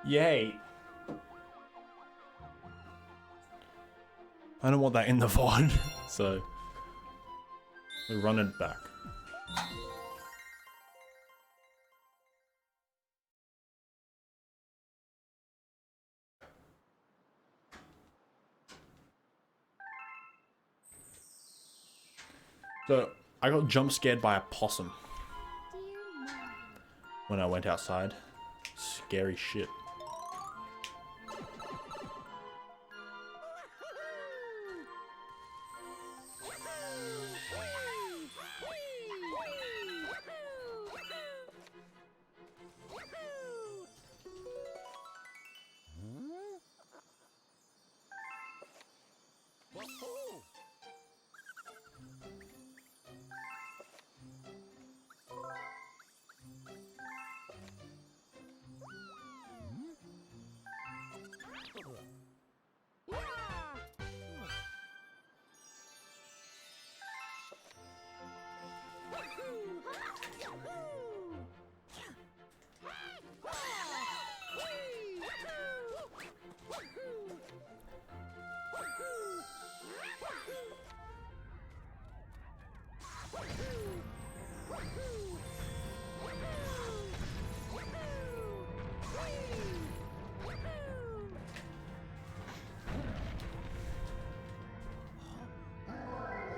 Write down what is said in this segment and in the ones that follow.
Yay. I don't want that in the VOD, so we run it back. So I got jump scared by a possum when I went outside. Scary shit.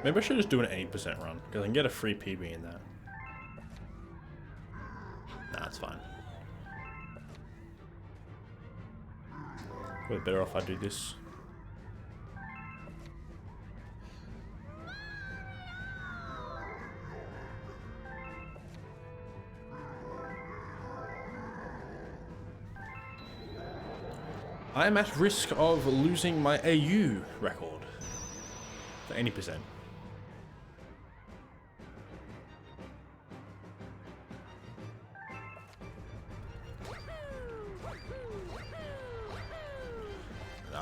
Maybe I should just do an 80% run, because I can get a free PB in that. Nah, it's fine. Probably better off I do this. I am at risk of losing my AU record for 80%.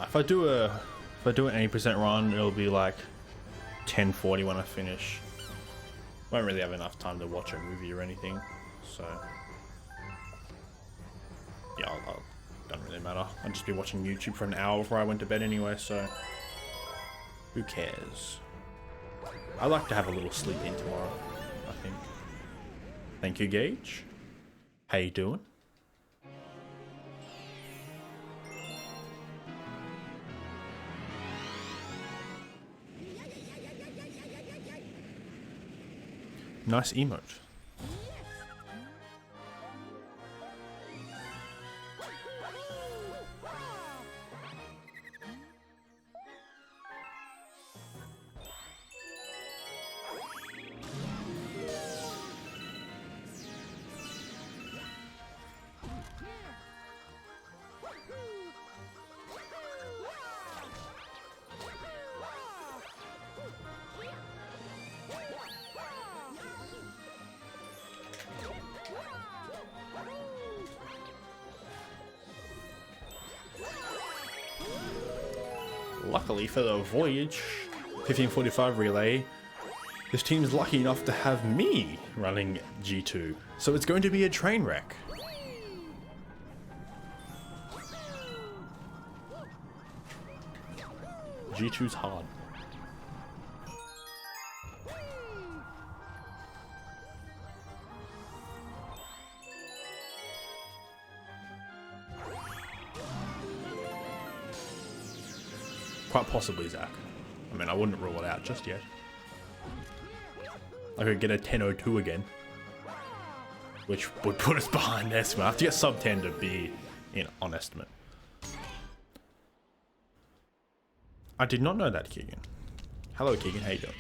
If I do an 80% run, it'll be like 10:40 when I finish. Won't really have enough time to watch a movie or anything, so yeah, doesn't really matter. I'll just be watching YouTube for an hour before I went to bed anyway, so who cares? I like to have a little sleep in tomorrow, I think. Thank you, Gage. How you doing? Nice emote. Luckily for the Voyage 1545 relay, this team is lucky enough to have me running G2, so it's going to be a train wreck. G2's hard. Quite possibly Zach. I mean, I wouldn't rule it out just yet. I could get a 10:02 again, which would put us behind estimate. I have to get sub 10 to be on estimate. I did not know that, Keegan. Hello, Keegan. How you doing?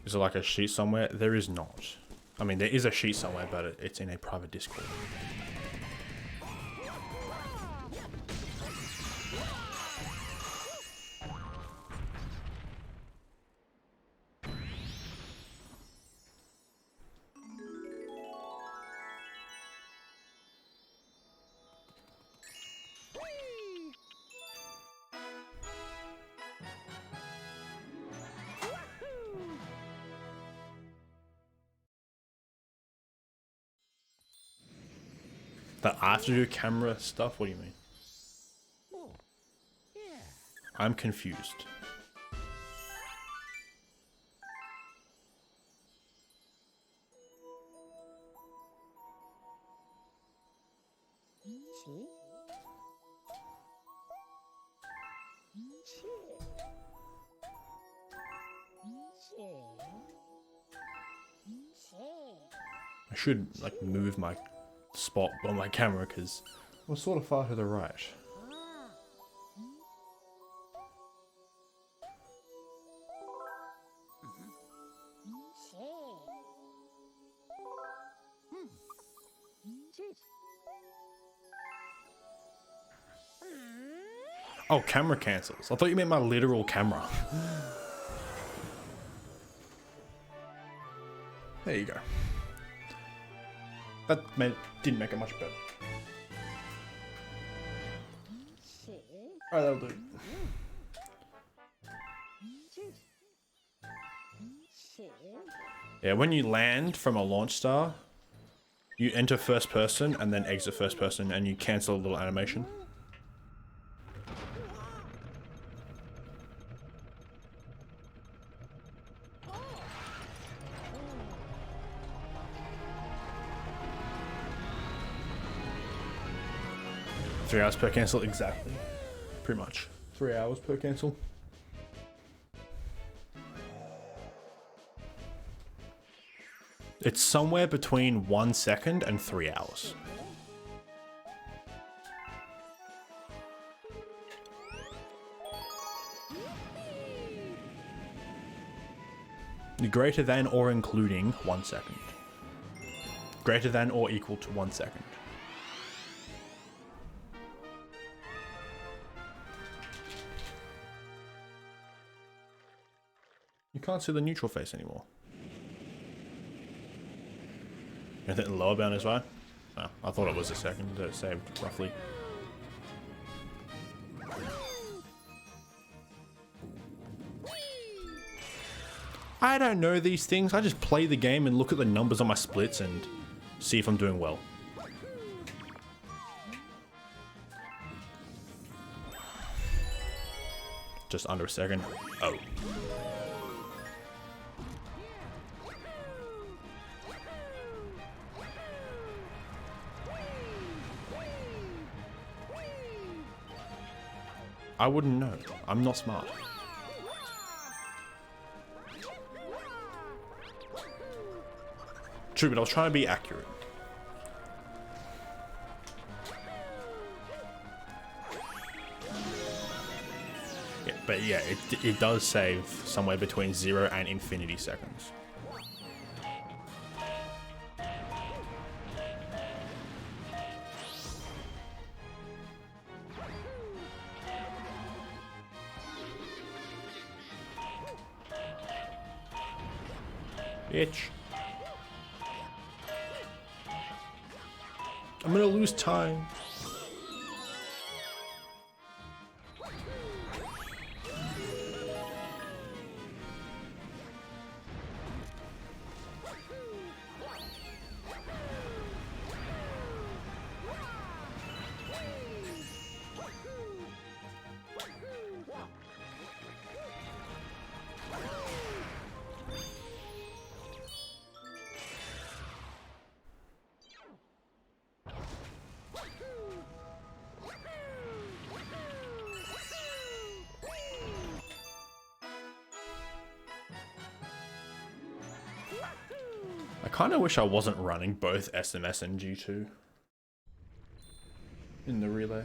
Is there like a sheet somewhere? There is not. I mean, there is a sheet somewhere, but it's in a private Discord. That I have to do camera stuff? What do you mean? I'm confused. I should like move my spot on my camera because we're sort of far to the right. Oh, camera cancels. I thought you meant my literal camera. There you go. That didn't make it much better. Alright, that'll do. Yeah, when you land from a launch star, you enter first person and then exit first person and you cancel a little animation. Three hours per cancel, exactly. Pretty much. 3 hours per cancel. It's somewhere between 1 second and 3 hours. Greater than or including 1 second. Greater than or equal to 1 second. You can't see the neutral face anymore. You think the lower bound is right? No, I thought it was a second. It saved roughly. I don't know these things. I just play the game and look at the numbers on my splits and see if I'm doing well. Just under a second. Oh. I wouldn't know. I'm not smart. True, but I was trying to be accurate. Yeah, but yeah, it does save somewhere between 0 and infinity seconds. Bitch. I'm gonna lose time. I kind of wish I wasn't running both SMS and G2 in the relay.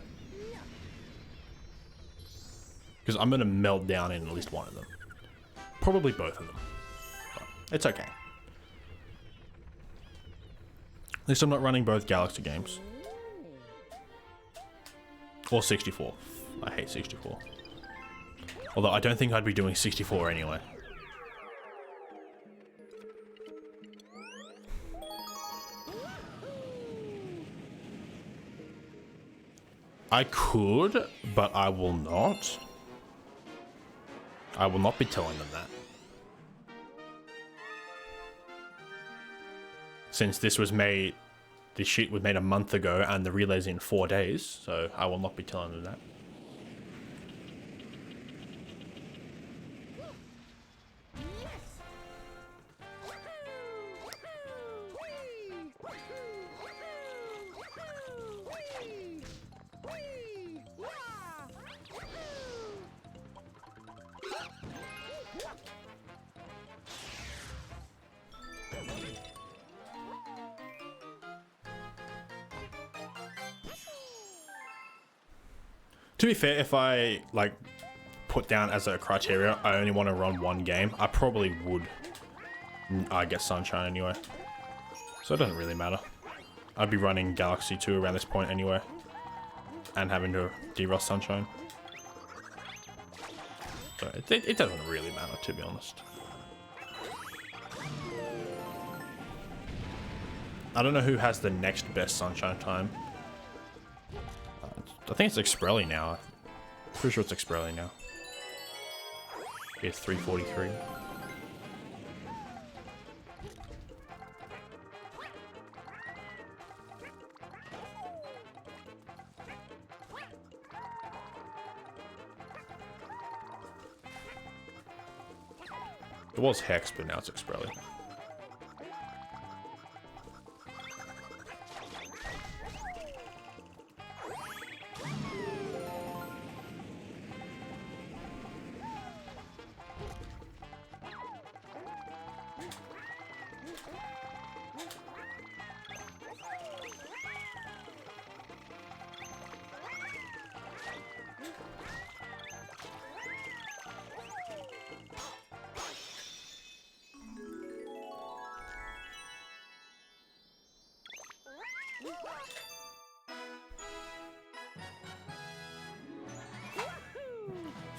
Because I'm going to melt down in at least one of them. Probably both of them. But it's okay. At least I'm not running both Galaxy games. Or 64. I hate 64. Although I don't think I'd be doing 64 anyway. I could, but I will not. I will not be telling them that. Since this was made this shit was made a month ago and the relay's in 4 days, so I will not be telling them that. To be fair, if I like put down as a criteria, I only want to run one game, I probably would get Sunshine anyway. So it doesn't really matter. I'd be running Galaxy 2 around this point anyway, and having to de-rust Sunshine. So it doesn't really matter, to be honest. I don't know who has the next best Sunshine time. I think it's Exprelli now. Pretty sure it's Exprelli now. It's 343. It was Hex, but now it's Exprelli.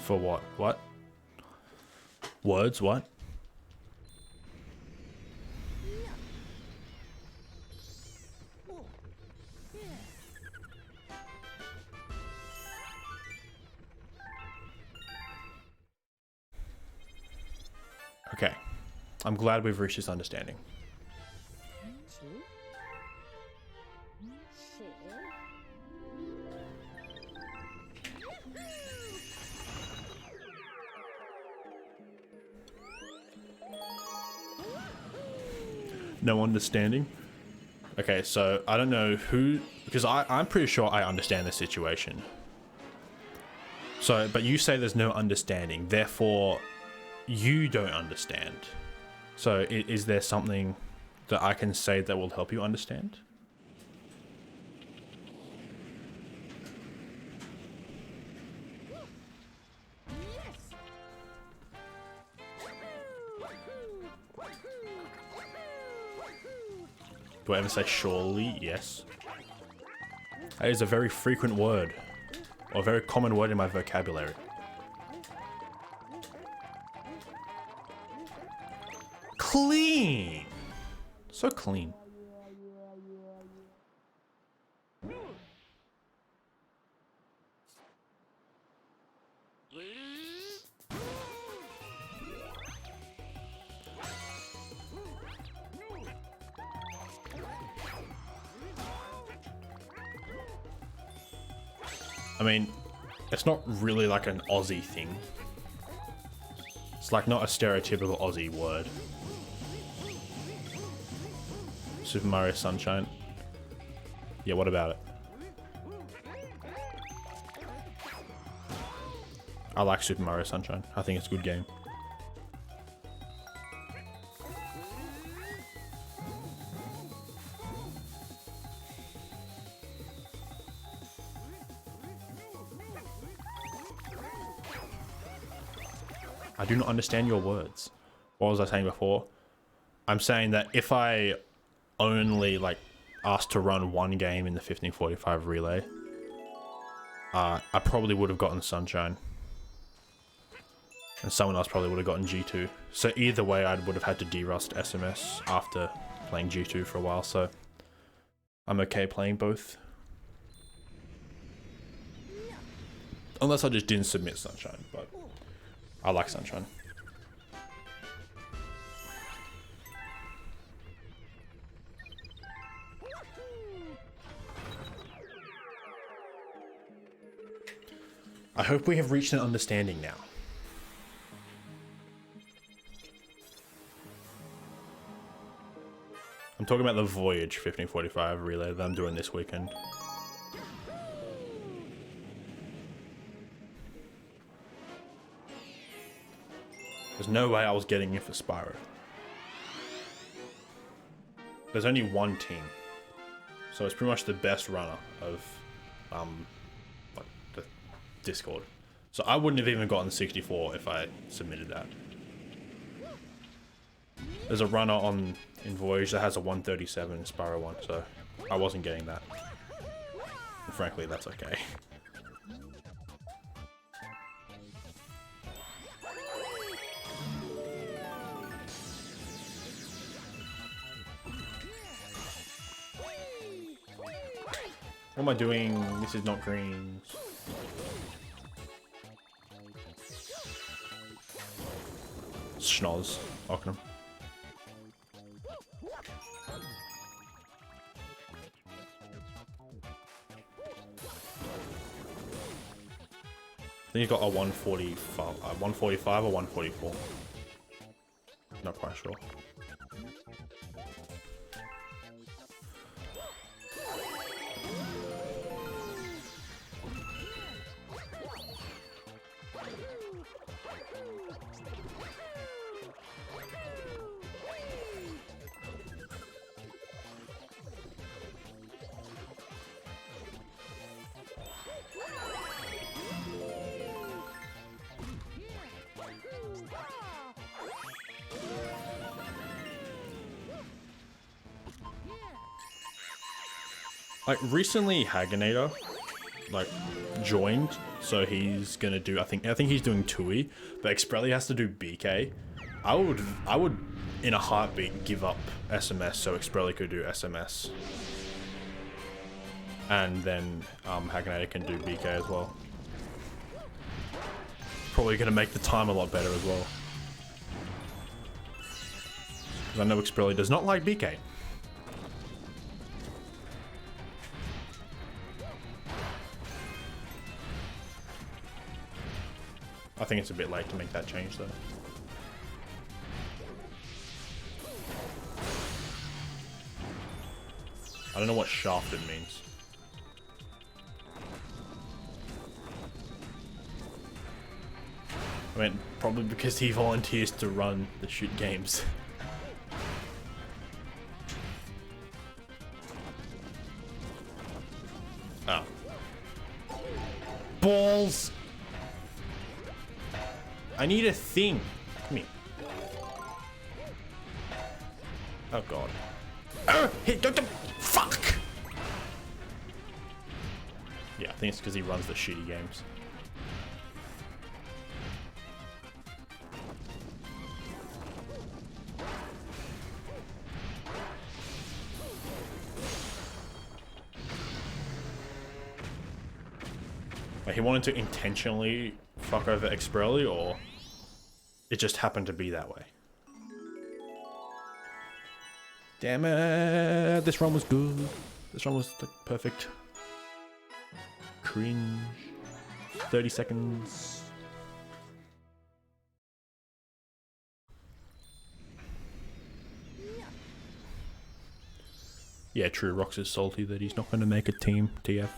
For what? What? Words? What? Okay. I'm glad we've reached this understanding. No understanding? Okay, so I don't know who, because I'm pretty sure I understand the situation. So, but you say there's no understanding, therefore you don't understand. So is there something that I can say that will help you understand? Do I ever say surely? Yes. That is a very frequent word, or a very common word in my vocabulary. Clean! So clean. I mean, it's not really like an Aussie thing. It's like not a stereotypical Aussie word. Super Mario Sunshine. Yeah, what about it? I like Super Mario Sunshine. I think it's a good game. I do not understand your words. What was I saying before? I'm saying that if I only like asked to run one game in the 1545 relay, I probably would have gotten Sunshine. And someone else probably would have gotten G2. So either way, I would have had to de-rust SMS after playing G2 for a while, so I'm okay playing both. Unless I just didn't submit Sunshine, but I like Sunshine. I hope we have reached an understanding now. I'm talking about the Voyage 1545 relay that I'm doing this weekend. There's no way I was getting in for Spyro. There's only one team. So it's pretty much the best runner of like the Discord. So I wouldn't have even gotten 64 if I submitted that. There's a runner in Voyage that has a 137 Spyro one, so I wasn't getting that. And frankly, that's okay. What am I doing? This is not greens. Schnoz, Ockham. Then you got a 145 or 144. Not quite sure. Like recently Haganator like joined, so he's gonna do I think he's doing Tui, but Xprelli has to do BK. I would in a heartbeat give up SMS so Xprelli could do SMS. And then Haganator can do BK as well. Probably gonna make the time a lot better as well. Because I know Xprelli does not like BK. I think it's a bit late to make that change though. I don't know what shafted means. I mean, probably because he volunteers to run the shoot games. Oh. Balls! I need a thing. Come here. Oh god. Hit, don't, fuck! Yeah, I think it's because he runs the shitty games. Like, he wanted to intentionally fuck over Xprelli, or it just happened to be that way. Damn it! This run was good. This run was the perfect. Cringe. 30 seconds. Yeah, true. Rox is salty that he's not going to make a team TF.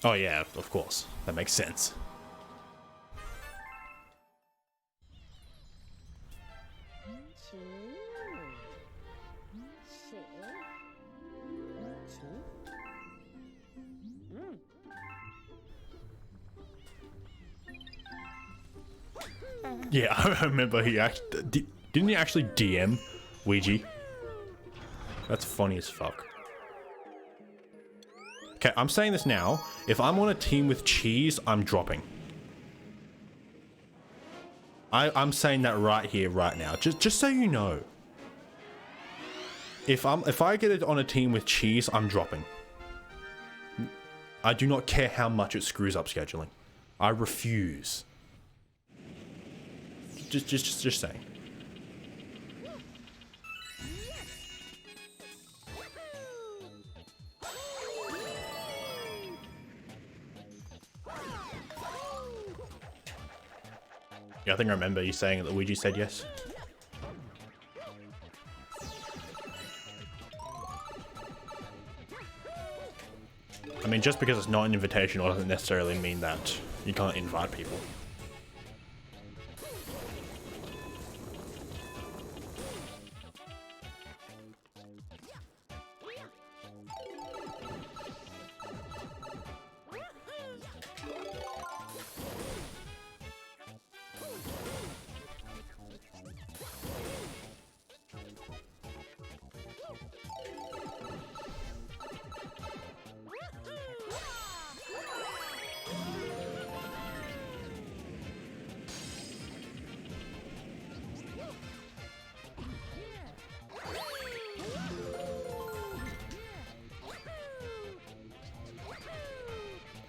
Oh yeah, of course. That makes sense. Yeah, I remember he actually... Didn't he actually DM Ouija? That's funny as fuck. Okay, I'm saying this now. If I'm on a team with cheese, I'm dropping. I'm saying that right here, right now. Just so you know. If I get it on a team with cheese, I'm dropping. I do not care how much it screws up scheduling. I refuse. Just saying. Yeah, I think I remember you saying that Luigi said yes. I mean, just because it's not an invitational doesn't necessarily mean that you can't invite people.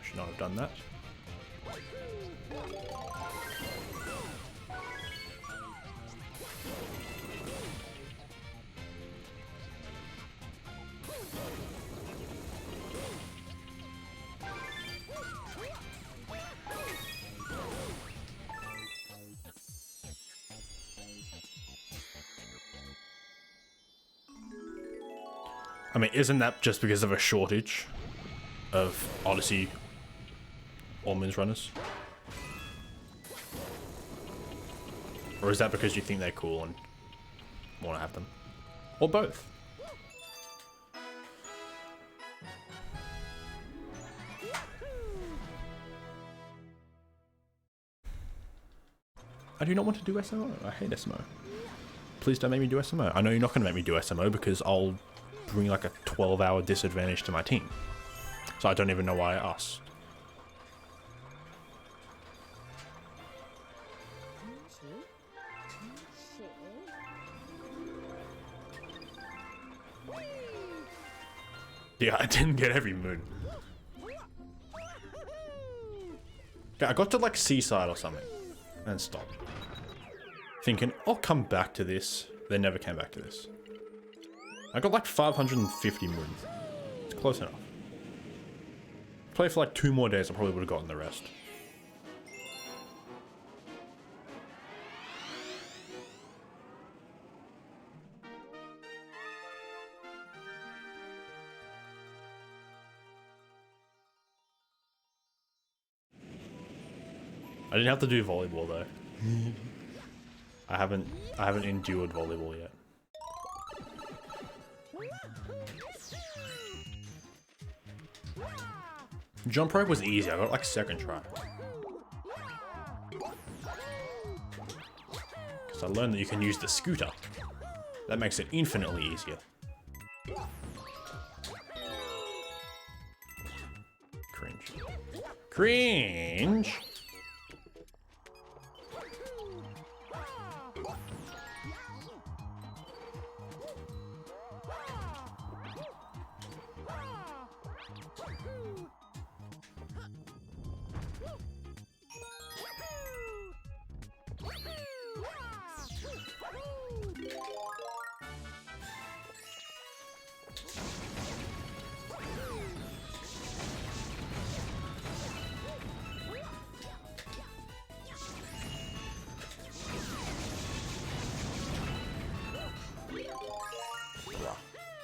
Should not have done that. I mean, isn't that just because of a shortage of Odyssey All-Moons runners? Or is that because you think they're cool and want to have them? Or both? I do not want to do SMO. I hate SMO. Please don't make me do SMO. I know you're not going to make me do SMO because I'll bring like a 12-hour disadvantage to my team. So I don't even know why I asked. Yeah, I didn't get every moon. Yeah, I got to like Seaside or something and stopped. Thinking, I'll come back to this. They never came back to this. I got like 550 moons. It's close enough. Play for like 2 more days, I probably would have gotten the rest. I didn't have to do volleyball though. I haven't endured volleyball yet. Jump rope was easy. I got like 2nd try. Because I learned that you can use the scooter. That makes it infinitely easier. Cringe. Cringe!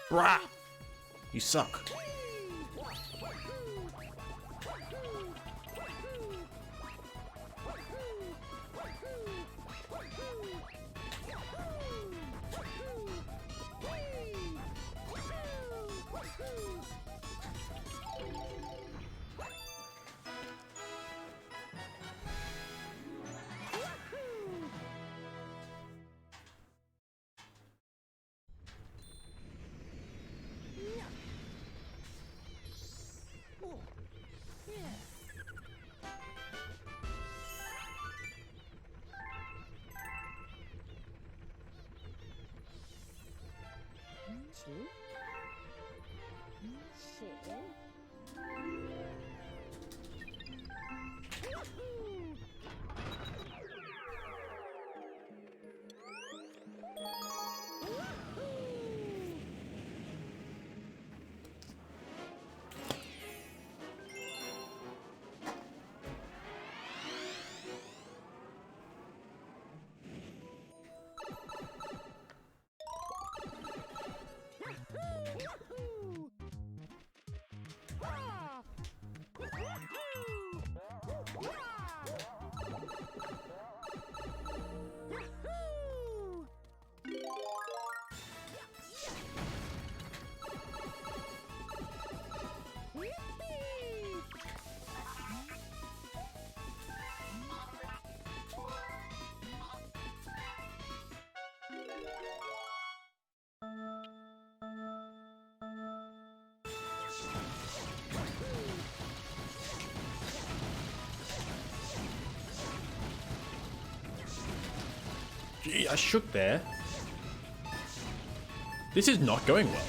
Brah! You suck. Gee, I shook there. This is not going well.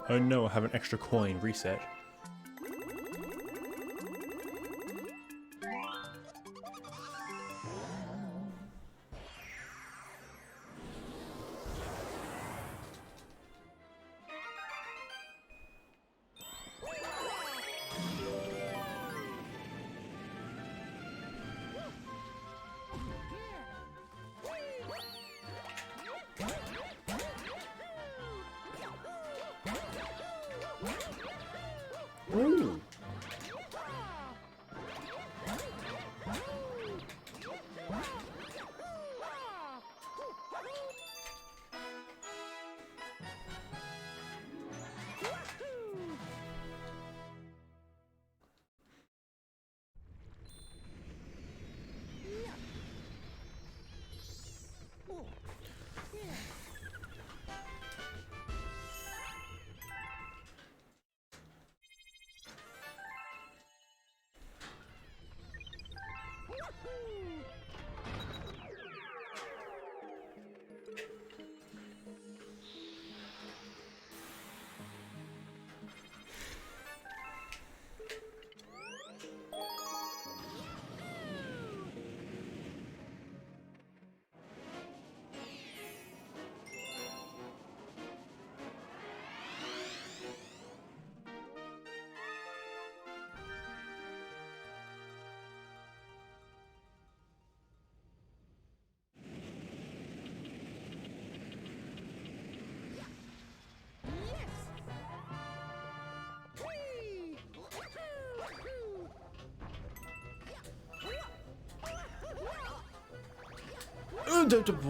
Oh no, I have an extra coin. Reset. Ooh.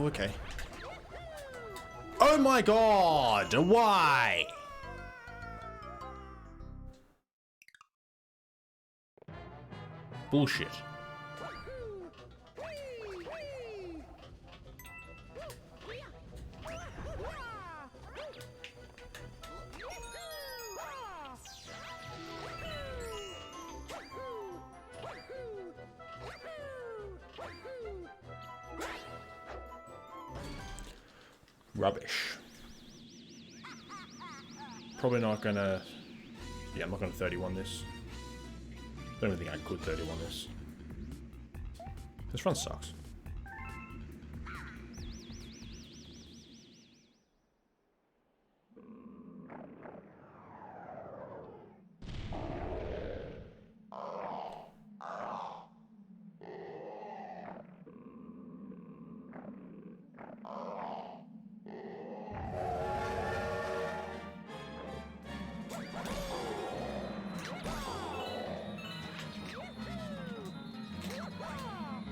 Okay. Oh my god! Why? Bullshit. Rubbish. Probably not gonna... Yeah, I'm not gonna 31 this. I don't even think I could 31 this. This run sucks.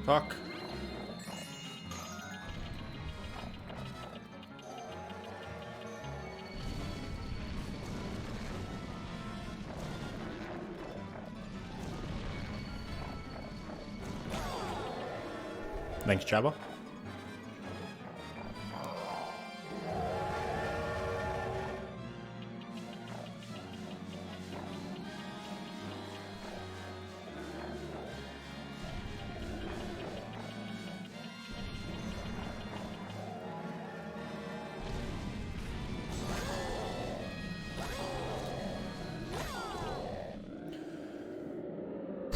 Fuck. Thanks, Jabba.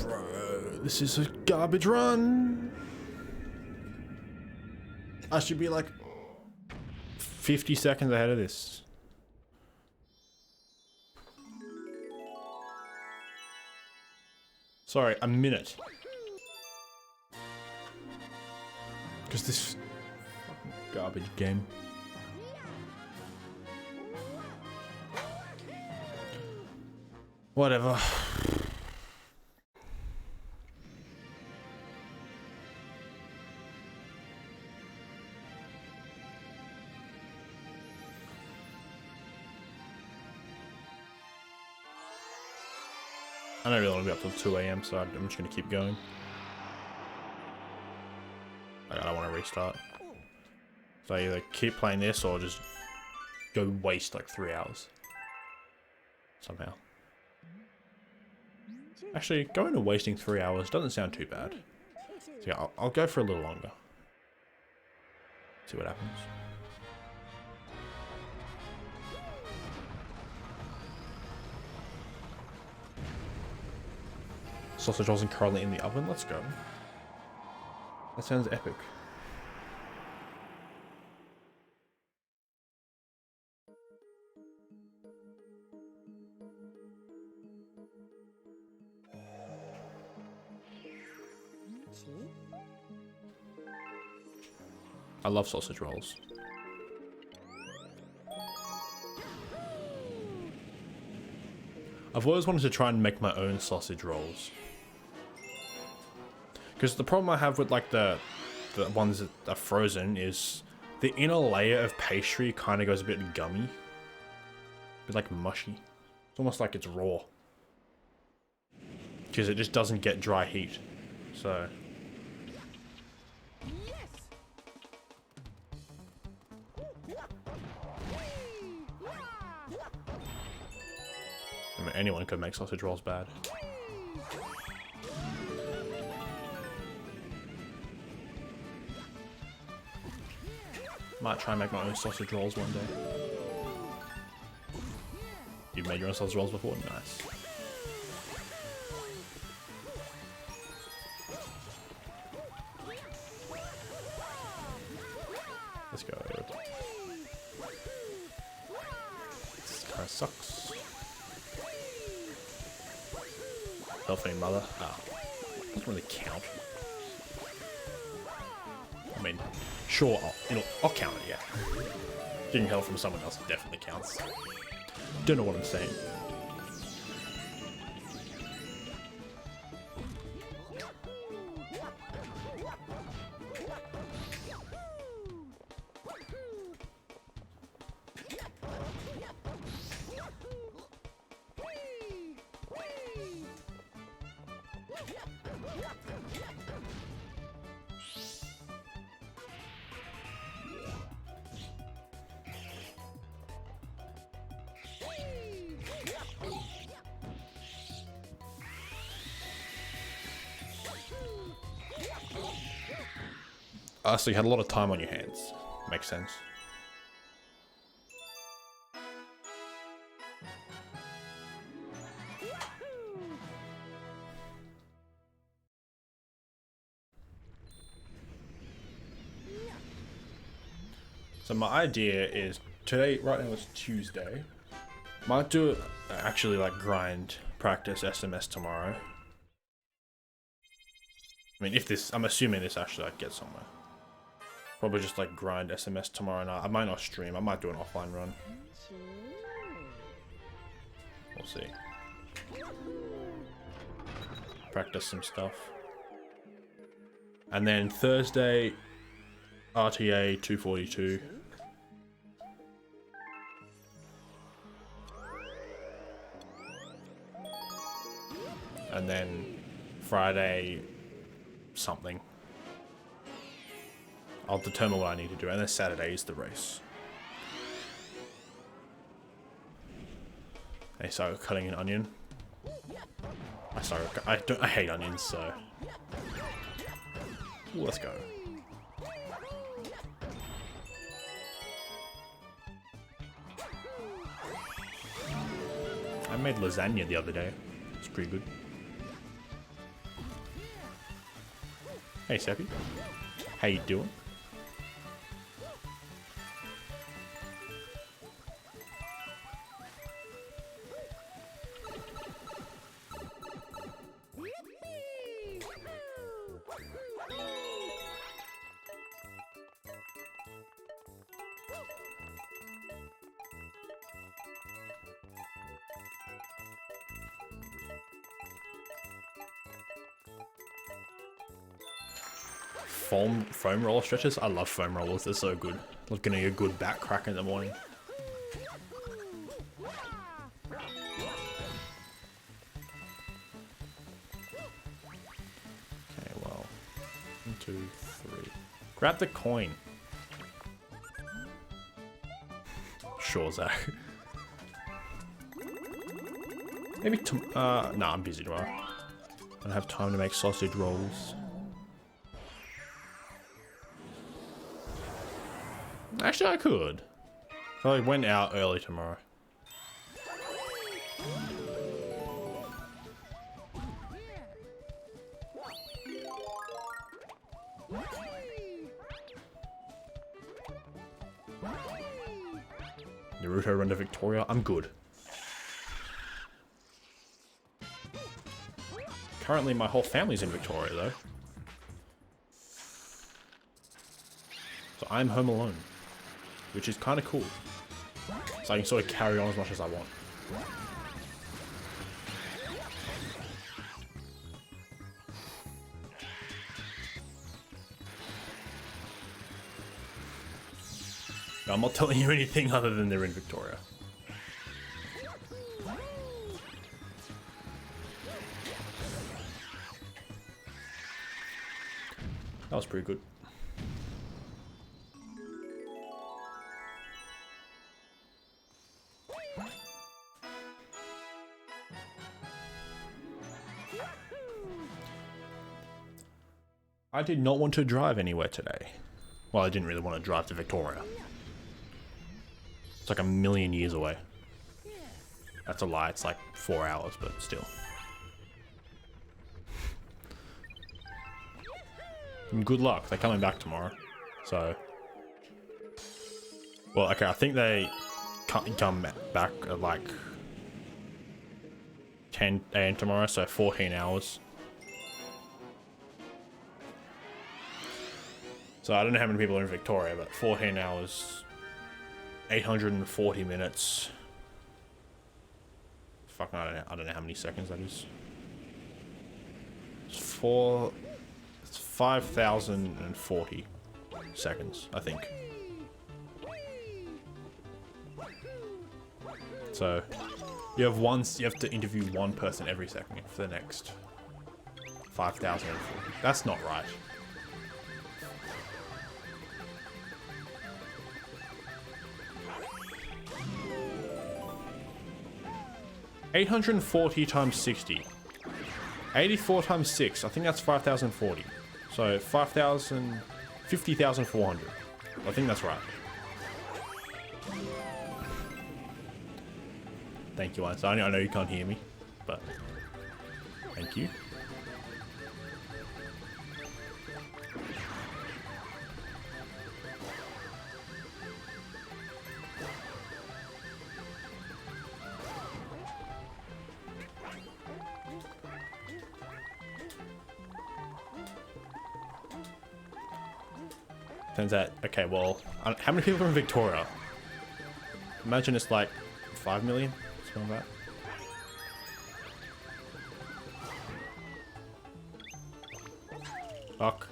Bro, this is a garbage run. I should be like 50 seconds ahead of this. Sorry, a minute. Because this fucking garbage game. Whatever. I don't really want to be up till 2 AM, so I'm just going to keep going. I don't want to restart. So I either keep playing this or just go waste like 3 hours. Somehow. Actually, going to wasting 3 hours doesn't sound too bad. So yeah, I'll go for a little longer. See what happens. Sausage rolls currently in the oven. Let's go. That sounds epic. I love sausage rolls. I've always wanted to try and make my own sausage rolls. Because the problem I have with like the ones that are frozen is the inner layer of pastry kind of goes a bit gummy. A bit like mushy. It's almost like it's raw. Because it just doesn't get dry heat. So... I mean, anyone could make sausage rolls bad. Might try and make my own sausage rolls one day. You've made your own sausage rolls before? Nice. Let's go. This kind of sucks. Helping mother. Oh. Doesn't really count. I mean, sure, I'll count it, yeah. Getting help from someone else definitely counts. Don't know what I'm saying. So you had a lot of time on your hands. Makes sense. So my idea is today, right now it's Tuesday. Might do it, actually like grind practice SMS tomorrow. I mean, if this, I'm assuming this actually like gets somewhere. Probably just like grind SMS tomorrow night. I might not stream. I might do an offline run. We'll see. Practice some stuff. And then Thursday, RTA 242. And then Friday, something. I'll determine what I need to do. And then Saturday is the race. I started cutting an onion. I hate onions, so. Ooh, let's go. I made lasagna the other day. It's pretty good. Hey, Seppi. How you doing? Foam roller stretches? I love foam rollers, they're so good. Love getting a good back crack in the morning. Okay, well. 1, 2, 3. Grab the coin. Sure, Zach. Maybe nah, I'm busy tomorrow. I don't have time to make sausage rolls. Actually, I could. If I went out early tomorrow. Naruto run to Victoria? I'm good. Currently, my whole family's in Victoria, though. So I'm home alone. Which is kind of cool. So I can sort of carry on as much as I want. No, I'm not telling you anything other than they're in Victoria. That was pretty good. I did not want to drive anywhere today. Well, I didn't really want to drive to Victoria. It's like a million years away. That's a lie, it's like 4 hours, but still. And good luck, they're coming back tomorrow. So. Well, okay, I think they come back at like 10 AM tomorrow, so 14 hours. So I don't know how many people are in Victoria, but 14 hours, 840 minutes. Fucking, I don't know how many seconds that is. It's 5,040 seconds, I think. So you have to interview one person every second for the next 5,040. That's not right. $840 times 60. 84 times 6. I think that's 5,040. So 50,400. I think that's right. Thank you, Einstein. I know you can't hear me, but thank you. Turns out, okay, well, how many people are in Victoria? Imagine it's like 5 million, something like that. Fuck.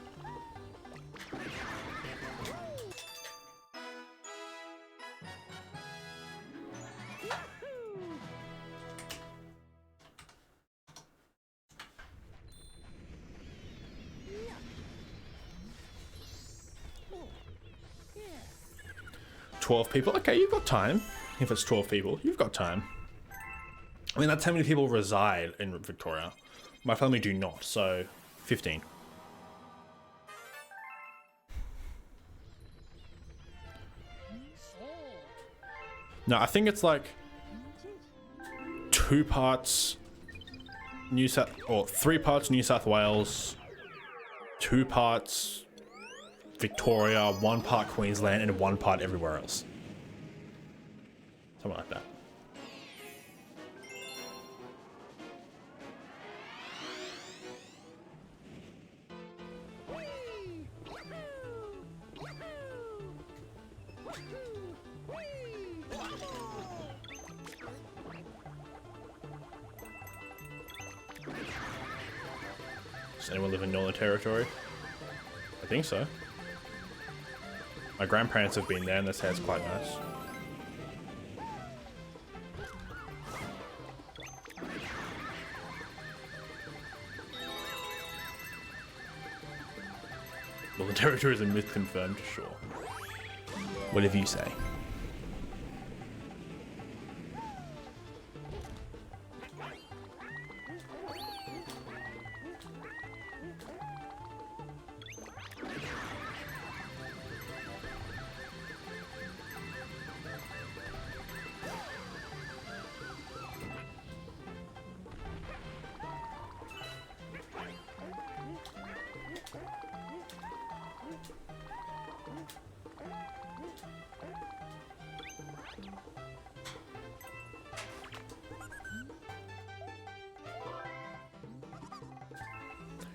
12 people. Okay, you've got time. If it's 12 people, you've got time. I mean, that's how many people reside in Victoria. My family do not, so 15. No, I think it's like 2 parts or 3 parts New South Wales, 2 parts Victoria, 1 part Queensland, and 1 part everywhere else. Something like that. Does anyone live in Northern Territory? I think so. My grandparents have been there and they say it's quite nice. Northern Territory is a myth confirmed, sure. Whatever you say.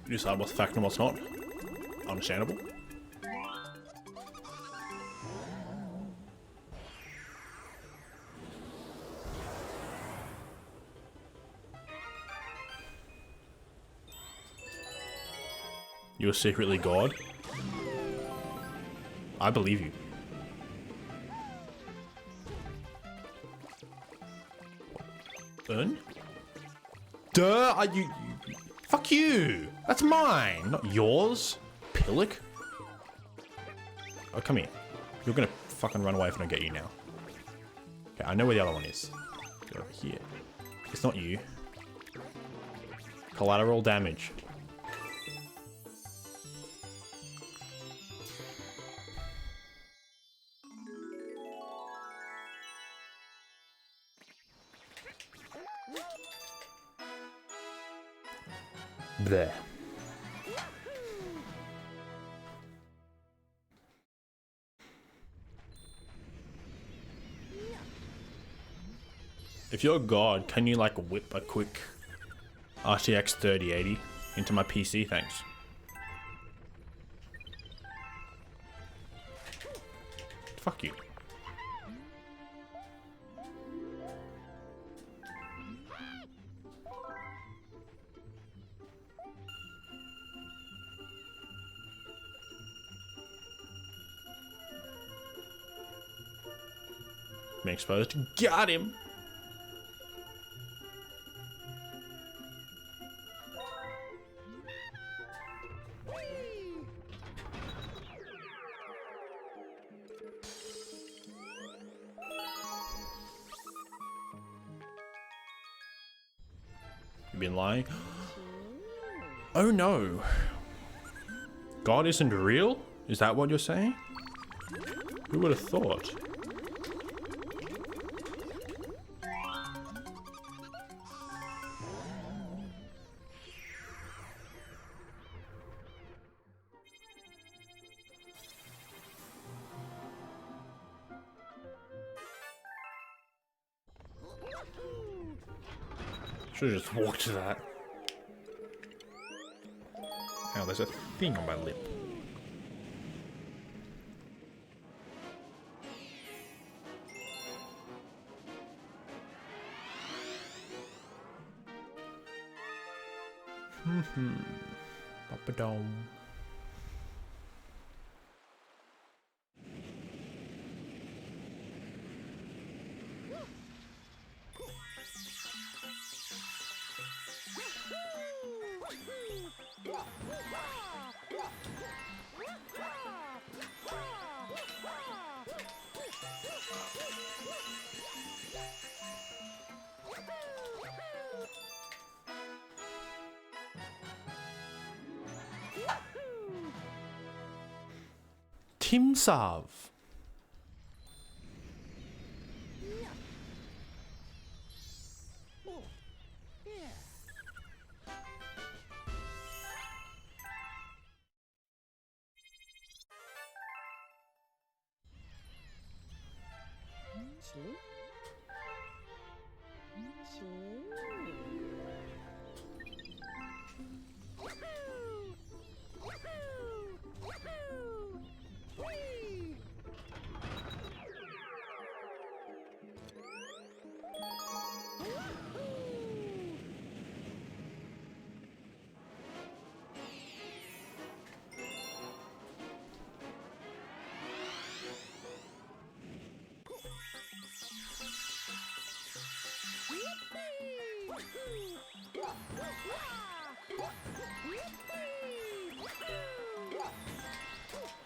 You decide what's fact and what's not. Understandable. You're secretly God? I believe you. Burn? Duh! Are you fuck you! That's mine, not yours. Pillock? Oh, come here. You're gonna fucking run away if I don't get you now. Okay, I know where the other one is. Get over here. It's not you. Collateral damage. There. If you're God, can you like whip a quick RTX 3080 into my PC? Thanks. Fuck you. Being exposed. Got him! You've been lying? Oh no. God isn't real? Is that what you're saying? Who would have thought? Should have just walked to that. Oh, there's a thing on my lip. Papa-dome. Timsav.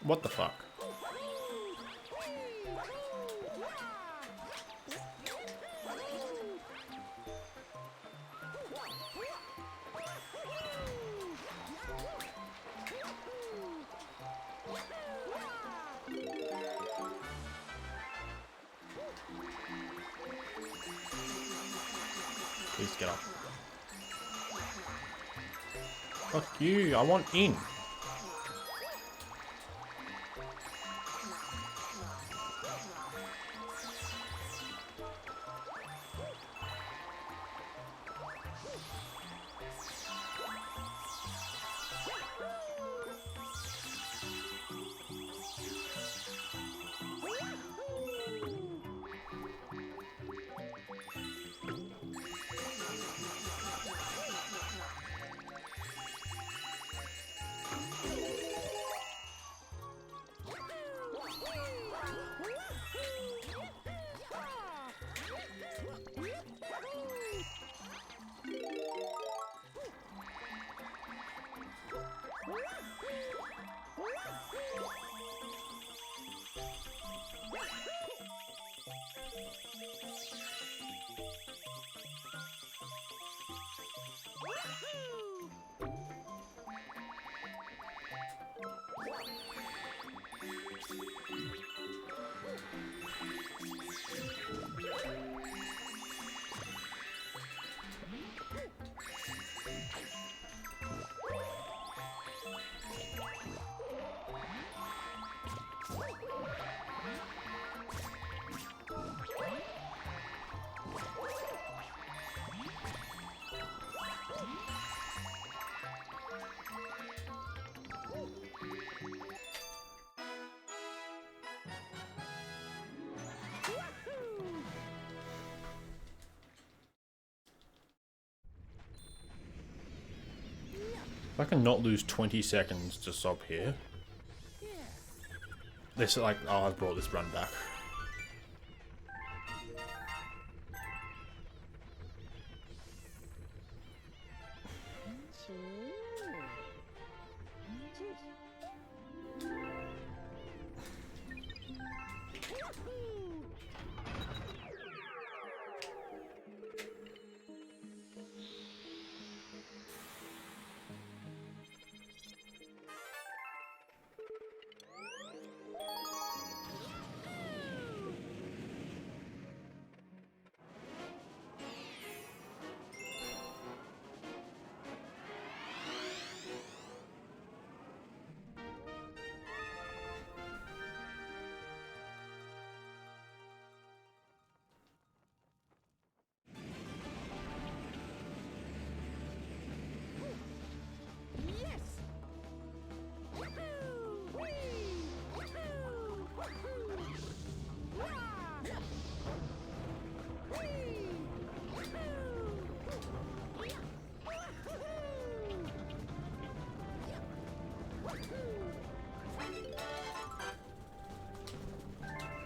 What the fuck? Please get up. Fuck you, I want in. If I can not lose 20 seconds to stop here. This is like, oh, I've brought this run back.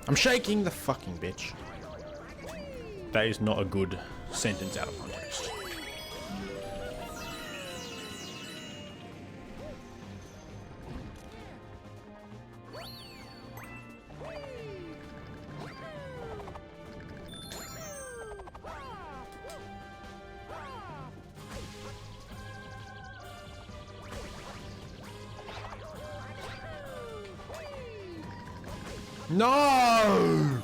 I'm shaking the fucking bitch. That is not a good sentence out of context. No!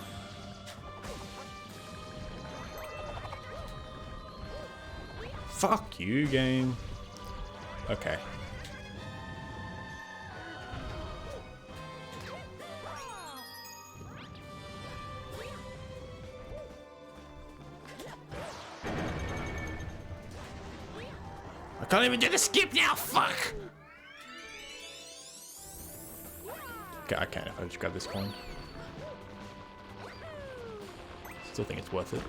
Fuck you, game. Okay. I can't even do the skip now, fuck! Okay, I can if I just grab this coin. Still think it's worth it.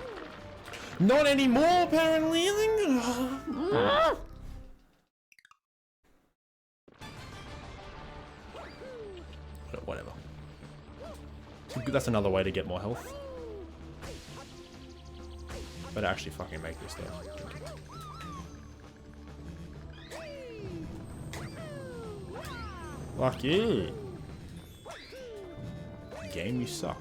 Not anymore, apparently. Whatever. That's another way to get more health. But actually fucking make this though. Fuck you. Game, you suck.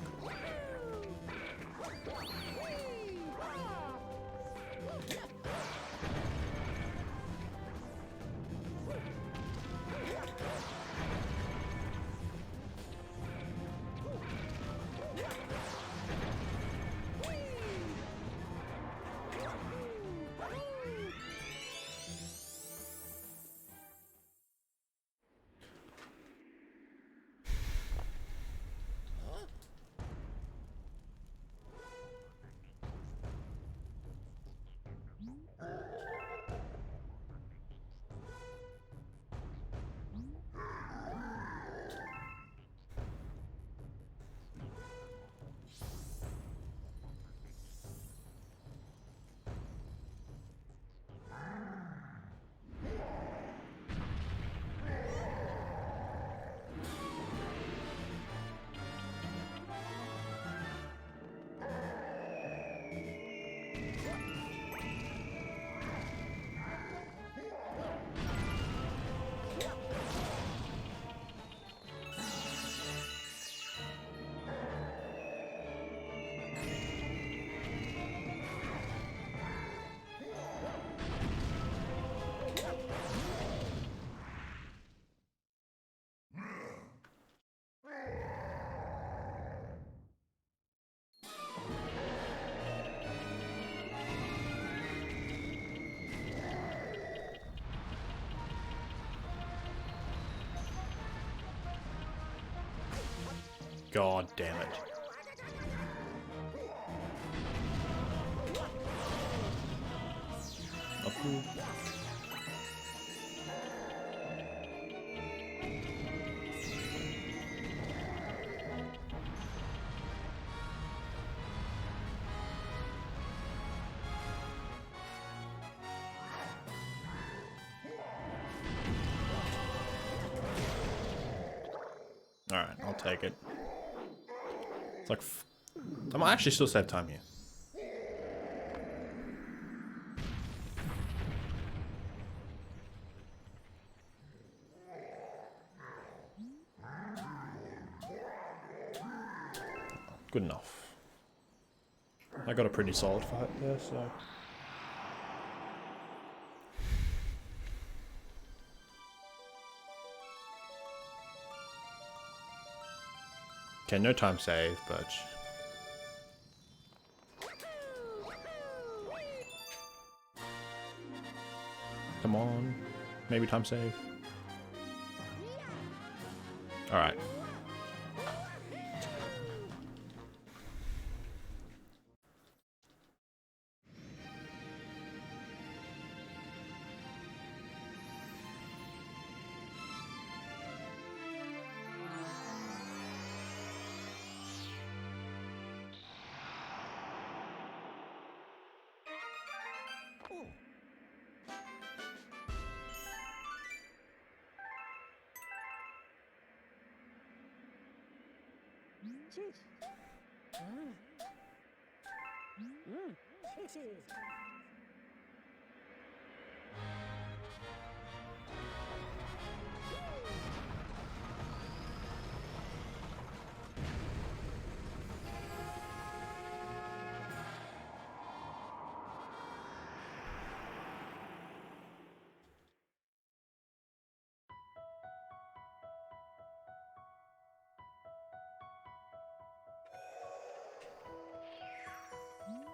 God damn it. Not cool. Alright, I'll take it. It's like... I might actually still save time here. Good enough. I got a pretty solid fight there, so... Okay, no time save, but... Come on. Maybe time save. Alright.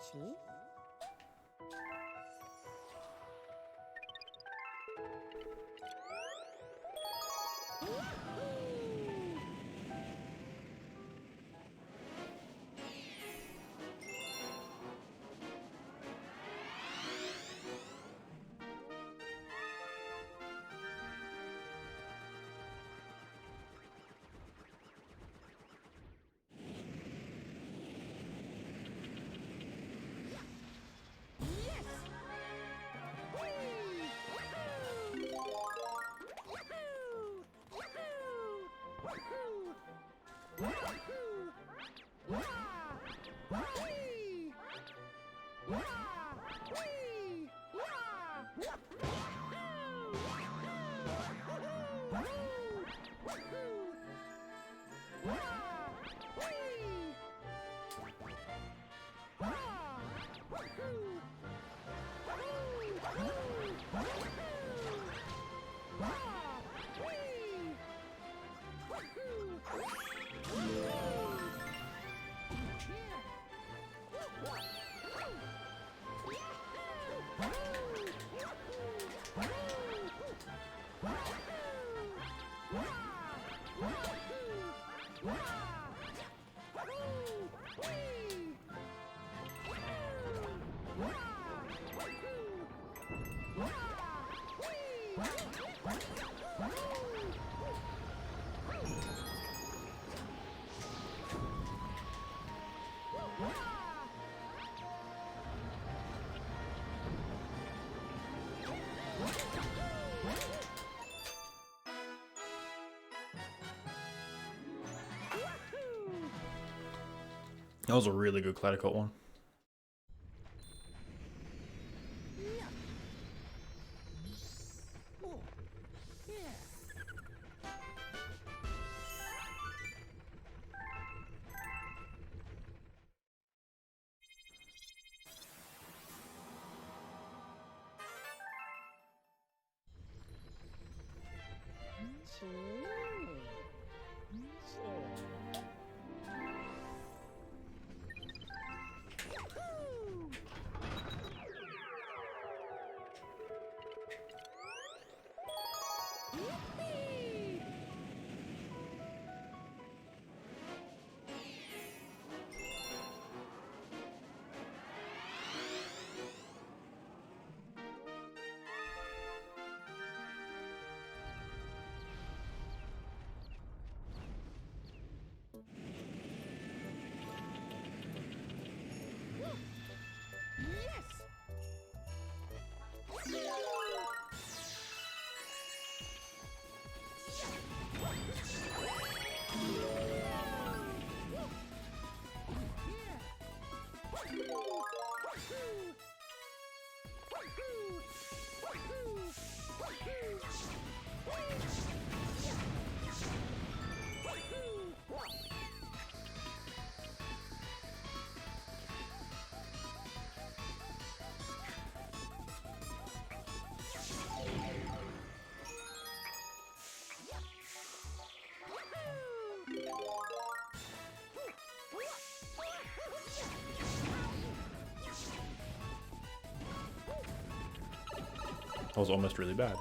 그렇지? That was a really good Cladicott one. That was almost really bad.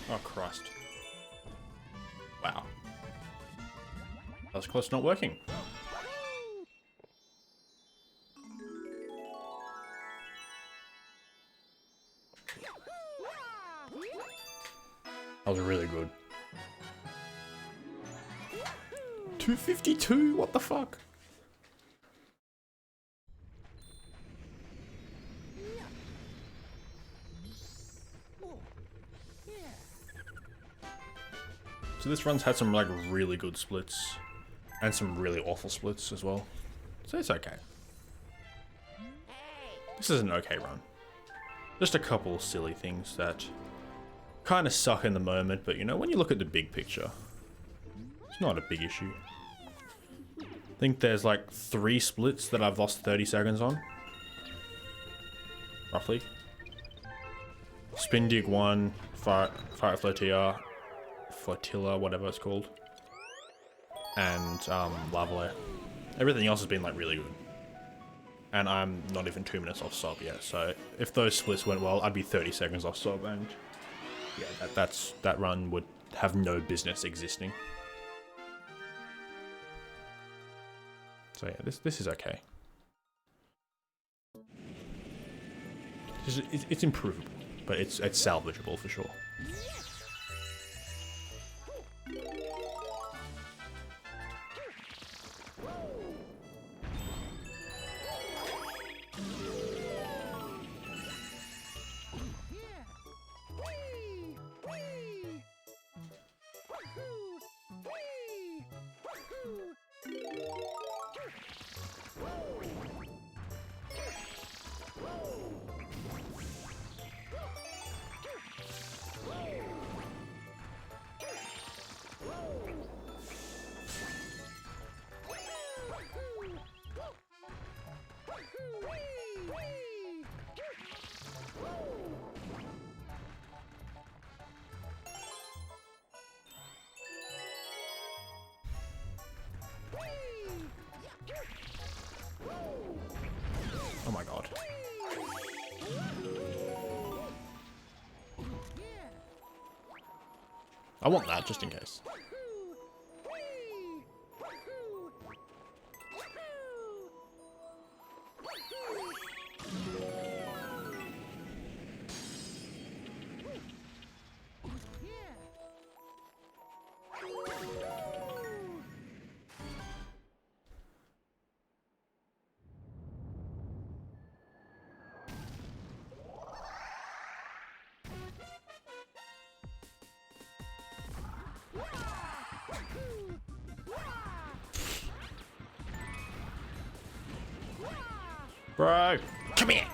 Oh, Christ. Wow. That was close to not working. That was really good. 252? What the fuck? So this run's had some like really good splits and some really awful splits as well. So it's okay. This is an okay run. Just a couple silly things that kind of suck in the moment, but you know, when you look at the big picture, it's not a big issue. I think there's like 3 splits that I've lost 30 seconds on. Roughly. Spin Dig 1, Fire Flotilla, whatever it's called. And Lava Lair. Everything else has been like really good. And I'm not even 2 minutes off sub yet, so if those splits went well, I'd be 30 seconds off sub, and yeah, that run would have no business existing. So yeah, this is okay. It's improvable, but it's salvageable for sure. Oh my god. I want that just in case. Bro, come here.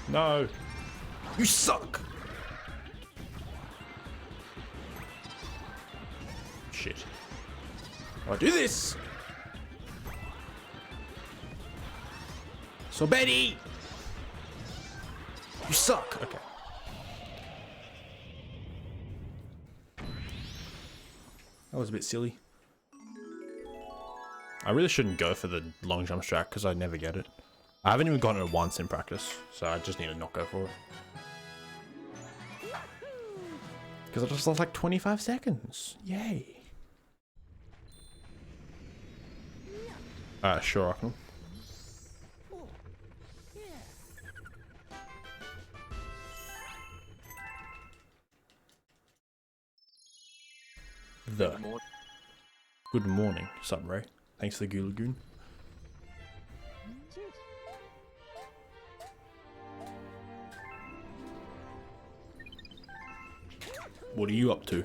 No. You suck. Shit. I'll do this. So Betty. You suck. Okay. That was a bit silly. I really shouldn't go for the long jump strat because I never get it. I haven't even gotten it once in practice, so I just need to not go for it. Because I just lost like 25 seconds. Yay. Sure, I can. Good morning, sup Ray. Thanks for the Goo Lagoon. What are you up to?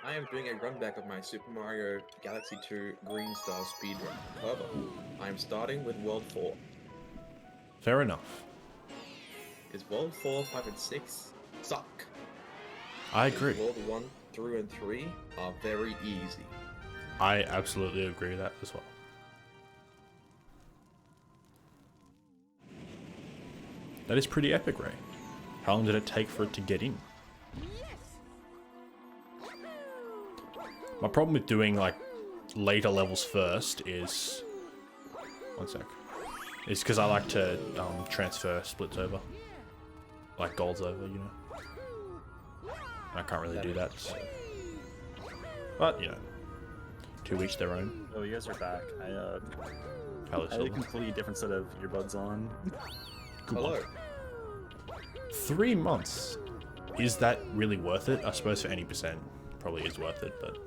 I am doing a run back of my Super Mario Galaxy 2 Green Star speedrun. However, I am starting with World 4. Fair enough. Is World 4, 5, and 6 suck? I agree. World 1 through and 3 are very easy. I absolutely agree with that as well. That is pretty epic, Ray. How long did it take for it to get in? My problem with doing like later levels first is, one sec, is because I like to transfer splits over, like golds over, you know. I can't really do that, so. But you know, to each their own. Oh, you guys are back. I had Hello, a completely different set of earbuds on. Hello. 3 months. Is that really worth it? I suppose for any percent, probably is worth it, but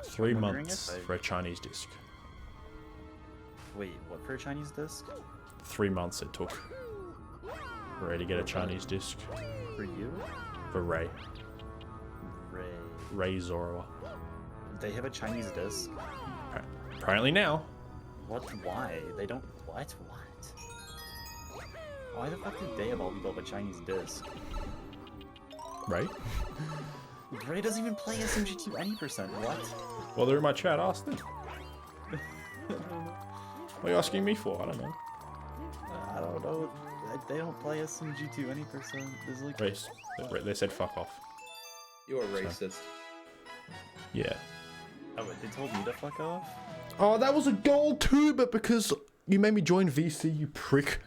3 months for a Chinese disc. Wait, what for a Chinese disc? 3 months it took for Ray to get a Chinese disc. For you? For Ray. Ray Zoroa. They have a Chinese disc? Apparently now. What? Why? They don't. What? Why the fuck did they have all built a Chinese disc? Ray? Ray doesn't even play SMG2 any percent. What? Well, they're in my chat. Ask them. What are you asking me for? I don't know. I don't know. They don't play SMG2 any percent. There's like. Race. They said fuck off. You're a racist. Yeah. Oh, wait, they told me to fuck off? Oh, that was a goal too, but because you made me join VC, you prick.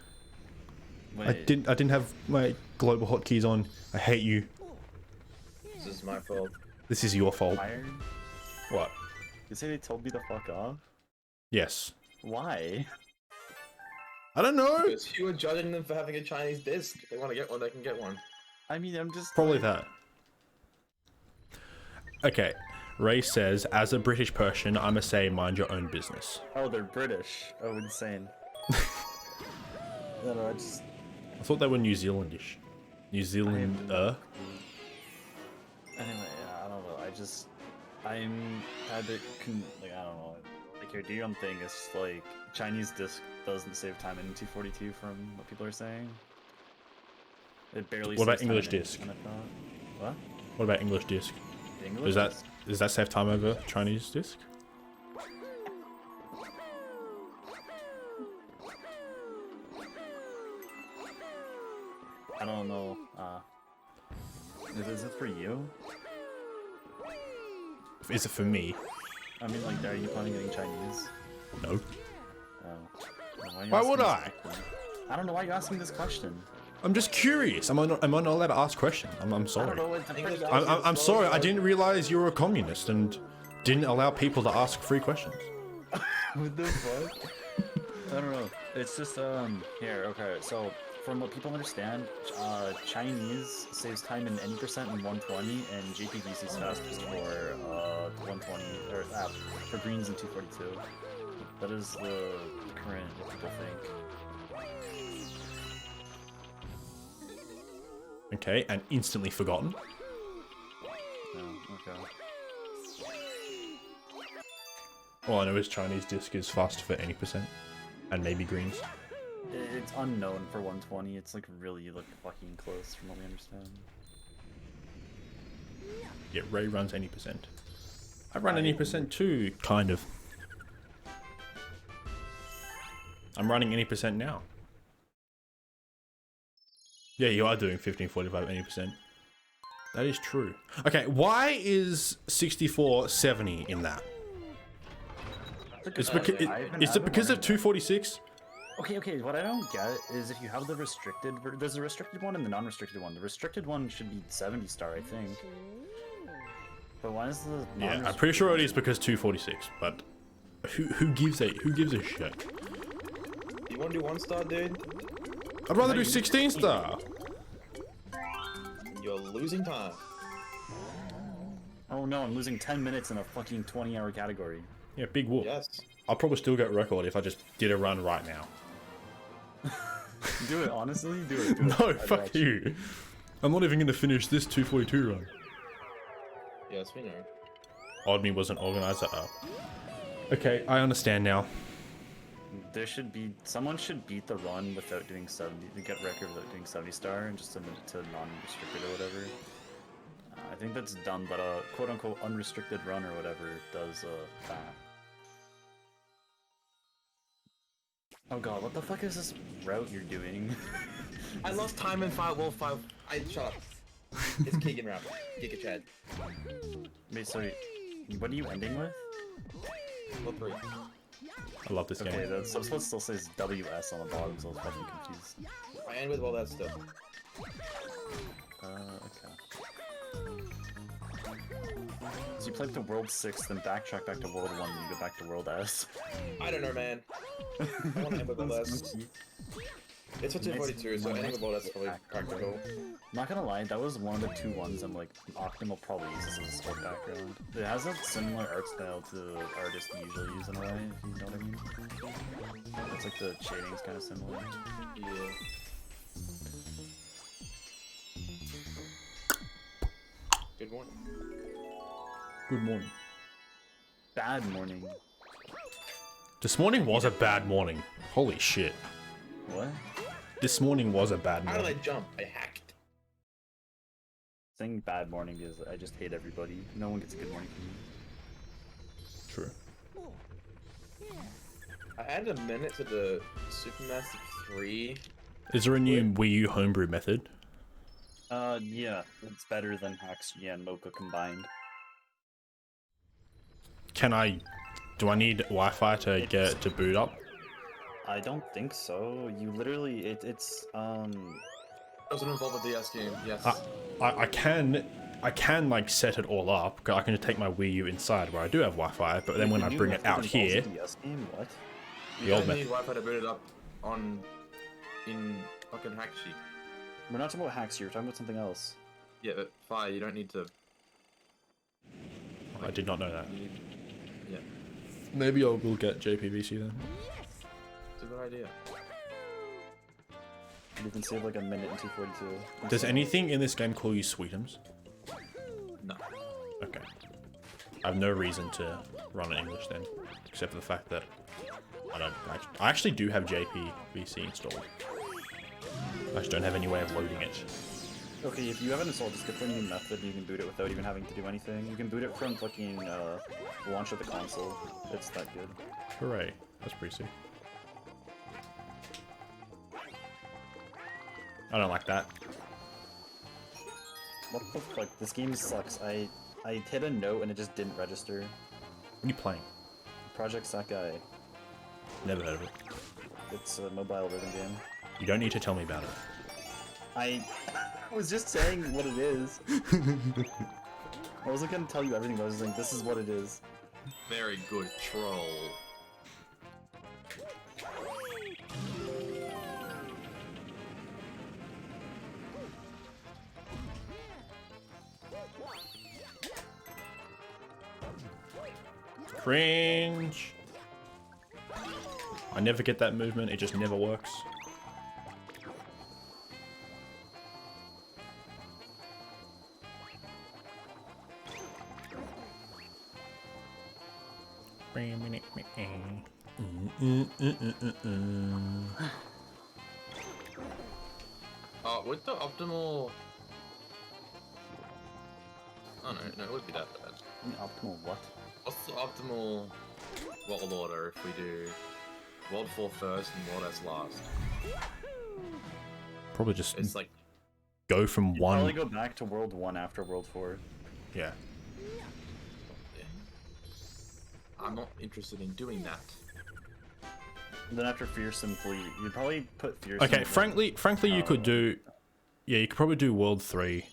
Wait. I didn't have my global hotkeys on. I hate you. This is my fault. This is your fault. Iron? What? You say they told me to fuck off? Yes. Why? I don't know. Because you were judging them for having a Chinese disc. If they want to get one, they can get one. I mean, I'm just... Probably that. Okay. Ray says, as a British person, I'ma say mind your own business. Oh, they're British. Oh, insane. No, I just... I thought they were New Zealandish. New Zealand, Anyway, I don't know. I'm had to like, I don't know. Like your Dion thing is just like Chinese disc doesn't save time in 242 from what people are saying. It barely. What about saves English time in disc? What? What about English disc? English Does that save time over Chinese disc? I don't know. Is it for you? Is it for me? I mean, like, are you planning on getting Chinese? No. Oh. Why would I? I don't know why you're asking this question. I'm just curious. Am I not allowed to ask questions? I'm sorry. I don't know. It's a pretty I'm sorry. I didn't realize you were a communist and didn't allow people to ask free questions. What the fuck? I don't know. It's just here. Okay, so from what people understand, Chinese saves time in any percent in 120, and JPVC is fastest for 120 or for greens in 242. That is the current what people think. Okay, and instantly forgotten. Oh, okay. All I know is Chinese disc is faster for any percent, and maybe greens. It's unknown for 120. It's like really like fucking close from what we understand. Yeah, Ray runs any percent. I run any percent too, kind of. I'm running any percent now. Yeah, you are doing 1545 any percent. That is true. Okay, why is 6470 in that? That's a good It's because question. I've been- is I've it been because of wondering that. 246? Okay, what I don't get is if you have the restricted, there's a restricted one and the non-restricted one. The restricted one should be 70 star, I think. But why is the Yeah, I'm pretty sure it is because 246. But who gives a shit? You want to do 1-star, dude? I'd rather do 16 star. You're losing time. Oh no, I'm losing 10 minutes in a fucking 20-hour category. Yeah, big whoop. Yes. I'll probably still get record if I just did a run right now. Do it, honestly, do it. No, I'd fuck watch. you. I'm not even gonna finish this 242 run. Yes, we know. Oddme was an organizer. Oh. Okay, I understand now. There should be, someone should beat the run without doing 70, to get record without doing 70 star and just submit it to non-restricted or whatever. I think that's done, but a quote-unquote unrestricted run or whatever does that. Oh god, what the fuck is this route you're doing? I lost time in 5 World 5. Shut up. It's Keegan round. Giga Chad. Wait, so what are you ending with? World 3. I love this Okay, game. the subsplit still says WS on the bottom, so I was fucking confused. I end with all that stuff. Okay. So you play up to World 6, then backtrack back to World 1, and you go back to World S. I don't know, man. I want to end with all that. It's for 242, so ending with all that's probably practical. I'm not gonna lie, that was one of the 2 ones I'm like, Optimal probably uses as a sport background. It has a similar art style to artists usually use in a way, if you know what I mean. It's like the shading's kind of similar. Yeah. Good morning. Good morning. Bad morning. This morning was a bad morning. Holy shit. What? This morning was a bad How did I morning. jump? I hacked. Saying bad morning because I just hate everybody. No one gets a good morning from me. True. I added a minute to the Supermassive 3. Is there a new Wii U homebrew method? Yeah, it's better than Haxia and Mocha combined. Do I need Wi-Fi to get to boot up? I don't think so. You literally, it's Doesn't involve a DS game, yes. I can like set it all up. 'Cause I can just take my Wii U inside where I do have Wi-Fi, but then when the I new bring it method out involves here, a DS game? What? You the old don't need method. Wi-Fi to boot it up in fucking Hackshi. We're not talking about hacks here. We're talking about something else. Yeah, but Fire, you don't need to. I did not know that. You need, yeah, Maybe I will get JPVC then. it's a good idea. You can save like a minute and 242. Does anything in this game call you Sweetums? No. Okay. I have no reason to run in English then, except for the fact that I actually do have JPVC installed. I just don't have any way of loading it. Okay, if you have it installed, just get the new method and you can boot it without even having to do anything. You can boot it from fucking launch of the console. It's that good. Hooray. That's pretty sick. I don't like that. What the fuck? This game sucks. I hit a note and it just didn't register. What are you playing? Project Sakai. Never heard of it. It's a mobile rhythm game. You don't need to tell me about it. I was just saying what it is. I wasn't gonna tell you everything, but I was just saying this is what it is. Very good troll. Cringe. I never get that movement. It just never works. With the optimal... Oh no, it would be that bad. Optimal what? What's the optimal world order if we do World 4 first and World S last? Probably just It's like... go from one. Probably go back to World 1 after World 4. Yeah. I I'm not interested in doing that. Then after Fearsome Fleet, you'd probably put Fearsome. Okay, frankly, you could do. Yeah, you could probably do World 3.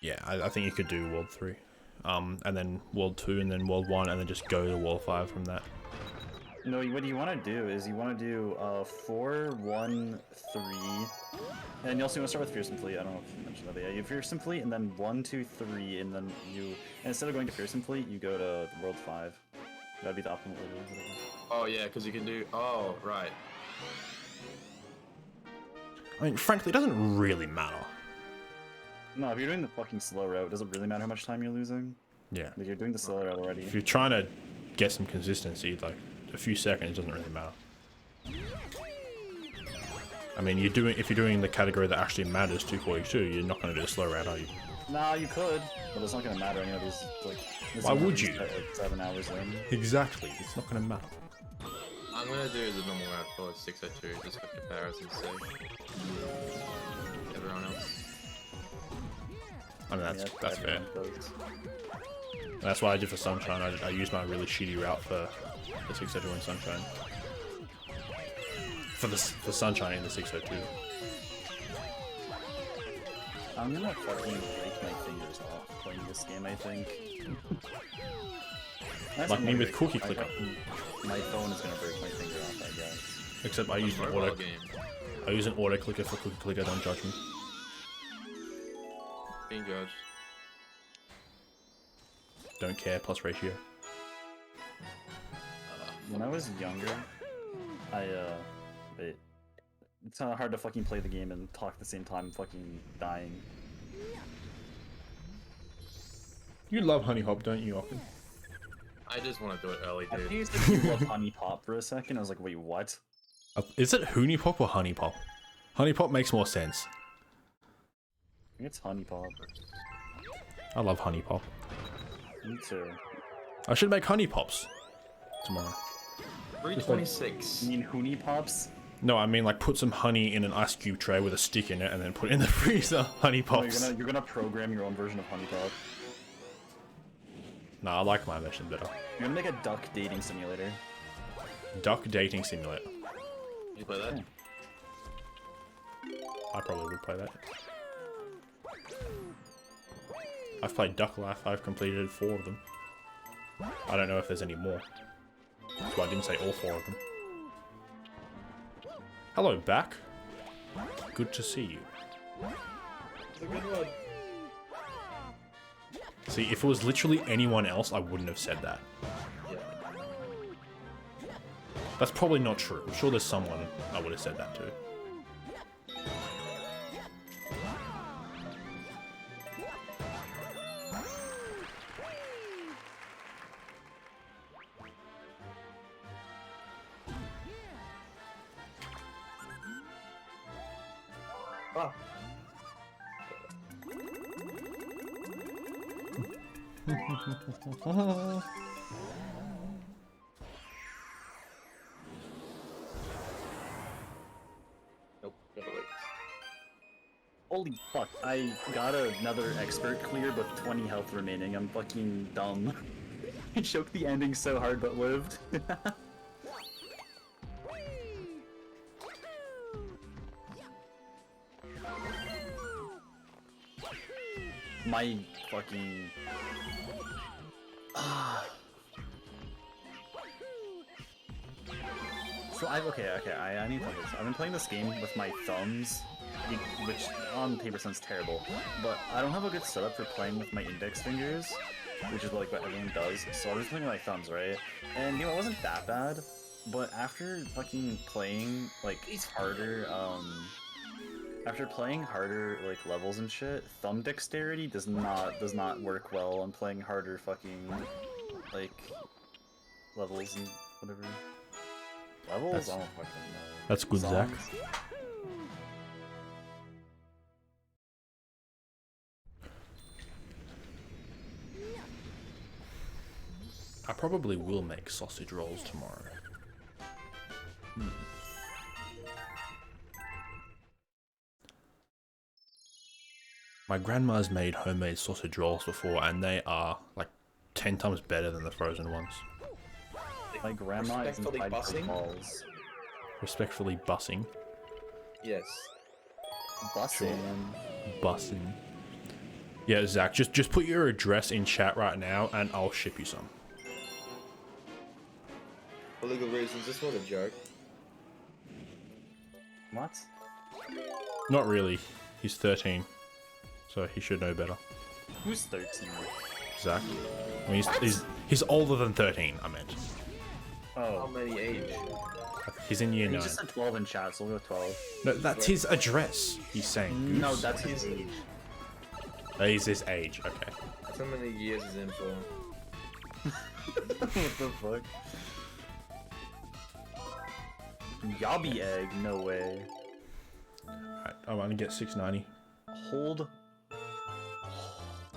Yeah, I think you could do World 3. And then World 2, and then World 1, and then just go to World 5 from that. No, what you want to do is you want to do 4, 1, 3, and you also want to start with Fearsome Fleet. I don't know if you mentioned that, but yeah, you have Fearsome Fleet, and then 1, 2, 3, and then and instead of going to Fearsome Fleet, you go to World 5. That'd be the optimal order. Oh yeah, because you can do. Oh right. I mean, frankly, it doesn't really matter. No, if you're doing the fucking slow route, does it really matter how much time you're losing? Yeah. Like, you're doing the slow route already. If you're trying to get some consistency, like a few seconds doesn't really matter. I mean, if you're doing the category that actually matters, 242, you're not going to do the slow route, are you? Nah, you could, but it's not gonna matter. Any of these, like. Why would you? Like 7 hours in. Exactly. It's not going to matter. I'm gonna do the normal route for 602, just for comparison's sake. Everyone else. I mean, that's fair. Does. That's why I did for Sunshine. I used my really shitty route for the 602 and Sunshine. For Sunshine in the 602. I'm gonna fucking break my fingers off playing this game, I think. Like me with Cookie Clicker. My phone is gonna break my finger off, I guess. Except I use an auto clicker for Cookie Clicker, don't judge me. Being judged. Don't care, plus ratio. When I was younger, it's hard to fucking play the game and talk at the same time, fucking dying. You love Honey Hop, don't you, Ocken? I just want to do it early, I dude. used to love Honey Pop for a second. I was like, wait, what? Is it Hooney Pop or Honey Pop? Honey Pop makes more sense. I think it's Honey Pop. I love Honey Pop. Me too. I should make Honey Pops tomorrow. 326. You mean Hooney Pops? No, I mean like put some honey in an ice cube tray with a stick in it and then put it in the freezer. Honey Pops. No, you're gonna program your own version of Honey Pop. Nah, I like my version better. You're gonna make a duck dating simulator. Duck dating simulator. You play that? I probably would play that. I've played Duck Life. I've completed 4 of them. I don't know if there's any more. That's why I didn't say all 4 of them. Hello, back. Good to see you. It's a good one. See, if it was literally anyone else, I wouldn't have said that. Yeah. That's probably not true. I'm sure there's someone I would have said that to. Ah. Nope, never wait. Holy fuck, I got another expert clear with 20 health remaining. I'm fucking dumb. I choked the ending so hard but lived. My fucking... So I need to tell this. I've been playing this game with my thumbs, which on paper sounds terrible, but I don't have a good setup for playing with my index fingers, which is like what everyone does. So I was playing with my thumbs, right? And it wasn't that bad, but after fucking playing like harder, after playing harder like levels and shit, thumb dexterity does not work well on playing harder fucking like levels and whatever. Levels? I don't fucking know. That's good, Songs? Zach. I probably will make sausage rolls tomorrow. My grandma's made homemade sausage rolls before, and they are like 10 times better than the frozen ones. My grandma is Respectfully entitled to bussing? balls. Respectfully bussing. Yes. Bussing. Bussing. Yeah, Zach, just put your address in chat right now and I'll ship you some. For legal reasons, this was a joke. What? Not really. He's 13. So he should know better. Who's 13? Zach. I mean, he's older than 13, I meant. How Oh. many age? He's in year He 9. just said 12 in chat, so we'll go 12. No, that's his address, he's saying. No, Goose. that's his age. That is his age, okay. How many years is in for? What the fuck? Yobby egg? No way. Alright, I want to get 690. Hold.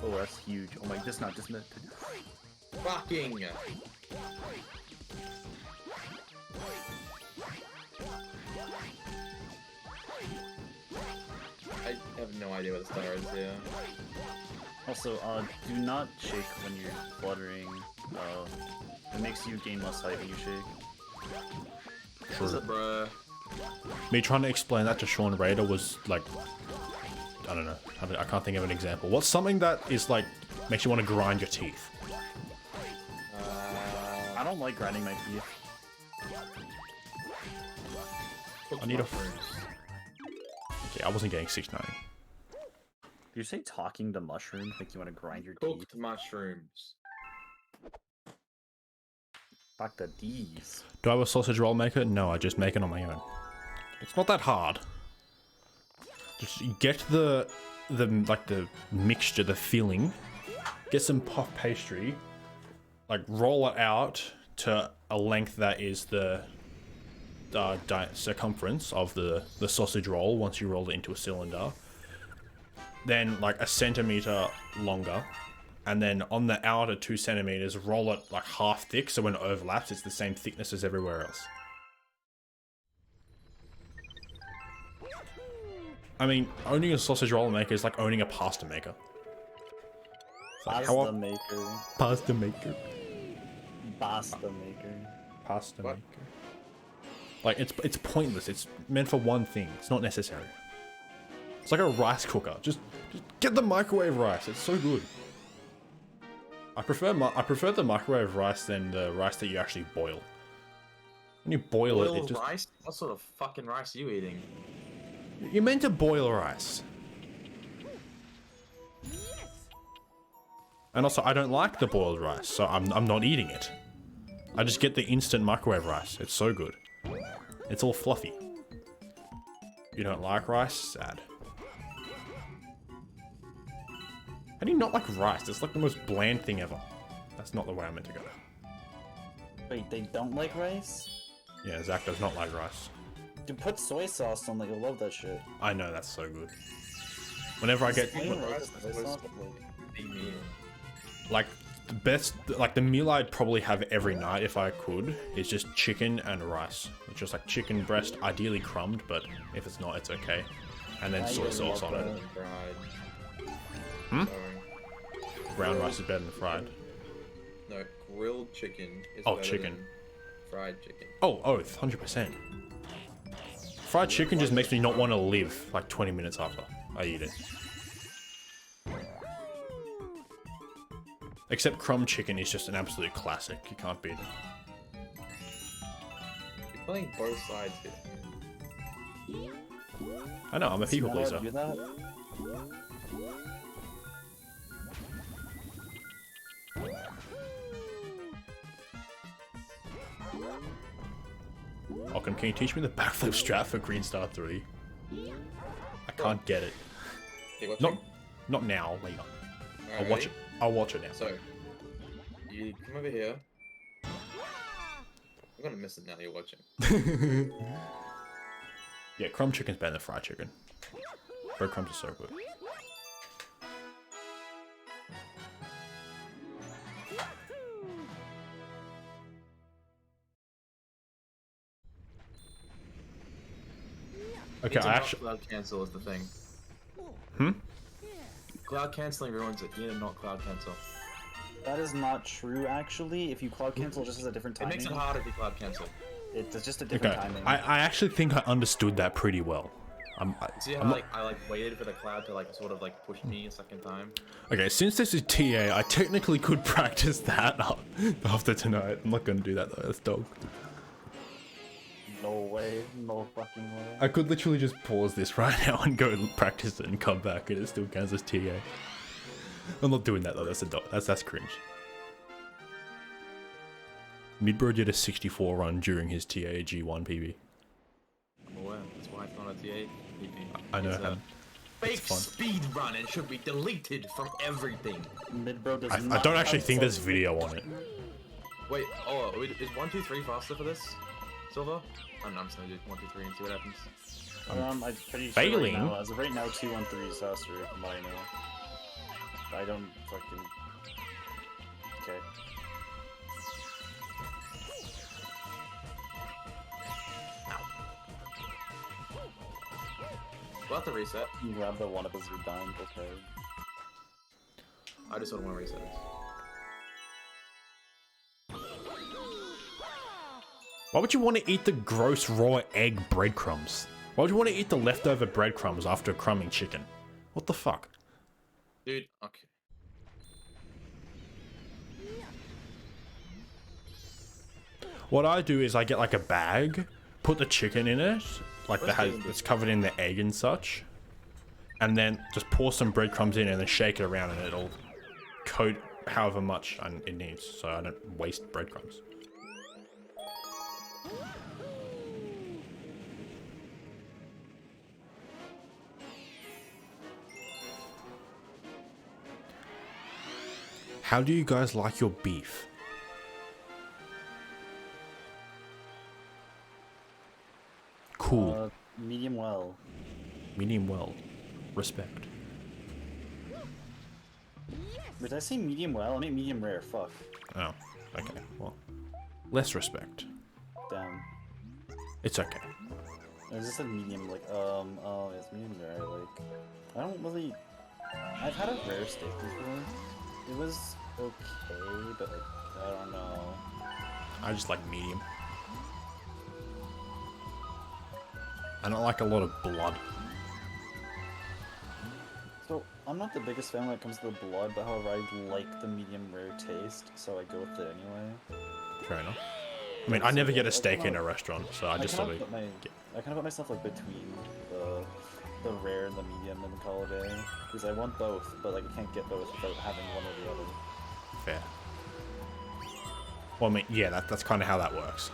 Oh, that's huge. Oh my, this not just meant. Fucking! I have no idea what the star is here. Also, do not shake when you're fluttering. It makes you gain less height when you shake. What's up, bruh? Me trying to explain that to Sean Raider was like, I don't know. I can't think of an example. What's something that is like makes you want to grind your teeth? I don't like grinding my teeth. Cooked I need a- mushrooms. Okay, I wasn't getting 690. Did you say talking to mushrooms make you want to grind your teeth? Cooked mushrooms. Fuck the D's. Do I have a sausage roll maker? No, I just make it on my own. It's not that hard. Just get the mixture, the filling. Get some puff pastry. Like roll it out to a length that is the circumference of the sausage roll once you roll it into a cylinder. Then like a centimeter longer. And then on the outer 2 centimeters, roll it like half thick so when it overlaps, it's the same thickness as everywhere else. I mean, owning a sausage roll maker is like owning a pasta maker. It's like, how Pasta maker. pasta maker. Pasta maker. Pasta What? maker. Like, it's pointless. It's meant for one thing. It's not necessary. It's like a rice cooker. Just get the microwave rice. It's so good. I prefer the microwave rice than the rice that you actually boil. When you boil it, it just... rice? What sort of fucking rice are you eating? You're meant to boil rice. And also, I don't like the boiled rice, so I'm not eating it. I just get the instant microwave rice. It's so good. It's all fluffy. You don't like rice? Sad. How do you not like rice? It's like the most bland thing ever. That's not the way I meant to go. Wait, they don't like rice? Yeah, Zach does not like rice. Dude, put soy sauce on it. You'll love that shit. I know, that's so good. Whenever I get... Plain rice rice, is soy supposed sauce, to like- Be mean. Like, the best... Like, the meal I'd probably have every night if I could is just chicken and rice. It's just like chicken breast, ideally crumbed, but if it's not, it's okay. And then I soy really sauce love on that. it. Fried. Hmm? Sorry. Brown rice is better than fried. No, grilled chicken is Oh, better chicken. than fried chicken. Oh, oath, 100%. Fried chicken just makes me not want to live like 20 minutes after I eat it. Except crumb chicken is just an absolute classic. You can't beat it. You're playing both sides here. I know, I'm a people You know how to pleaser. do that? Ockham, can you teach me the backflip strat for Green Star 3? I can't get it. Okay, watching? Not now, later. Alright, I'll watch it. ready? I'll watch it now. So, you come over here. I'm gonna miss it now you're watching. Yeah, crumb chicken's better than fried chicken. Breadcrumbs are so good. Okay, Need to I not actually... cloud cancel is the thing. Hmm? Cloud canceling ruins it. You need to not cloud cancel. That is not true, actually. If you cloud cancel, it just has a different It timing. makes it harder if you cloud cancel. It's just a different Okay, timing. I actually think I understood that pretty well. See how I waited for the cloud to sort of push me a second time. Okay, since this is TA, I technically could practice that after tonight. I'm not gonna do that though, that's dog. No way, no fucking way. I could literally just pause this right now and go practice it and come back and it still counts as TA. I'm not doing that though, that's a dog. That's cringe. Midbro did a 64 run during his TA G1 PB. Oh, wow. That's why it's not a TA. I know It's how. a fake speed run and should be deleted from everything. Midbro does I not don't actually have think there's such- video on it. Wait, is 1, 2, 3 faster for this? Silver? I'm just gonna do 1, 2, 3 and see what happens. I'm pretty sure failing. right now, as of right now, 2 on 3 is faster, from what I know. I don't fucking... Okay. We'll have to reset. You grab the one up as you're done, okay. I just don't want to reset this. Why would you want to eat the gross raw egg breadcrumbs? Why would you want to eat the leftover breadcrumbs after crumbing chicken? What the fuck? Dude, okay. What I do is I get like a bag, put the chicken in it, like it's covered in the egg and such, and then just pour some breadcrumbs in and then shake it around and it'll coat however much it needs, so I don't waste breadcrumbs. How do you guys like your beef? Cool. Medium well. Medium well. Respect. Did I say medium well? I mean medium rare, fuck. Oh, okay. Well, less respect. Damn. It's okay. I just said medium, oh, it's medium rare, I don't really... I've had a rare steak before. It was okay, but, I don't know. I just like medium. I don't like a lot of blood. So, I'm not the biggest fan when it comes to the blood, but however, I like the medium rare taste, so I go with it anyway. Fair enough. I mean, I never get a steak in a restaurant, so I just sort of... I kind of put myself between the rare and the medium and call it a day, because I want both, but I can't get both without having one or the other. Fair. Well, I mean, yeah, that's kind of how that works.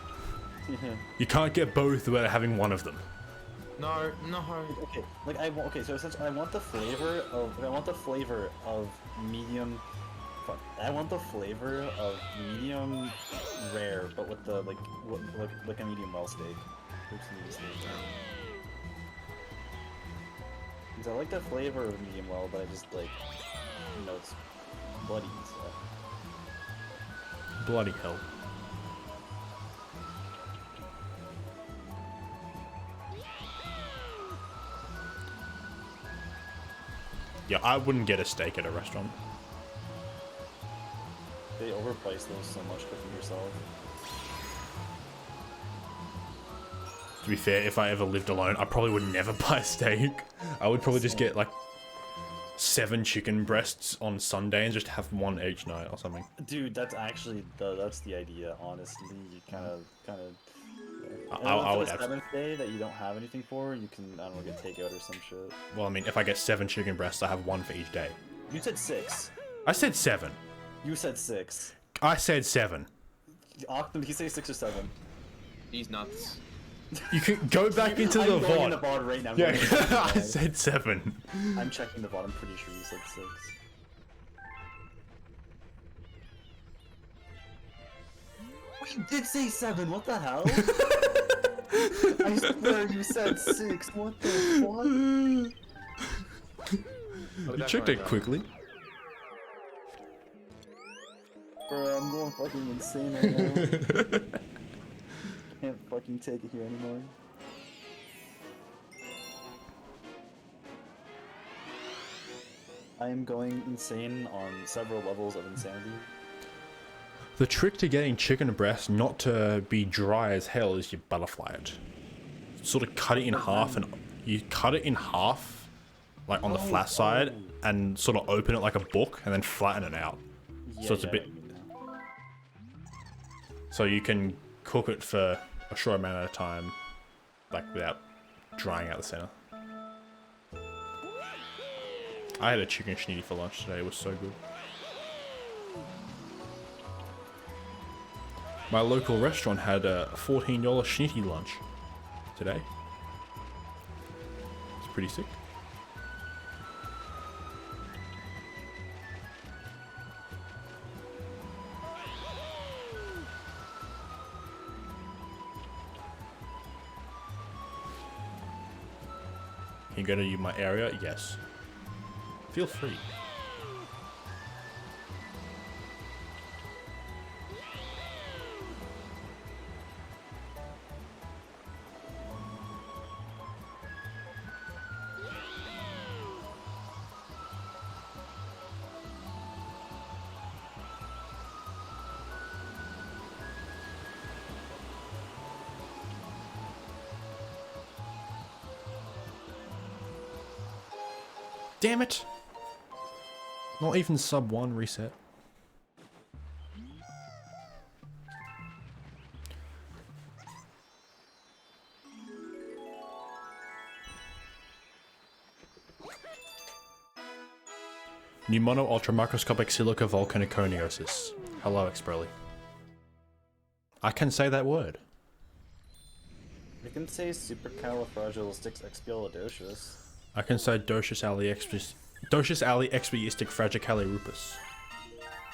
You can't get both without having one of them. No. Okay, so essentially, I want the flavor of medium. Fuck, I want the flavor of medium rare, but with the like a medium well steak. Because I like the flavor of medium well, but I just it's bloody and stuff. Bloody hell. Yeah, I wouldn't get a steak at a restaurant. They overprice those so much cooking yourself. To be fair, if I ever lived alone, I probably would never buy a steak. I would probably just get like 7 chicken breasts on Sunday and just have one each night or something. Dude, that's actually that's the idea. Honestly, you kind of. I would for the 7th day that you don't have anything for, you can I don't know get takeout or some shit. Well, I mean, if I get 7 chicken breasts, I have 1 for each day. You said 6. I said 7. You said 6. I said 7. Octum, did he say 6 or 7? He's nuts. You can go back into the I'm going in the VOD. VOD right now. Yeah, I said 7. I'm checking the VOD. I'm pretty sure you said 6. You did say 7. What the hell? I swear you said 6. What the fuck? You checked it quickly. Bro, I'm going fucking insane right now. Can't fucking take it here anymore. I am going insane on several levels of insanity. The trick to getting chicken breast not to be dry as hell is you butterfly it. Sort of cut it in half, and you cut it in half, like on the flat side, and sort of open it like a book, and then flatten it out. Yeah, So it's a bit. So you can cook it for a short amount of time, like without drying out the center. I had a chicken schnitty for lunch today. It was so good. My local restaurant had a $14 schnitty lunch today. It's pretty sick. Can you go to my area? Yes. Feel free. Damn it! Not even sub 1 reset. Pneumono ultramicroscopic silica volcaniconiosis. Hello, Experly. I can say that word. You can say supercalifragilisticexpialidocious. I can say Docious Ali Expiistic Fragicalirupus.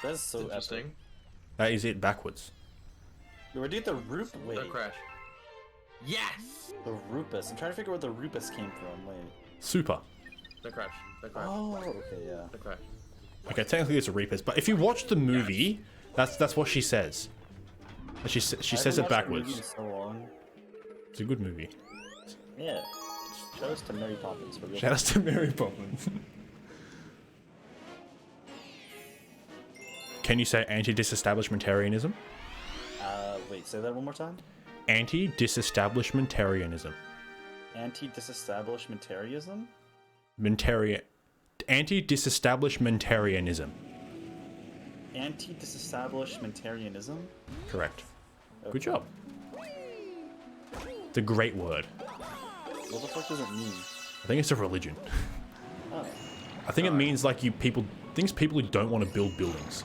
That's so Interesting. epic. That is it backwards. We're doing the Rup. Wait. Don't crash. Yes! The Rupus. I'm trying to figure out where the Rupus came from. Wait. Super. Don't crash. Don't crash. Oh, okay, yeah. Don't crash. Okay, technically it's a Reapers, but if you watch the movie, that's what she says. She says it backwards. So long. It's a good movie. Yeah. Shout out to Mary Poppins for real. Shout out to Mary Poppins. Can you say anti-disestablishmentarianism? Wait, say that one more time? Anti-disestablishmentarianism. Anti-disestablishmentarianism? Anti-disestablishmentarianism. Anti-disestablishmentarianism? Correct. Okay. Good job. It's a great word. What the fuck does it mean? I think it's a religion. Oh. I think it means like people who don't want to build buildings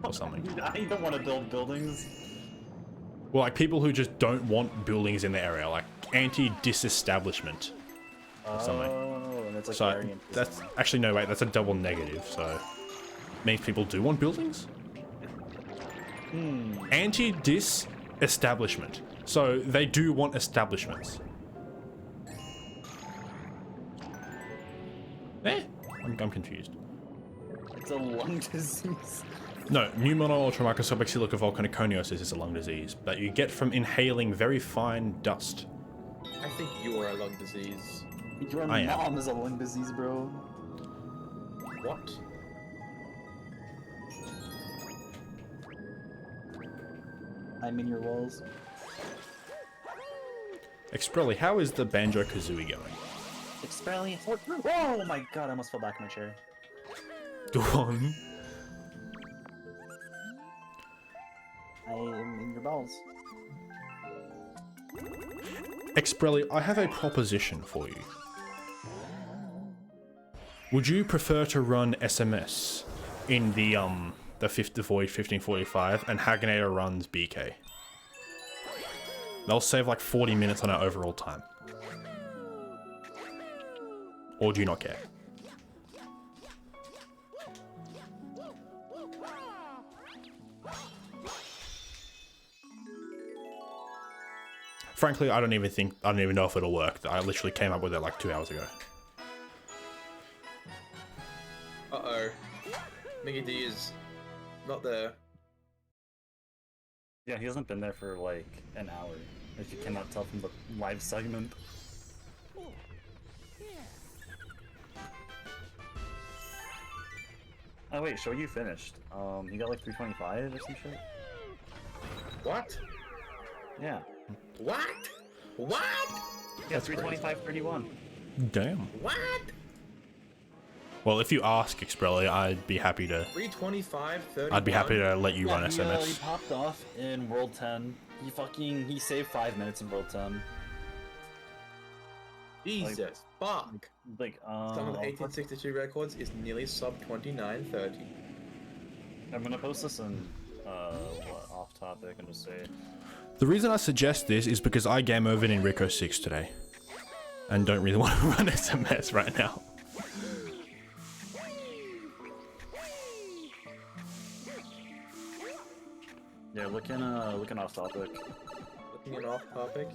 or something. I don't want to build buildings. Well, like people who just don't want buildings in the area, like anti-disestablishment or something. Oh, and it's like So Aryan. that's actually no, wait, that's a double negative. So means people do want buildings. Anti-disestablishment. So they do want establishments. I'm confused. It's a lung disease. No, pneumono ultramicroscopic silica volcaniconiosis is a lung disease that you get from inhaling very fine dust. I think you are a lung disease. Your I am. mom is a lung disease, bro. What? I'm in your walls. Exprelly, how is the Banjo-Kazooie going? Experiment. Oh my god, I almost fell back in my chair. Go on. I am in your balls. Exprelly, I have a proposition for you. Would you prefer to run SMS in the Void 1545 and Haganator runs BK? They'll save like 40 minutes on our overall time. Or do you not care? Frankly, I don't even know if it'll work. I literally came up with it like 2 hours ago. Uh-oh. Mickey D is not there. Yeah, he hasn't been there for like an hour, if you cannot tell from the live segment. Oh wait, show you finished. He got like 325 or some shit. What? Yeah. What? What? Yeah, 325.31. Damn. What? Well, if you ask Exprelli, I'd be happy to. 325.31. I'd be happy to let you run He SMS. popped off in World 10. He saved 5 minutes in World 10. Jesus, fuck. Like, Some of the 1862 records is nearly sub 2930. I'm gonna post this in, off topic and just say. The reason I suggest this is because I game over in Rico 6 today, and don't really want to run SMS right now. Yeah, looking off topic. Looking at off topic.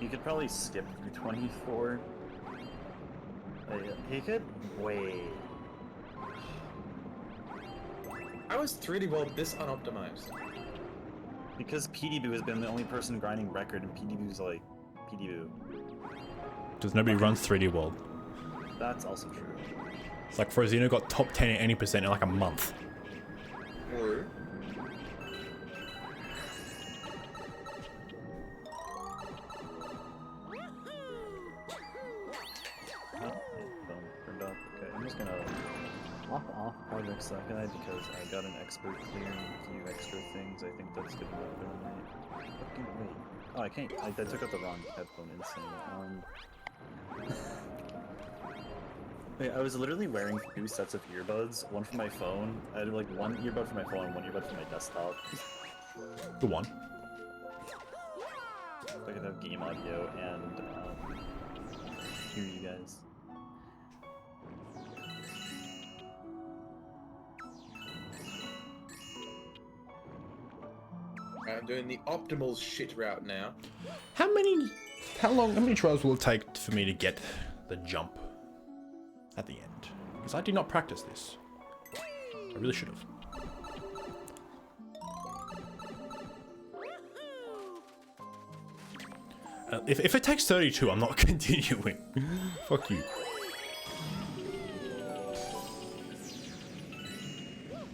You could probably skip through 24. He could wait. I was 3D World this unoptimized. Because PDBoo has been the only person grinding record, and PDBoo's like PDBoo. Because nobody runs 3D World. That's also true. It's like Frozino got top 10 at 80% in like a month. Or Turned up. Okay, I'm just gonna hop off Project Sakai because I got an expert clearing a few extra things. I think that's good enough for the night. Fucking wait. Oh, I can't. I took out the wrong headphone instantly. Wait, I was literally wearing 2 sets of earbuds. One for my phone. I had like one earbud for my phone and one earbud for my desktop. The one. So I could have game audio and hear you guys. I'm doing the optimal shit route now. How many trials will it take for me to get the jump at the end? Because I did not practice this. I really should have. If it takes 32, I'm not continuing. Fuck you.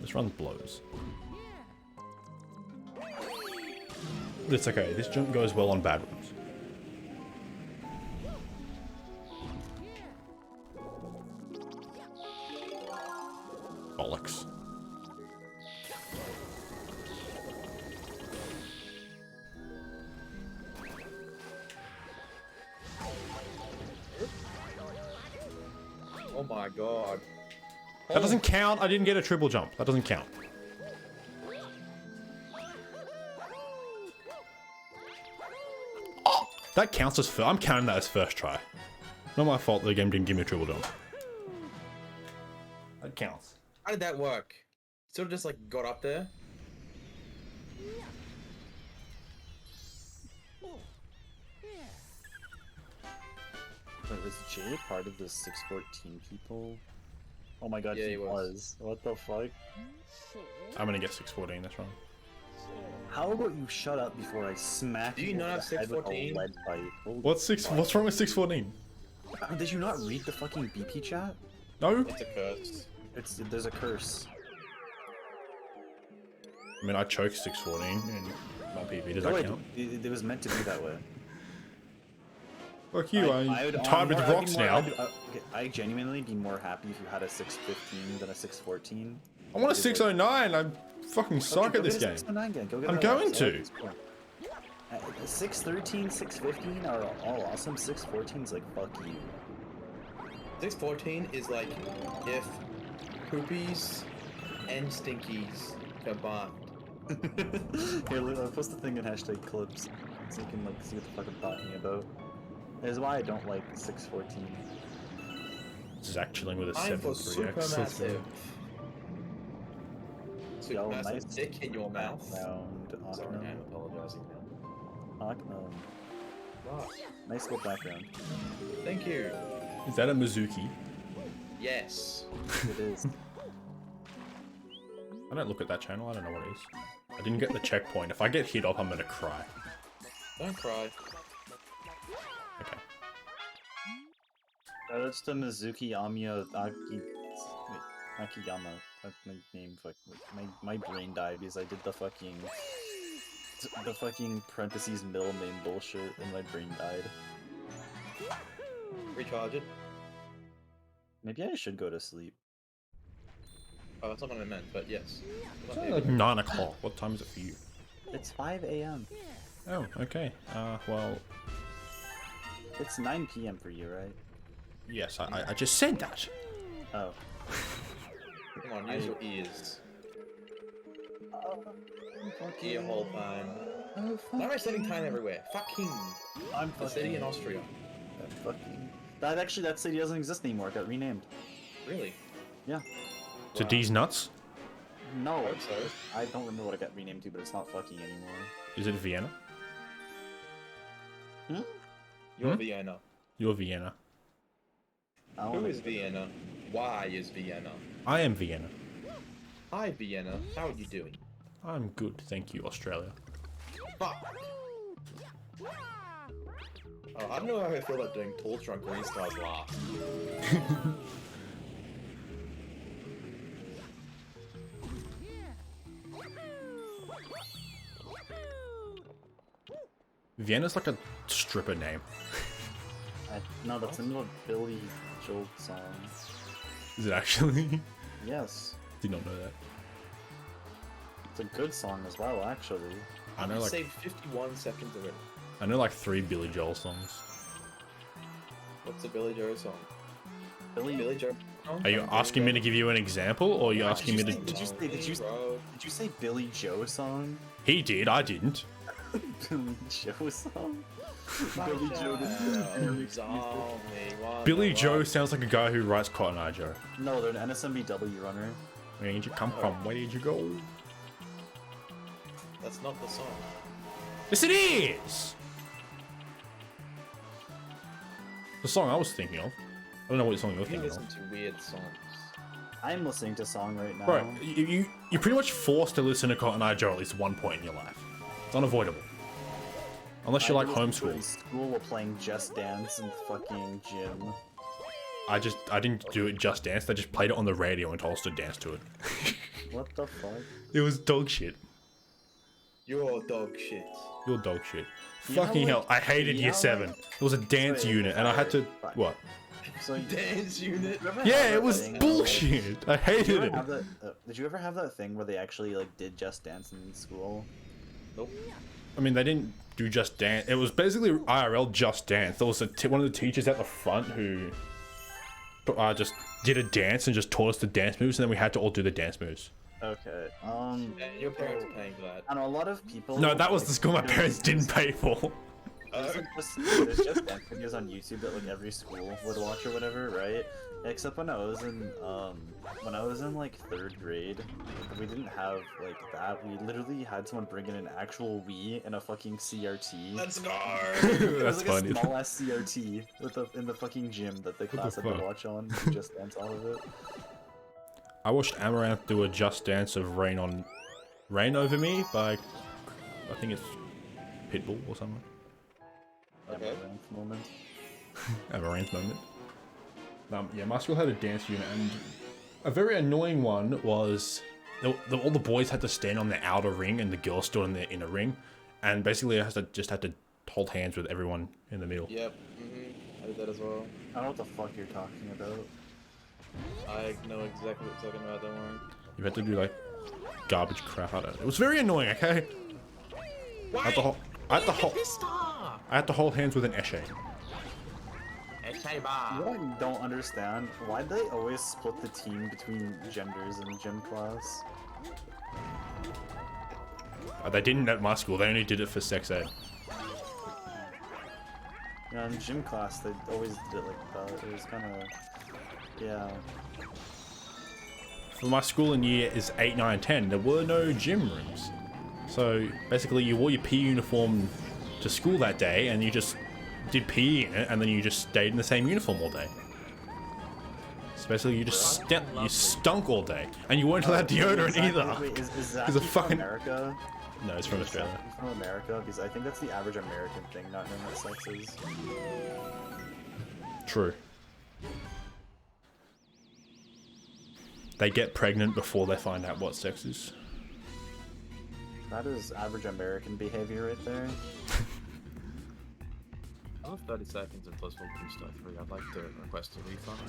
This run blows. But it's okay, this jump goes well on bad runs. Bollocks. Oh my god. That doesn't count, I didn't get a triple jump. That doesn't count. That counts as first. I'm counting that as first try. Not my fault the game didn't give me a triple jump. That counts. How did that work? Sort of just like got up there. Wait, was Jay part of the 614 people? Oh my god, Yeah, he he was. What the fuck? I'm gonna get 614 this run. How about you shut up before I smack Do you you not in have the head with a 614? lead pipe? Holy What's wrong with 614? fuck. Did you not read the fucking BP chat? No? It's a curse. There's a curse. I mean, I choked 614 in my PV. Does No, that count? it was meant to be that way. Fuck you, I'm tied with rocks now. I genuinely be more happy if you had a 615 than a 614. I want a 609. I fucking suck at this game. I'm going to. 613, 615 are all awesome. 614's like, fuck you. 614 is like if poopies and stinkies combined. Here, I'll post the thing in hashtag clips so you can like see what the fuck I'm talking about. This is why I don't like 614. Zach chilling with a I'm for 7-3x. Let's go. Supermassive. Yo, Supermassive nice dick in your mouth. Background, Sorry, I'm apologizing now. Nice little background. Thank you. Is that a Mizuki? Yes. It is. I don't look at that channel. I don't know what it is. I didn't get the checkpoint. If I get hit up, I'm gonna cry. Don't cry. Okay. That's the Mizuki Amiya Akiyama. That's my name. Fuck. My brain died because I did the fucking parentheses middle name bullshit and my brain died. Recharge it. Maybe I should go to sleep. Oh, that's not what I meant, but yes. It's only like 9 o'clock. What time is it for you? It's 5 a.m. Oh, okay. Well, It's 9 p.m. for you, right? yes, I just said that. Oh. Come on, use your ears. Ear hole time. Oh, Why am I setting time everywhere? Fucking. I'm The city in Austria. That city doesn't exist anymore. It got renamed. Really? Yeah. To Wow. D's nuts? No. I hope so. I don't remember what it got renamed to, but it's not fucking anymore. Is it Vienna? You're Hmm? Vienna. You're Vienna. I Who wanna- is Vienna? Why is Vienna? I am Vienna. Hi, Vienna. How are you doing? I'm good, thank you, Australia. Fuck. Oh, I don't know how I feel about doing Tall Trunk Green Stars last. Vienna's like a stripper name. No, that's in the Billy Joel song. Is it actually? Yes. Did not know that. It's a good song as well, actually. I know I like saved 51 seconds of it. I know like 3 Billy Joel songs. What's a Billy Joe song? Billy. Billy Joe song? Are you asking me to give you an example, or are you asking me to? Did you say Billy Joe song? He did. I didn't. Billy Joe song? Billy Joe Billy Joe sounds like a guy who writes Cotton Eye Joe. No, they're an NSMBW runner. Where did you come from? Where did you go? That's not the song. Yes, it is. The song I was thinking of. I don't know what song you're You thinking listen of. to weird songs. I'm listening to a song right now. Bro, you're pretty much forced to listen to Cotton Eye Joe at least one point in your life. It's unavoidable. Unless you're like I listened to it in homeschooled. school while playing Just Dance in fucking gym. I didn't do it just dance. I just played it on the radio and told us to dance to it. What the fuck? It was dog shit. You're dog shit. You're dog shit. You know, Fucking hell, I hated you year know, 7. It was a dance Wait, unit, and I had to fine. what? So you Dance unit. ever have Yeah, that it was thing, bullshit. I Did you, hated ever it. have that, did you ever have that thing where they actually like did Just Dance in school? Nope. I mean, they didn't do just dance. It was basically IRL just dance. There was one of the teachers at the front who just did a dance and just taught us the dance moves, and then we had to all do the dance moves. Okay. And your parents are paying for that. I know a lot of people. No, that was like, the school my there's- parents didn't pay for. there's just dance videos on YouTube that like every school would watch or whatever, right? Except when I was in like 3rd grade, we didn't have like that. We literally had someone bring in an actual Wii and a fucking CRT. Let's go. It was That's like funny. a small ass CRT in the fucking gym that the class had to fuck? watch on and just dance all of it. I watched Amaranth do a just dance of Rain Over Me by, I think it's Pitbull or something. Okay. Amaranth moment. Amaranth moment. Yeah, my school had a dance unit, and a very annoying one was all the boys had to stand on the outer ring, and the girls stood on the inner ring, and basically I just had to hold hands with everyone in the middle. Yep. I did that as well. I don't know what the fuck you're talking about. I know exactly what you're talking about. Don't worry. You had to do like garbage crap. I don't know. It was very annoying. Okay. Why? I had to hold hands with an esche. What I don't understand, why'd they always split the team between genders in gym class? They didn't at my school. They only did it for sex ed. Yeah, in gym class they always did it like that. It was kind of, yeah. For my school in years 8, 9, 10, there were no gym rooms. So basically, you wore your PE uniform to school that day, and you just did PE in it, and then you just stayed in the same uniform all day. So basically, you stunk all day, and you weren't allowed deodorant either. Wait, is Zach He's a from fucking- America? No, it's from Australia. He's from America because I think that's the average American thing, not knowing what sex is. True. They get pregnant before they find out what sex is. That is average American behavior right there. I have 30 seconds and plus 1 star 3. I'd like to request a refund.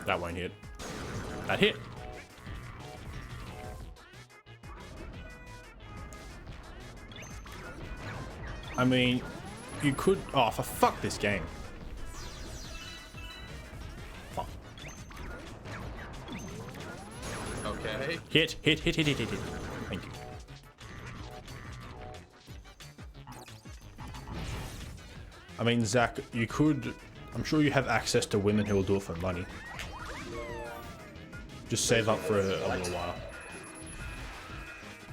That won't hit. That hit. I mean, you could. Oh, for fuck this game. Fuck. Okay. Hit. Thank you. I mean, Zach, you could. I'm sure you have access to women who will do it for money. Just save up for a little while.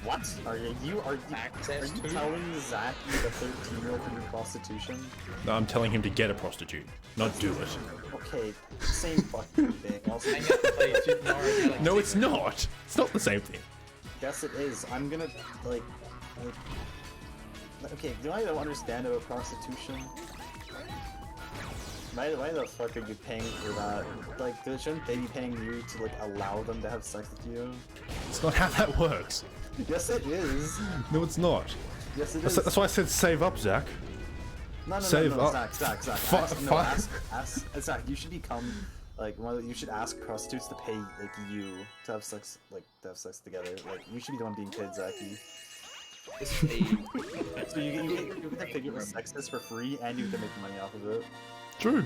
What? Are you Access to? telling Zach the 13-year-old can do prostitution? No, I'm telling him to get a prostitute, not do it. Okay, same fucking thing. Also, I have to play Super Mario Galaxy. No, it's not. It's not the same thing. yes, it is. I'm gonna like. Okay, do I don't understand about prostitution? Why the fuck are you paying for that? Like, shouldn't they be paying you to like allow them to have sex with you? It's not how that works. Yes, it is. No, it's not. Yes, it That's, is. that's why I said save up, Zach. No, Save up. Zach. Zach, you should become like you should ask prostitutes to pay like you to have sex, together. Like you should be the one being paid, Zachy. This is a... So you get to figure out sex is for free, and you can make money off of it. True.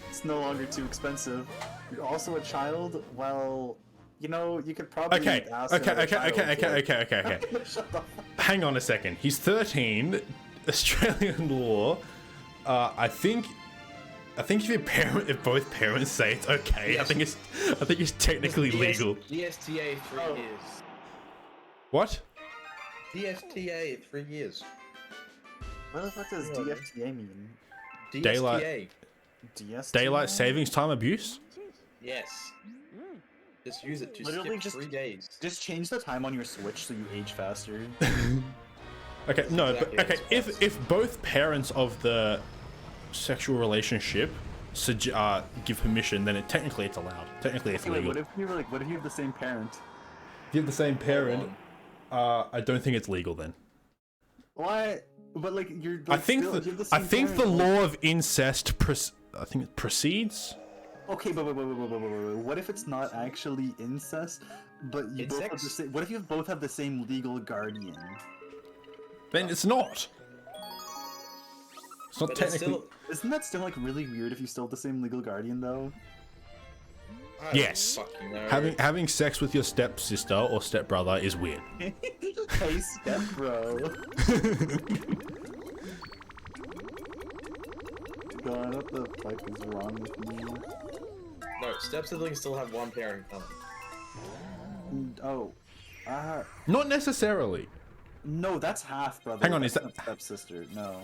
It's no longer too expensive. You're also a child. Well, you know, you could probably ask another child Okay. Shut the fuck. Hang on a second. He's 13. Australian law. I think if both parents say it's okay, Yes. I think it's technically legal. DSTA 3 years. What? DSTA 3 years. What the fuck does DFTA mean? DSTA. Daylight- DSTA? Daylight savings time abuse? Yes. Just use it to Literally skip just- 3 days. Just change the time on your Switch so you age faster. Okay, no, but Exactly, okay, that's if both parents of the sexual relationship give permission, then technically it's allowed. Technically it's Wait, legal. what if you have the same parent? If you have the same parent, I don't think it's legal then. Why? But like you're. I think the law of incest I think it proceeds. Okay, but wait. What if it's not actually incest, but you both have the same? What if you both have the same legal guardian? Then it's not. It's not But it's technically. Isn't that still like really weird if you still have the same legal guardian though? I don't Yes. fucking know. Having sex with your stepsister or stepbrother is weird. Hey, step bro. God, what the fuck is wrong with me? No, step-siblings still have one parent in common. Oh, Not necessarily. no, that's half brother. Hang on, that's is not stepsister? No.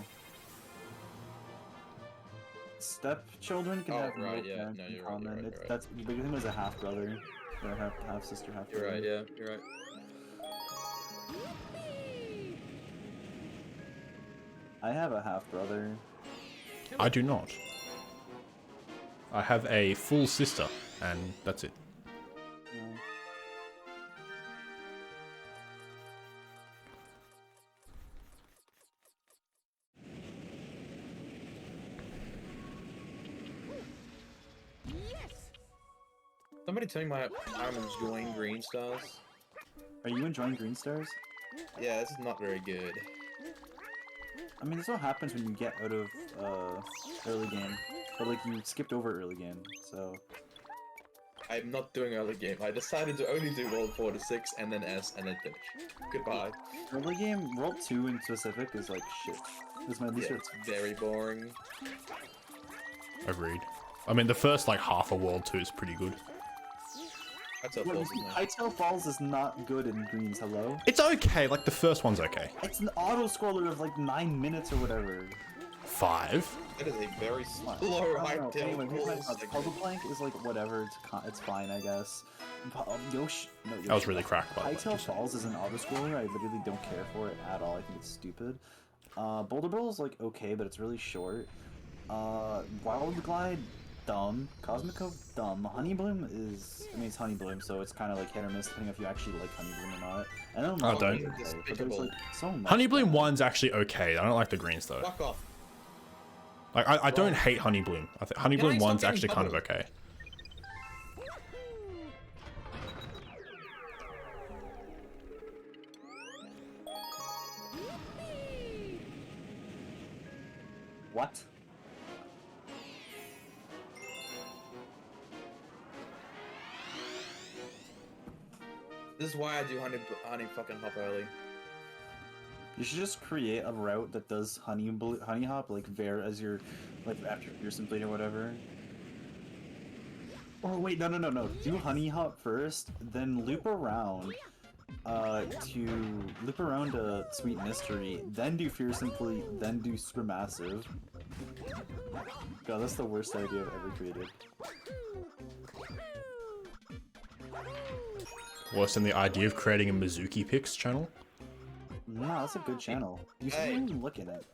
Stepchildren can Oh, have right, no yeah, parents no, in you're right, common. you're right, It's, you're right. that's the big thing was a half brother, or half sister, half You're brother. right, yeah, you're right. I have a half brother. I do not. I have a full sister, and that's it. No. Somebody tell me I'm enjoying green stars. Are you enjoying Green Stars? Yeah, this is not very good. I mean, this all happens when you get out of early game, but like you skipped over early game, so I'm not doing early game. I decided to only do World 4 to 6 and then S and then finish. Goodbye. Early game, World 2 in specific is like shit. It's my least Yeah, favorite. it's very boring. Agreed. I mean, the first like half of World 2 is pretty good. That's a What, false. Hightail Falls is not good in greens, hello? It's okay. Like the first one's okay. It's an auto-scroller of like 9 minutes or whatever. 5. That is a very slow I don't know. Anyway, Hightail. Puzzle Plank is like whatever, it's fine, I guess. Yoshi, no, Yoshi. That was really cracked, by the way. Hightail just saying. Falls is an auto-scroller, I literally don't care for it at all, I think it's stupid. Boulder Bowl is like okay, but it's really short. Wild Glide, dumb. Cosmic Cove, dumb. Honey Bloom is, I mean it's Honey Bloom, so it's kind of like hit or miss depending if you actually like Honey Bloom or not. And then I don't. Okay, but there's like so much. Honey Bloom 1's actually okay. I don't like the greens though. Fuck off. Like I don't hate Honey Bloom. I think Honey Can I Bloom stop 1's getting actually kind of bubbled? okay. What? This is why I do honey fucking hop early. You should just create a route that does honey hop like as your like after your simply or whatever. Oh wait, no. Do honey hop first, then loop around to Sweet Mystery, then do Fear Simply, then do Supermassive. God, that's the worst idea I've ever created. Worse than the idea of creating a Mizuki Picks channel. No, that's a good channel. You should Hey. even look at it.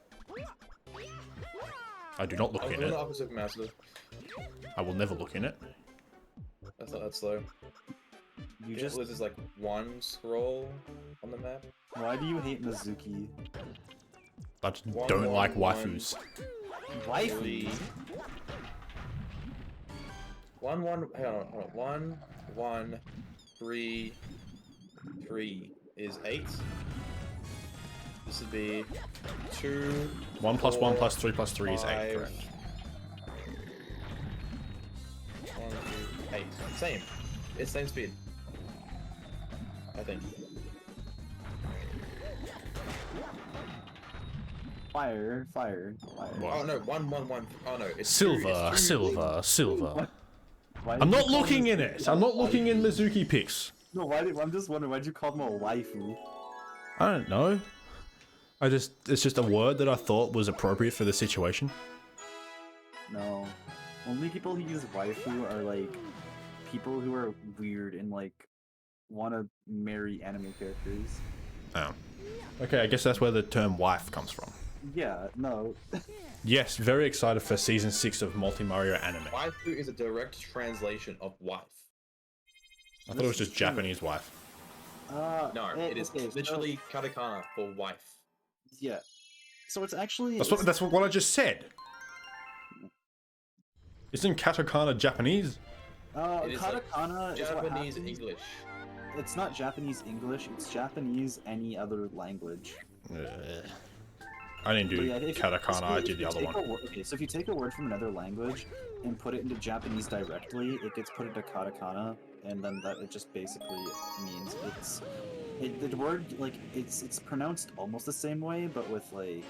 I do not look I'm in doing it. the opposite massive. I will never look in it. That's not that slow. You It just loses like one scroll on the map. why do you hate Mizuki? I just One, don't one, like one. waifus. Waifu. 1 1. Hang on, hold on. 1 1 3 3 is 8. This would be 2. 1 plus 1 4, plus 3 plus 3 is 8, 5, correct? 1 2 8. Same. It's same speed. I think. Fire. What? Oh no, 1 1 1. Oh no, it's Silver, it's silver. Why did I'm you not call looking them- in it. I'm not looking in Mizuki Picks. No, I'm just wondering, why'd you call them a waifu? I don't know. It's just a word that I thought was appropriate for the situation. No. Only people who use waifu are like people who are weird and like want to marry anime characters. Oh. Okay, I guess that's where the term wife comes from. Yeah, no. Yes, very excited for season 6 of Multi Mario Anime. Waifu is a direct translation of wife. I thought it was just Japanese wife. No, it is okay, literally katakana for wife. Yeah. So it's actually That's what I just said. Isn't katakana Japanese? It is like katakana is what Japanese happens. English. It's not Japanese English, it's Japanese any other language. I didn't But do yeah, katakana, I did the other one. Okay, so if you take a word from another language and put it into Japanese directly, it gets put into katakana, and then that it just basically means the word like it's pronounced almost the same way, but with like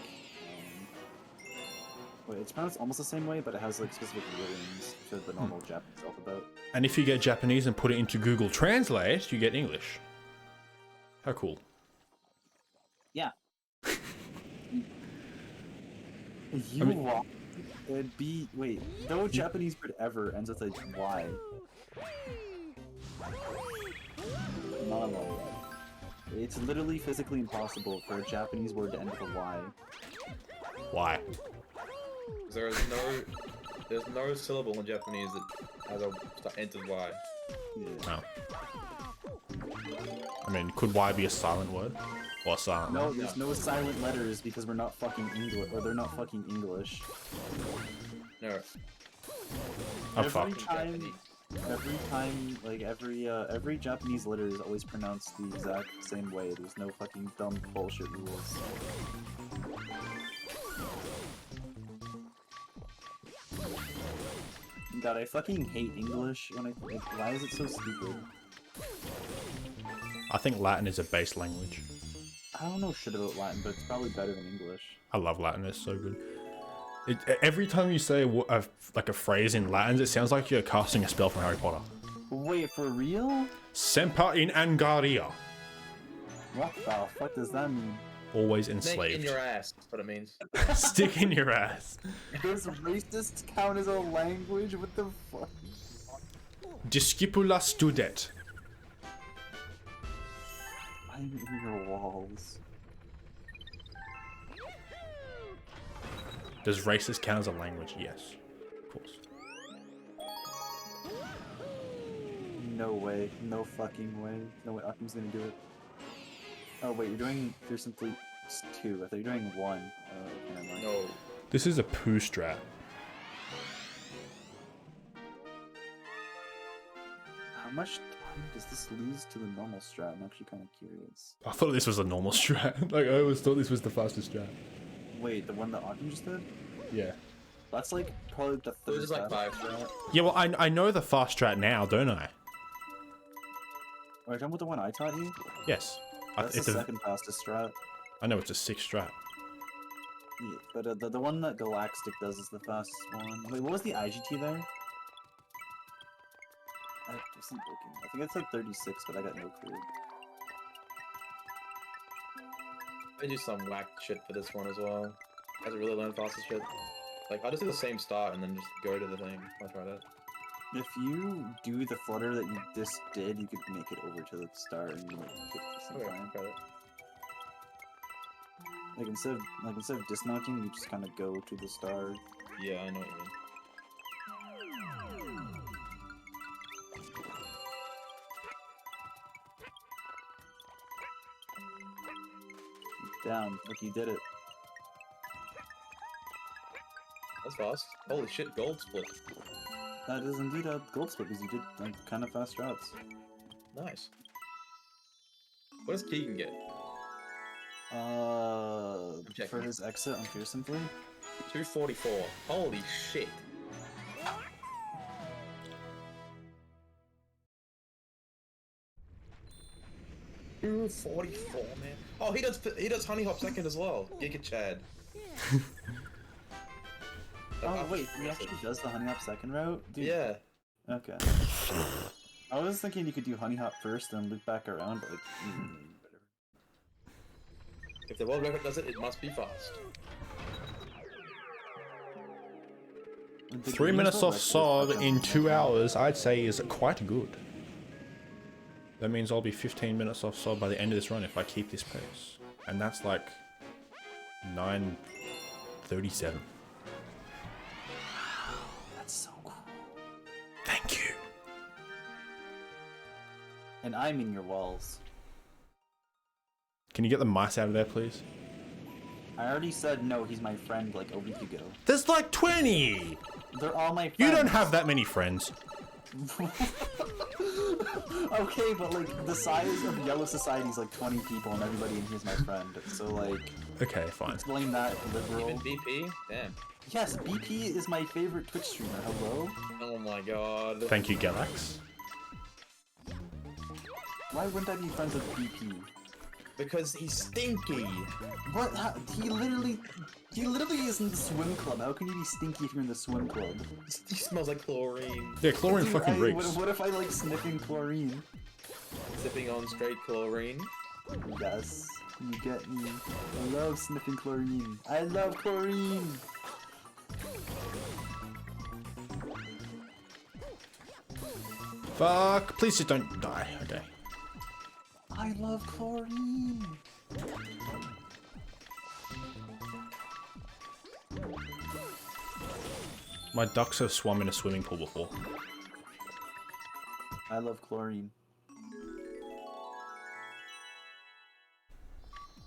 it's pronounced almost the same way, but it has like specific rulings to the normal Japanese alphabet. And if you get Japanese and put it into Google Translate, you get English. How cool. Yeah. It'd be wait, no Japanese word ever ends with a Y. Not a Y. It's literally physically impossible for a Japanese word to end with a Y. Why? There's no syllable in Japanese that has a that ends with Y. Yeah. Oh. I mean, could Y be a silent word? Or a silent No, word? there's no silent letters because we're not fucking English, or they're not fucking English. No. I'm every fucked. time, like every Japanese letter is always pronounced the exact same way. There's no fucking dumb bullshit rules. God, I fucking hate English. When why is it so stupid? I think Latin is a base language. I don't know shit about Latin, but it's probably better than English. I love Latin, it's so good. Every time you say like a phrase in Latin, it sounds like you're casting a spell from Harry Potter. Wait, for real? Semper in Angaria. What the fuck does that mean? Always Snake enslaved. in your ass. That's what it means. Stick in your ass. Does racist count as a language? What the fuck? Discipula studet. I'm in your walls. Does racist count as a language? Yes, of course. No way. No fucking way. No way Occam's gonna do it. Oh wait, you're simply 2. I thought you were doing 1. Okay, never mind. No. This is a poo strat. How much time does this lose to the normal strat? I'm actually kind of curious. I thought this was a normal strat. Like, I always thought this was the fastest strat. Wait, the one that Occam just did? Yeah. That's like probably the It third. was just like fastest 5 strat. Yeah, well, I know the fast strat now, don't I? Are you talking about the one I taught you? Yes. That's the second fastest strat. I know it's a 6 strat. Yeah, but the one that Galactic does is the fastest one. Wait, what was the IGT there? I wasn't looking. I think it's like 36, but I got no clue. I do some whack shit for this one as well. Guys really learn fastest shit. Like, I'll just do the same start and then just go to the thing. I'll try that. If you do the flutter that you just did, you could make it over to the start and you like, get the same Okay, time. try that. Like instead of dismounting, you just kind of go to the star. Yeah, I know what you mean. Down, like you did it. That's fast. Holy shit, gold split. That is indeed a gold split because you did like kind of fast routes. Nice. What does Keegan get? For checking. his exit on Fearsomely? 244. Holy shit. $244, man. Oh, he does honey hop second as well. Giga Chad. Oh wait, he actually does the honey hop second route? Dude. Yeah. Okay. I was thinking you could do honey hop first and loop back around, but like, whatever. If the world record does it, it must be fast. 3 minutes off sod in 2 hours, I'd say is quite good. That means I'll be 15 minutes off sod by the end of this run if I keep this pace. And that's like 9:37. That's so cool. Thank you. And I'm in your walls. Can you get the mice out of there, please? I already said no, he's my friend like a week ago. There's like 20! They're all my friends. You don't have that many friends. Okay, but like the size of Yellow Society is like 20 people and everybody in here is my friend. So like, Okay, fine. explain that, liberal. Even BP? Damn. Yes, BP is my favorite Twitch streamer. Hello? Oh my god. Thank you, Galax. Why wouldn't I be friends with BP? Because he's stinky. What? He literally is in the swim club. How can you be stinky if you're in the swim club? He smells like chlorine. Yeah, chlorine Dude, fucking reeks. what if I like sniffing chlorine? Sipping on straight chlorine. Yes, you get me. I love sniffing chlorine. I love chlorine. Fuck, please just don't die. Okay. I love chlorine. My ducks have swum in a swimming pool before. I love chlorine.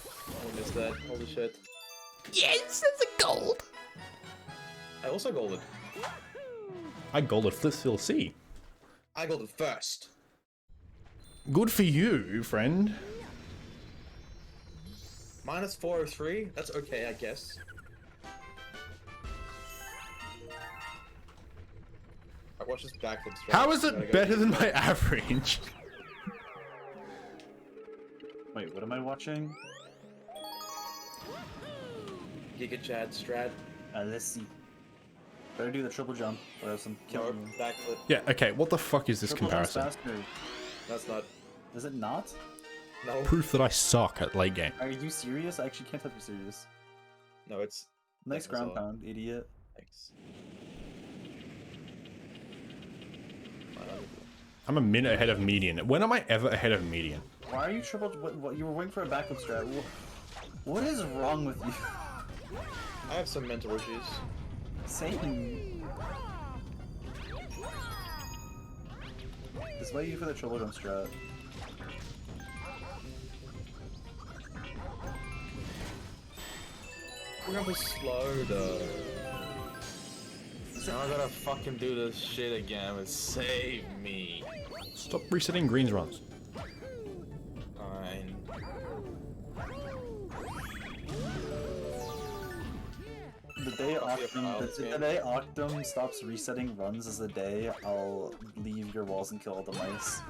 I missed that. Holy shit. Yes, it's a gold! I also golded. I golded Flipsville C. I golded first. Good for you, friend. Minus 403? That's okay, I guess. Alright, watch this backflip straight. How is it better than my average? Wait, what am I watching? Giga Chad strat. Let's see. Better do the triple jump or else I'm No, killing you. backflip. Yeah, okay, what the fuck is this Triple jump's comparison? faster. That's not. Is it not? No. Proof that I suck at late game. Are you serious? I actually can't tell if you're serious. No, it's. Nice That's ground all. pound, idiot. Thanks. I'm a minute ahead of median. When am I ever ahead of median? Why are you triple? What you were waiting for a backup strat? What is wrong with you? I have some mental issues. Satan. Just waiting for the triple jump strat. We're gonna be slow though. Now I gotta fucking do this shit again, but save me. Stop resetting greens runs. Fine. The day Octum stops resetting runs is the day I'll leave your walls and kill all the mice.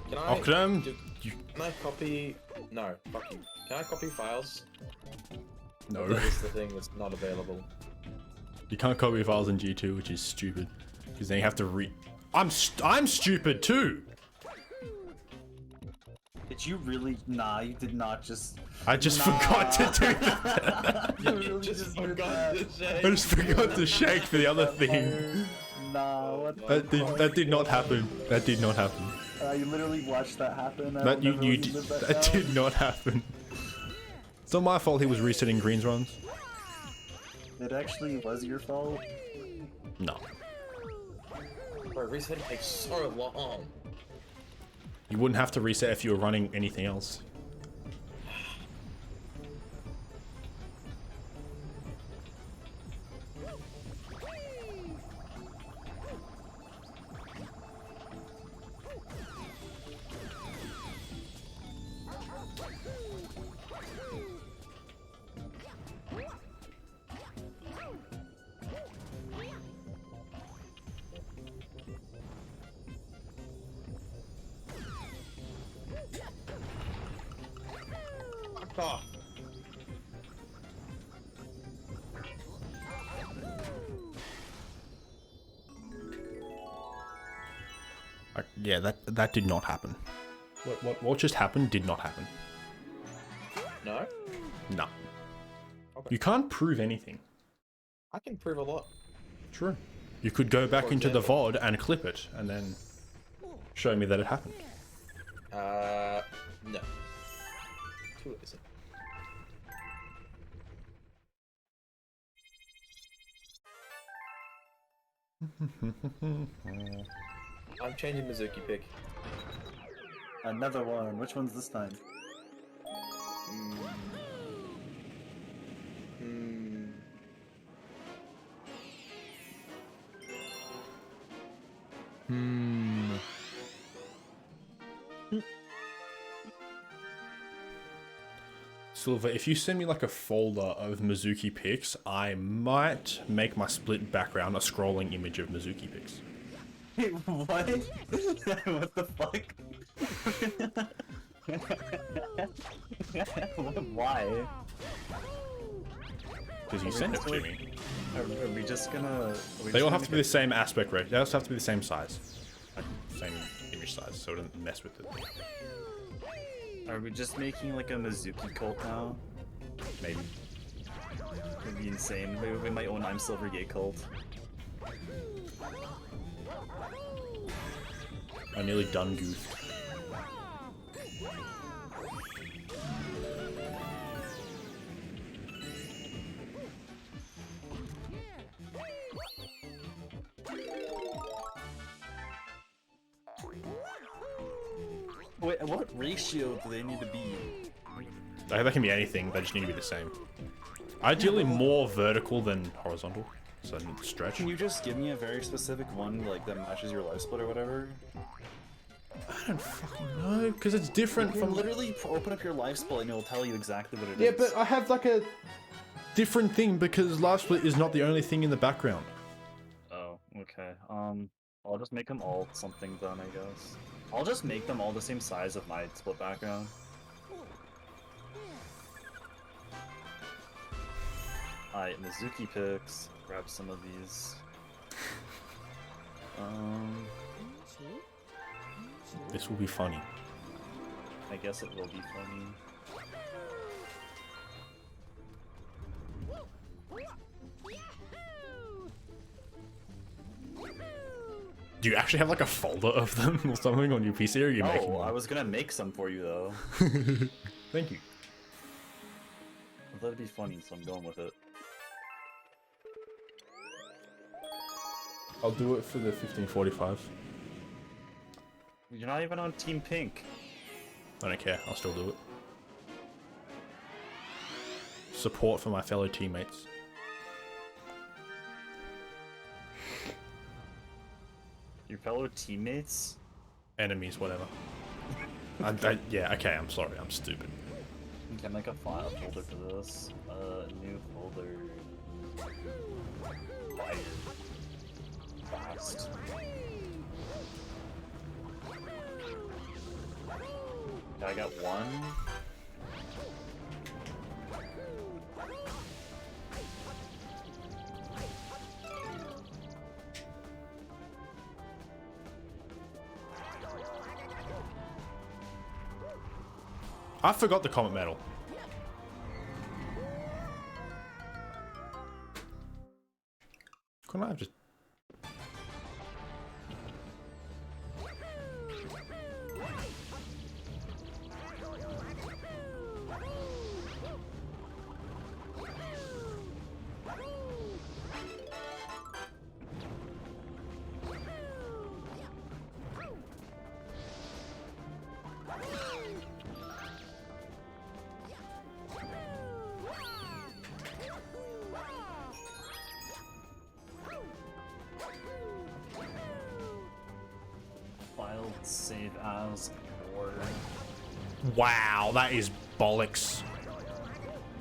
Can I? Octum, Can I copy? No, fuck you. Can I copy files? no. That is the thing that's not available. You can't copy files in G2, which is stupid. Because then you have to I'm stupid too! Did you really? Nah, you did not just. I just forgot to do that. You really just forgot to I shake. just forgot to shake for the other thing. Nah, what? That did not happen. That did not happen. You literally watched that happen. That that did not happen. It's not my fault he was resetting greens runs. It actually was your fault. No. Bro, resetting takes so long. You wouldn't have to reset if you were running anything else. Oh. Yeah, that did not happen. What just happened did not happen. No? No. Okay. You can't prove anything. I can prove a lot. True. You could go back For into the example. VOD and clip it, and then show me that it happened. No. Too easy. I'm changing Mizuki pick. Another one. Which one's this time? Silver, if you send me like a folder of Mizuki pics, I might make my split background a scrolling image of Mizuki pics. Wait, what? What the fuck? Why? Because you send it to me. Are we just gonna... They all have to be the same aspect ratio. They also have to be the same size. Like, same image size, so it doesn't mess with it. Are we just making like a Mizuki cult now? Maybe. It'd be insane. We might own I'm Silver Gay cult. I nearly done goofed. Wait, what ratio do they need to be? That can be anything, they just need to be the same. Ideally more vertical than horizontal, so stretch. Can you just give me a very specific one, like that matches your life split or whatever? I don't fucking know, because it's different You from... can literally open up your life split and it'll tell you exactly what it is. Yeah, but I have like a different thing because live split is not the only thing in the background. Oh, Okay, I'll just make them all something then, I guess. I'll just make them all the same size of my split background. Alright, Mizuki picks. Grab some of these. This will be funny. I guess it will be funny. Do you actually have like a folder of them or something on your PC, or are you making Oh, one? I was gonna make some for you though. Thank you. I thought it'd be funny, so I'm going with it. I'll do it for the 1545. You're not even on Team Pink. I don't care, I'll still do it. Support for my fellow teammates. Your fellow teammates? Enemies, whatever. Yeah, okay, I'm sorry, I'm stupid. You can make a file folder for this. New folder. Fire. Fast. I got one. I forgot the comet medal. Couldn't I have just... File save as or Wow, that is bollocks.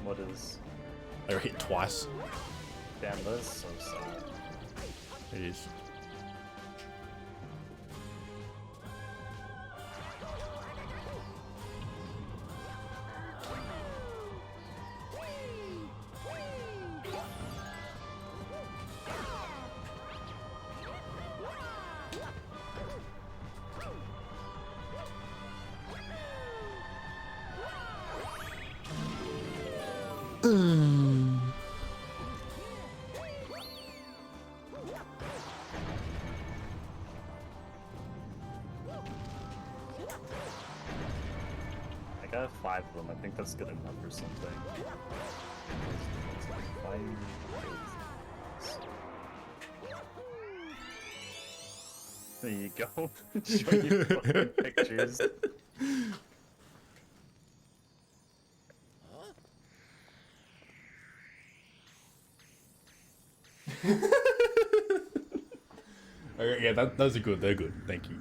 what is? They were hit twice. Damn, that is so sad. It is. I got 5 of them. I think that's good enough or something. There you go. Show you fucking pictures. Okay, yeah, those are good. They're good. Thank you.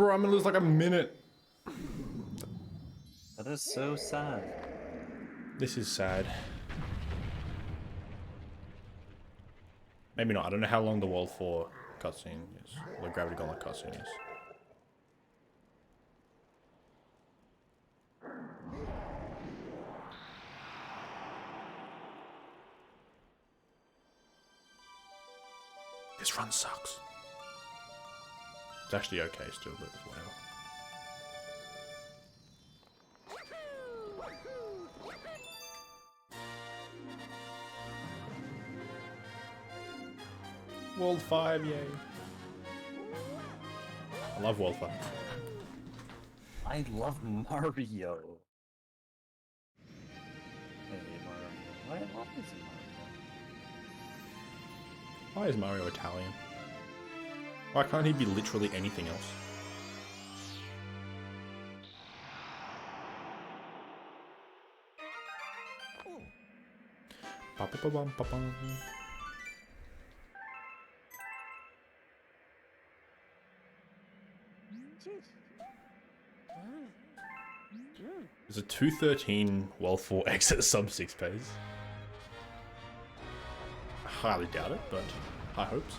Bro, I'm gonna lose like a minute. That is so sad. This is sad. Maybe not. I don't know how long the World 4 cutscene is. Or the Gravity Gauntlet cutscene is. This run sucks. It's actually okay still, but whatever. World 5, yay. I love World 5. I love Mario. Hey, Mario. Why is Mario? Why is Mario Italian? Why can't he be literally anything else? Ba-ba-ba-bum-ba-bum. There's a 213 World 4 exit sub 6 pace. I highly doubt it, but high hopes.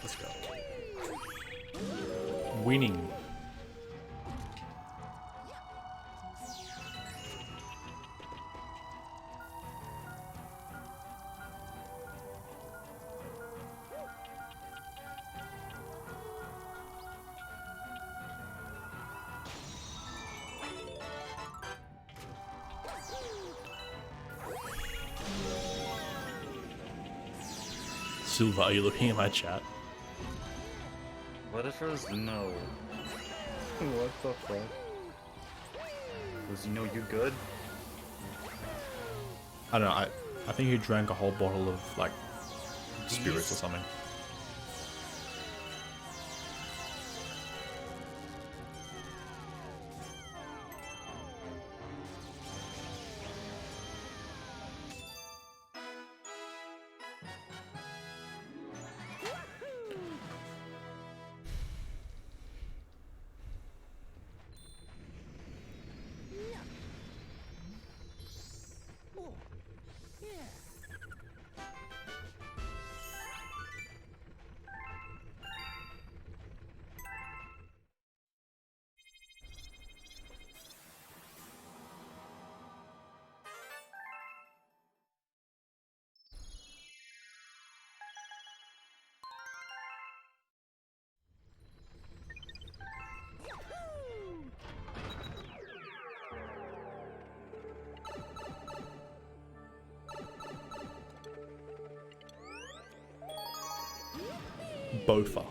Let's go. Winning. Silva, are you looking at my chat? What if it was no? What the fuck? Was you know you good? I don't know, I think he drank a whole bottle of, like, spirits or something. Bofa.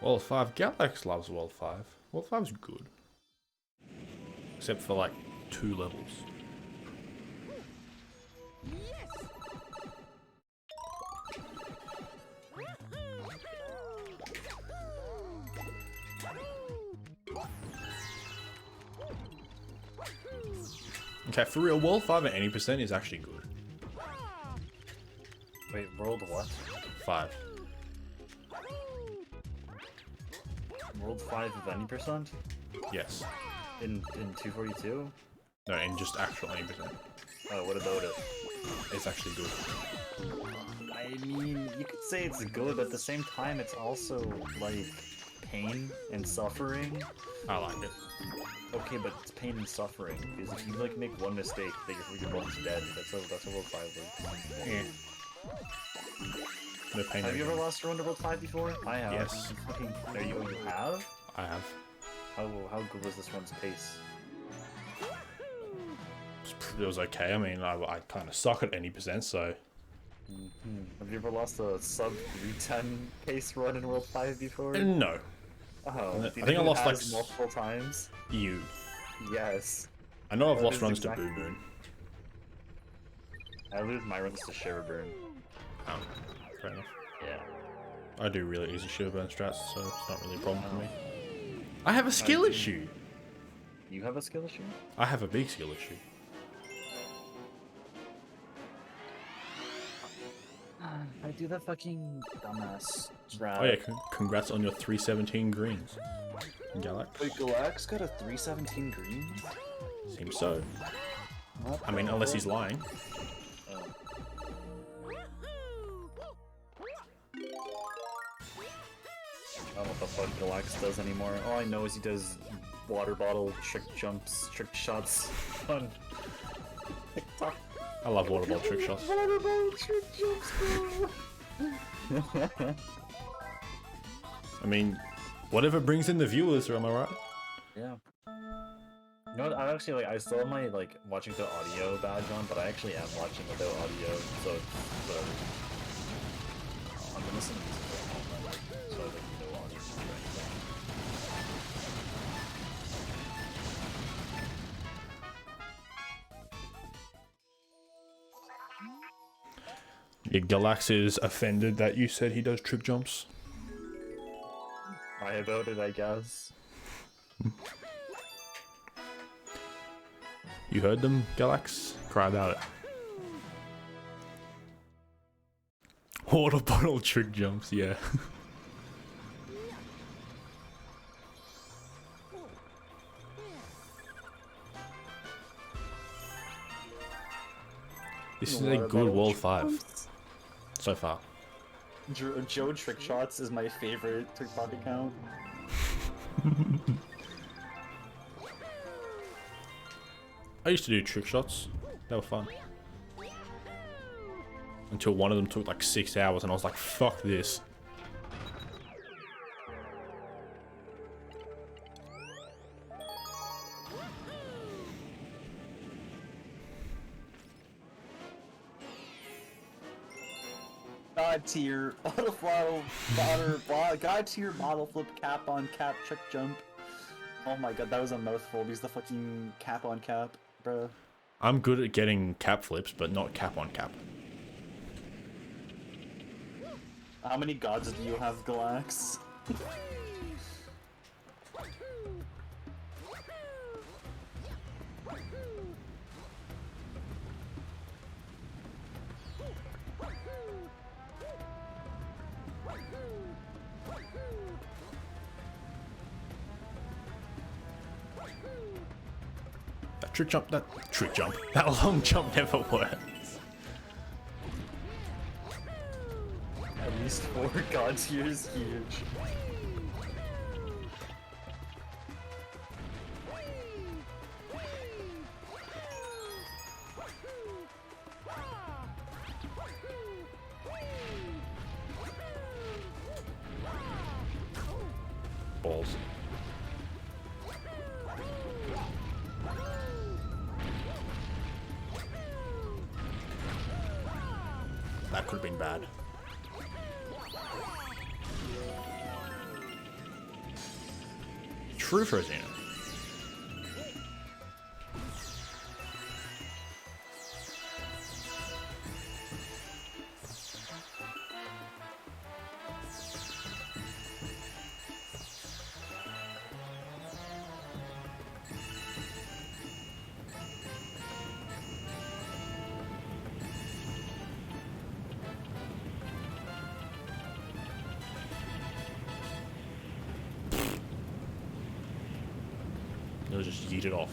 World 5. Galax loves World 5. World 5's good. Except for like 2 levels. Okay, for real, World 5 at any percent is actually good. Wait, World what? 5. World 5 of any percent? Yes. In 242? No, in just actual any percent. Oh, what about it? It's actually good. I mean, you could say it's good, but at the same time, it's also, like, pain and suffering. I like it. Okay, but it's pain and suffering, because if you, like, make one mistake, then your body's dead. That's a World 5 works. Yeah. No pain. Have you ever lost your run to World 5 before? I have. Yes. You have? I have. How good was this run's pace? It was okay. I mean, I kind of suck at any percent, so... Have you ever lost a sub 310 pace run in World 5 before? No. Oh, I think I lost like multiple times. You. Yes. I know I've That lost is runs exactly- to Boo Moon. I lose my runs to Shiverburn. Fair enough. Yeah. I do really easy Shiverburn strats, so it's not really a problem for me. I have a skill issue. You have a skill issue? I have a big skill issue. I do the fucking dumbass strat. Oh yeah, congrats on your 317 greens. Galax. Wait, Galax got a 317 green? Seems so. I mean, unless he's lying. I don't know what the fuck Galax does anymore. All I know is he does water bottle trick jumps, trick shots on TikTok. I love water ball trick shots. Water bottle trick jumps, bro. I mean, whatever brings in the viewers, am I right? Yeah. You know what, I'm actually like, I still have my like watching the audio badge on, but I actually am watching without audio, so whatever. I'm gonna listen to music all night, so I like no audio. Yeah, Galax is offended that you said he does trick jumps. I about it, I guess. You heard them, Galax? Cry about it. Water bottle trick jumps, yeah. This is a good World 5 so far. Joe Trick Shots is my favorite TikTok account. I used to do trick shots. They were fun. Until one of them took like 6 hours and I was like, fuck this. God tier, God tier bottle flip cap on cap trick jump. Oh my god, that was a mouthful because the fucking cap on cap, bro. I'm good at getting cap flips, but not cap on cap. How many gods do you have, Galax? That long jump never works. At least 4 god tier is huge. Balls. That could have been bad. True for Xena. others just yeet it off.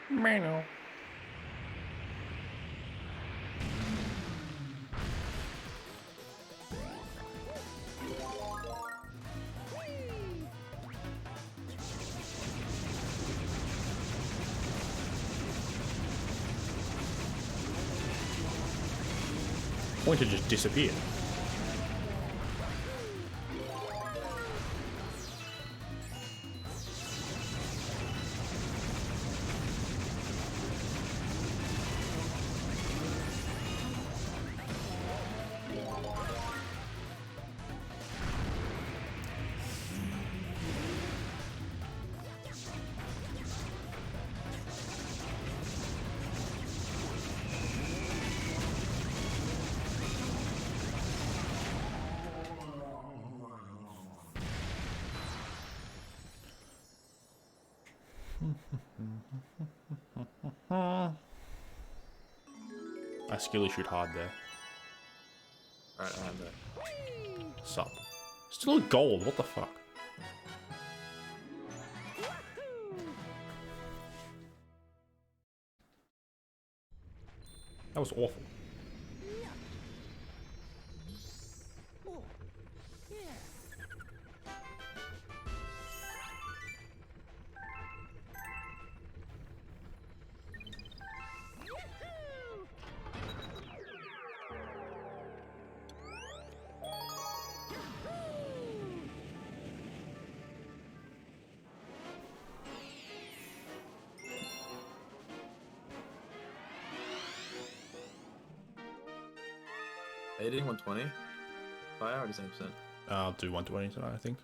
Mano. Pointer just disappeared. I skilly shoot hard there. Alright, I have that. Sup. Still a gold, what the fuck? That was awful. Are you doing 120? Fire or the same percent? I'll do 120 tonight, I think.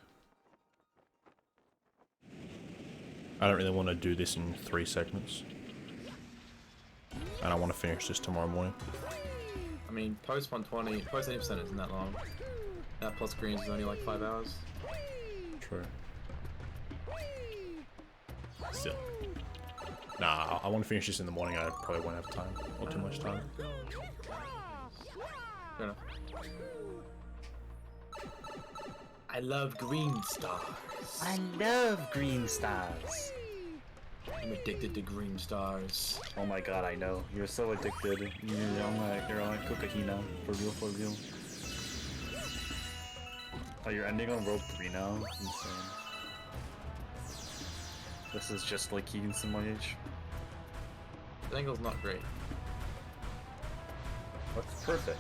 I don't really want to do this in 3 segments. And I want to finish this tomorrow morning. I mean, post 120, post 80% isn't that long. That plus greens is only like 5 hours. True. Still. Nah, I want to finish this in the morning. I probably won't have time. Or too much time. Fair enough. I love green stars. I love green stars. I'm addicted to green stars. Oh my god, I know. You're so addicted. You're on cocaine. For real, for real. Oh, you're ending on rope 3 now? Insane. This is just like Keegan Simoyage. The angle's not great. That's perfect.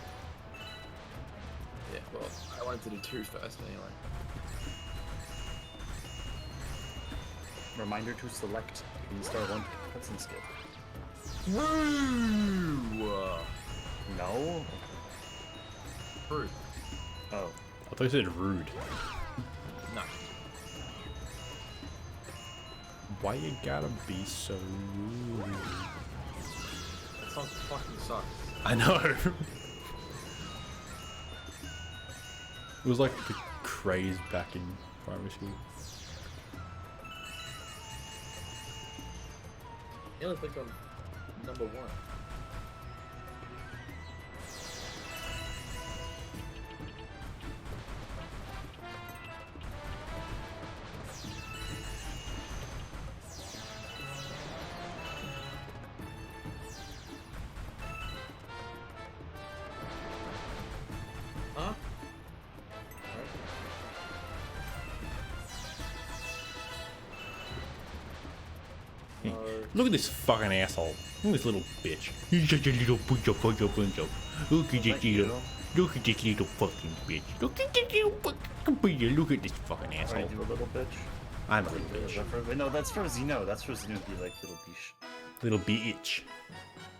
Yeah, well, I wanted to do 2 first anyway. Reminder to select Green Star 1 cutscene skip. Woo! No? Rude. Oh. I thought you said rude. No. Why you gotta be so rude? That song fucking sucks. I know. It was like the craze back in primary school. You only clicked on number 1. Huh? Look at this fucking asshole. Look at this little bitch. He's such a little bunch. Look at this little. Look at this little fucking bitch. Look at this little fucking bitch. Look at this fucking Are asshole. you a little bitch? I'm a little Is bitch. that for, no, that's for Zeno. That's for Zeno to be like little bitch. Little bitch.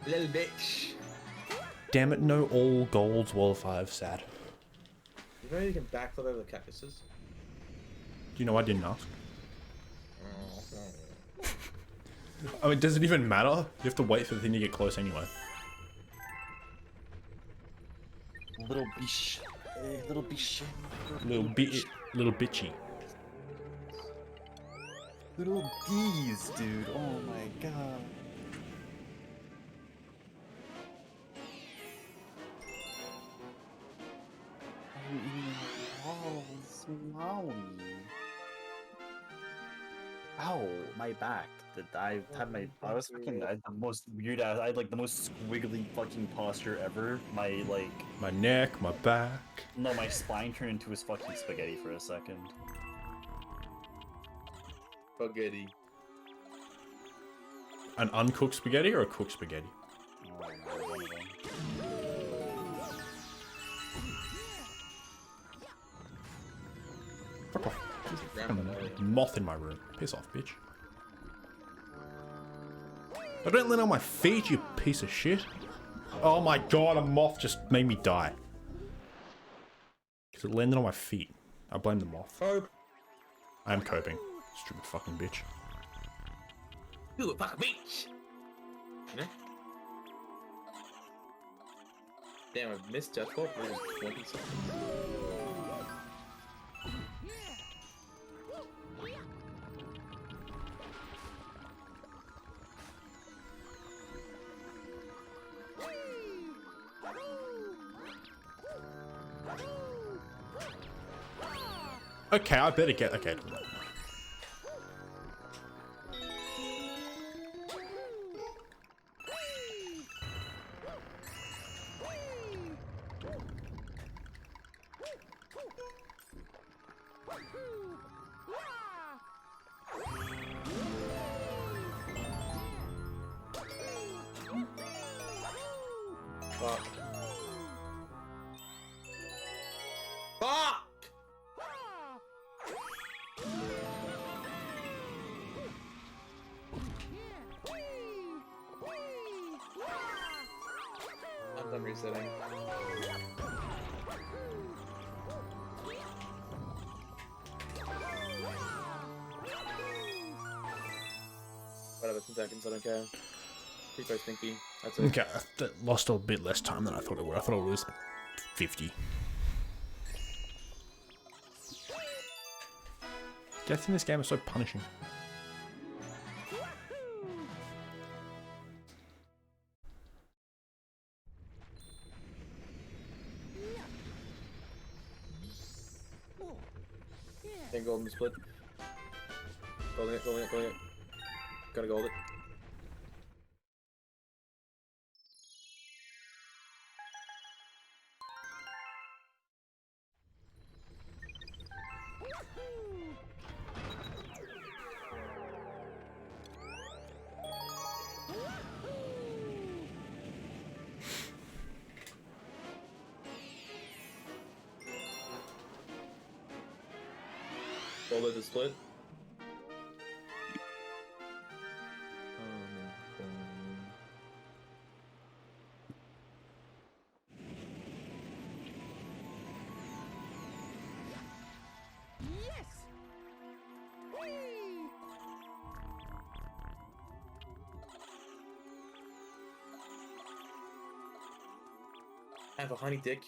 Little bitch. Damn it, no all golds World 5. Sad. You know you can backflip over the cactuses? You know I didn't ask. I mean, does it even matter? You have to wait for the thing to get close anyway. Little bish. Little bish. Little bitchy. Little bees, dude. Oh my god. I'm eating balls. Wowie. Ow, my back. I had my. I was fucking. I had the most weird ass. I had like the most squiggly fucking posture ever. My like. My neck, my back. No, my spine turned into his fucking spaghetti for a second. Spaghetti. An uncooked spaghetti or a cooked spaghetti? Oh, no, one of them. Fuck off. There's a grandma earlier. Moth in my room. Piss off, bitch. I don't land on my feet, you piece of shit. Oh my god, a moth just made me die. Because it landed on my feet. I blame the moth. Cope. I am coping. Stupid fucking bitch. You a fucking bitch. You know? Damn, I missed Death Ball for just 20 seconds. Okay, I better get... Okay. Fuck. Fuck! I'm done resetting. Whatever, 10 seconds, I don't care. Keep so stinky. That's it. Okay, I lost a bit less time than I thought it would. I thought it was 50. Death in this game is so punishing. Can't golden split. Golden it, golden it, golden it. Gotta gold it. Gold it to split. I have a honey dick.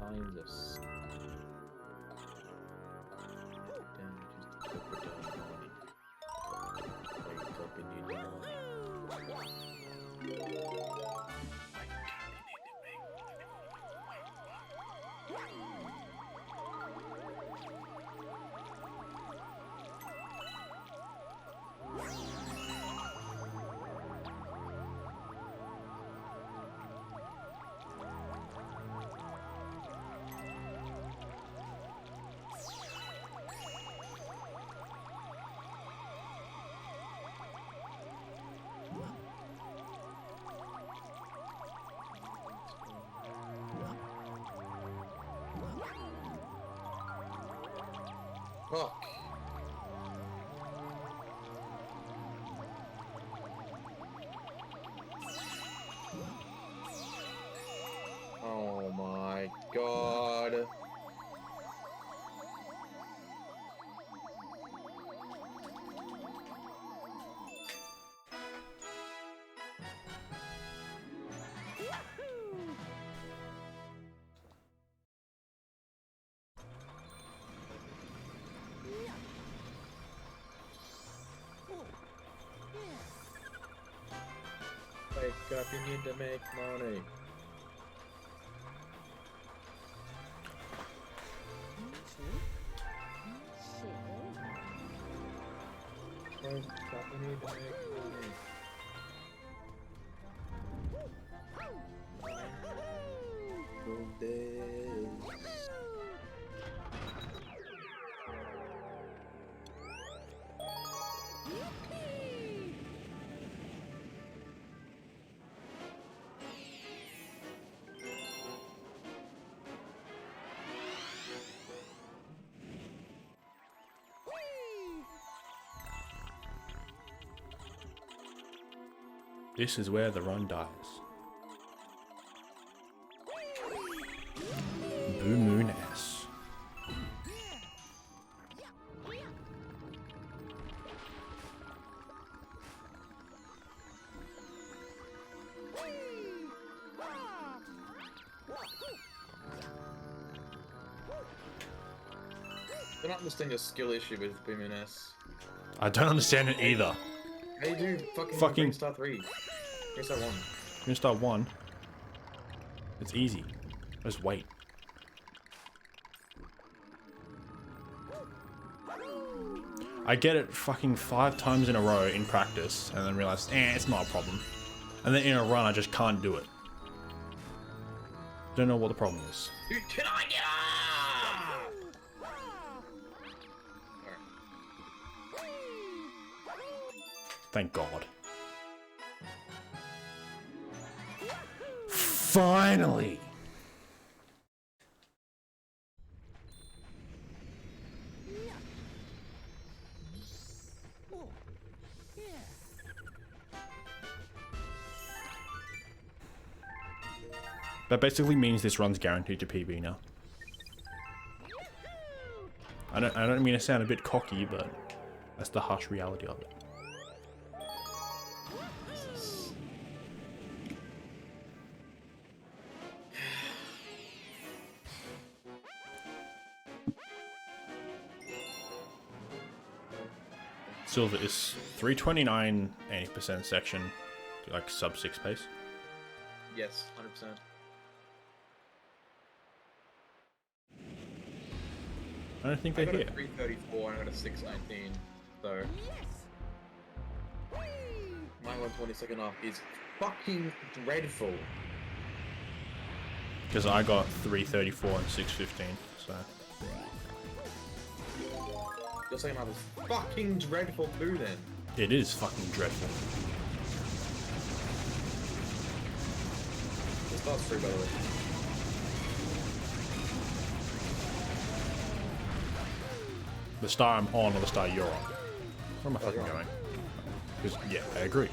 Lines of fuck. Oh my god. Wake up, you need to make money. Wake up, you need to make money. Good days. This is where the run dies. Blue Moon S. I don't understand your skill issue with Boom and S. I don't understand it either. Hey dude, fucking Fucking- Star 3. Star 1. You're gonna start 1. It's easy. Just wait. I get it fucking 5 times in a row in practice and then realize, it's not a problem. And then in a run, I just can't do it. Don't know what the problem is. Dude, can I get up? Thank God. Finally! That basically means this run's guaranteed to PB now. I don't mean to sound a bit cocky, but that's the harsh reality of it. Silver is 329 80% section, like sub 6 pace. Yes, 100%. I don't think I they're got here. a 334 and I got a 619, so my 122nd off is fucking dreadful. Because I got 334 and 615, so. Your second half is fucking dreadful too then. It is fucking dreadful. The star's free by the way. The star I'm on or the star you're on? Where am I fucking you're on. going? Because, yeah, I agree.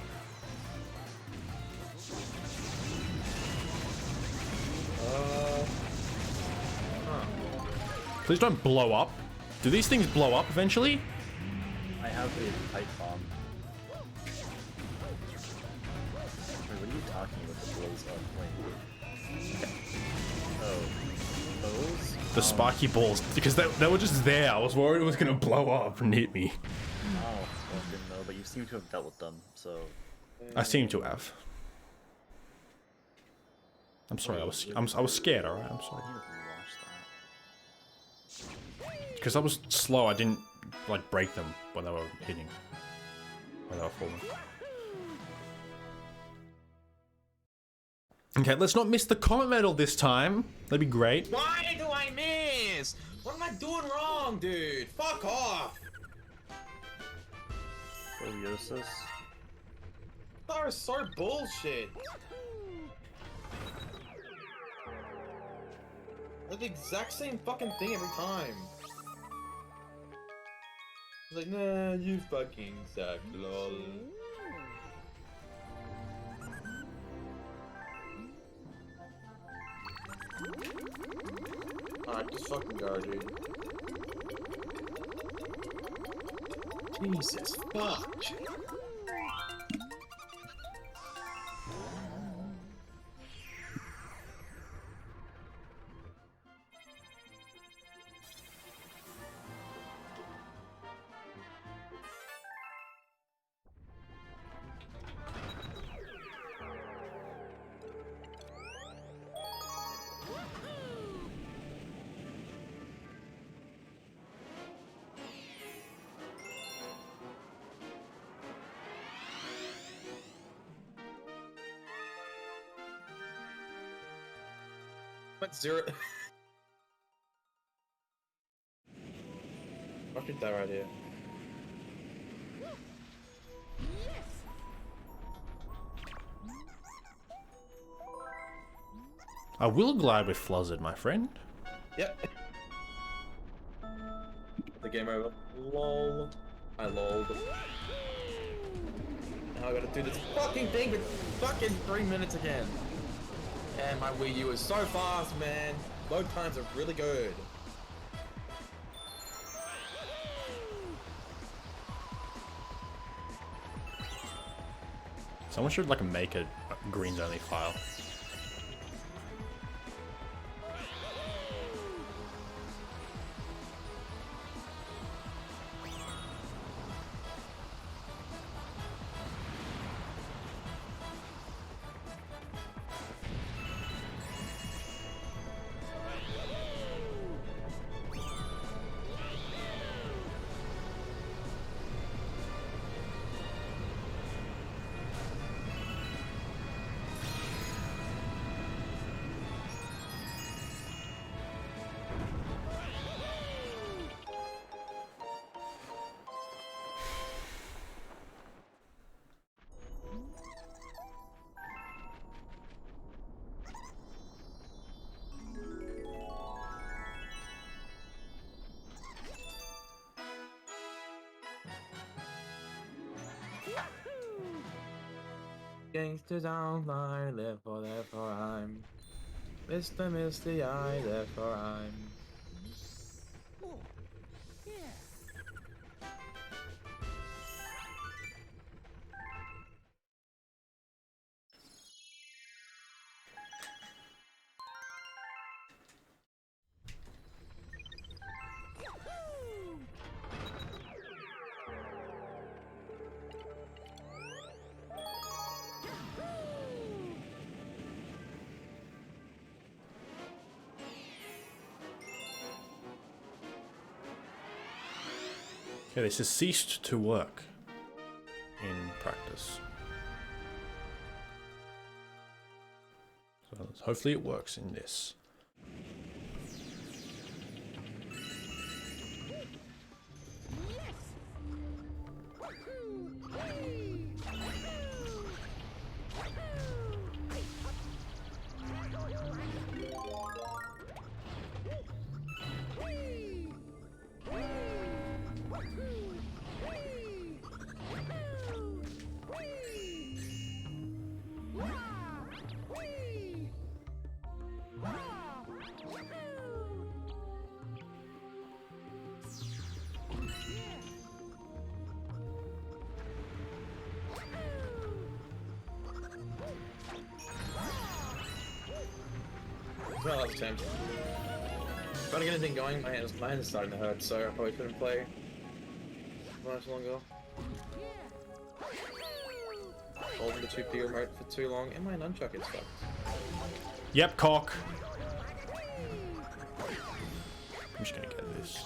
Please don't blow up. Do these things blow up eventually? I have a pipe bomb. Wait, what are you talking about? The blows up? Wait. Oh, those? The spiky balls, because they were just there. I was worried it was gonna blow up and hit me. Oh, well, didn't know, but you seem to have dealt with them, so. I seem to have. I'm sorry. I was scared. All right. I'm sorry. I need to rewatch that. Because I was slow. I didn't like break them when they were hitting. When they were falling. Okay, let's not miss the comet medal this time. That'd be great. Why do I miss? What am I doing wrong, dude? Fuck off! Scoliosis? That is so bullshit. They're the exact same fucking thing every time. It's like, nah, you fucking suck, lol. Alright, just fucking go, dude. Jesus, fuck. What's 0? I think that right here. I will glide with Fluzzard, my friend. Yep. The game over. Lol. I lolled. Now I gotta do this fucking thing for fucking 3 minutes again. And my Wii U is so fast, man. Load times are really good. Someone should like make a greens only file. Gangsters online, therefore I'm Mr. Misty Eye, therefore I'm. Okay, this has ceased to work in practice. So hopefully it works in this. Well, last attempt. Trying to get anything going, my hand is starting to hurt, so I probably couldn't play much longer. Holding the 2P remote for too long, and my nunchuck is fucked. Yep, cock. I'm just gonna get this.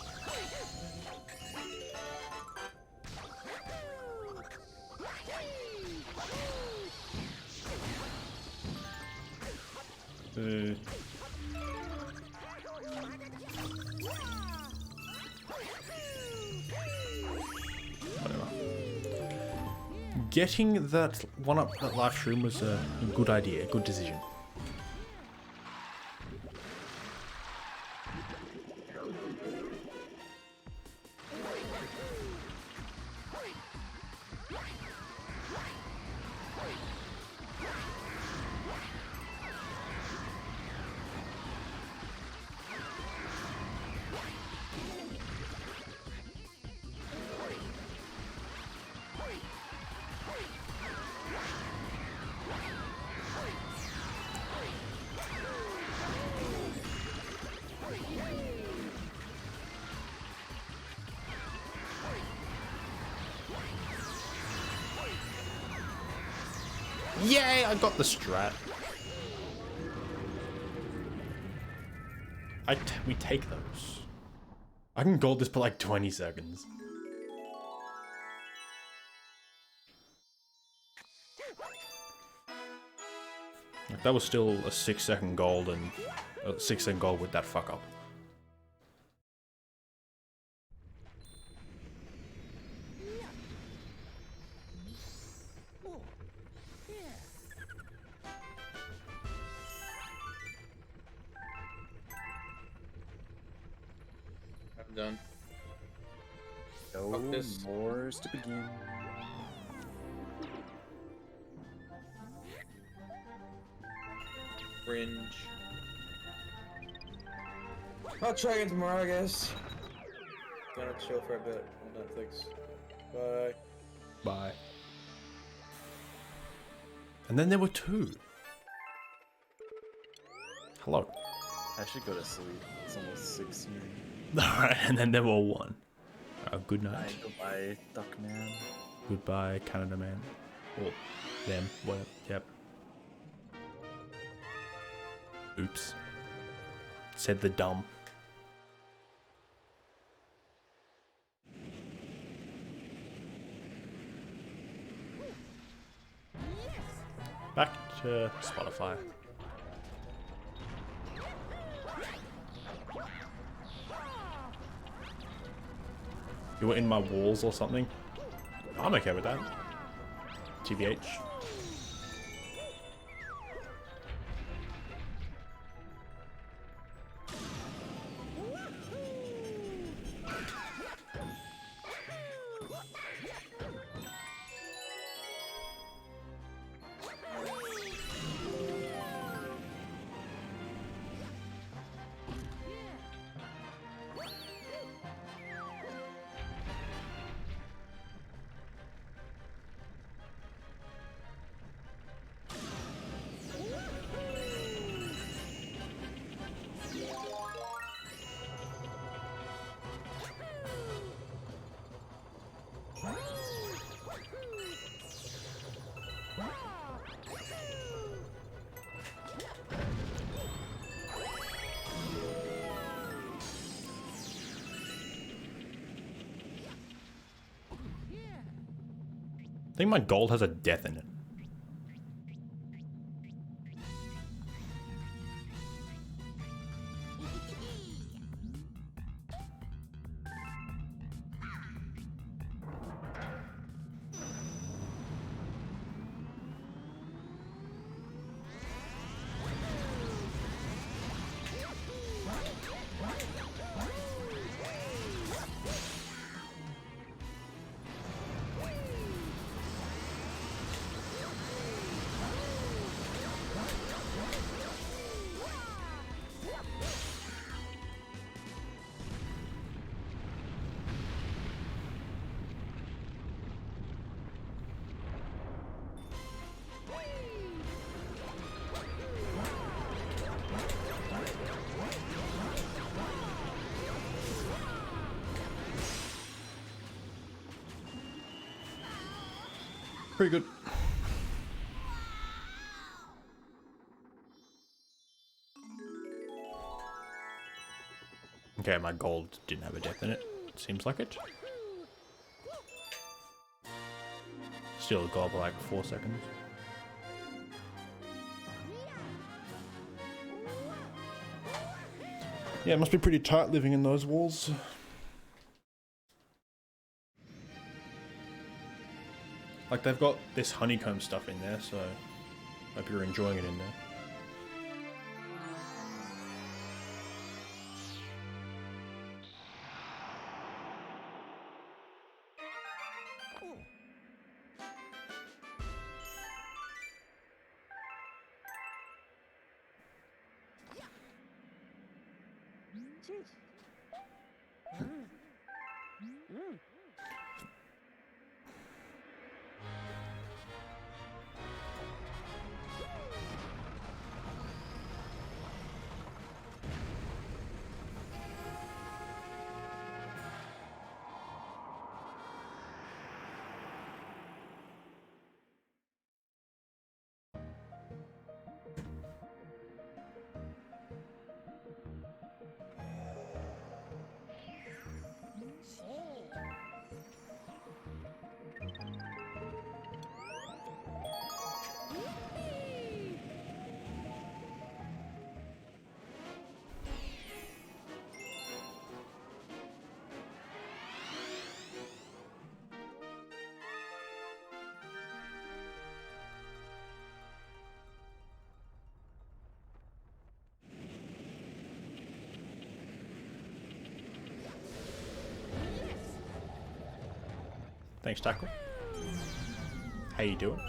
Whatever. Getting that one up that live stream was a good idea, a good decision. Yay, I got the strat. We take those. I can gold this for like 20 seconds. Like, that was still a 6-second gold and 16 gold with that fuck up. I'm done. No Focus. wars to begin. Fringe. I'll try again tomorrow, I guess. Gonna chill for a bit on Netflix. Bye. Bye. And then there were 2. Hello. I should go to sleep. It's almost 6 here. Alright, and then there were 1. Good night. Goodbye, Duckman. Goodbye, Canada man. Or them. Well, yep. Oops. Said the dumb. Back to Spotify. You were in my walls or something? I'm okay with that. TBH. I think my gold has a death in it. Pretty good. Okay, my gold didn't have a death in it. Seems like it. Still a gold for like 4 seconds. Yeah, it must be pretty tight living in those walls. Like, they've got this honeycomb stuff in there, so hope you're enjoying it in there. Thanks, Tackle. How you doing?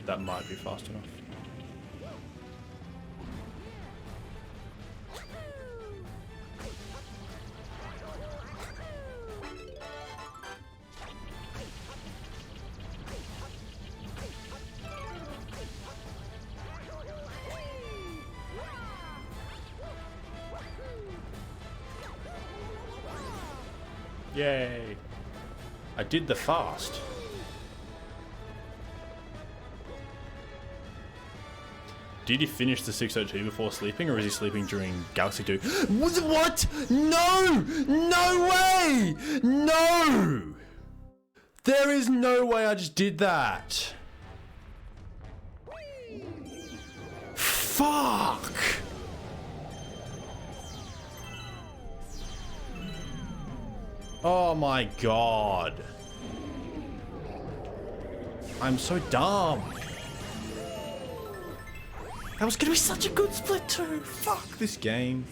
That might be fast enough. Yay! I did the fast. Did he finish the 602 before sleeping, or is he sleeping during Galaxy 2? What? No! No way! No! There is no way I just did that. Fuck! Oh my god. I'm so dumb. That was gonna be such a good split too. Fuck this game.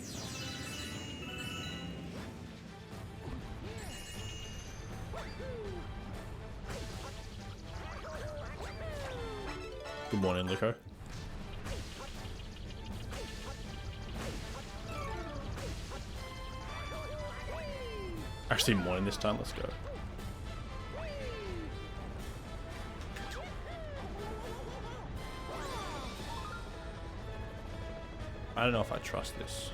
Good morning, Lico. Actually, morning this time. Let's go. I don't know if I trust this.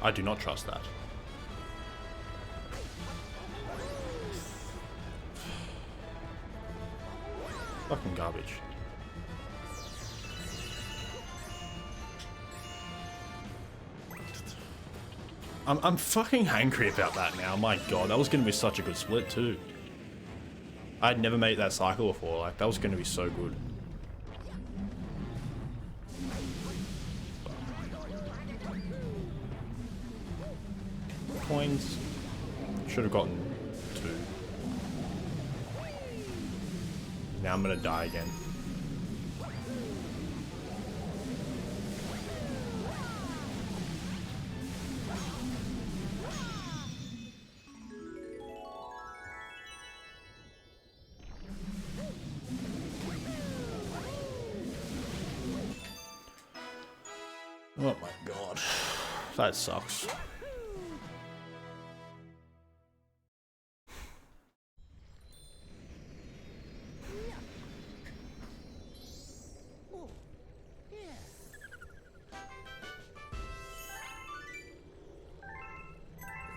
I do not trust that. Fucking garbage. I'm fucking angry about that now. My god, that was gonna be such a good split too. I'd never made that cycle before. Like, that was gonna be so good. Coins. Should have gotten 2. Now I'm gonna die again. Oh my god. That sucks.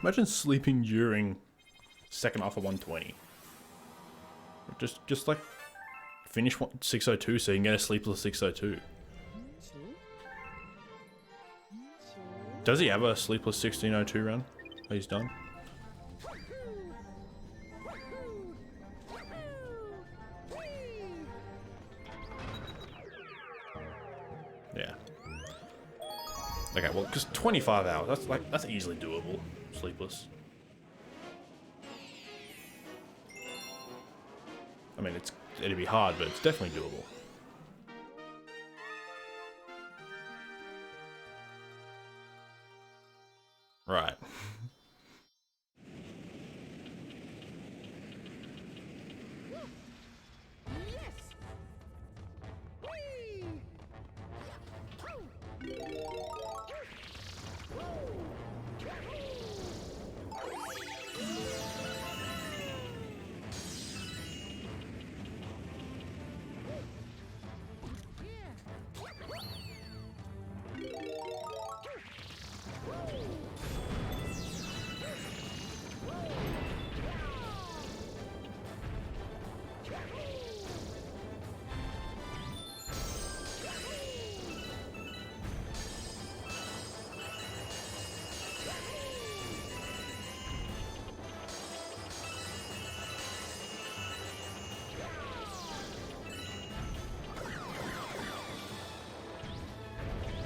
Imagine sleeping during second half of 120. Just like finish 602 so you can get a sleepless 602. Does he have a sleepless 1602 run? Oh, he's done. Yeah. Okay, well, because 25 hours, that's easily doable. Sleepless. I mean, it'd be hard, but it's definitely doable. Right.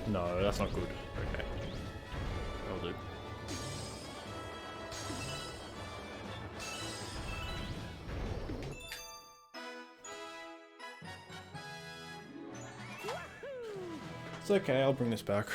No, that's not good. Okay. That'll do. It's okay, I'll bring this back.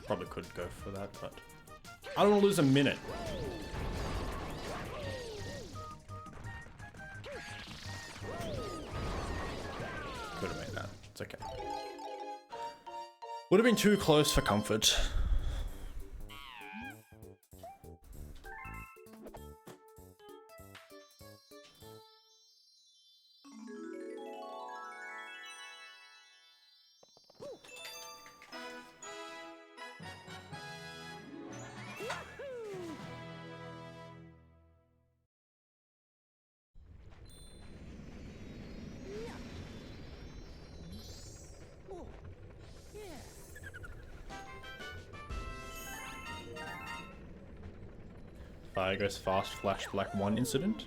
Probably could go for that, but I don't want to lose a minute. Could have made that. It's okay. Would have been too close for comfort. Fire goes fast, flash black 1 incident.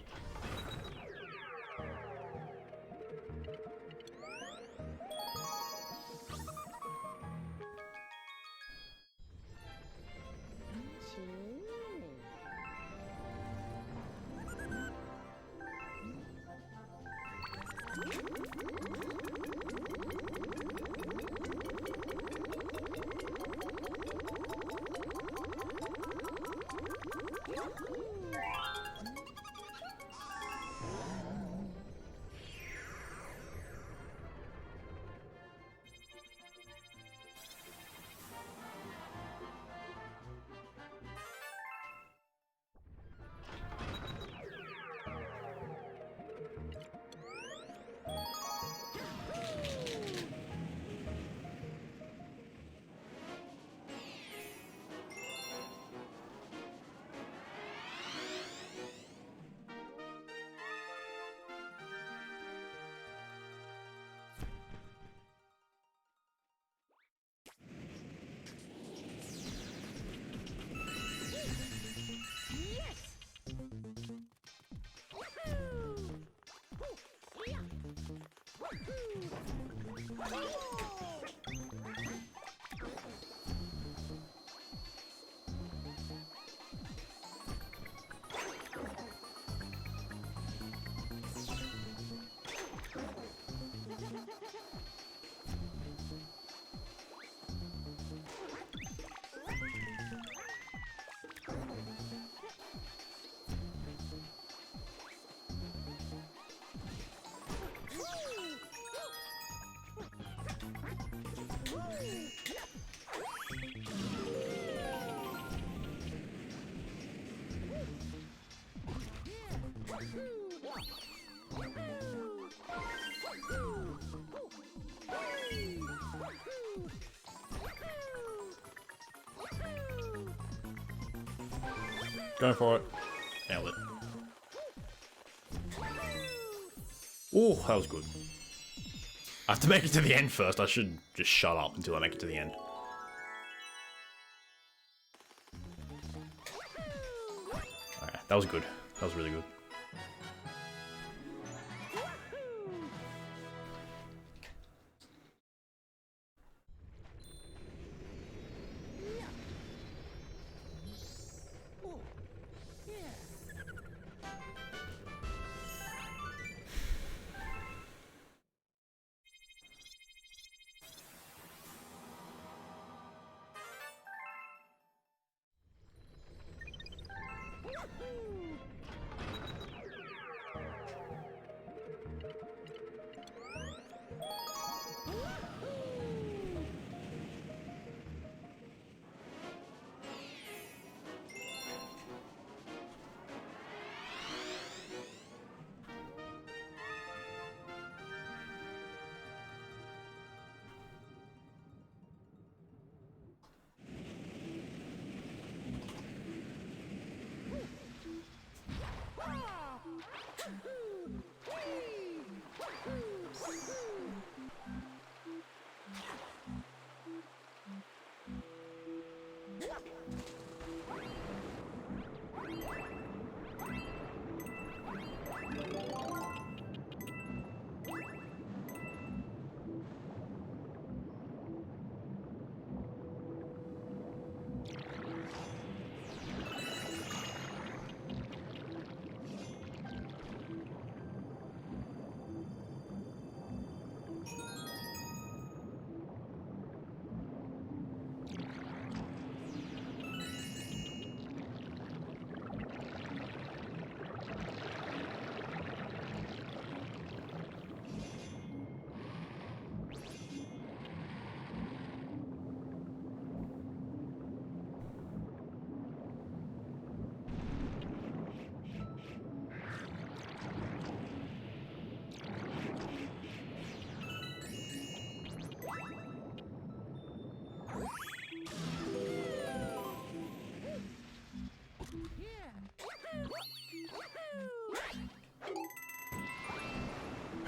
Going for it. Nailed it. Oh, that was good. I have to make it to the end first. I should just shut up until I make it to the end. Alright, that was good. That was really good.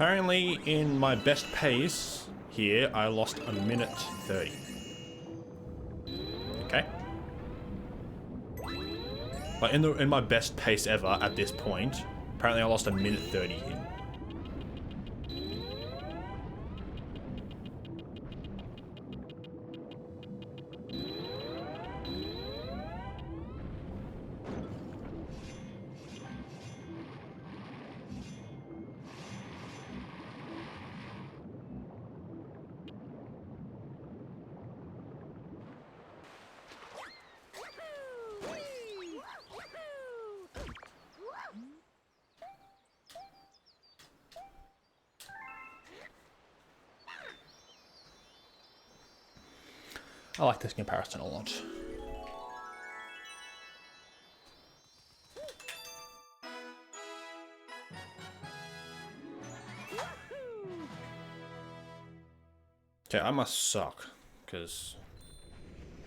Apparently, in my best pace here, I lost a minute 30. Okay. But in my best pace ever at this point, apparently I lost a minute 30 here. I like this comparison a lot. Okay, I must suck, because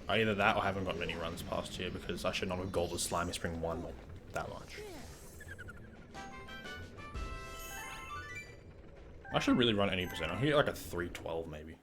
either that or I haven't got many runs past here, because I should not have Golden Slimy Spring 1 that much. I should really run any percent. I can get like a 312 maybe.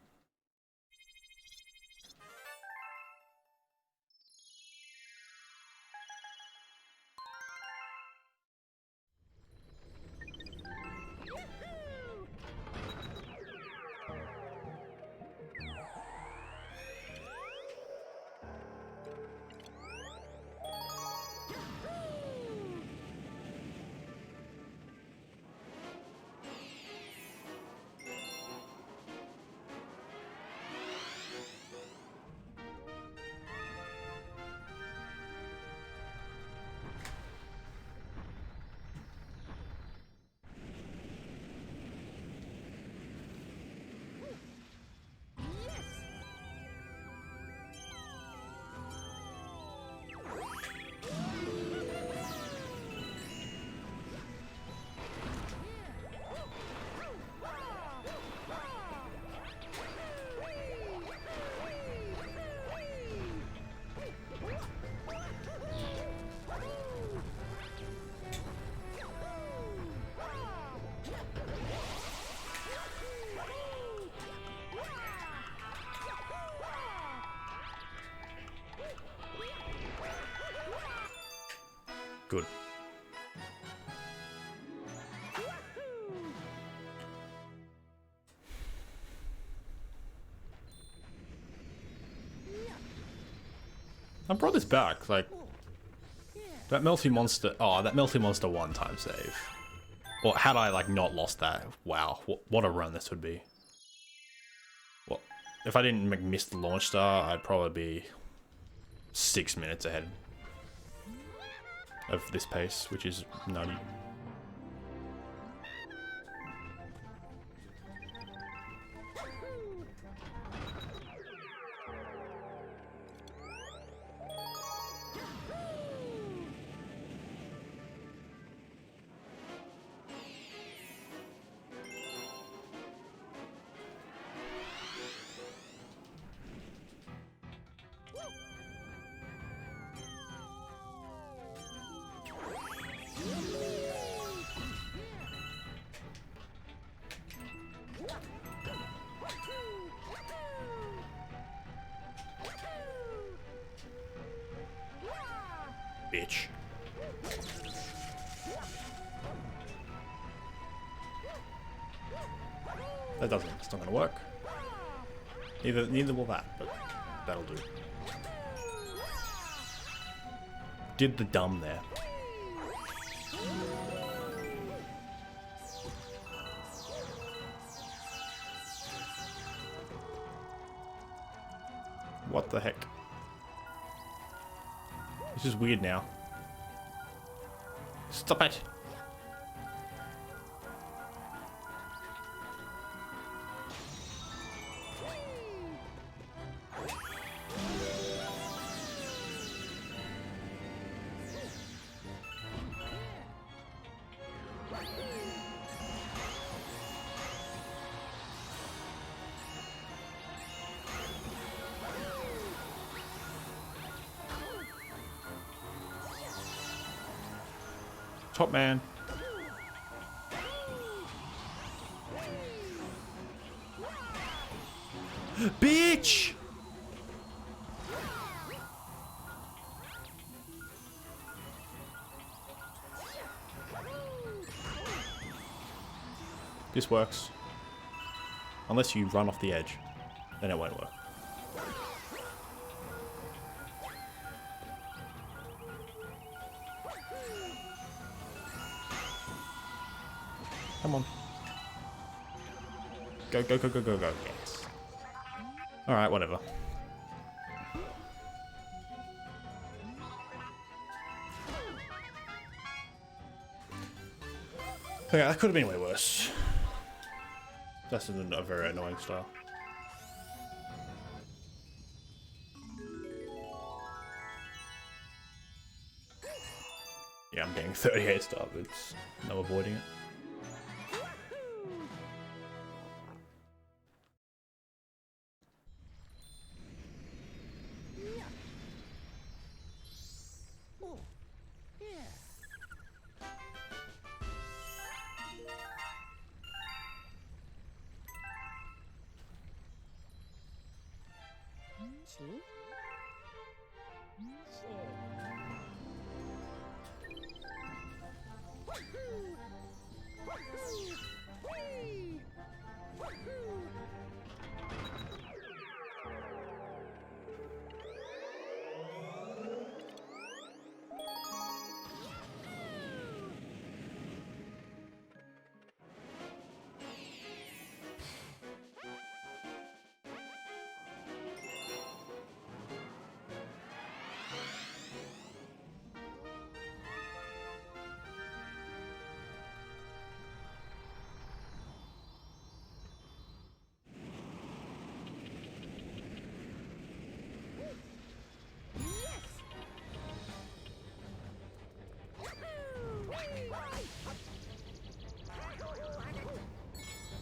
Good. I brought this back, like, that Melty Monster, oh, that Melty Monster 1-time save. Or had I, like, not lost that, wow, what a run this would be. Well, if I didn't miss the launch star, I'd probably be 6 minutes ahead of this pace, which is nutty. Bitch. It's not gonna work. Neither will that, but that'll do. Did the dumb there. What the heck? This is weird now. Stop it! Top man. Bitch! This works. Unless you run off the edge, then it won't work. Come on. Go, go, go, go, go, go. Yes. Alright, whatever. Okay, that could have been way worse. That's a very annoying style. Yeah, I'm getting 38 star, but it's no avoiding it.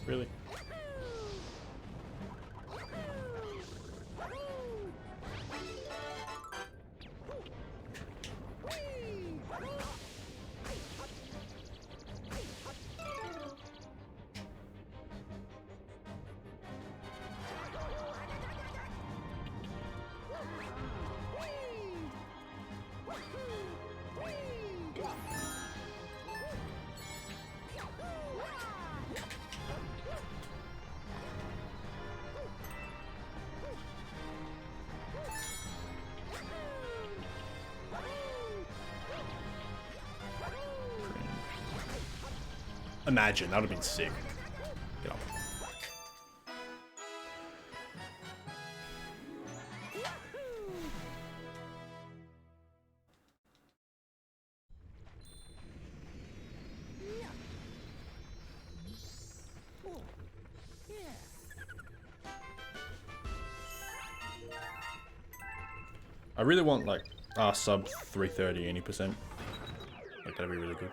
Really? Imagine, that would have been sick. Get up. I really want like sub 330 any percent. Like that'd be really good.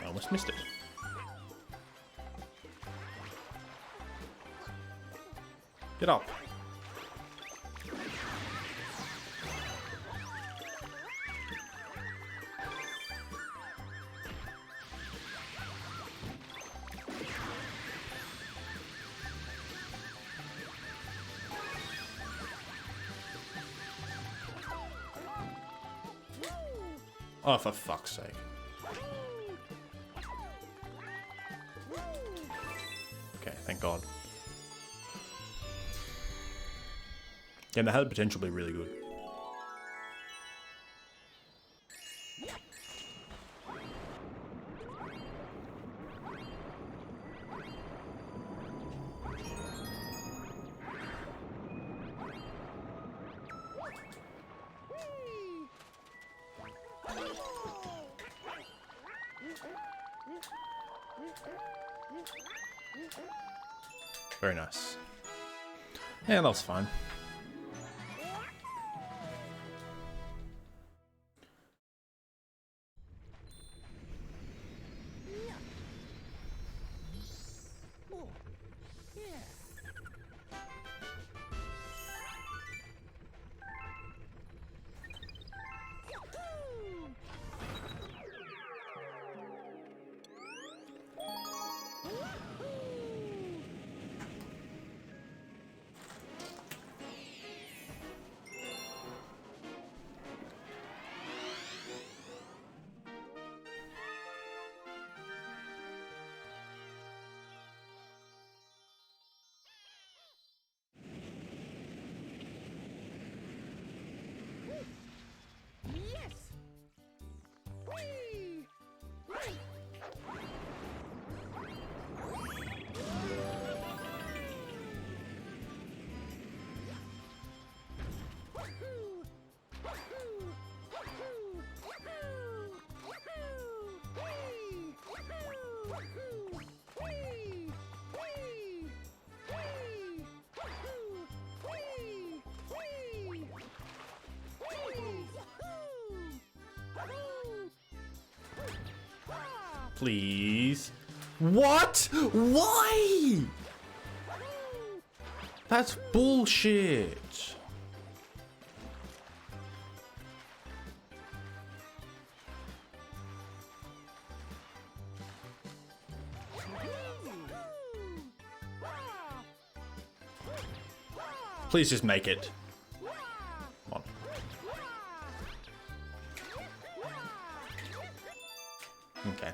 I almost missed it. Get up. Oh, for fuck's sake. Okay, thank God. Yeah, they had the potential to be really good. Very nice. Yeah, that was fine. Please. What? Why? That's bullshit. Please just make it. Come on. Okay.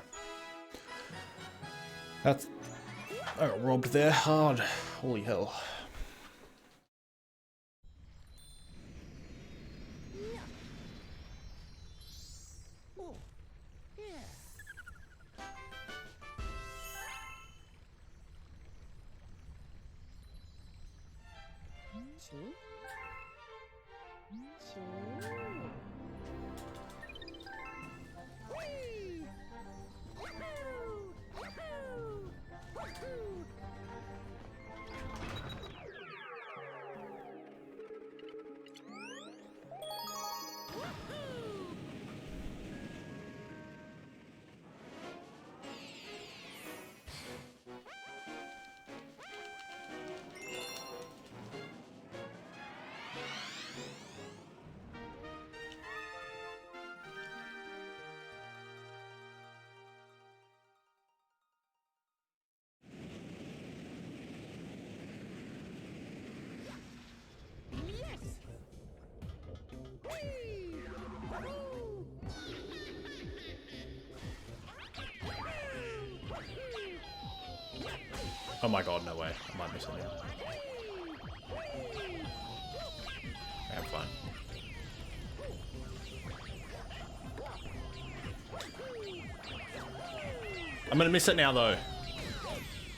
That's... I got robbed there hard. Holy hell. Oh my god, no way. I might miss it now. Okay, I'm fine. I'm gonna miss it now, though.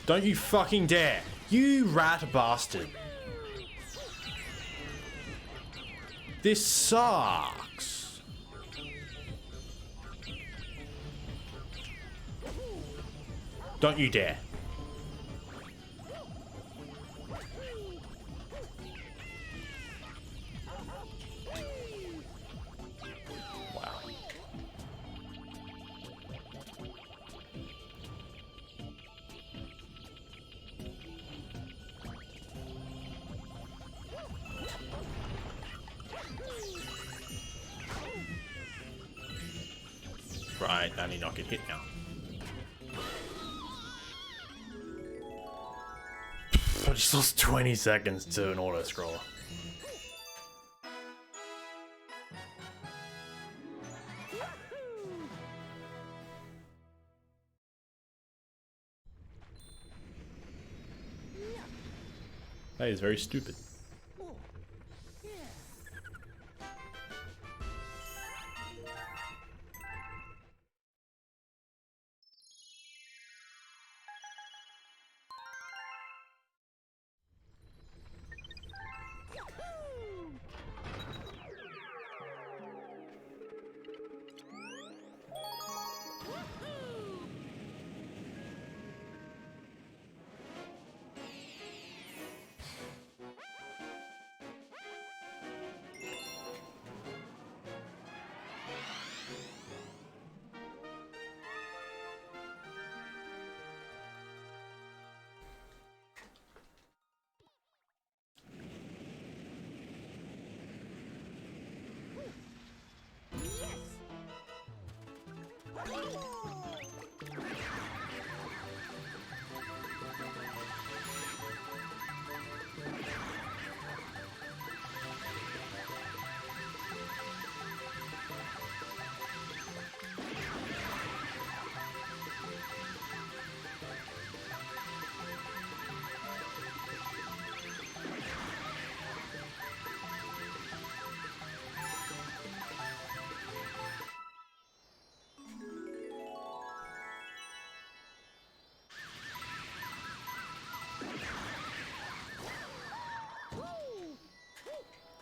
Don't you fucking dare. You rat bastard. This sucks. Don't you dare. Wow. Right, I need not get hit now. I just lost 20 seconds to an auto scroller. That is very stupid.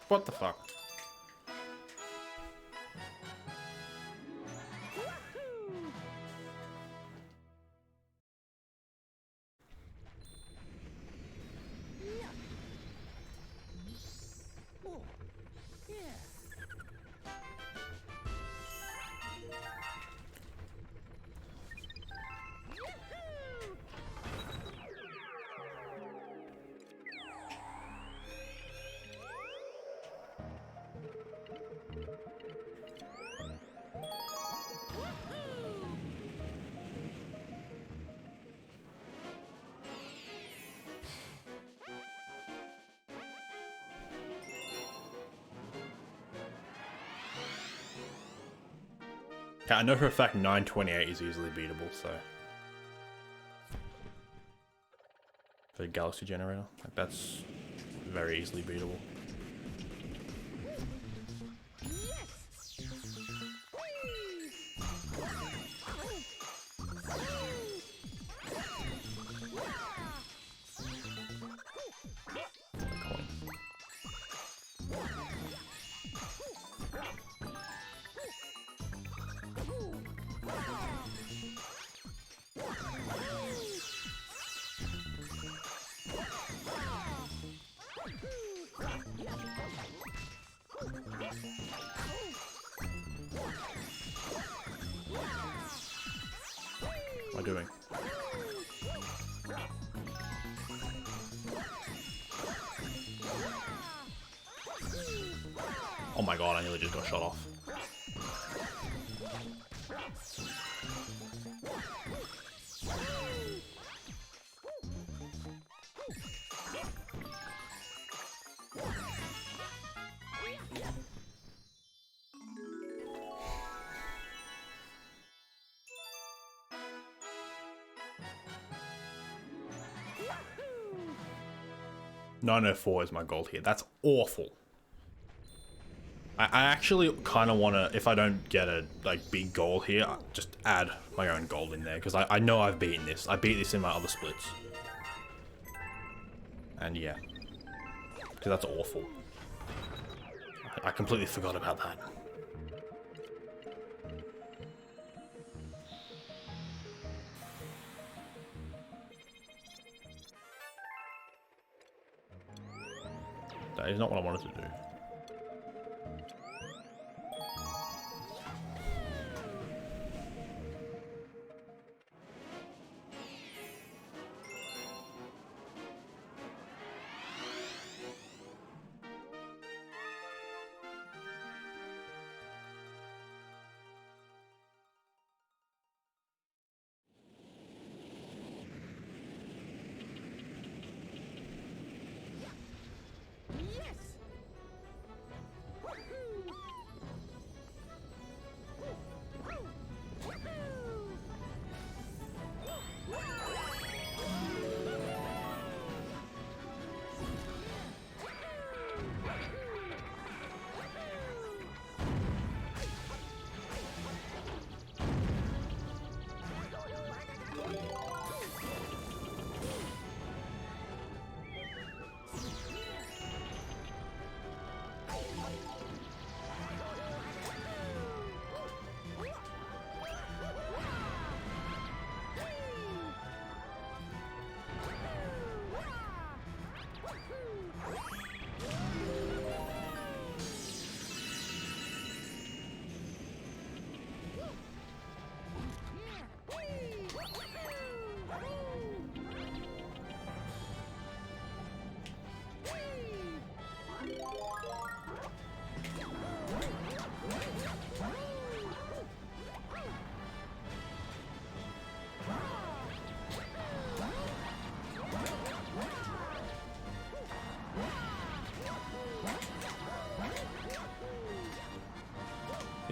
What the fuck? Okay, I know for a fact 928 is easily beatable, so. For the Galaxy Generator, like that's very easily beatable. What am I doing? Oh my god, I nearly just got shot off. .904 is my gold here. That's awful. I actually kind of want to, if I don't get a like big goal here, just add my own gold in there. Because I know I've beaten this. I beat this in my other splits. And yeah. Because that's awful. I completely forgot about that. That is not what I wanted to do.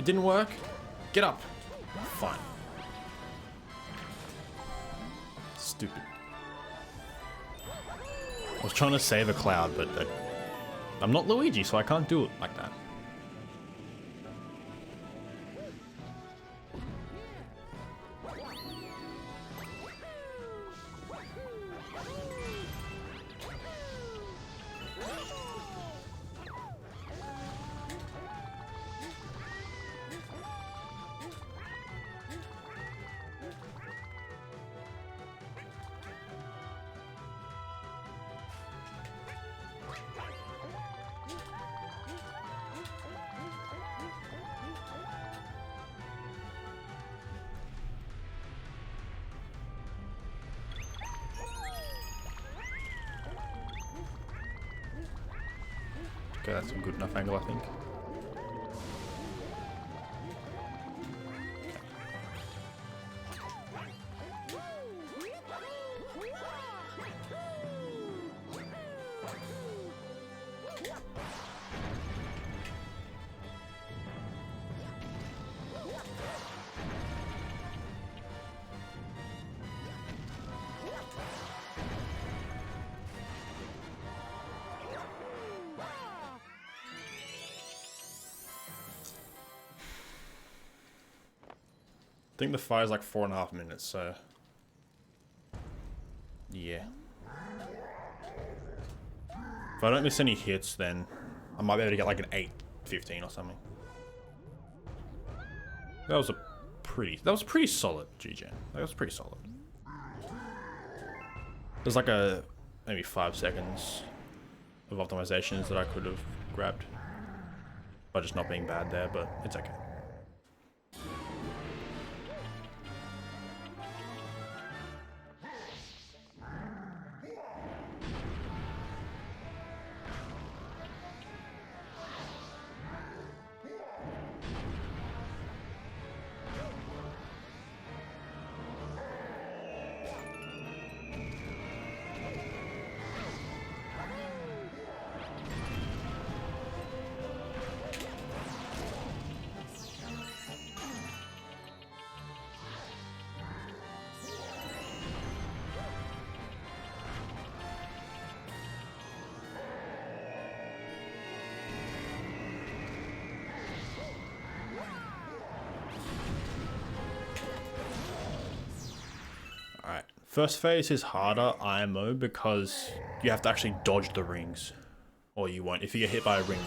didn't work? Get up. Fine. Stupid. I was trying to save a cloud, but I'm not Luigi, so I can't do it like that. Okay, that's a good enough angle, I think. I think the fire's like 4.5 minutes, so yeah. If I don't miss any hits, then I might be able to get like an 8:15 or something. That was pretty solid, GJ. That was pretty solid. There's like a maybe 5 seconds of optimizations that I could have grabbed by just not being bad there, but it's okay. Alright, first phase is harder IMO because you have to actually dodge the rings, or you won't. If you get hit by a ring,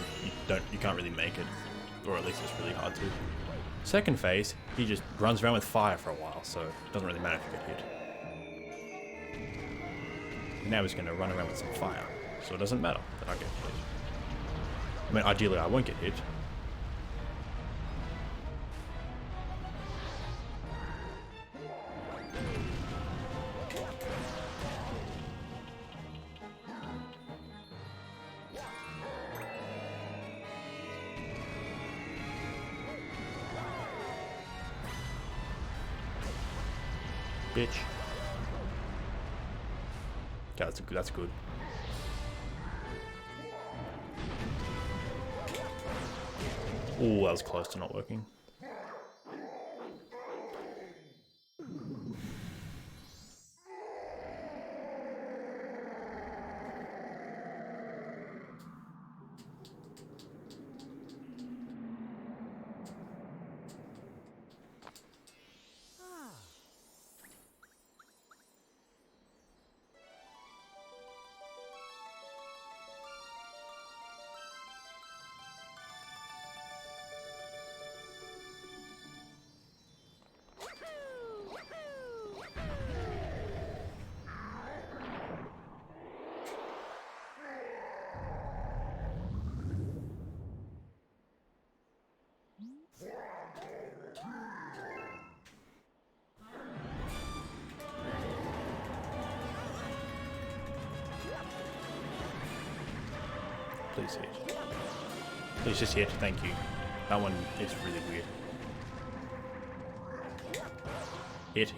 you can't really make it, or at least it's really hard to. Second phase, he just runs around with fire for a while, so it doesn't really matter if you get hit. Now he's going to run around with some fire, so it doesn't matter that I get hit. I mean, ideally I won't get hit. Bitch. Okay, that's good. Oh, that was close to not working. Please hit. Please just hit, thank you. That one is really weird. Hit.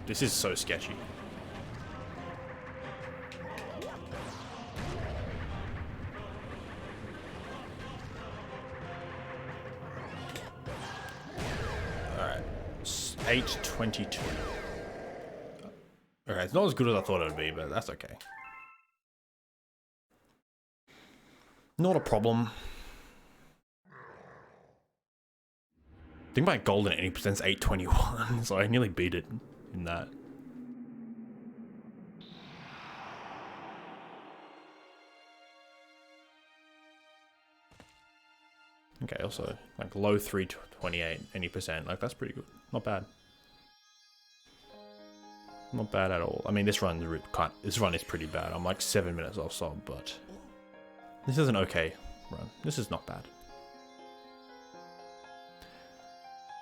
This is so sketchy. 8:22. Okay, it's not as good as I thought it would be, but that's okay. Not a problem. I think my golden 80% is 8:21, so I nearly beat it in that. Okay, also, like low 328, 80%, like that's pretty good. Not bad. Not bad at all. I mean, this run is pretty bad. I'm like 7 minutes off sub, but this is an okay run. This is not bad.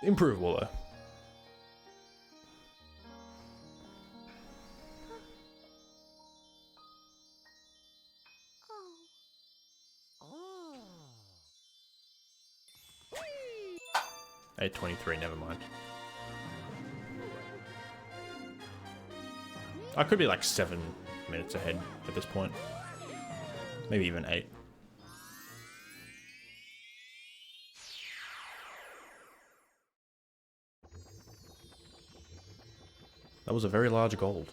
Improvable though. Oh. 8:23, never mind. I could be like 7 minutes ahead at this point. Maybe even 8. That was a very large gold.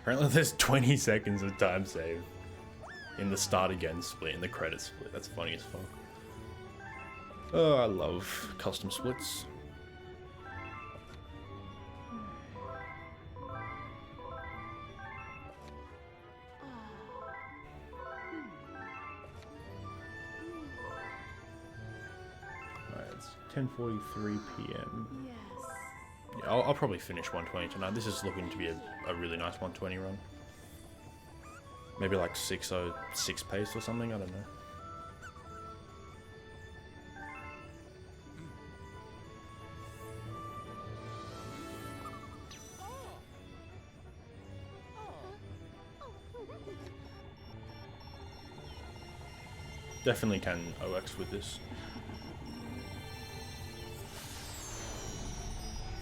Apparently there's 20 seconds of time save in the start again split, in the credit split. That's funny as fuck. Oh, I love custom splits. Alright, it's 10:43 p.m. Yeah, I'll probably finish 120 tonight. This is looking to be a really nice 120 run. Maybe like 6:06 pace or something, I don't know. Definitely can OX with this.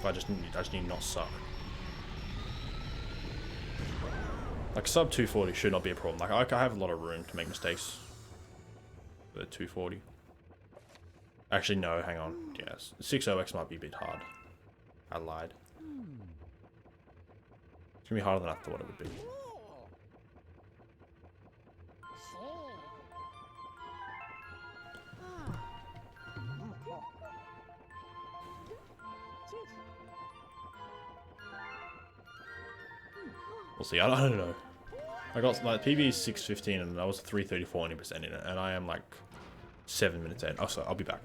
I just need not suck. Like sub 240 should not be a problem. Like I have a lot of room to make mistakes at 240. Actually no, hang on. Yes, 6OX might be a bit hard. I lied. It's gonna be harder than I thought it would be. We'll see. I don't know. I got like PB is 6:15 and I was 334 80% in it, and I am like 7 minutes in. Oh, so I'll be back.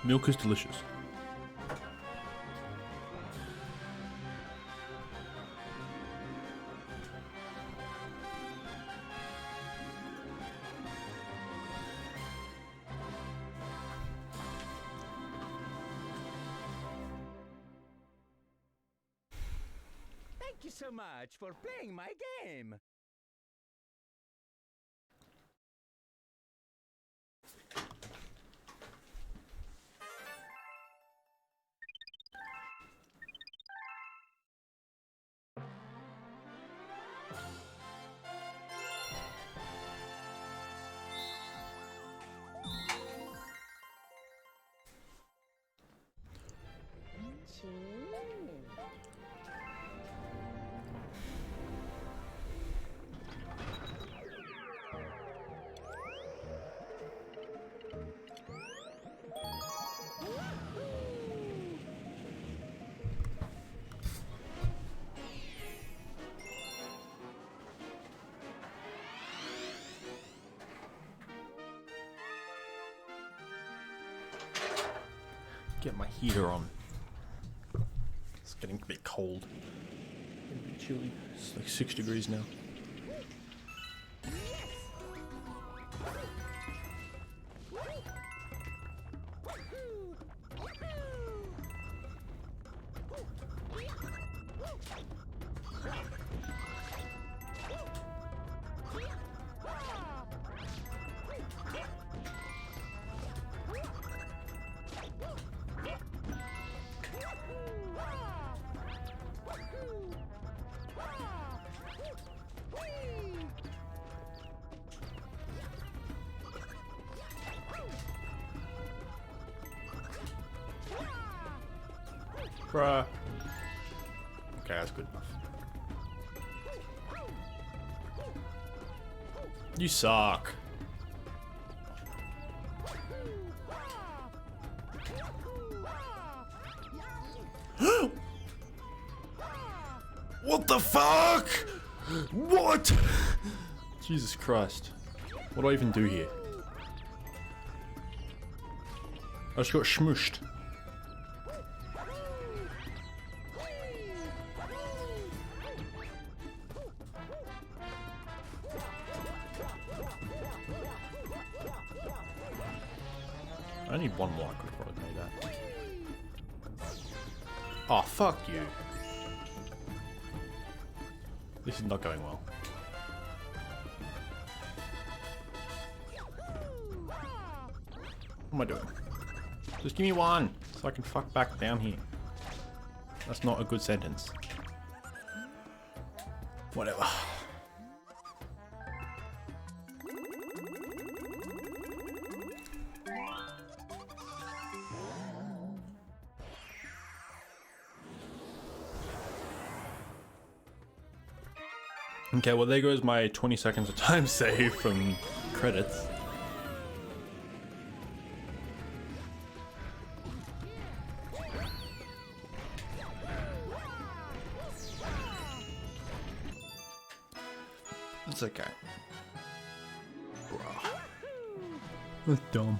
Milk is delicious. Thank you so much for playing my game. Get my heater on. It's getting a bit cold. Getting a bit chilly. It's like 6 degrees now. Bruh. Okay, that's good enough. You suck. What the fuck? What? Jesus Christ. What do I even do here? I just got smooshed. I need one more. I could have probably made that. Oh, fuck you. This is not going well. What am I doing? Just give me one, so I can fuck back down here. That's not a good sentence. Whatever. Okay, well there goes my 20 seconds of time save from credits. It's okay. Bruh. That's dumb.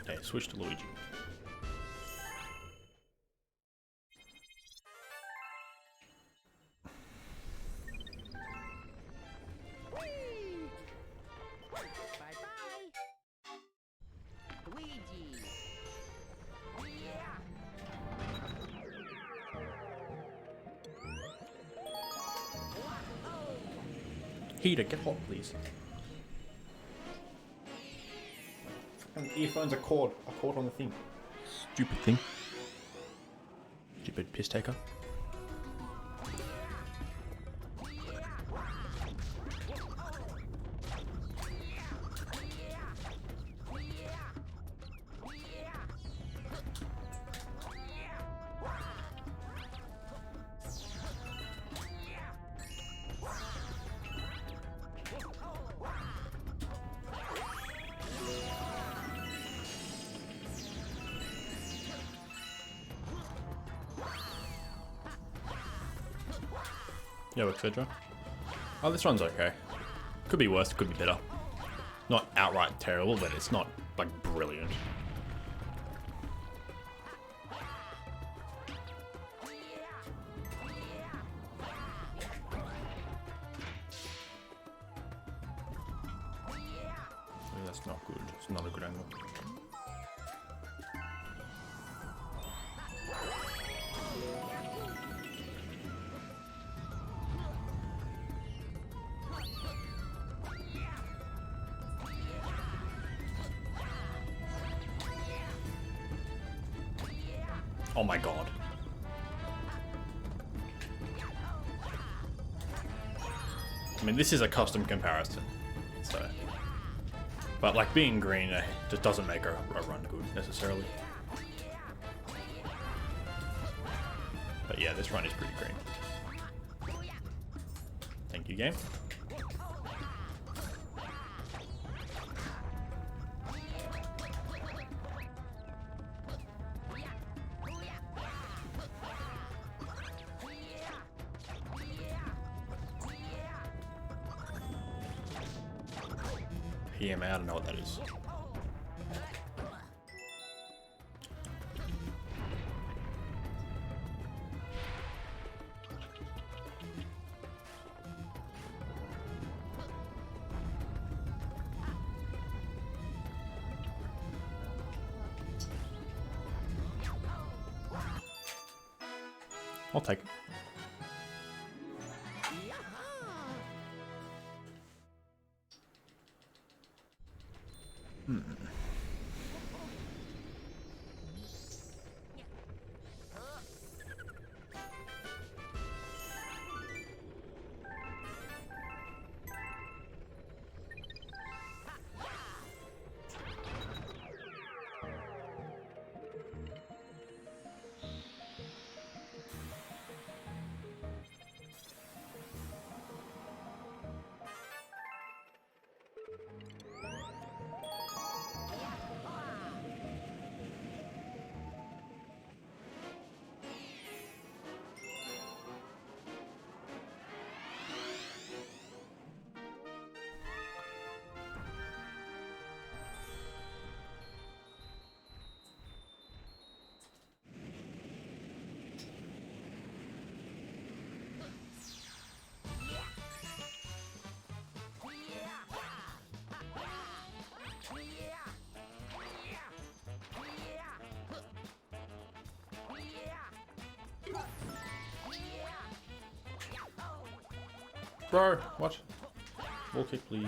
Okay, switch to Luigi. Heater, get hot, please. Fucking earphones are caught on the thing. Stupid thing. Stupid piss taker. Yo, etc. Oh, this one's okay. Could be worse, could be better. Not outright terrible, but it's not, like, brilliant. That's not good. It's not a good angle. Oh my god. I mean, this is a custom comparison, so... But, like, being green just doesn't make a run good, necessarily. But yeah, this run is pretty green. Thank you, game. PMA, I don't know what that is. I'll take it. Bro, what? Wall kick, please.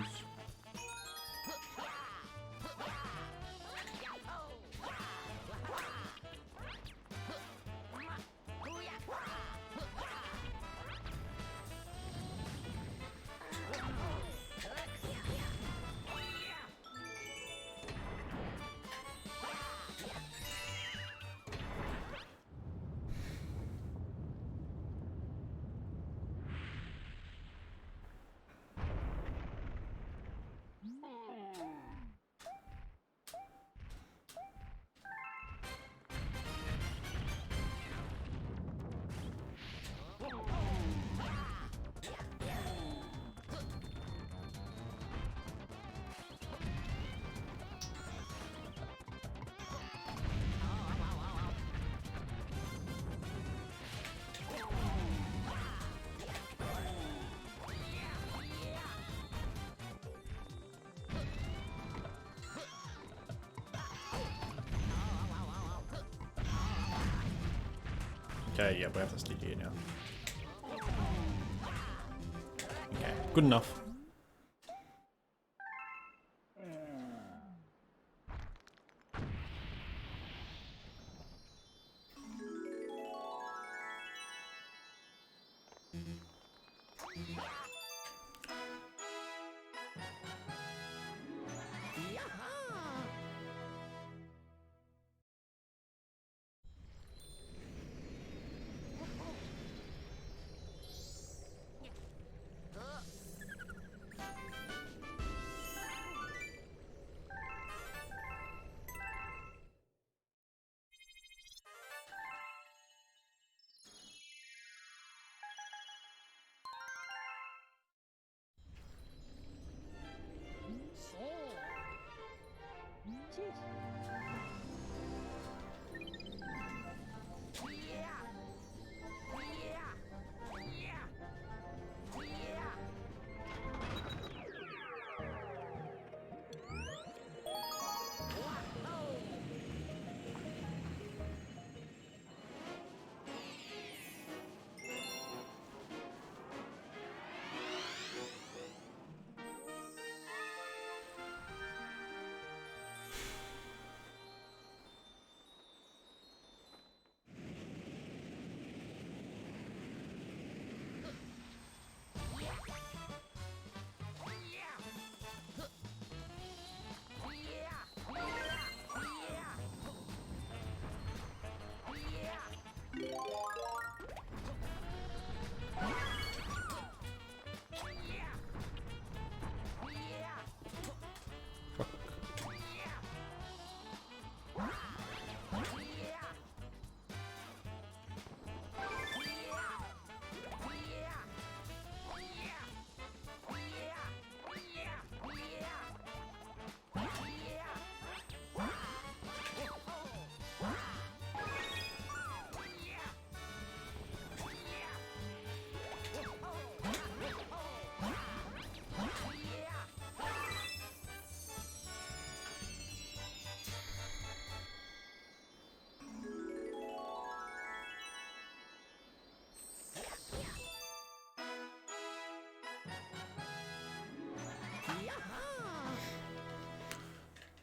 Okay, yeah, we have to stick here now. Okay, good enough.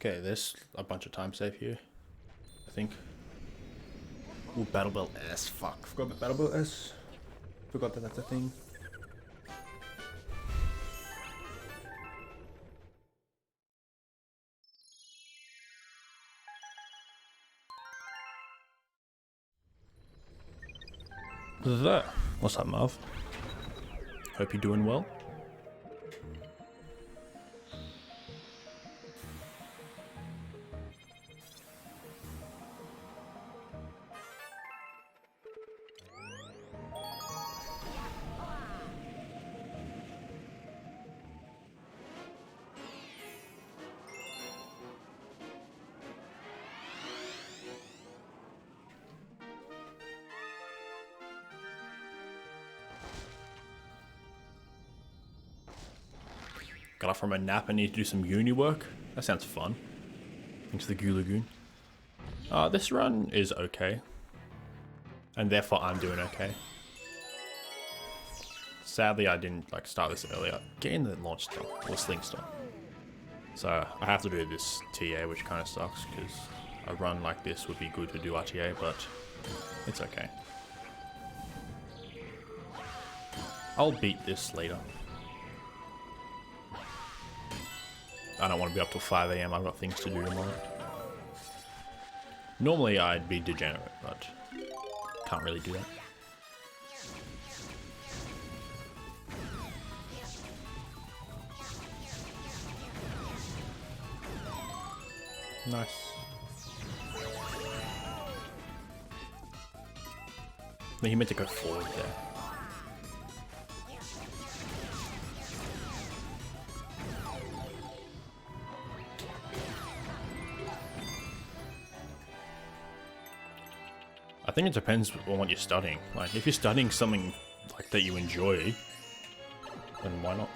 Okay, there's a bunch of time save here, I think. Ooh, Battle Belt S. Fuck, forgot about Battle Belt S. Forgot that that's a thing. What's that? What's up, Marv? Hope you're doing well. Got off from a nap and need to do some uni work. That sounds fun. Into the Goo Lagoon. This run is okay. And therefore I'm doing okay. Sadly I didn't like start this earlier. Getting the launch stuff, or sling stuff. So I have to do this TA, which kind of sucks because a run like this would be good to do RTA, but it's okay. I'll beat this later. I don't want to be up till 5 AM. I've got things to do tomorrow. Normally I'd be degenerate, but can't really do that. Nice. No, he meant to go forward there. I think it depends on what you're studying. Like, if you're studying something like that you enjoy, then why not?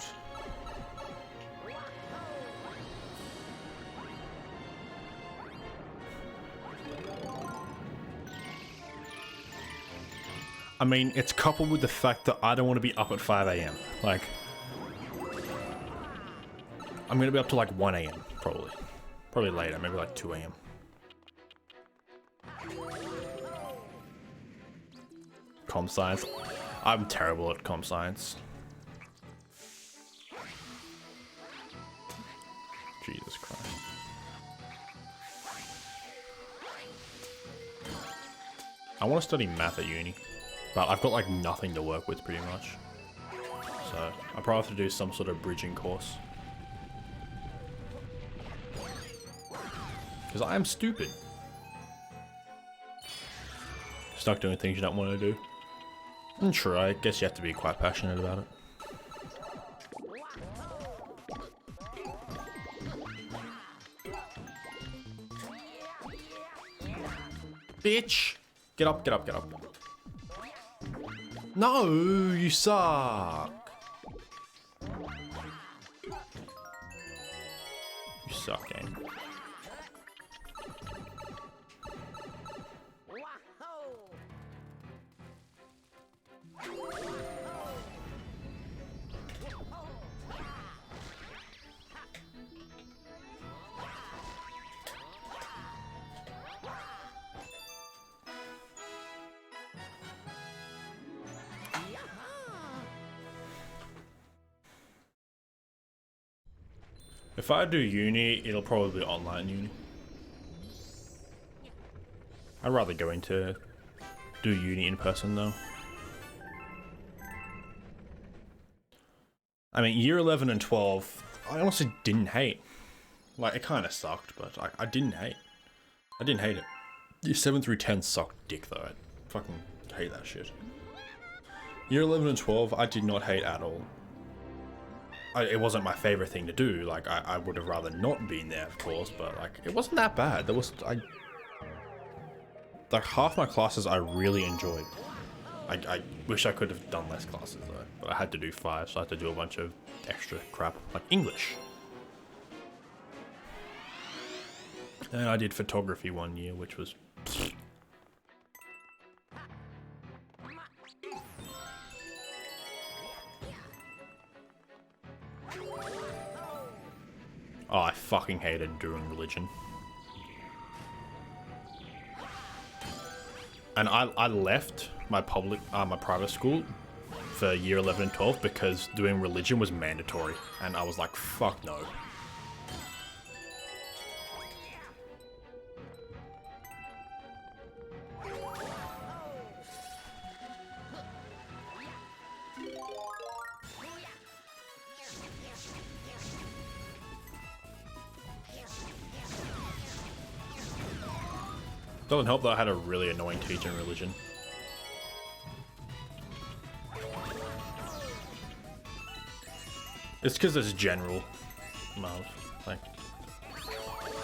I mean, it's coupled with the fact that I don't want to be up at 5 AM. Like, I'm going to be up to like 1 AM, probably. Probably later, maybe like 2 AM. Com science. I'm terrible at com science. Jesus Christ. I want to study math at uni, but I've got like nothing to work with pretty much. So I'll probably have to do some sort of bridging course. Because I am stupid. Stuck doing things you don't want to do. And true, I guess you have to be quite passionate about it. Bitch! Get up, get up, get up. No, you suck. You suck, game. If I do uni, it'll probably be online uni. I'd rather go into do uni in person though. I mean, year 11 and 12, I honestly didn't hate. Like, it kind of sucked, but I didn't hate. I didn't hate it. Year 7 through 10 sucked dick though. I fucking hate that shit. Year 11 and 12, I did not hate at all. It wasn't my favorite thing to do. Like, I would have rather not been there, of course, but like, it wasn't that bad. There was, like, half my classes I really enjoyed. I wish I could have done less classes though, but I had to do 5, so I had to do a bunch of extra crap, like English. And I did photography 1 year, which was... Oh, I fucking hated doing religion. And I left my private school for year 11 and 12 because doing religion was mandatory. And I was like, fuck no. Doesn't help that I had a really annoying teacher in religion. It's because it's general. Like,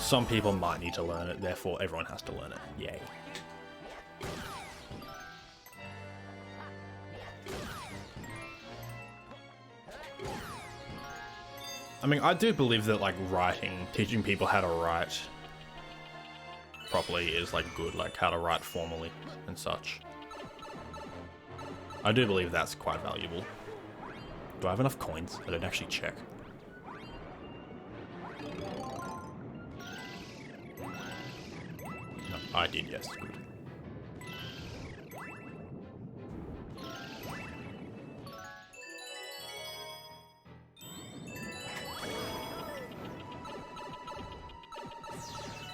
some people might need to learn it, therefore everyone has to learn it. Yay. I mean, I do believe that, like, writing, teaching people how to write properly is, like, good, like how to write formally and such. I do believe that's quite valuable. Do I have enough coins? I didn't actually check. No, I did, yes, good.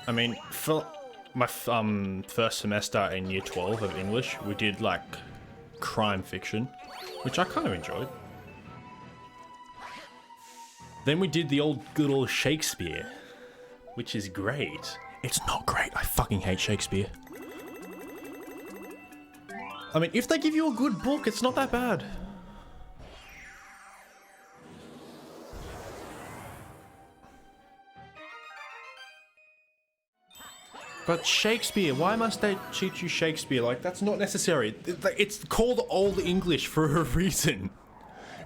I mean, for my first semester in year 12 of English, we did like crime fiction, which I kind of enjoyed. Then we did the good old Shakespeare, which is great. It's not great. I fucking hate Shakespeare. I mean, if they give you a good book, it's not that bad. But Shakespeare, why must they teach you Shakespeare? Like, that's not necessary. It's called Old English for a reason.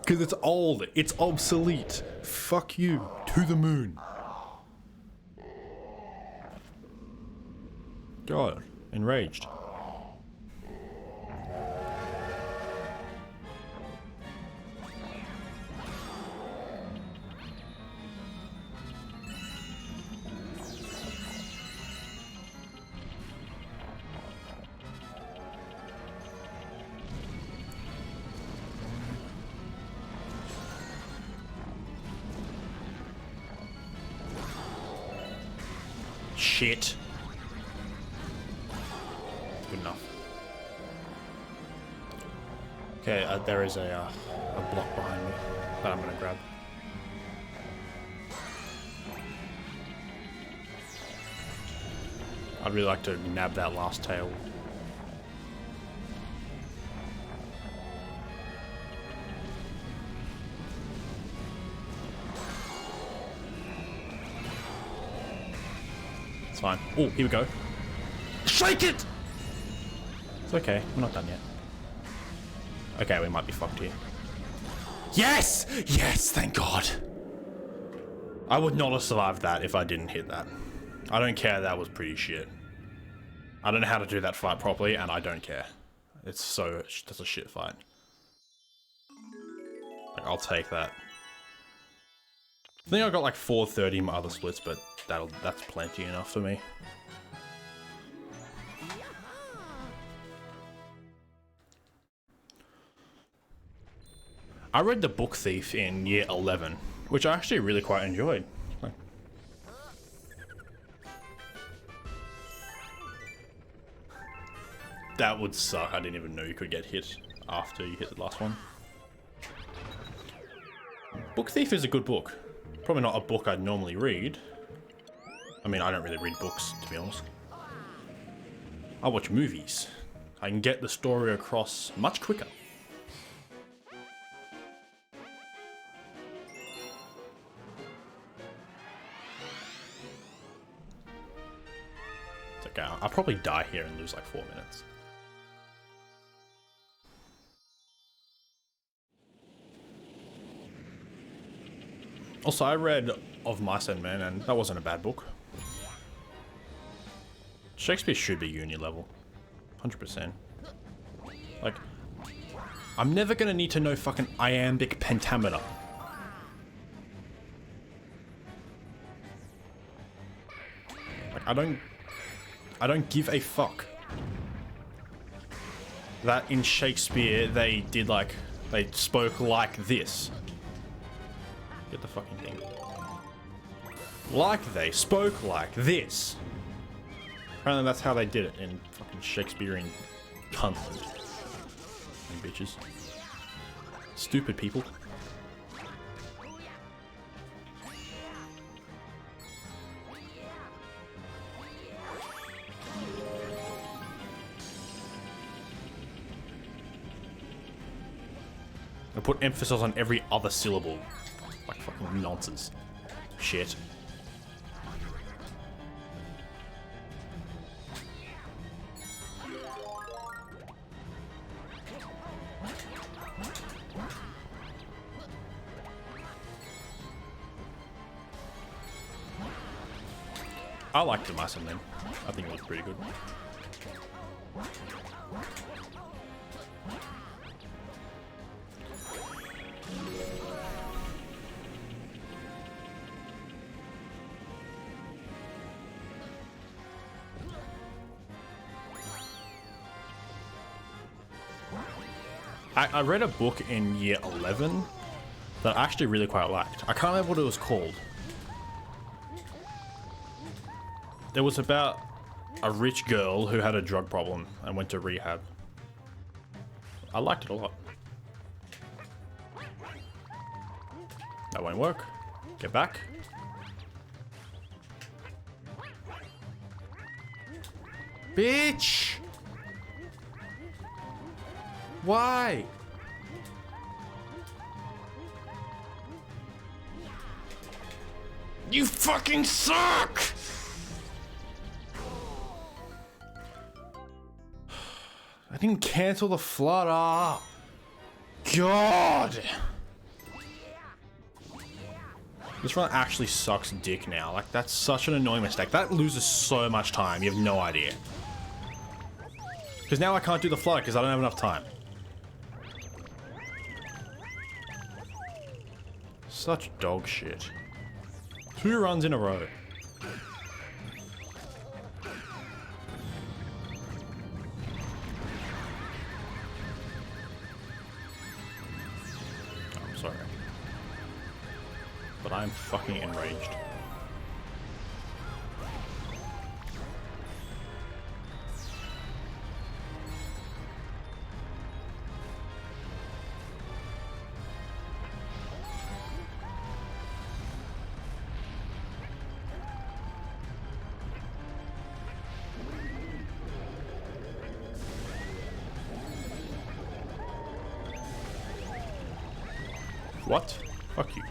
Because it's old. It's obsolete. Fuck you. To the moon. God. Enraged. Shit. Good enough. Okay, there is a block behind me that I'm gonna grab. I'd really like to nab that last tail. It's fine. Oh, here we go. Shake it! It's okay. We're not done yet. Okay, we might be fucked here. Yes! Yes, thank God. I would not have survived that if I didn't hit that. I don't care. That was pretty shit. I don't know how to do that fight properly, and I don't care. It's that's a shit fight. Like, I'll take that. I think I got like 430 in my other splits, but that's plenty enough for me. I read The Book Thief in year 11, which I actually really quite enjoyed. Like, that would suck. I didn't even know you could get hit after you hit the last one. Book Thief is a good book. Probably not a book I'd normally read. I mean, I don't really read books, to be honest. I watch movies. I can get the story across much quicker. It's okay, I'll probably die here and lose like 4 minutes. Also, I read Of Mice and Men, and that wasn't a bad book. Shakespeare should be uni level. 100%. Like, I'm never gonna need to know fucking iambic pentameter. I don't give a fuck. That in Shakespeare they did like, they spoke like this. Get the fucking thing. Like they spoke like this. Apparently that's how they did it in fucking Shakespearean cunt. And bitches. Stupid people. I put emphasis on every other syllable. Like fucking nonsense. Shit. I liked the Mice and Men. I think it was pretty good. I read a book in year 11 that I actually really quite liked. I can't remember what it was called. It was about a rich girl who had a drug problem and went to rehab. I liked it a lot. That won't work. Get back. Bitch! Why? You fucking suck! I didn't cancel the flood. Ah, God! This run actually sucks dick now. Like, that's such an annoying mistake. That loses so much time. You have no idea. Because now I can't do the flood because I don't have enough time. Such dog shit. 2 runs in a row. I'm sorry. But I'm fucking enraged. What? Fuck you.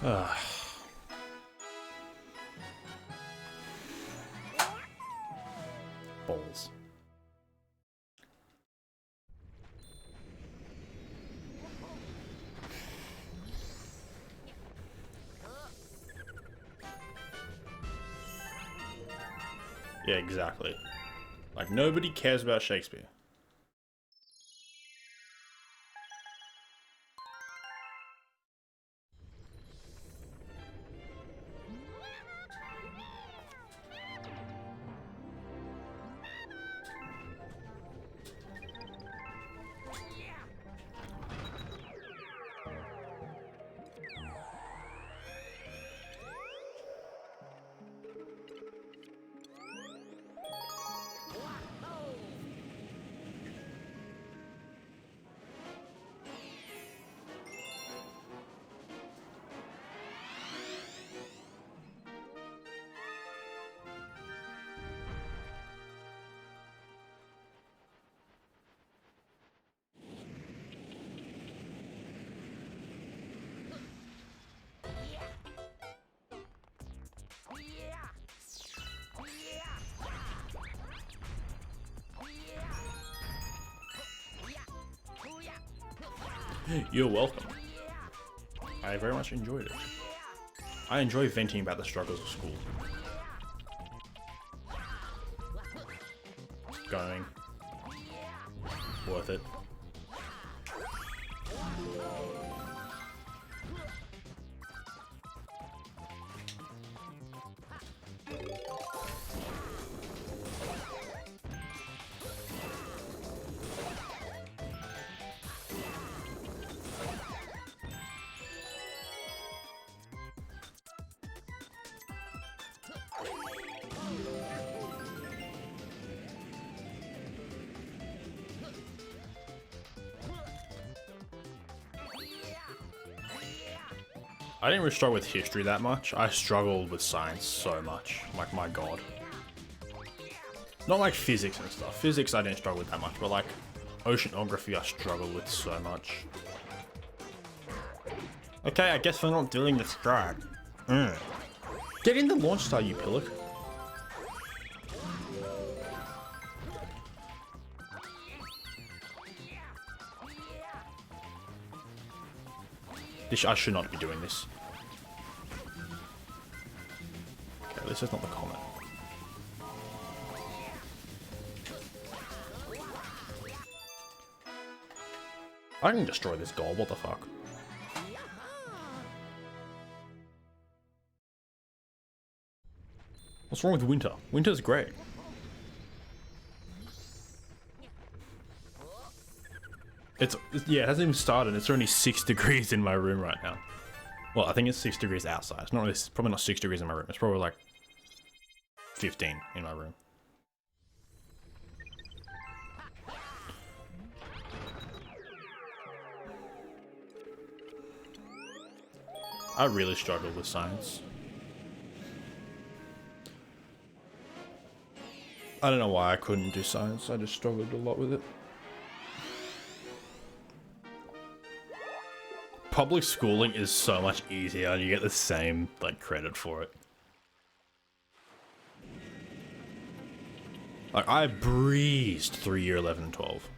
Ugh. Balls. Yeah, exactly. Like, nobody cares about Shakespeare. You're welcome. I very much enjoyed it. I enjoy venting about the struggles of school. Going. Worth it. I didn't really struggle with history that much. I struggled with science so much. Like, my god. Not like physics and stuff. Physics I didn't struggle with that much, but like oceanography I struggled with so much. Okay, I guess we're not doing this drag. Get in the launch star, you pillock. I should not be doing this. Okay, this is not the comment. I can destroy this goal, what the fuck? What's wrong with winter? Winter's great. Yeah, it hasn't even started. It's only 6 degrees in my room right now. Well, I think it's 6 degrees outside. It's not really, it's probably not 6 degrees in my room. It's probably like 15 in my room. I really struggled with science. I don't know why I couldn't do science. I just struggled a lot with it. Public schooling is so much easier and you get the same like credit for it. Like I breezed through year 11 and 12.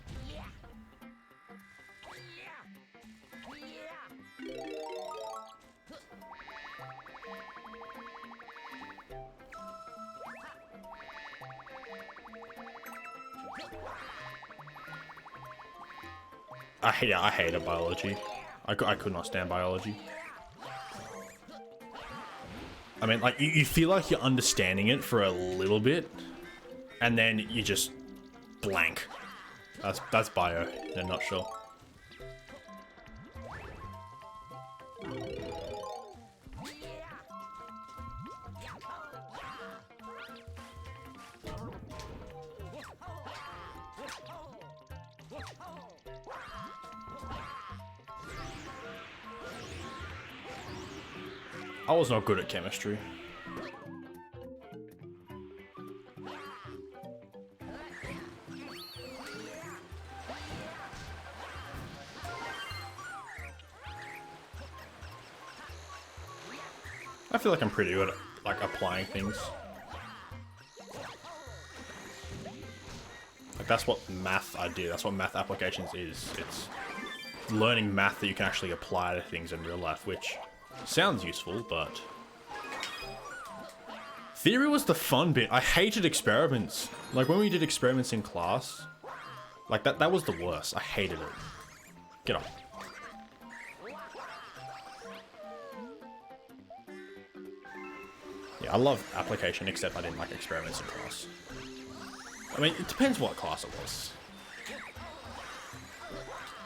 I hated biology. I could not stand biology. I mean, like, you feel like you're understanding it for a little bit, and then you just blank. That's bio in a nutshell. I was not good at chemistry. I feel like I'm pretty good at like applying things. Like that's what math I do. That's what math applications is. It's learning math that you can actually apply to things in real life, which sounds useful, but theory was the fun bit. I hated experiments. Like when we did experiments in class, like that was the worst. I hated it. Get up. Yeah, I love application, except I didn't like experiments in class. I mean, it depends what class it was.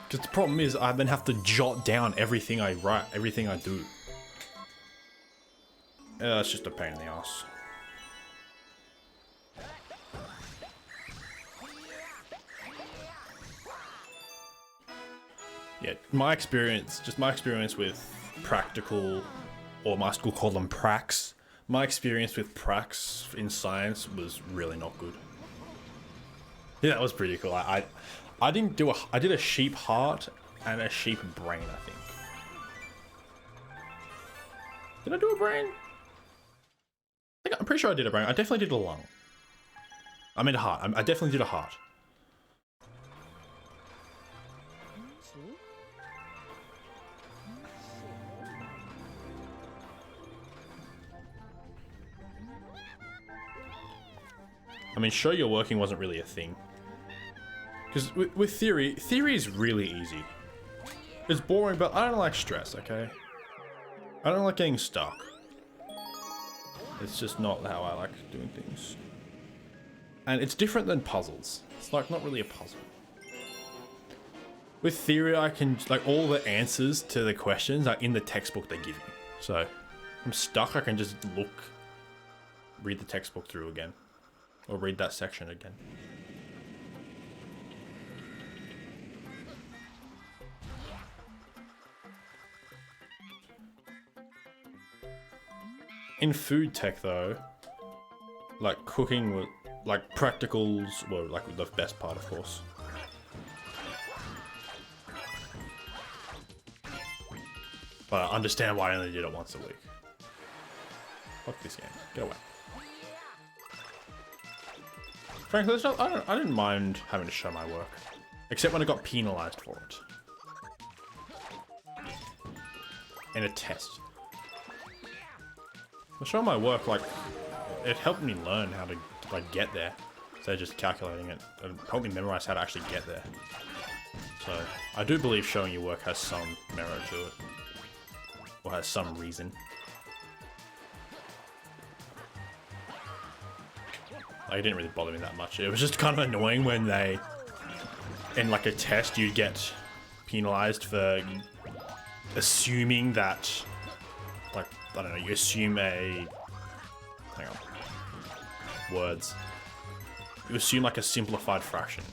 Because the problem is I then have to jot down everything I write, everything I do. It's just a pain in the ass. Yeah, my experience with practical, or my school called them pracs. My experience with pracs in science was really not good. Yeah, that was pretty cool. I did a sheep heart and a sheep brain, I think. Did I do a brain? I'm pretty sure I did a brain. I definitely did a lung. I mean a heart. I definitely did a heart. I mean, show your working wasn't really a thing. Because with theory is really easy. It's boring, but I don't like stress, okay? I don't like getting stuck. It's just not how I like doing things. And it's different than puzzles. It's like not really a puzzle. With theory, I can, like, all the answers to the questions are in the textbook they give me. So, if I'm stuck, I can just read the textbook through again. Or read that section again. In food tech though, like cooking, like practicals were like the best part, of course. But I understand why I only did it once a week. Fuck this game. Get away. Frankly, I didn't mind having to show my work. Except when I got penalized for it. In a test. I show my work, like, it helped me learn how to, like, get there. Instead of just calculating it. It helped me memorize how to actually get there. So, I do believe showing your work has some merit to it. Or has some reason. Like, it didn't really bother me that much. It was just kind of annoying when they, in like a test, you'd get penalized for assuming that, like, I don't know, you assume a, hang on, words. You assume like a simplified fraction.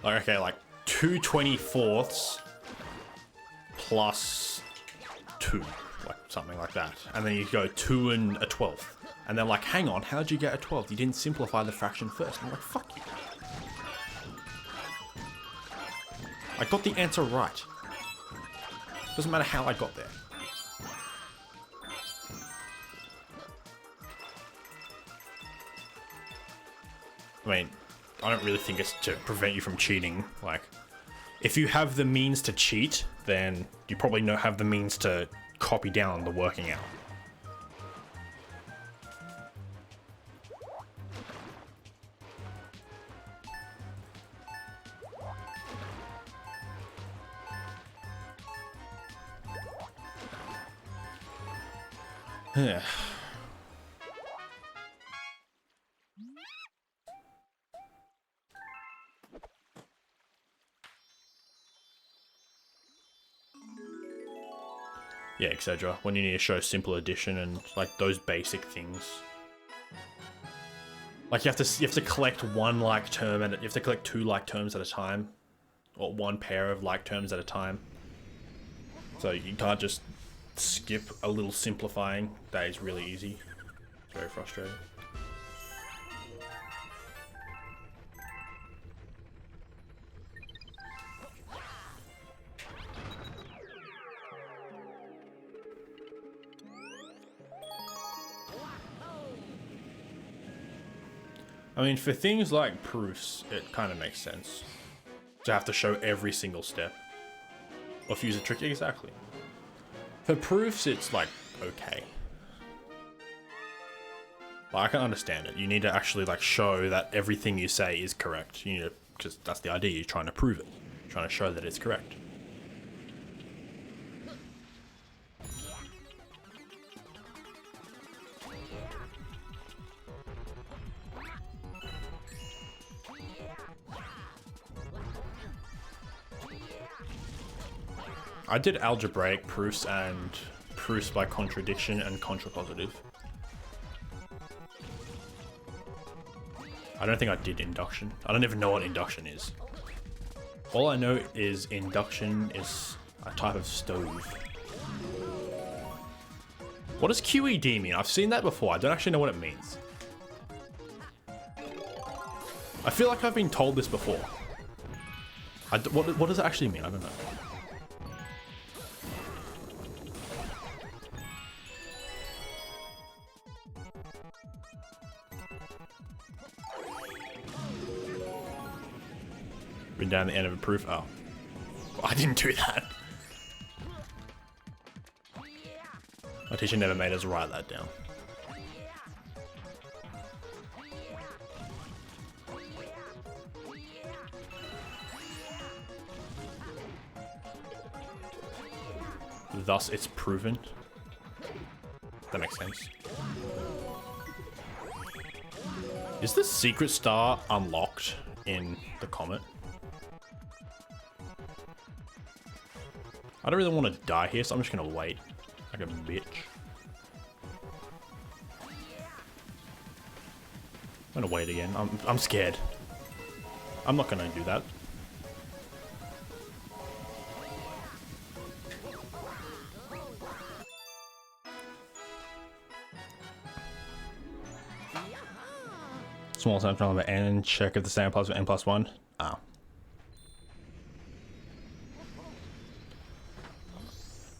Like, okay, like 2/24 plus 2. Like something like that. And then you go 2 and a 12th. And they're like, hang on, how'd you get a 12th? You didn't simplify the fraction first. And I'm like, fuck you. I got the answer right. Doesn't matter how I got there. I mean, I don't really think it's to prevent you from cheating. Like, if you have the means to cheat, then you probably don't have the means to copy down the working out. Yeah. Yeah, etc. When you need to show simple addition and like those basic things. Like you have to collect one like term and you have to collect 2 like terms at a time, or 1 pair of like terms at a time. So you can't just skip a little simplifying. That is really easy. It's very frustrating. I mean, for things like proofs, it kind of makes sense to have to show every single step. Or fuse a trick, exactly. For proofs, it's like, okay. Well, I can understand it. You need to actually like show that everything you say is correct. You need to, because that's the idea, you're trying to prove it. You're trying to show that it's correct. I did algebraic proofs and proofs by contradiction and contrapositive. I don't think I did induction. I don't even know what induction is. All I know is induction is a type of stove. What does QED mean? I've seen that before. I don't actually know what it means. I feel like I've been told this before. What does it actually mean? I don't know. Been down the end of a proof. Oh. I didn't do that. My teacher never made us write that down. thus it's proven. That makes sense. Is the secret star unlocked in the comet? I don't really want to die here, so I'm just gonna wait like a bitch. I'm gonna wait again. I'm scared. I'm not gonna do that. Small sample number n, check if the sample plus n plus 1. Oh.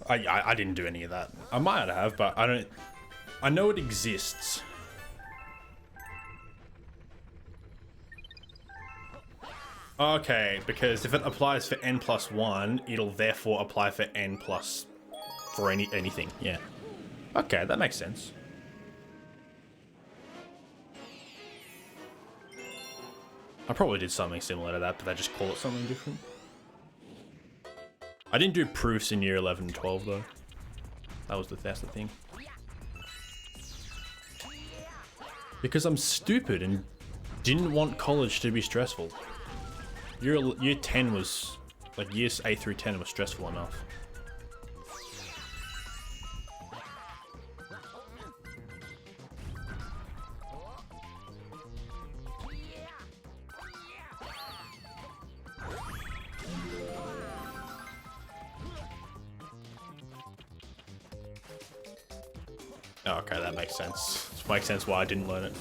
I didn't do any of that. I might have, but I don't. I know it exists. Okay, because if it applies for n plus 1, it'll therefore apply for n plus for anything. Yeah. Okay, that makes sense. I probably did something similar to that, but they just call it something different. I didn't do proofs in year 11 and 12 though. That's the thing. Because I'm stupid and didn't want college to be stressful. Year 10 was, like years 8 through 10 was stressful enough. Oh, okay, that makes sense. It makes sense why I didn't learn it.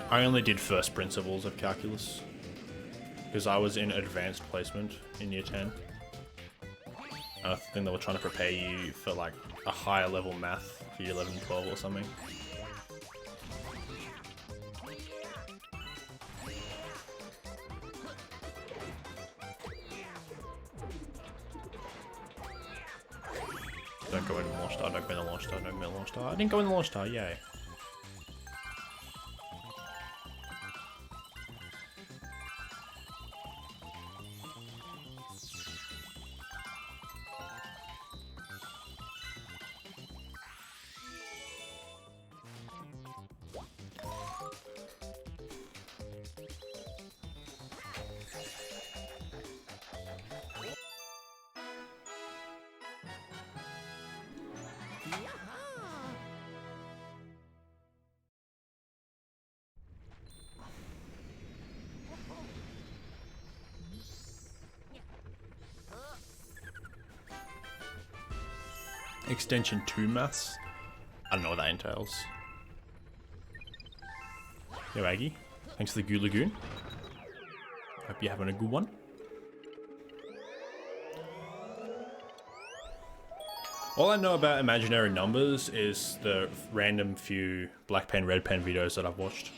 I only did first principles of calculus because I was in advanced placement in year 10. I think they were trying to prepare you for like a higher level math for year 11 and 12 or something. Don't go in the launch star, don't go in the launch star, don't go in the launch star. I didn't go in the launch star, yay. Extension 2 maths? I don't know what that entails. Yo, Aggie. Thanks for the Goo Lagoon. Hope you're having a good one. All I know about imaginary numbers is the random few black pen, red pen videos that I've watched.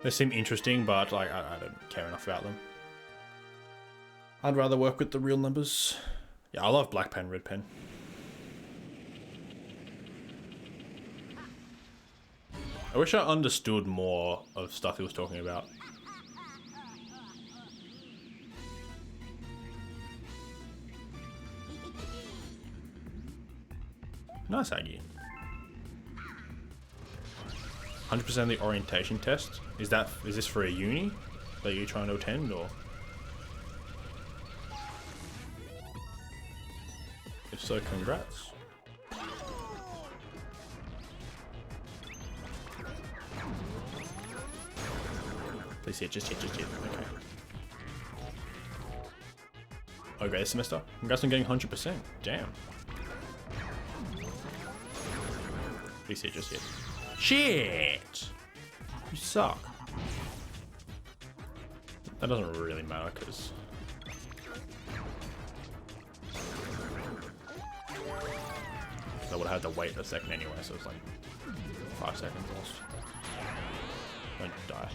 They seem interesting, but like I don't care enough about them. I'd rather work with the real numbers. Yeah, I love black pen, red pen. I wish I understood more of stuff he was talking about. Nice, Aggie. 100% the orientation test? Is this for a uni that you're trying to attend, or? If so, congrats. Please hit, just hit. Okay. Okay, this semester. Congrats on getting 100%. Damn. Please hit, just hit. Shit! You suck. That doesn't really matter, because... I would have had to wait a second anyway, so it's like 5 seconds lost. Don't die.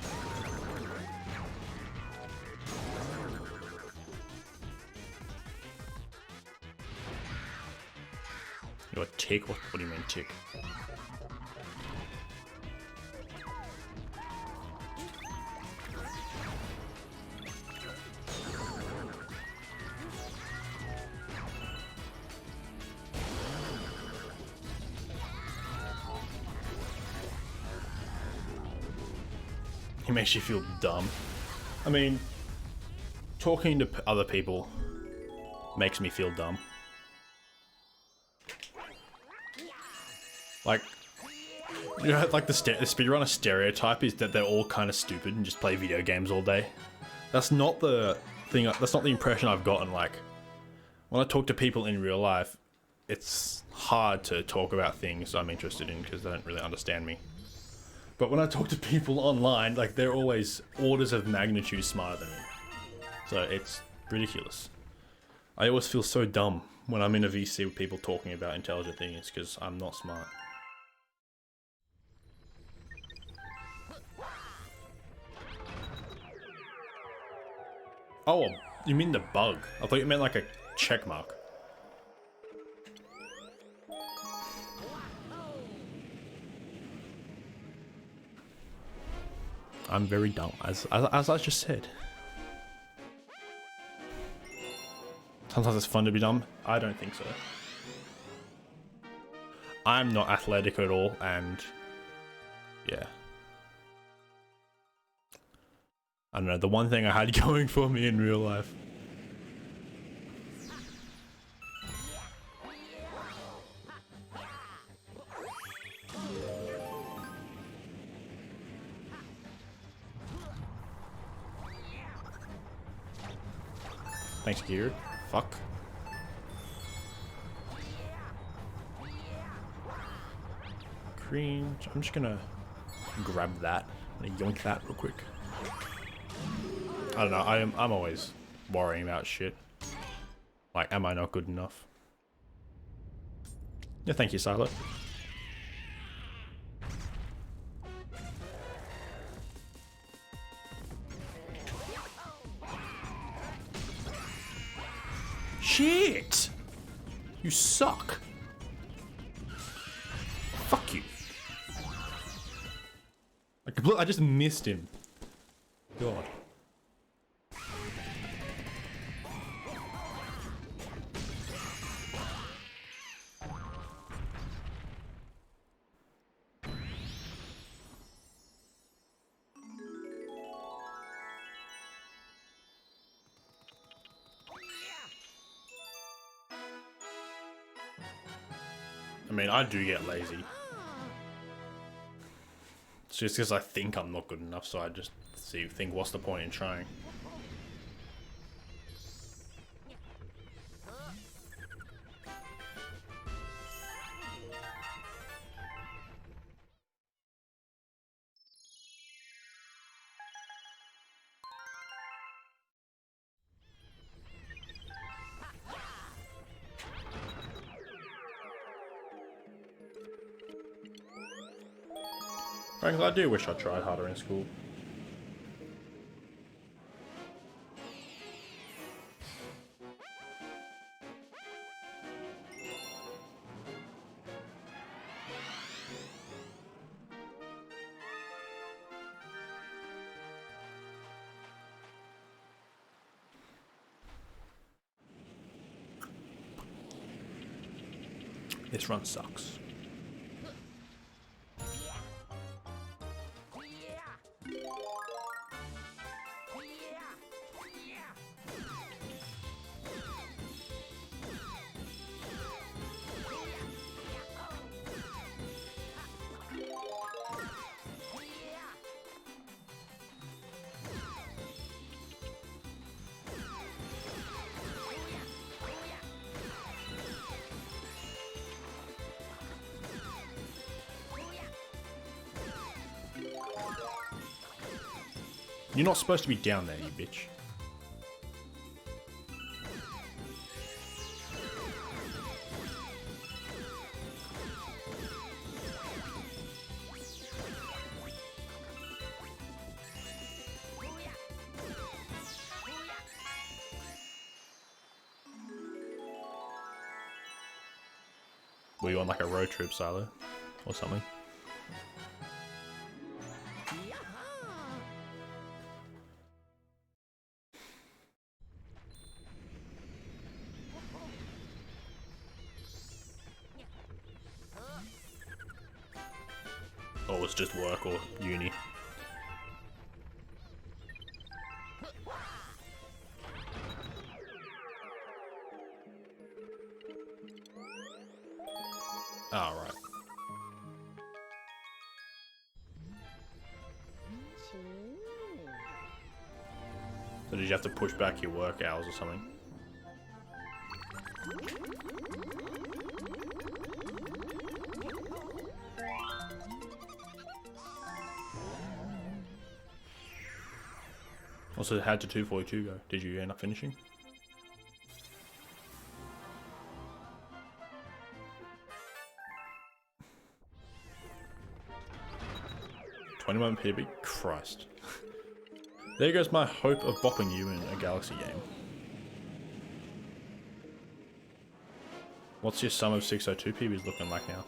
a tick? What do you mean tick? He makes you feel dumb. I mean, talking to other people makes me feel dumb. Like, you know, like the speedrunner stereotype is that they're all kind of stupid and just play video games all day. That's not the thing. That's not the impression I've gotten. Like, when I talk to people in real life, it's hard to talk about things I'm interested in because they don't really understand me. But when I talk to people online, like, they're always orders of magnitude smarter than me. So it's ridiculous. I always feel so dumb when I'm in a VC with people talking about intelligent things because I'm not smart. Oh, you mean the bug? I thought you meant like a check mark. I'm very dumb, as I just said. Sometimes it's fun to be dumb. I don't think so. I'm not athletic at all, and yeah. I don't know, the one thing I had going for me in real life. Thanks, Gear. Fuck. Green. I'm just gonna grab that and yoink that real quick. I don't know. I'm always worrying about shit. Like, am I not good enough? Yeah, thank you, Silo. Shit! You suck. Fuck you. I just missed him. God. I mean, I do get lazy. It's just because I think I'm not good enough, so I just think what's the point in trying? Frankly, I do wish I tried harder in school. This run sucks. You're not supposed to be down there, you bitch. Were you on like a road trip, Silo? Or something? Or was it just work or uni? Oh, right. So did you have to push back your work hours or something? Also, how did 242 go? Did you end up finishing? $21 PB? Christ. There goes my hope of bopping you in a Galaxy game. What's your sum of 602 PBs looking like now?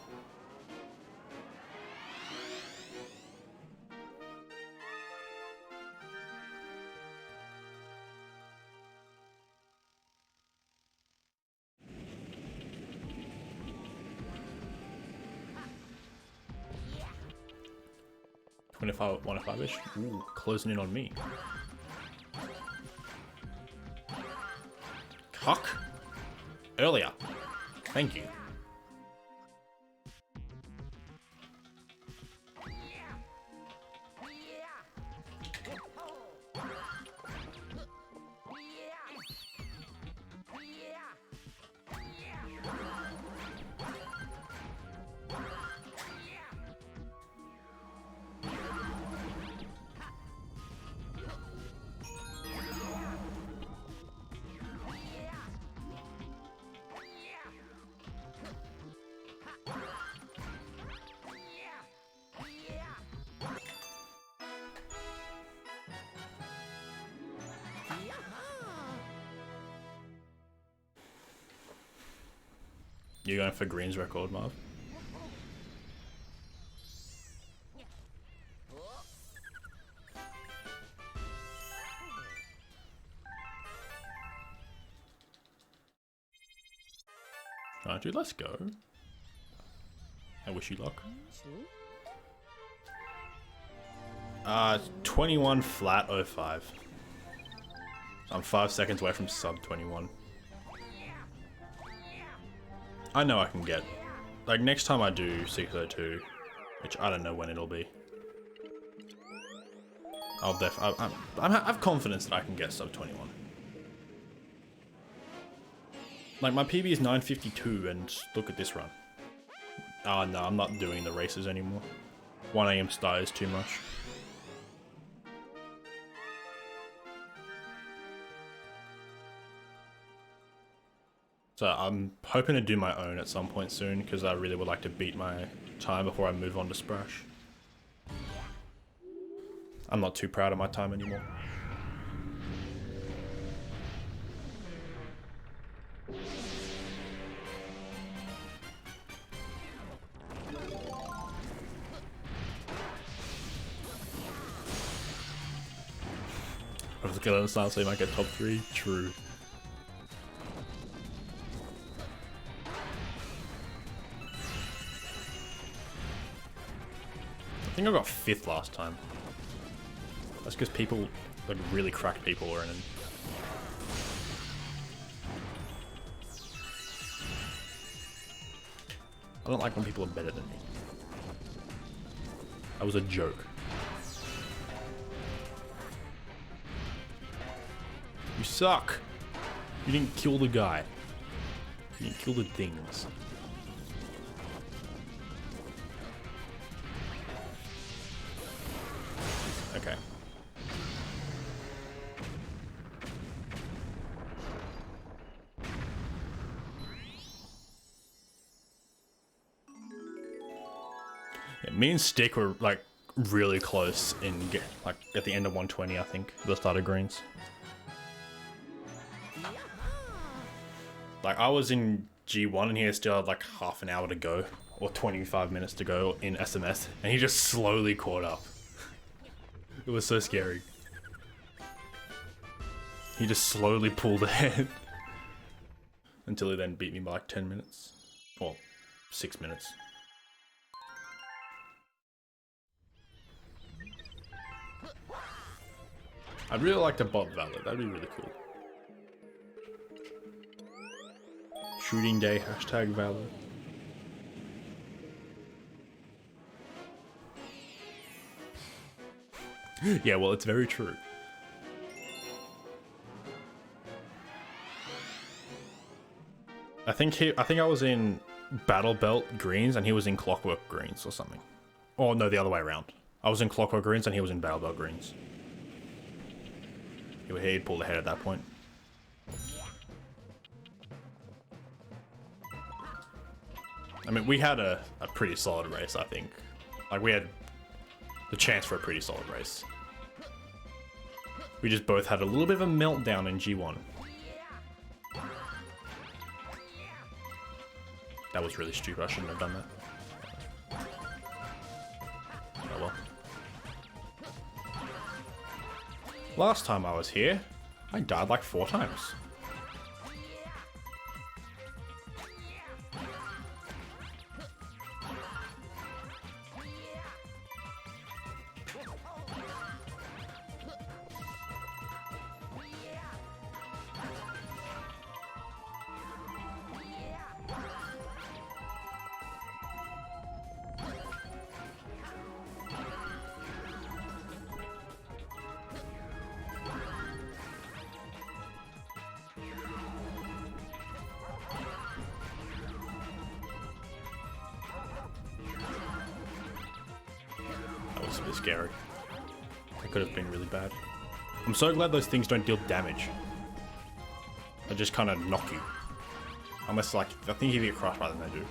If I want a 5-ish? Ooh, closing in on me. Cock? Earlier. Thank you. You going for Green's record, Marv? Alright, dude, let's go. I wish you luck. 21 flat 05. I'm 5 seconds away from sub 21. I know I can get, like, next time I do 602, which I don't know when it'll be. I have confidence that I can get sub 21. Like, my PB is 952 and look at this run. Oh no, I'm not doing the races anymore. 1 AM start is too much. So I'm hoping to do my own at some point soon because I really would like to beat my time before I move on to Sprash. I'm not too proud of my time anymore. I was looking at the start so you might get top 3. True. I think I got 5th last time. That's because people, like really cracked people were in it. I don't like when people are better than me. That was a joke. You suck! You didn't kill the guy. You didn't kill the things. Okay. Yeah, me and Stick were like really close in like at the end of 120, I think, the start of Greens. Like I was in G1 and he still had like half an hour to go or 25 minutes to go in SMS, and he just slowly caught up. It was so scary. He just slowly pulled ahead until he then beat me by like 10 minutes. Or 6 minutes. I'd really like to bot Valor, that'd be really cool. Shooting day, hashtag Valor. Yeah, well, it's very true. I think I was in Battle Belt Greens and he was in Clockwork Greens or something. Oh no, the other way around. I was in Clockwork Greens and he was in Battle Belt Greens. He'd pulled ahead at that point. I mean, we had a pretty solid race, I think. Like, we had the chance for a pretty solid race. We just both had a little bit of a meltdown in G1. That was really stupid, I shouldn't have done that. Oh well. Last time I was here, I died like 4 times. That was a bit scary. That could have been really bad. I'm so glad those things don't deal damage. They just kind of knock you. Unless, like, I think if you get crushed by them, they do.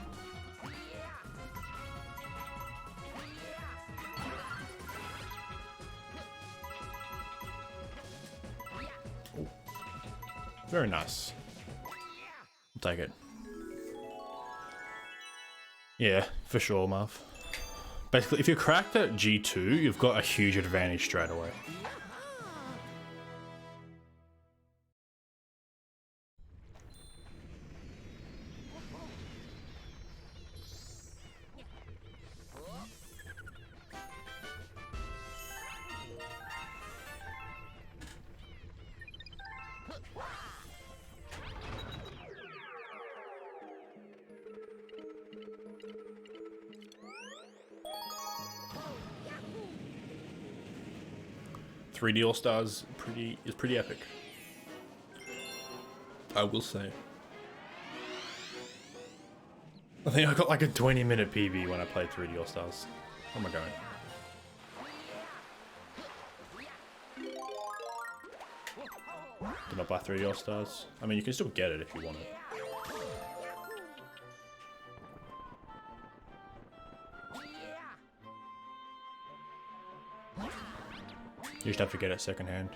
Ooh. Very nice. I'll take it. Yeah, for sure, Marv. Basically, if you're cracked at G2, you've got a huge advantage straight away. $3 All-Stars is pretty epic. I will say. I think I got like a 20-minute PB when I played 3D All-Stars. Oh my god. Did not buy 3D All-Stars. I mean, you can still get it if you want it. You just have to get it secondhand.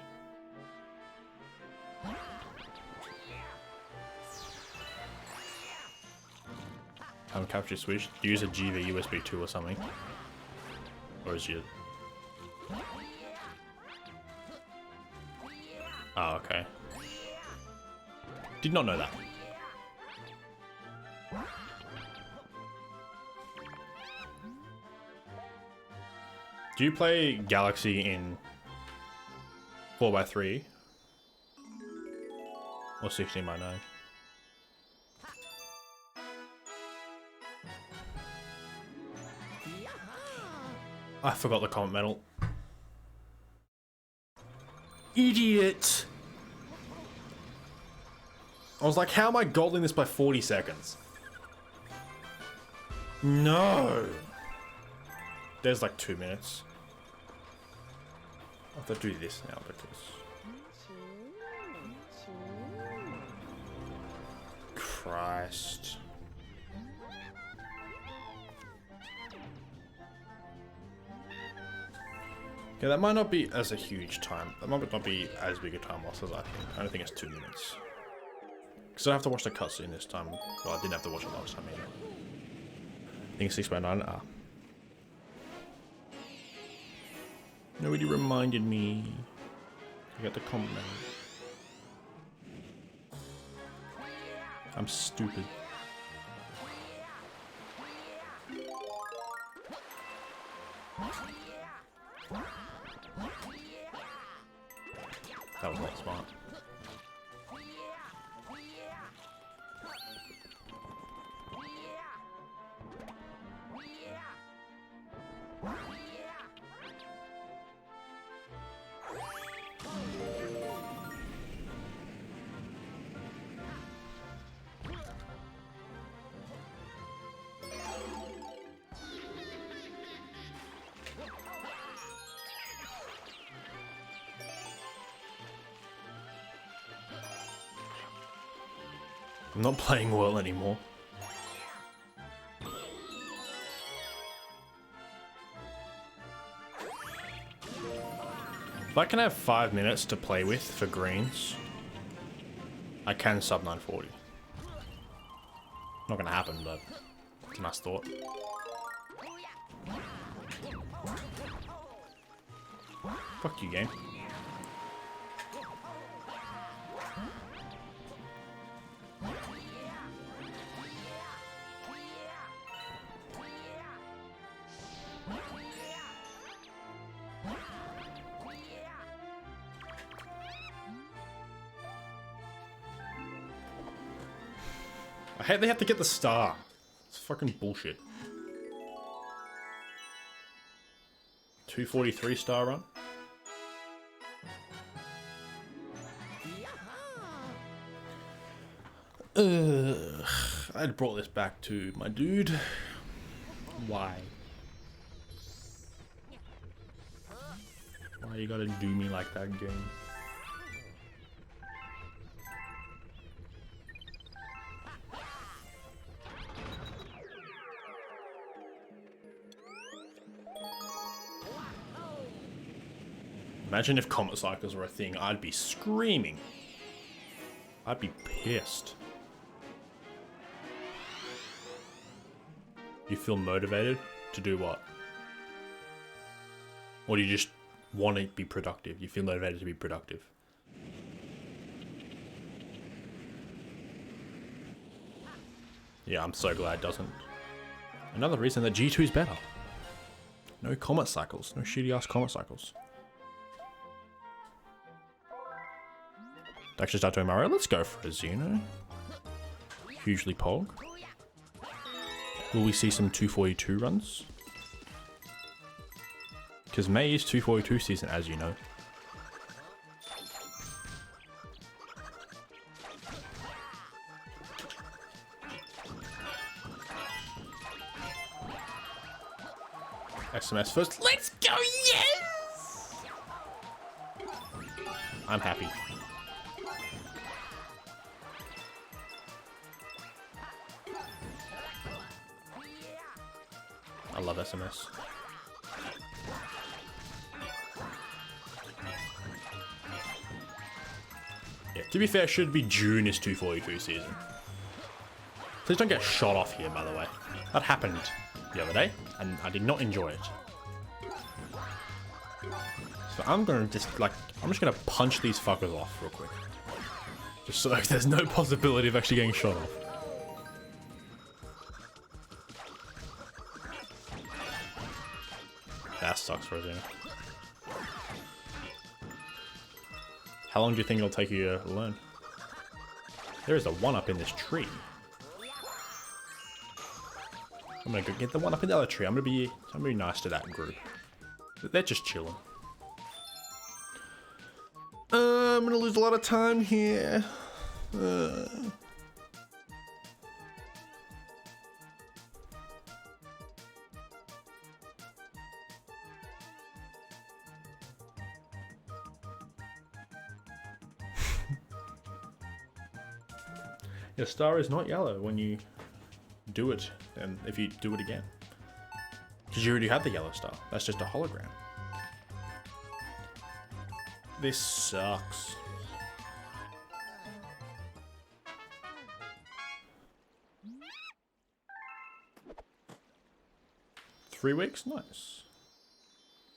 Haven't captured Switch. Use a GV USB 2 or something. Or is you? Oh, okay. Did not know that. Do you play Galaxy in 4x3 or 16x9? I forgot the comment medal. Idiot! I was like, how am I golding this by 40 seconds? No! There's like 2 minutes. I have to do this now because... Christ. Yeah, that might not be as a huge time. That might not be as big a time loss as I think. I don't think it's 2 minutes. Because I have to watch the cutscene this time. Well, I didn't have to watch it last time either. I think it's 6.9. Ah. Nobody reminded me. I got the comment. I'm stupid. That was not smart. I'm not playing well anymore. If I can have 5 minutes to play with for greens, I can sub 940. Not gonna happen, but it's a nice thought. Fuck you, game. I hate they have to get the star. It's fucking bullshit. 243 star run. I'd brought this back to my dude. Why? Why you gotta do me like that, game? Imagine if comet cycles were a thing, I'd be screaming. I'd be pissed. You feel motivated to do what? Or do you just want to be productive? You feel motivated to be productive? Yeah, I'm so glad it doesn't. Another reason that G2 is better. No comet cycles. No shitty ass comet cycles. Actually start doing Mario. Let's go for a Xeno. Hugely pog. Will we see some 242 runs? Because May is 242 season, as you know. SMS first. Let's go, yes! I'm happy. I love SMS. Yeah, to be fair, it should be June is 242 season. Please don't get shot off here, by the way. That happened the other day, and I did not enjoy it. So I'm gonna just, like, I'm just gonna punch these fuckers off real quick. Just so there's no possibility of actually getting shot off. That sucks for a Xeno. How long do you think it'll take you to learn? There is a 1-up in this tree. I'm gonna go get the 1-up in the other tree. I'm gonna be nice to that group. They're just chilling. I'm gonna lose a lot of time here. Your star is not yellow when you do it, and if you do it again. Because you already had the yellow star. That's just a hologram. This sucks. 3 weeks? Nice.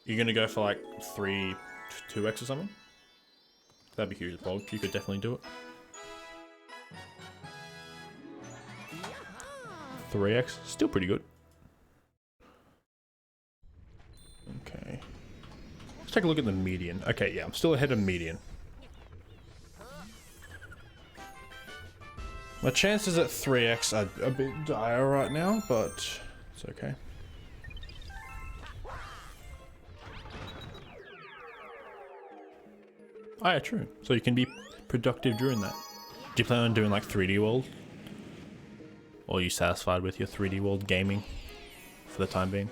You're gonna go for like 2x or something? That'd be huge, Bog. You could definitely do it. 3x, still pretty good. Okay. Let's take a look at the median. Okay, yeah, I'm still ahead of median. My chances at 3x are a bit dire right now, but it's okay. Oh yeah, true. So you can be productive during that. Do you plan on doing like 3D World? Or are you satisfied with your 3D World gaming for the time being?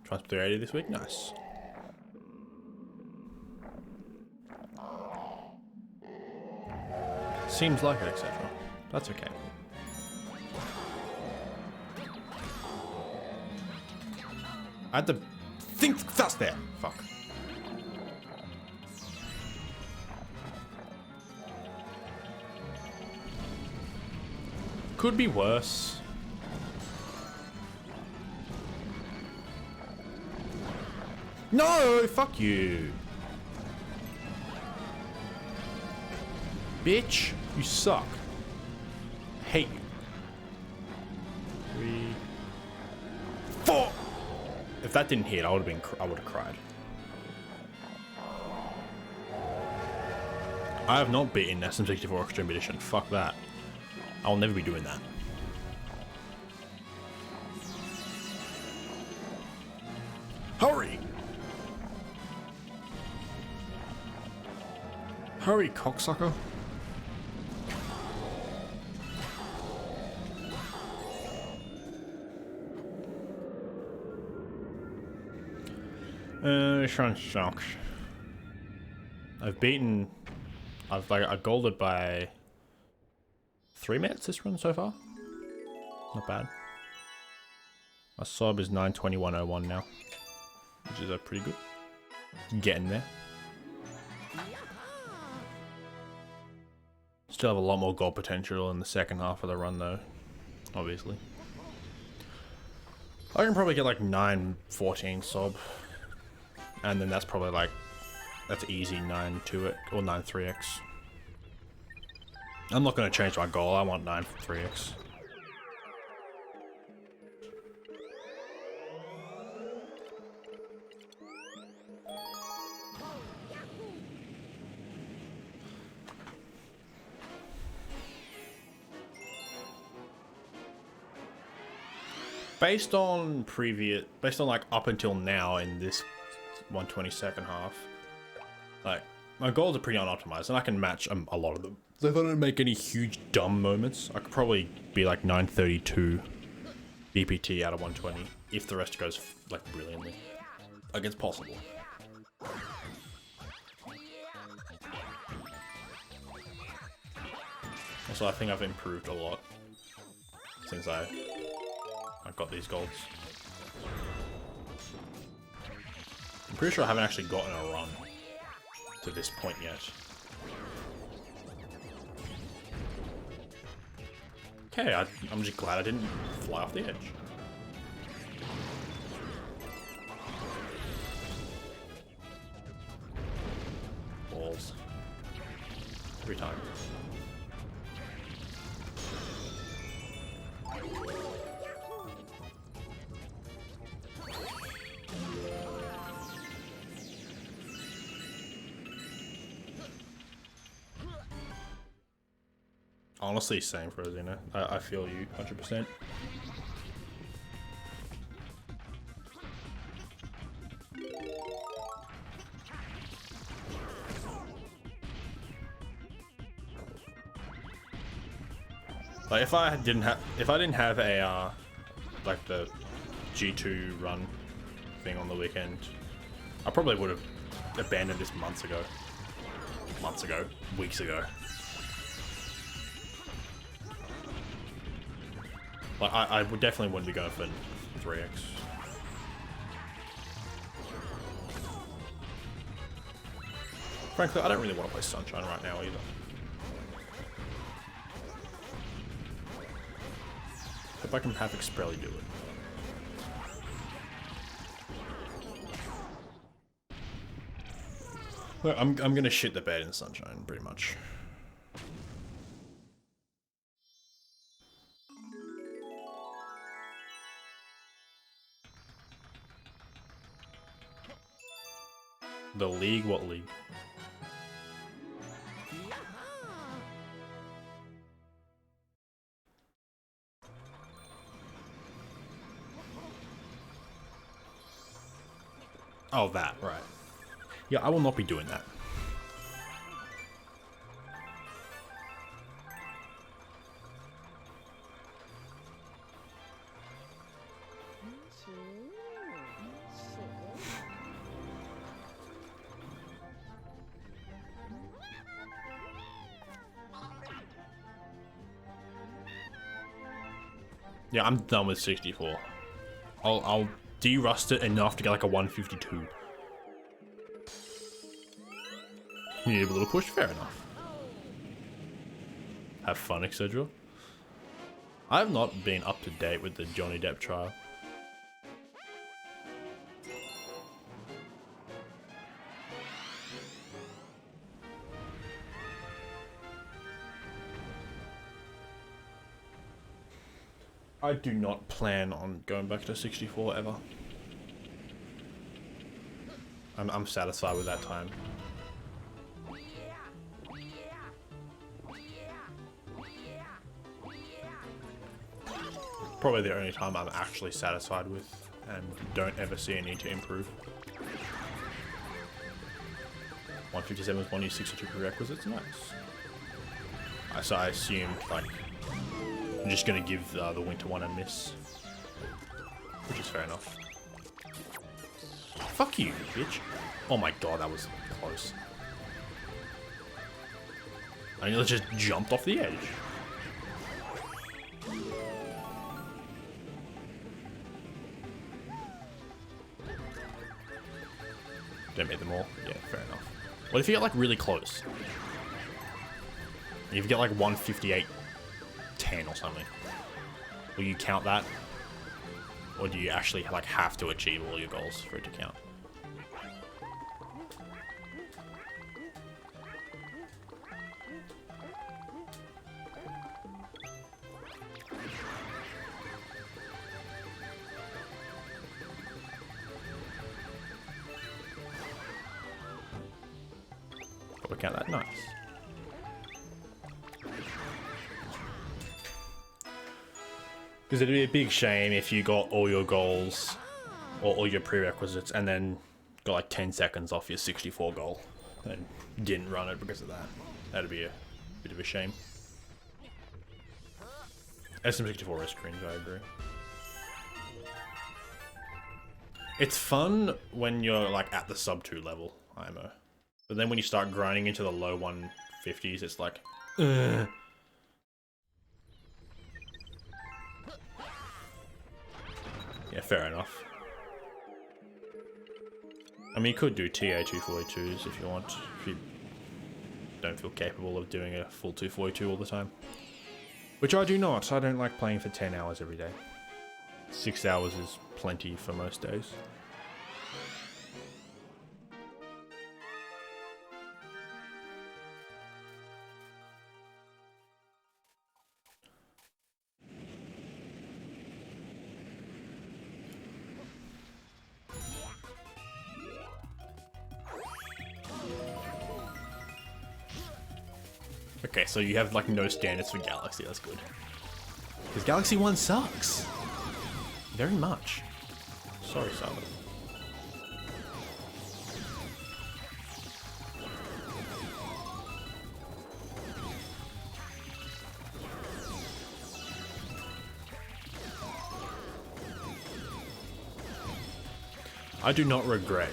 Transfer 380 this week? Nice. Seems like it, etc. That's okay. I had to think fast there. Fuck. Could be worse. No, fuck you. Bitch, you suck. Hate you. 3, 4. If that didn't hit, I would have cried. I have not beaten SM64 Extreme Edition. Fuck that. I'll never be doing that. Hurry! Hurry, cocksucker. Shrun Shock. I've golded by 3 minutes this run so far. Not bad. My sub is 921.01 now, which is pretty good. Getting there. Still have a lot more gold potential in the second half of the run though, obviously. I can probably get like 914 sub, and then that's probably like, that's easy 9-2x or 9-3x. I'm not going to change my goal, I want 9-3x. Based on like up until now in this 122nd half, like my goals are pretty unoptimized and I can match a lot of them. So if I don't make any huge dumb moments, I could probably be like 932 BPT out of 120 if the rest goes like brilliantly. Like it's possible. Also, I think I've improved a lot since I've got these golds. I'm pretty sure I haven't actually gotten a run to this point yet. Okay, I'm just glad I didn't fly off the edge. Balls. 3 times. Honestly, same for Azina. I feel you 100%. Like if I didn't have a like the G2 run thing on the weekend, I probably would have abandoned this months ago, weeks ago. Like, I would definitely wouldn't be going for 3x. Frankly, I don't really want to play Sunshine right now either. If I can have Exprelly do it. Look, I'm gonna shit the bed in Sunshine, pretty much. The League? What league? Oh, that, right. Yeah, I will not be doing that. Yeah, I'm done with 64. I'll de-rust it enough to get like a 152. You need a little push? Fair enough. Have fun, etc. I have not been up to date with the Johnny Depp trial. I do not plan on going back to 64 ever. I'm satisfied with that time. Probably the only time I'm actually satisfied with and don't ever see a need to improve. 157 is 1u62 prerequisites, nice. So I assumed like I'm just gonna give the winter one a miss, which is fair enough. Fuck you, bitch. Oh my god, that was close. I nearly just jumped off the edge. Don't make them all. Yeah, fair enough. What if you get like really close? If you get like 158.10 or something, will you count that? Or do you actually like have to achieve all your goals for it to count? Probably count that, nice. Because it'd be a big shame if you got all your goals or all your prerequisites and then got like 10 seconds off your 64 goal and didn't run it because of that. That'd be a bit of a shame. SM64 is cringe, I agree. It's fun when you're like at the sub 2 level, IMO. But then when you start grinding into the low 150s, it's like, ugh. Yeah, fair enough. I mean, you could do TA 242s if you want, if you don't feel capable of doing a full 242 all the time. Which I do not. I don't like playing for 10 hours every day. 6 hours is plenty for most days. Okay, so you have like no standards for Galaxy, that's good. Because Galaxy 1 sucks. Very much. Sorry, Simon. I do not regret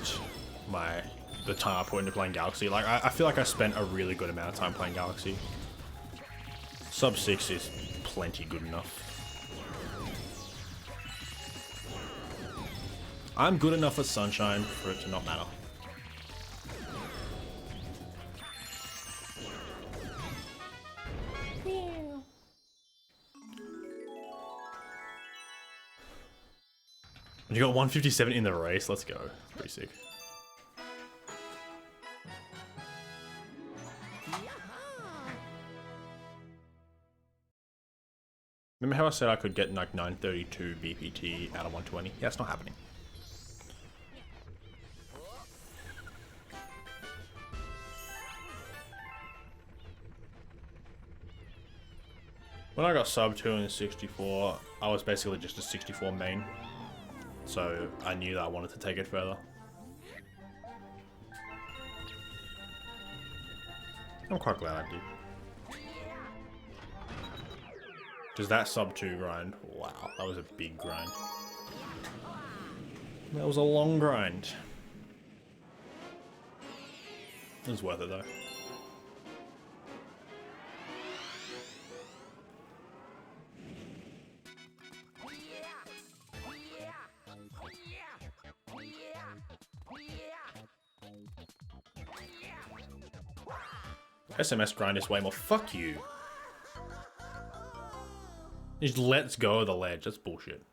the time I put into playing Galaxy. Like, I feel like I spent a really good amount of time playing Galaxy. Sub 6 is plenty good enough. I'm good enough at Sunshine for it to not matter. You got 157 in the race. Let's go. Pretty sick. Remember how I said I could get like 932 BPT out of 120? Yeah, it's not happening. When I got sub 2 in 64, I was basically just a 64 main. So I knew that I wanted to take it further. I'm quite glad I did. Does that sub 2 grind? Wow, that was a big grind. That was a long grind. It was worth it though. SMS grind is way more. Fuck you. Just let's go of the ledge. That's bullshit.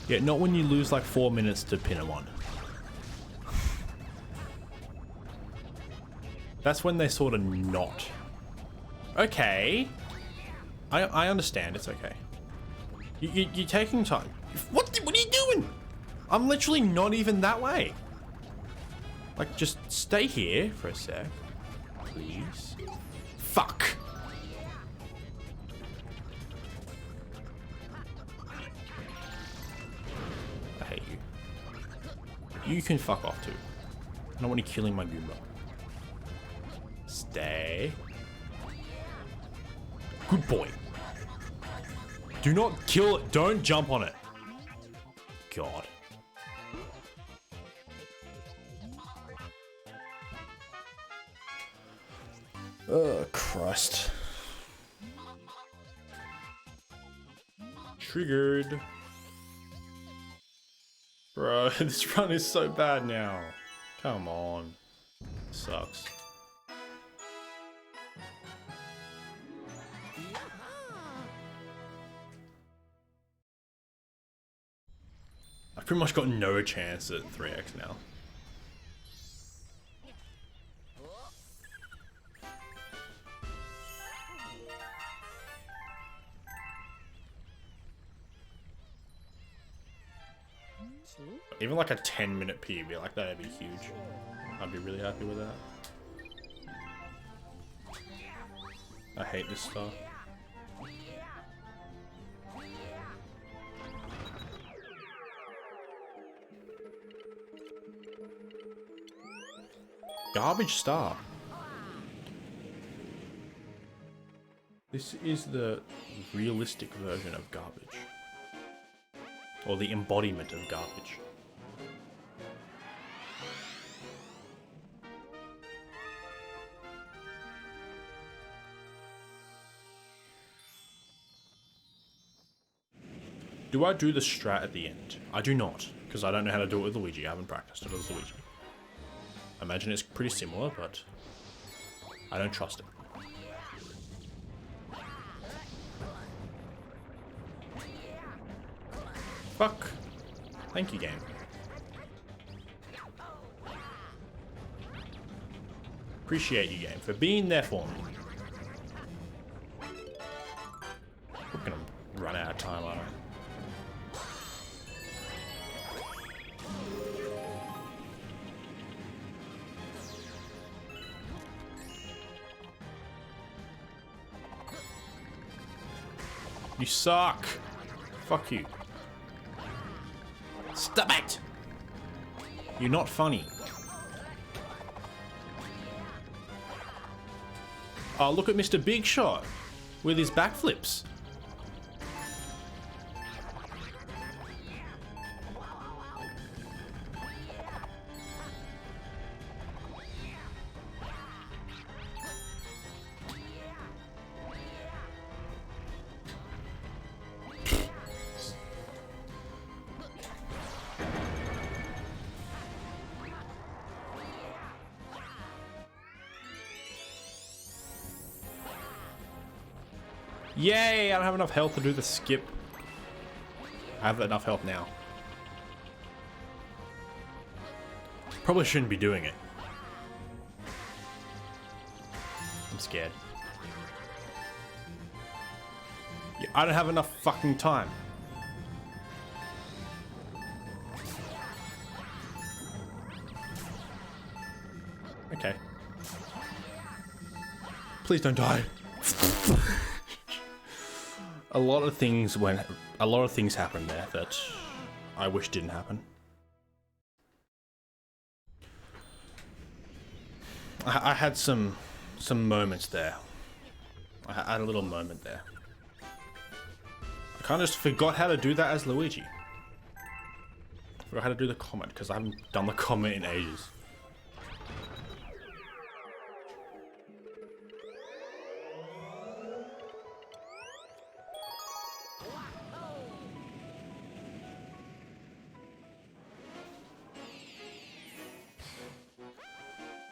Yeah, not when you lose like 4 minutes to pin a one. That's when they sort of not. Okay. I understand, it's okay. You're taking time. What are you doing? I'm literally not even that way. Like, just stay here for a sec. Please. Fuck. I hate you. You can fuck off too. I don't want you killing my Goomba. Stay. Good boy. Do not kill it. Don't jump on it. God. Oh, Christ. Triggered. Bro, this run is so bad now. Come on. Sucks. I've pretty much got no chance at 3x now. Even like a 10-minute PB, like that'd be huge. I'd be really happy with that. I hate this stuff. Garbage star. This is the realistic version of garbage. Or the embodiment of garbage. Do I do the strat at the end? I do not, because I don't know how to do it with Luigi. I haven't practiced it with Luigi. I imagine it's pretty similar, but I don't trust it. Fuck. Thank you, game. Appreciate you, game, for being there for me. We're gonna run out of time, aren't I? You suck. Fuck you. Stop it! You're not funny. Oh, look at Mr. Big Shot with his backflips. Yay, I don't have enough health to do the skip. I have enough health now. Probably shouldn't be doing it. I'm scared. Yeah, I don't have enough fucking time. Okay. Please don't die. A lot of things happened there that I wish didn't happen. I had some moments there. I had a little moment there. I kind of just forgot how to do that as Luigi. Forgot how to do the comment because I haven't done the comment in ages.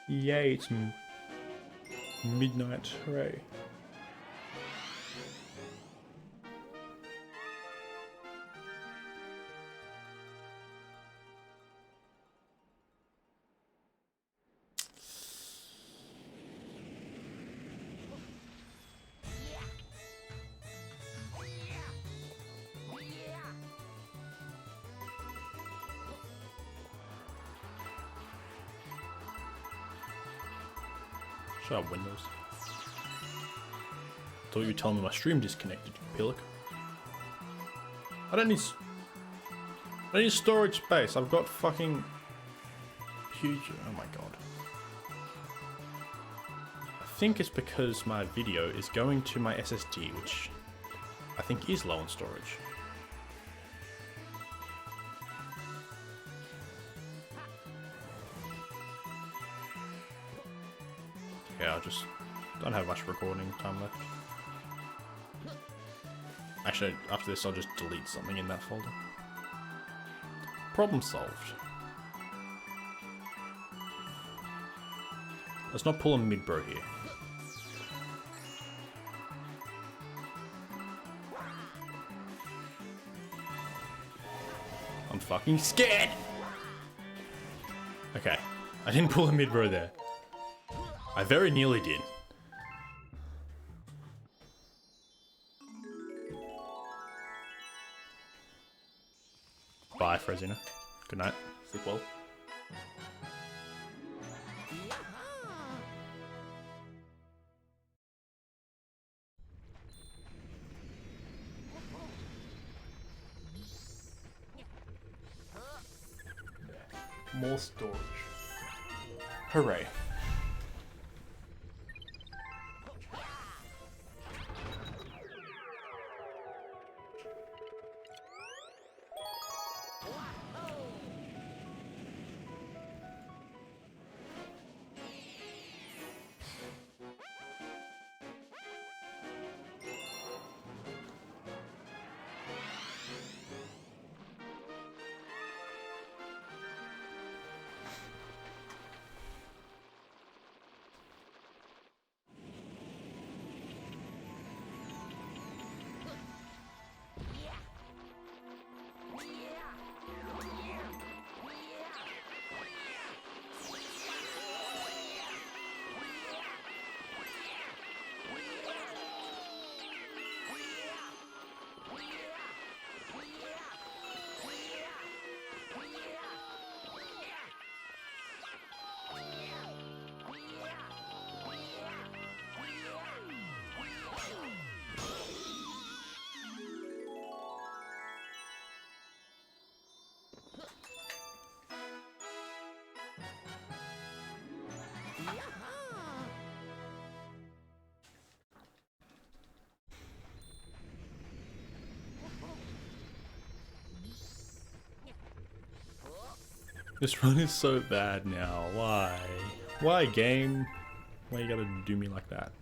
Yay, it's midnight, hooray. Shut up, Windows. Thought you were telling me my stream disconnected, you pillock. I don't need storage space. I've got fucking huge. Oh my god. I think it's because my video is going to my SSD, which I think is low on storage. Yeah, I just don't have much recording time left. Actually, after this I'll just delete something in that folder. Problem solved. Let's not pull a mid-bro here. I'm fucking scared! Okay, I didn't pull a mid-bro there. I very nearly did. Bye, Frezina. Good night. Sleep well. More storage. Hooray. This run is so bad now. Why? Why, game? Why you gotta do me like that?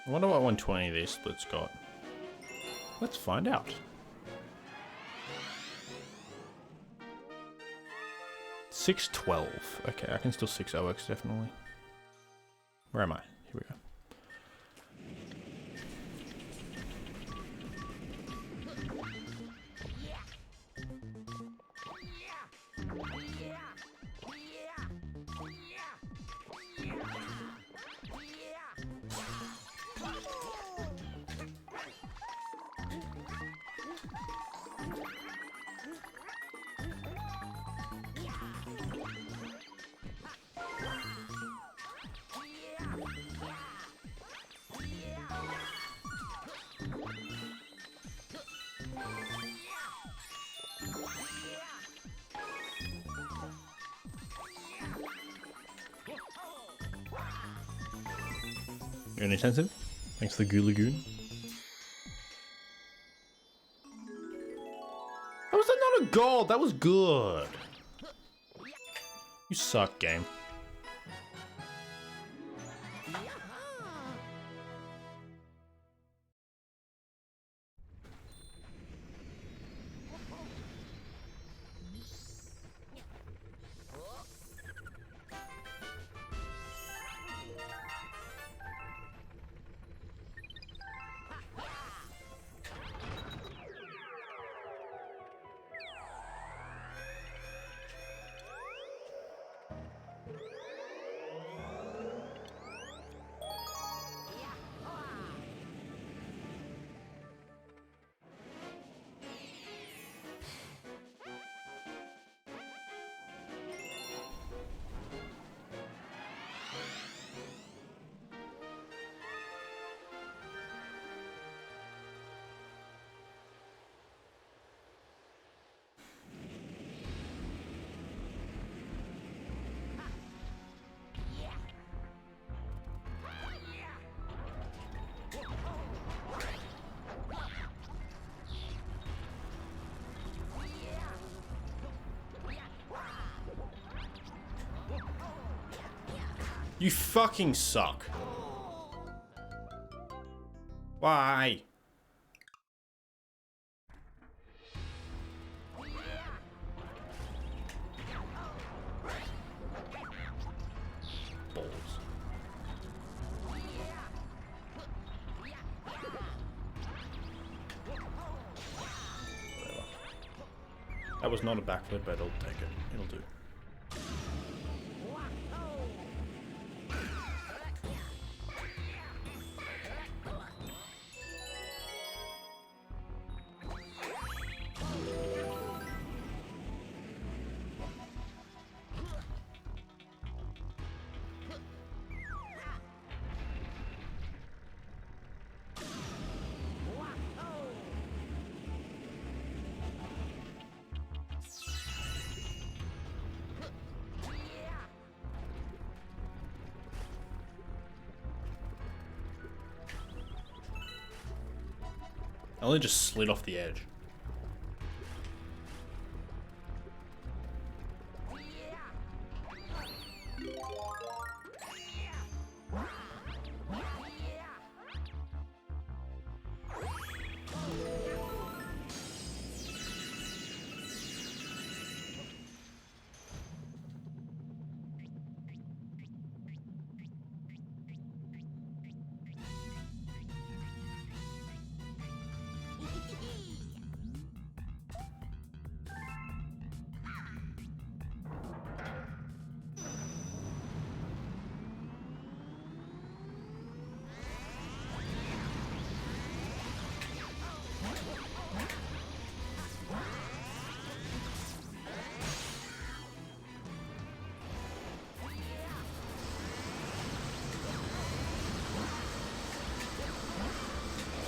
I wonder what 120 these splits got. Let's find out. $6.12. Okay, I can still 6-0x definitely. Where am I? Here we go. You're inattentive? Thanks for the Goo Lagoon. How was that not a goal? That was good. You suck, game. You fucking suck. Why? Balls. Whatever. That was not a backflip, but I'll take it. It'll do. I only just slid off the edge.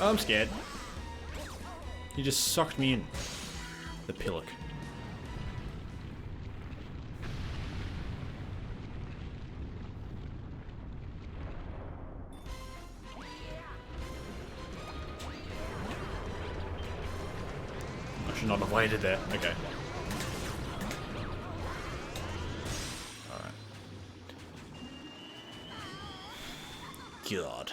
I'm scared. He just sucked me in. The pillock. I should not have waited there. Okay. Alright. God.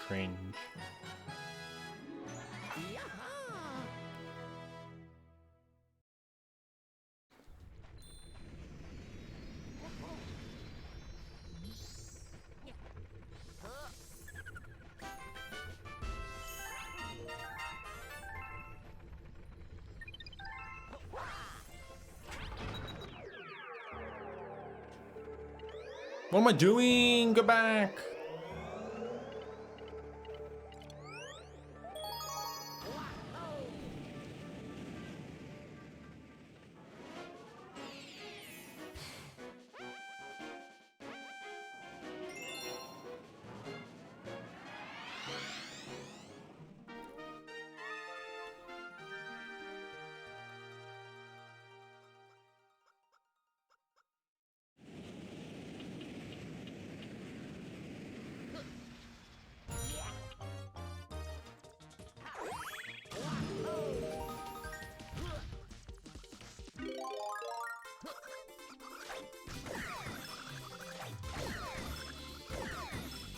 cringe. What am I doing? Go back.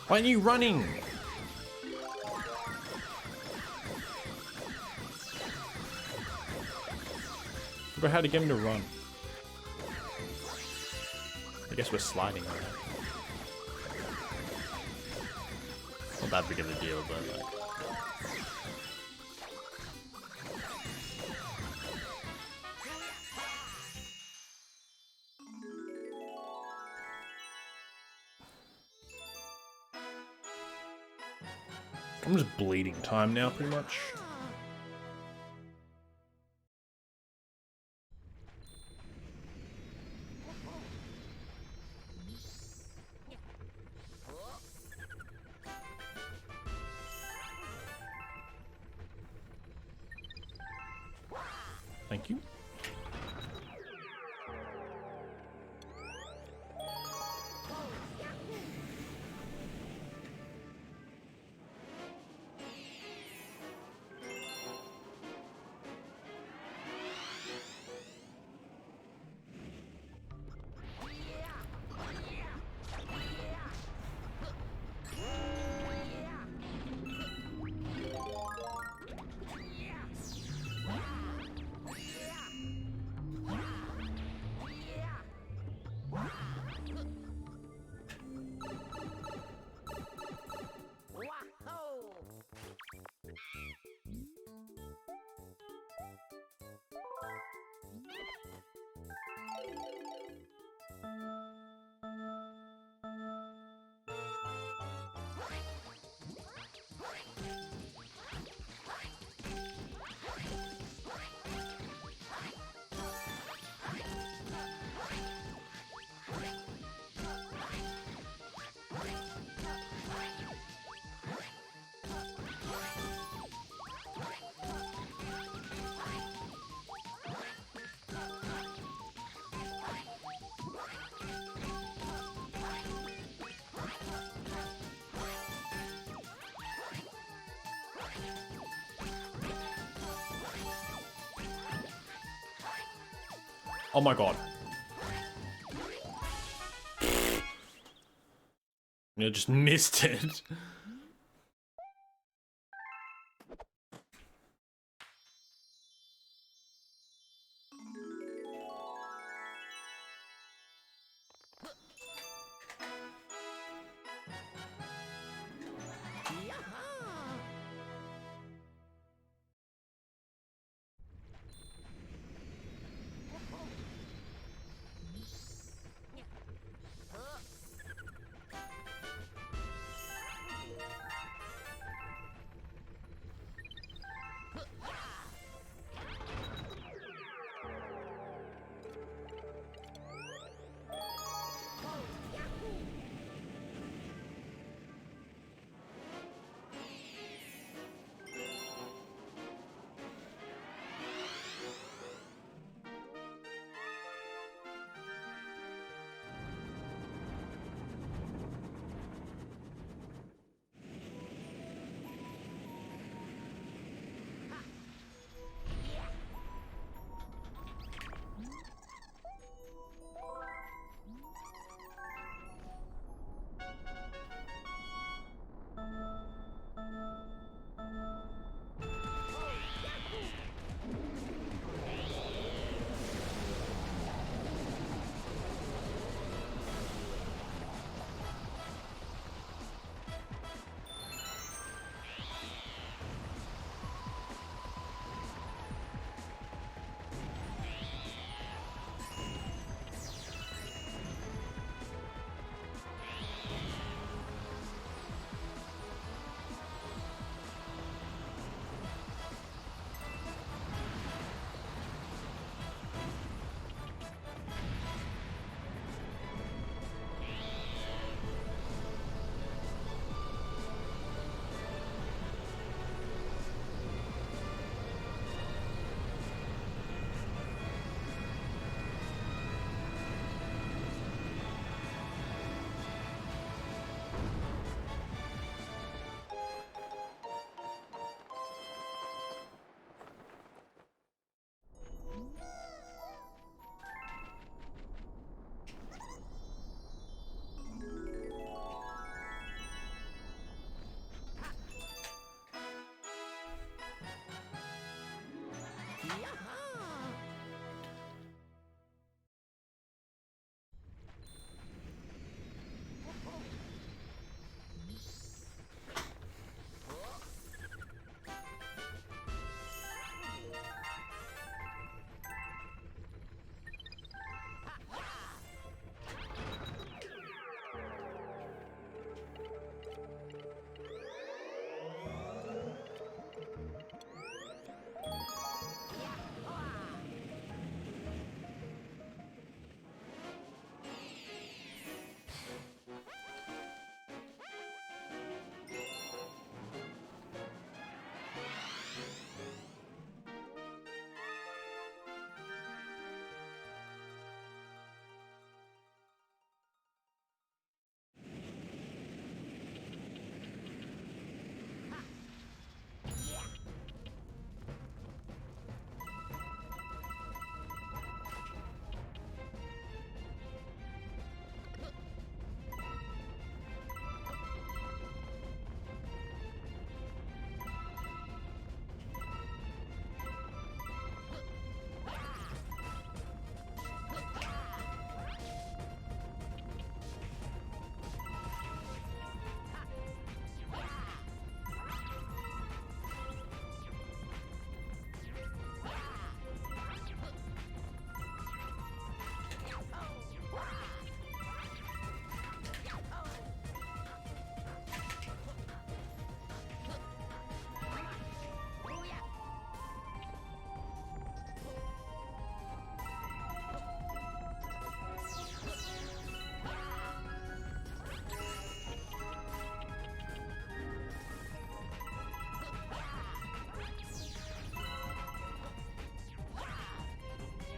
Why aren't you running? Forgot how to get him to run. I guess we're sliding on that. Not that big of a deal, but like. I'm just bleeding time now, pretty much. Thank you. Oh my god. I just missed it.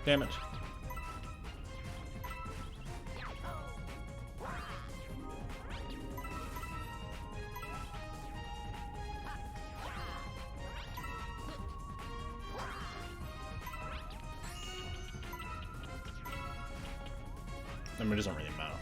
Damn it. I mean, it doesn't really matter.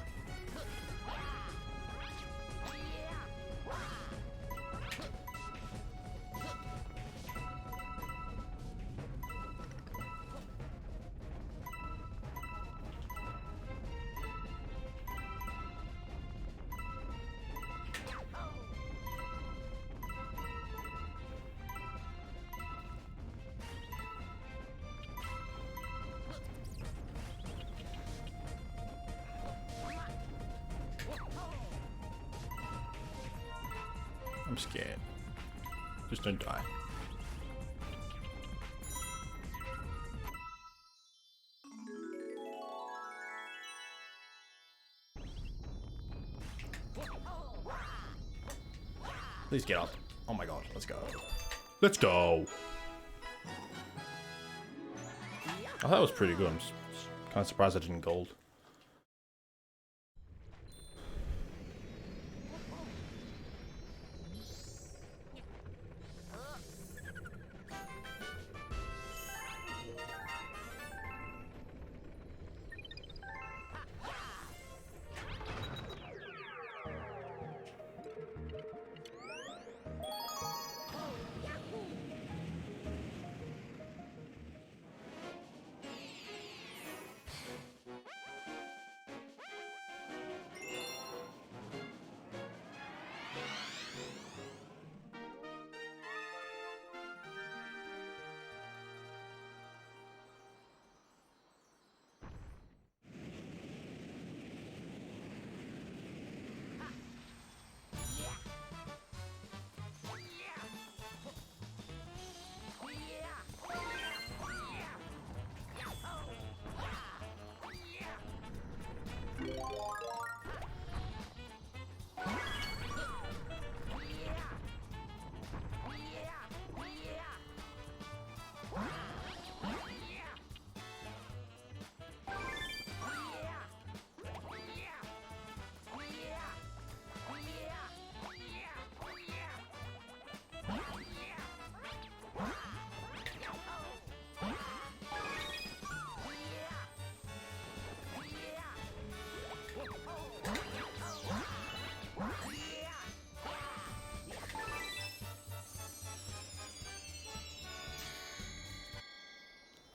I'm scared. Just don't die. Please get up. Oh my god, let's go. Let's go! I thought it was pretty good. I'm kind of surprised I didn't gold.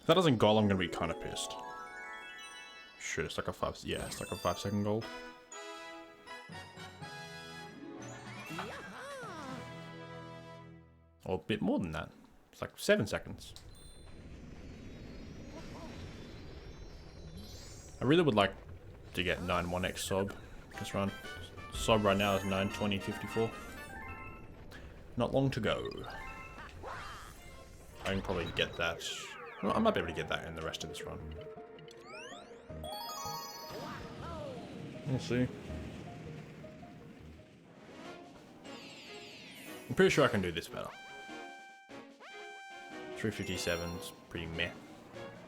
If that doesn't goal, I'm gonna be kind of pissed. Shit, it's like a 5-second goal. Or a bit more than that. It's like 7 seconds. I really would like to get 9-1x sob this run. Sob right now is 9:20:54. Not long to go. I can probably get that. Well, I might be able to get that in the rest of this run. We'll see. I'm pretty sure I can do this better. 357's pretty meh,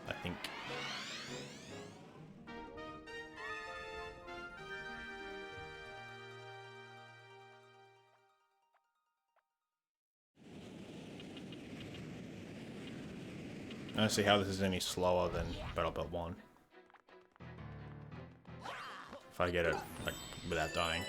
I think. I don't see how this is any slower than Battle Belt 1. If I get it, like, without dying.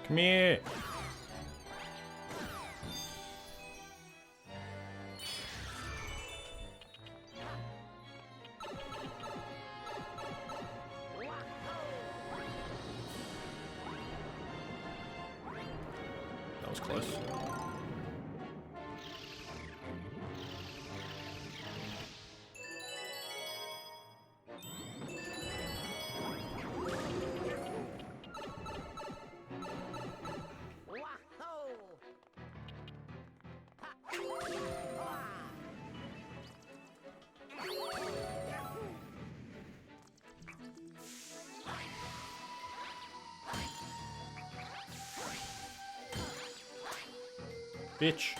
Come here! was close. Bitch.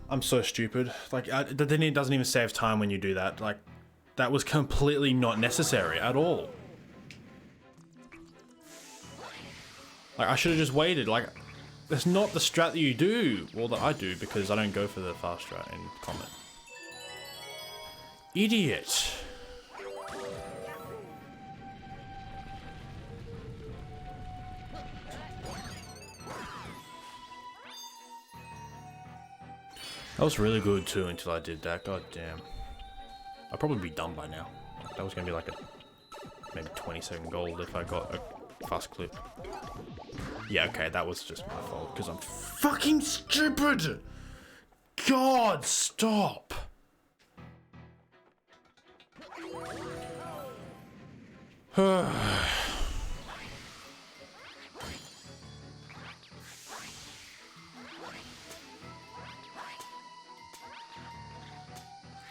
I'm so stupid. Like, then it doesn't even save time when you do that. Like, that was completely not necessary at all. Like, I should have just waited. Like, that's not the strat that you do. Well, that I do, because I don't go for the fast strat in Comet. Idiot. That was really good too until I did that. God damn. I'd probably be done by now. That was gonna be like a maybe 20-second gold if I got a fast clip. Yeah, okay, that was just my fault because I'm fucking stupid. God, stop.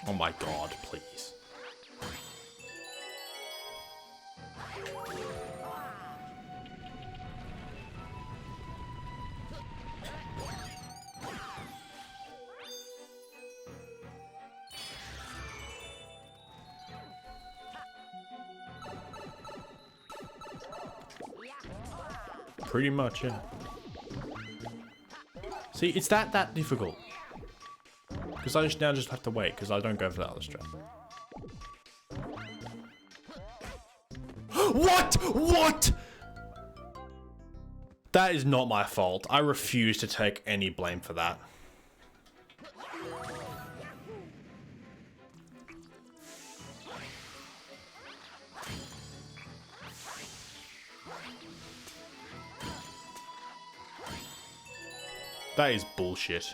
Oh my god, please. Pretty much, yeah. See, it's that difficult. Because I now just have to wait, because I don't go for that other strat. What? What? That is not my fault. I refuse to take any blame for that. That is bullshit.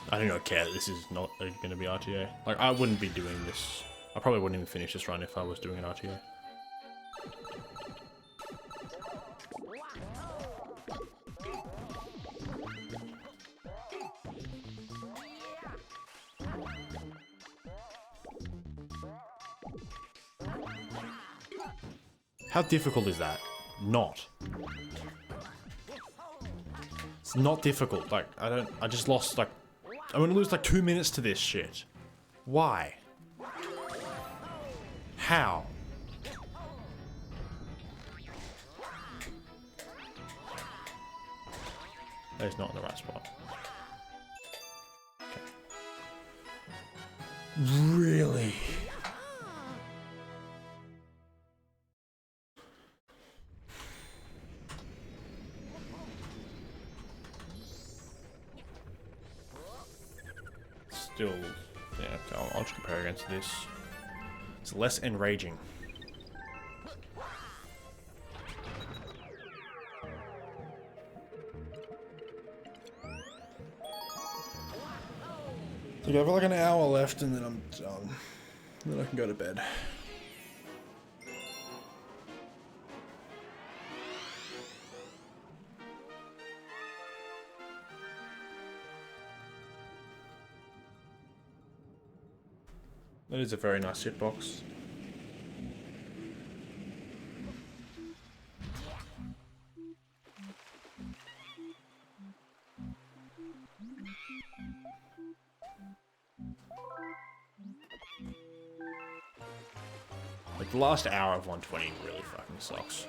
I do not care that this is not going to be RTA. Like, I wouldn't be doing this. I probably wouldn't even finish this run if I was doing an RTA. How difficult is that? Not. It's not difficult. Like, I just lost, like, I'm gonna lose like 2 minutes to this shit. Why? How? That is not in the right spot. Okay. Really? Still, yeah, I'll just compare against this. It's less enraging. So I have like an hour left and then I'm done. And then I can go to bed. That is a very nice hitbox. Like the last hour of 120 really fucking sucks.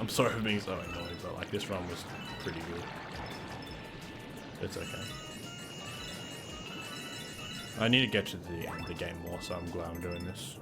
I'm sorry for being so annoyed, but like this run was pretty good. It's okay. I need to get to the end of the game more, so I'm glad I'm doing this.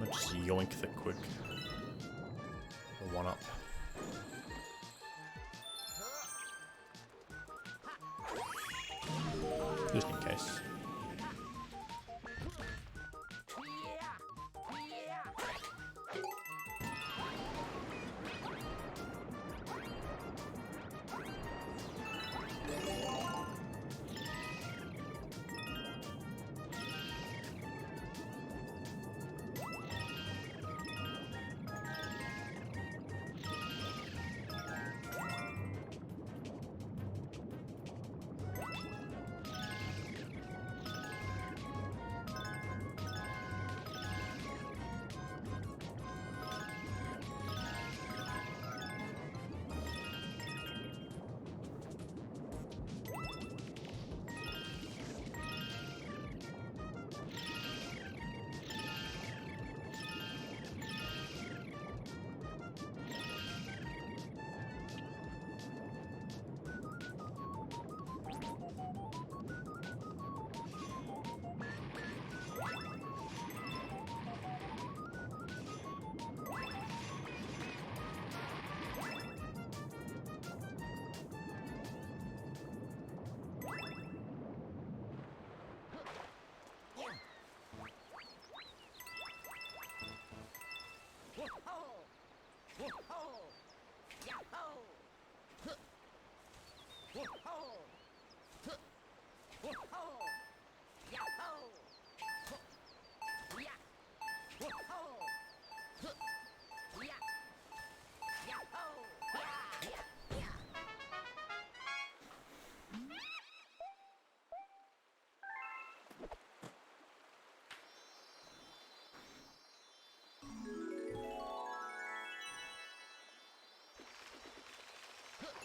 Let's just yoink the quick. The one up. Just in case.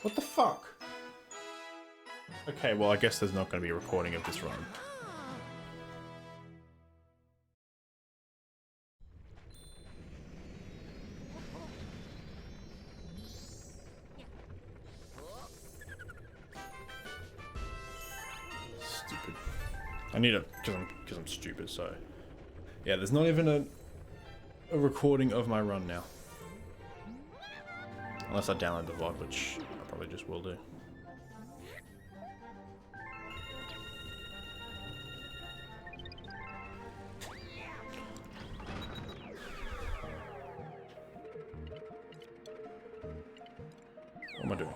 What the fuck? Okay, well I guess there's not going to be a recording of this run. Stupid. I need a, because I'm stupid, so... Yeah, there's not even a recording of my run now. Unless I download the VOD, which I probably just will do. What am I doing?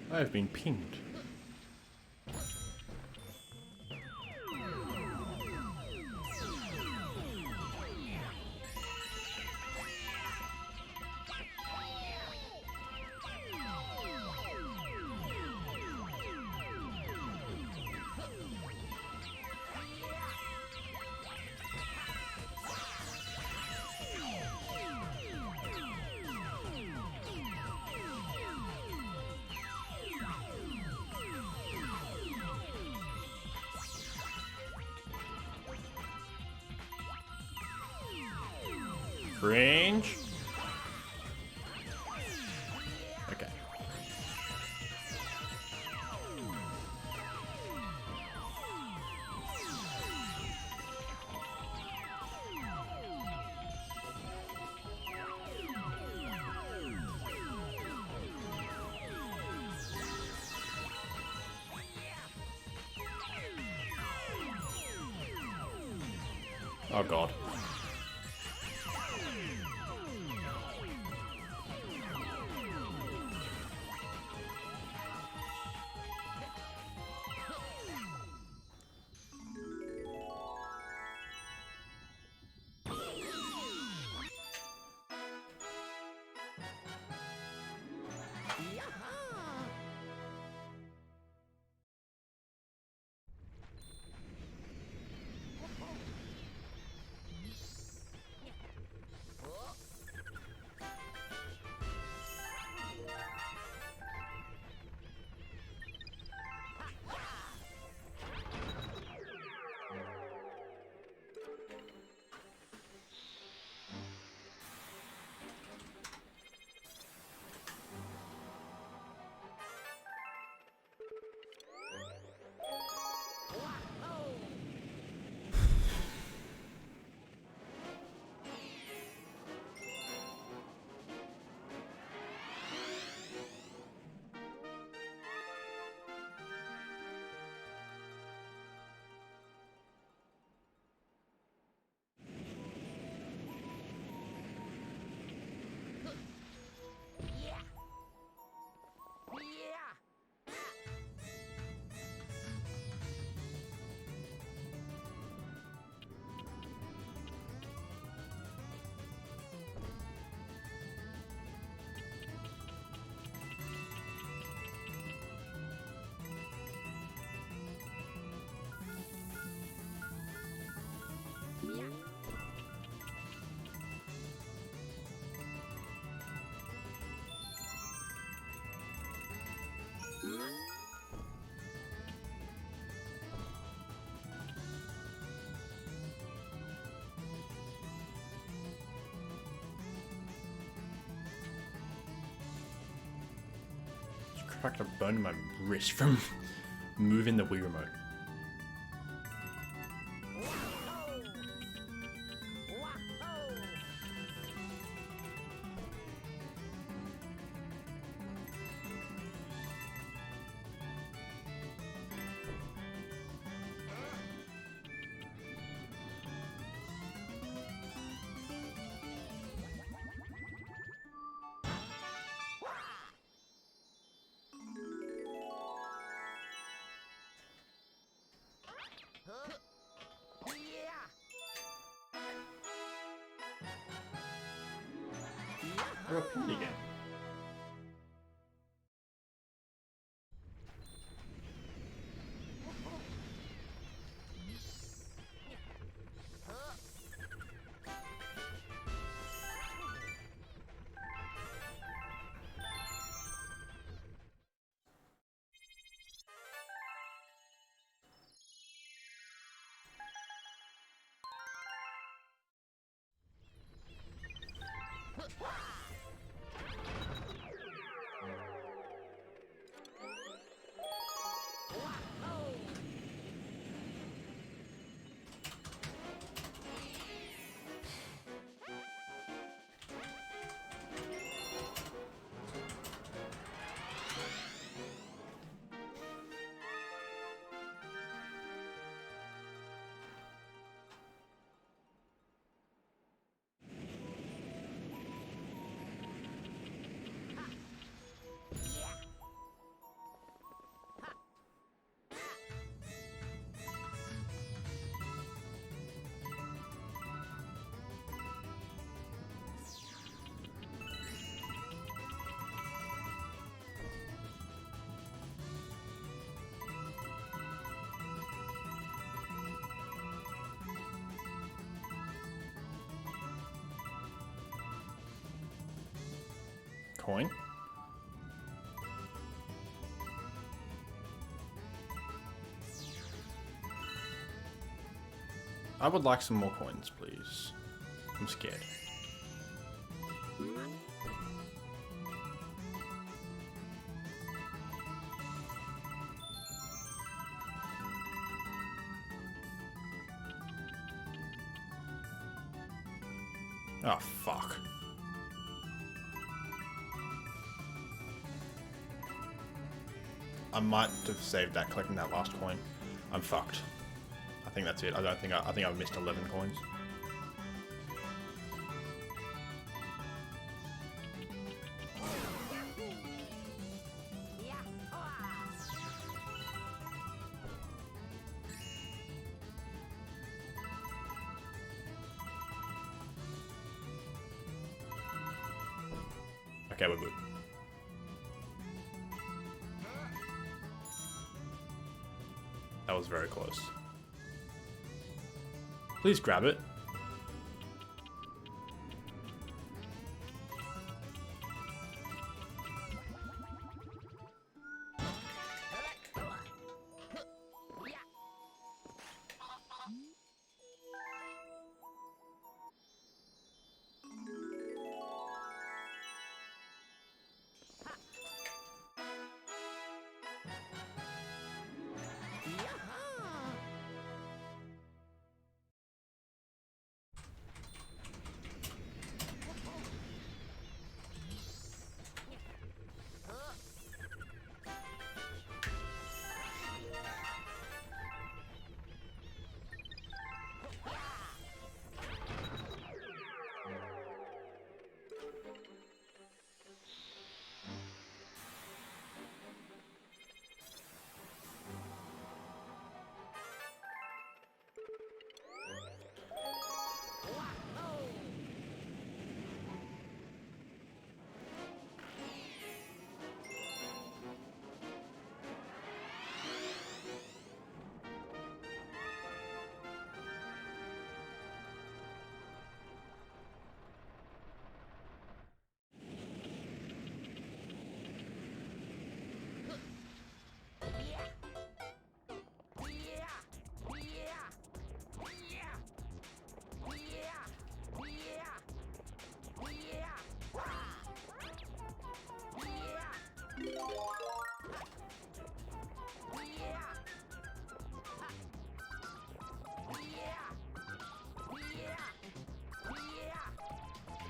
I have been pinged. Range. Okay. Oh god. Cracked a bone in my wrist from moving the Wii remote. I got pinned again. coin. I would like some more coins, please. I'm scared. Oh, fuck. I might have saved that collecting that last coin. I'm fucked. I think that's it. I think I've missed 11 coins. Okay, we're good. That was very close. Please grab it.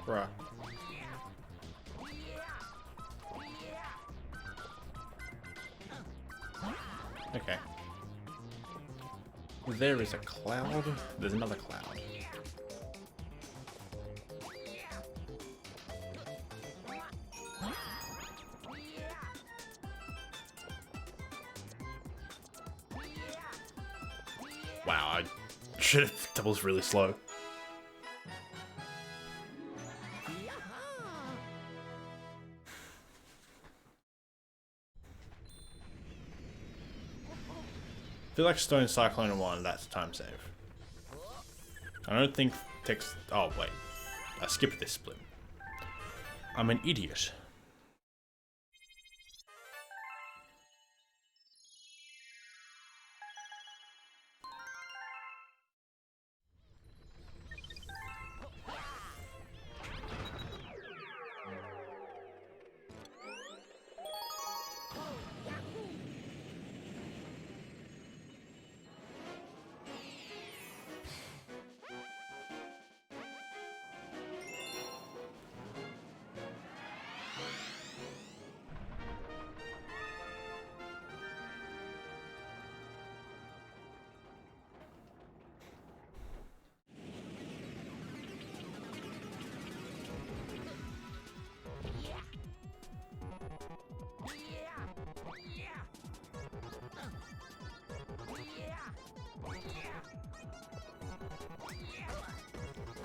Bruh. Okay. There is a cloud. There's another cloud. Wow, I should have. That was really slow. I feel like Stone Cyclone 1, that's time save. I don't think text. Oh, wait. I skipped this split. I'm an idiot.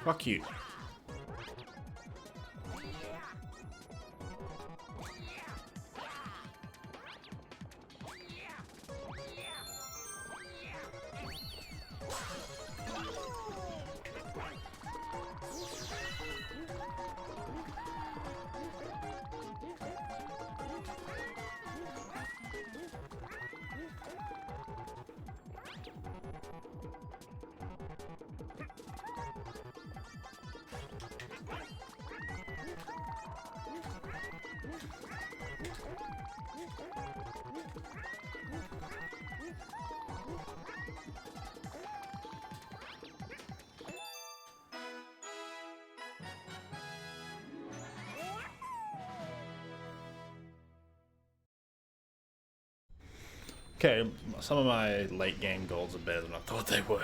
Fuck you. Okay, some of my late game goals are better than I thought they were.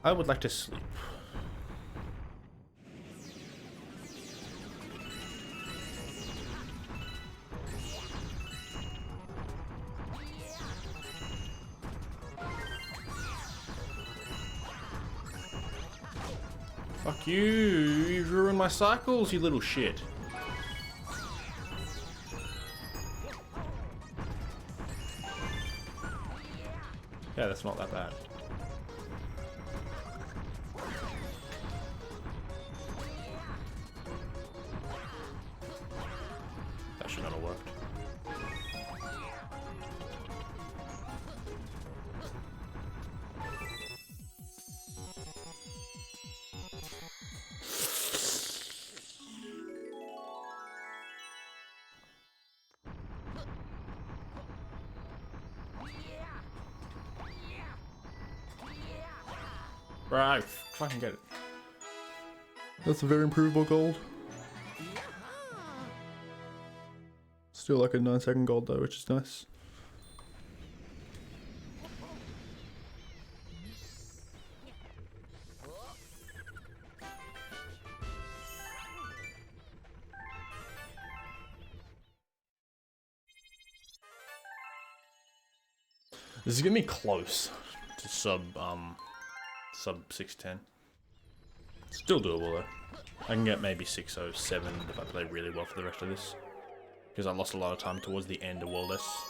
I would like to sleep. Fuck you! You've ruined my cycles, you little shit. Yeah, that's not that bad. That should not have worked. Right, fucking get it. That's a very improvable gold. Still like a 9-second gold though, which is nice. This is gonna be close to sub 610. Still doable though. I can get maybe 607 if I play really well for the rest of this. Because I lost a lot of time towards the end of World S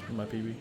in my PB.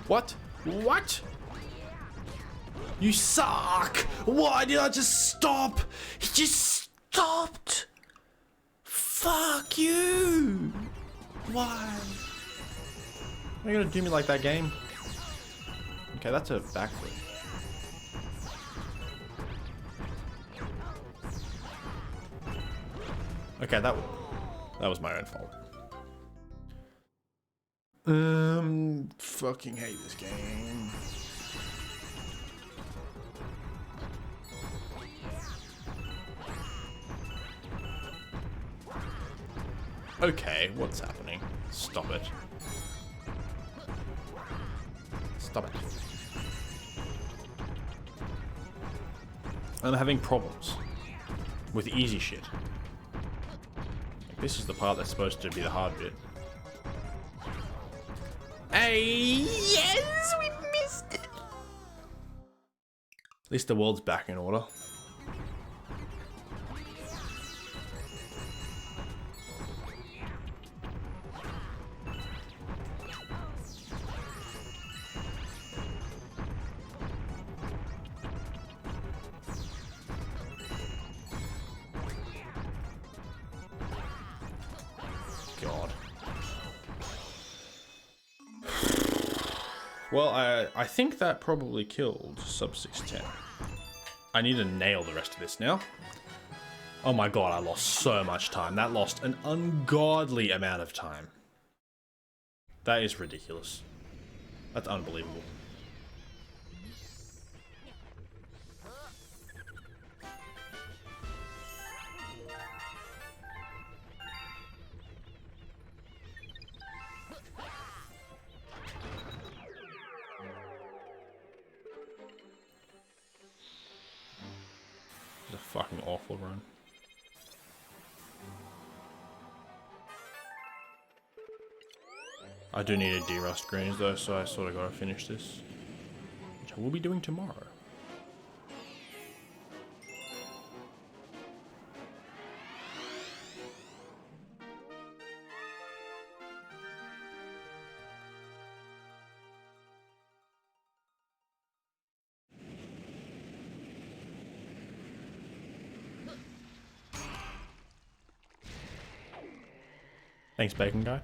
What? What? You suck! Why did I just stop? He just stopped! Fuck you! Why? Are you gonna do me like that, game? Okay, that's a backflip. Okay, that was my own fault. Fucking hate this game. Okay, what's happening? Stop it. Stop it. I'm having problems with easy shit. This is the part that's supposed to be the hard bit. Hey, yes, we missed it. At least the world's back in order. God. Well, I think that probably killed sub 610. I need to nail the rest of this now. Oh my god, I lost so much time. That lost an ungodly amount of time. That is ridiculous. That's unbelievable. It's a fucking awful run. I do need a derust greens though, so I sort of gotta finish this. Which I will be doing tomorrow. Thanks, Bacon Guy.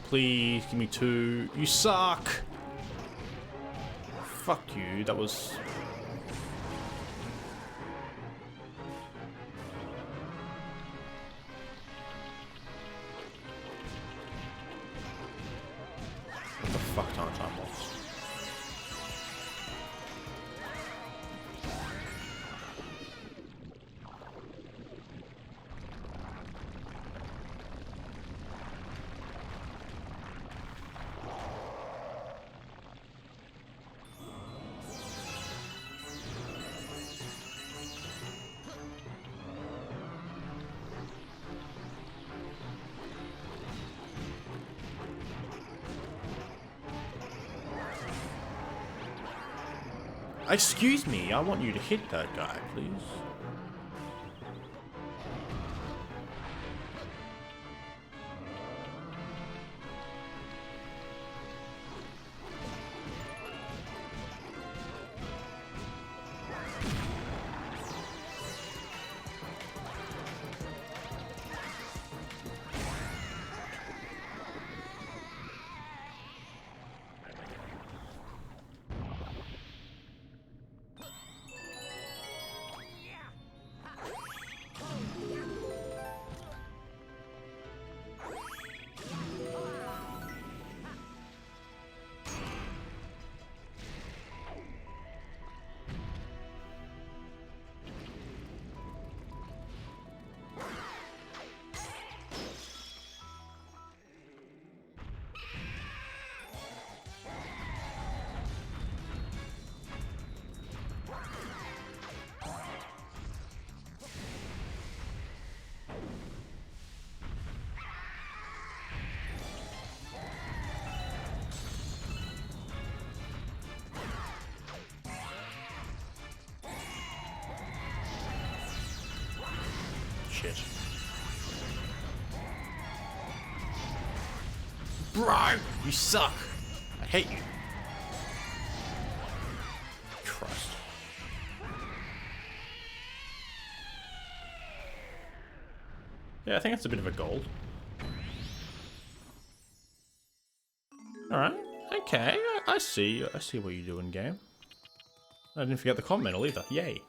Please give me 2. You suck! Fuck you, that was... What the fuck ton of time lost? Excuse me, I want you to hit that guy, please. Shit. Bro, you suck. I hate you. Christ. Yeah, I think that's a bit of a gold. Alright. Okay, I see what you're doing, game. I didn't forget the comp medal either. Yay.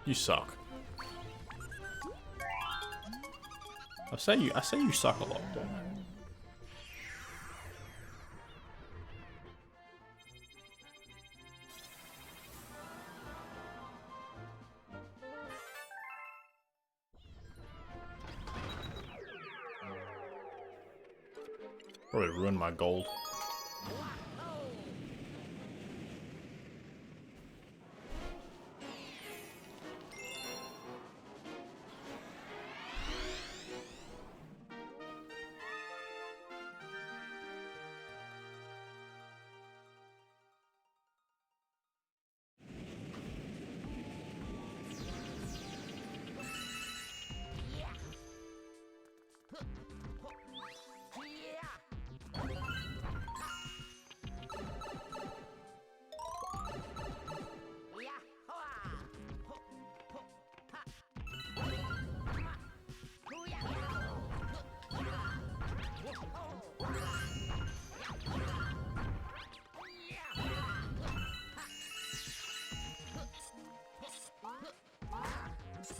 You suck. I say you suck a lot, don't I? Probably ruined my gold.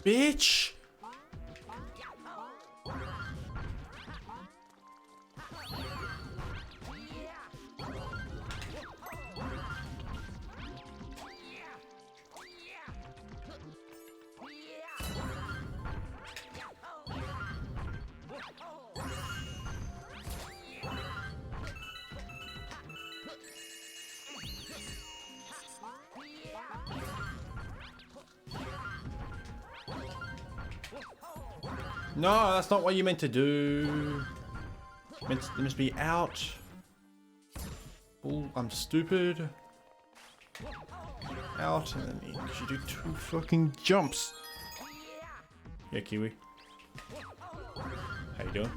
Bitch! No, that's not what you meant to do. It must be out. Oh, I'm stupid. out, and then you do 2 fucking jumps. Yeah, Kiwi. How you doing?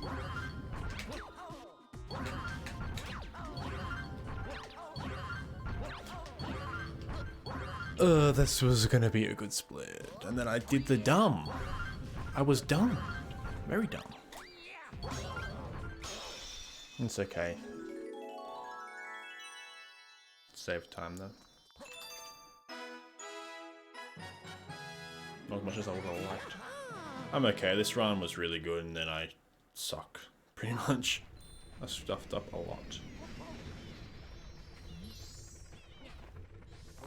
This was gonna be a good split. And then I did the dumb. I was dumb. Very dumb. It's okay. Save time though. Not as much as I would have liked. I'm okay. This run was really good, and then I suck. Pretty much. I stuffed up a lot.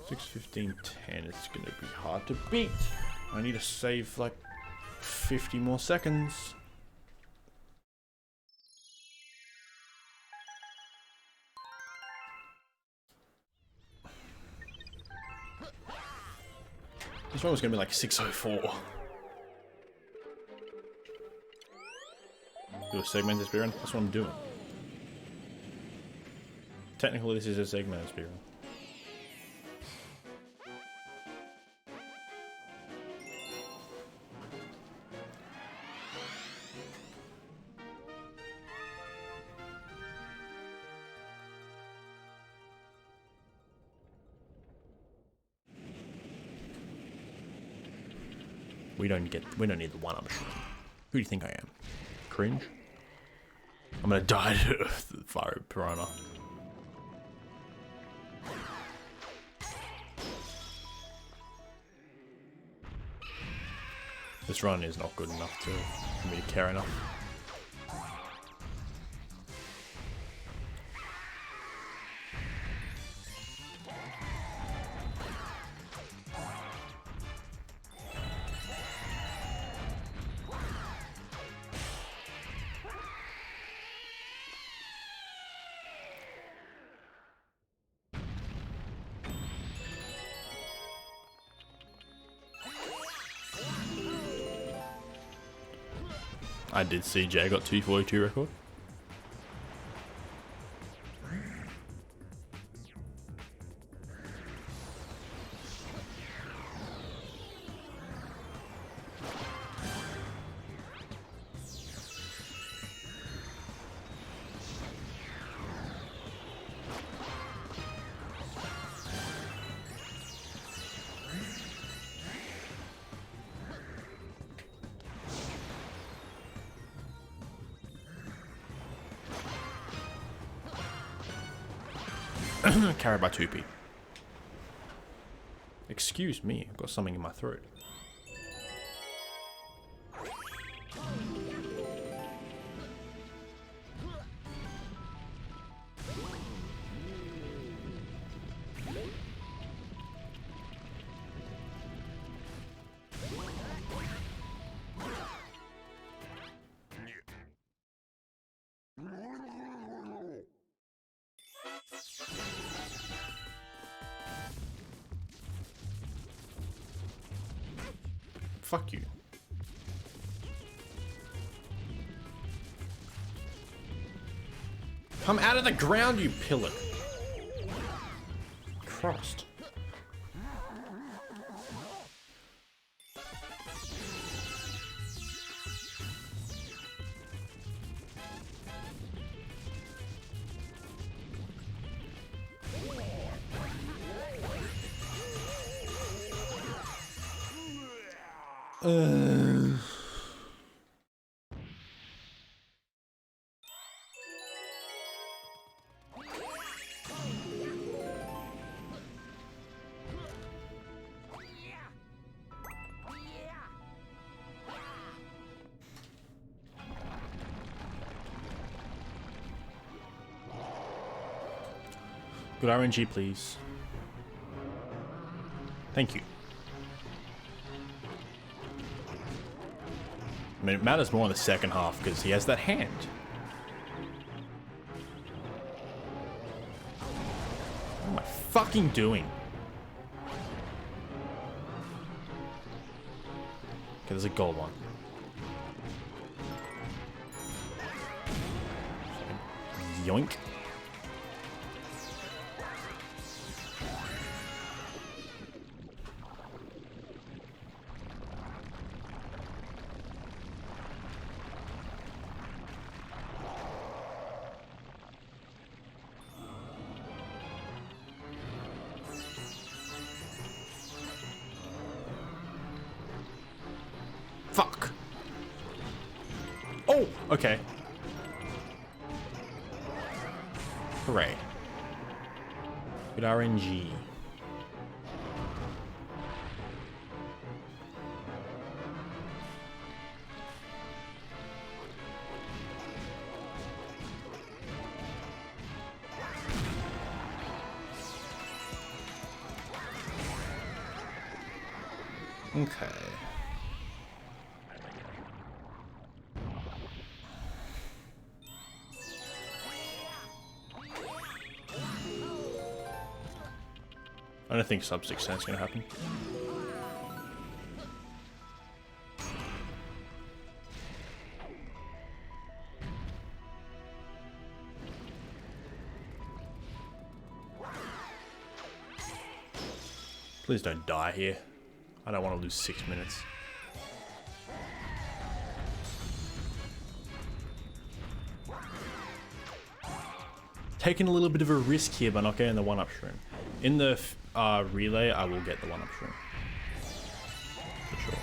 6:15:10. It's gonna be hard to beat. I need to save like 50 more seconds. This one was gonna be like 6:04. Do a segmented speedrun? That's what I'm doing. Technically, this is a segmented speedrun. We don't need the one-up machine. Who do you think I am? Cringe? I'm gonna die to the fire piranha. This run is not good enough for me to care enough. I did see Jay got 242 record. Carried by 2p. Excuse me, I've got something in my throat. Fuck you. Come out of the ground, you pillar. Christ. Good RNG, please. Thank you. I mean, it matters more in the second half because he has that hand. What am I fucking doing? Okay, there's a gold one. Yoink. Okay. Hooray. Good RNG. Okay. I don't think sub 6 cents gonna happen. Please don't die here. I don't want to lose 6 minutes. Taking a little bit of a risk here by not getting the 1-up shroom. In the relay, I will get the 1-up shroom. For sure.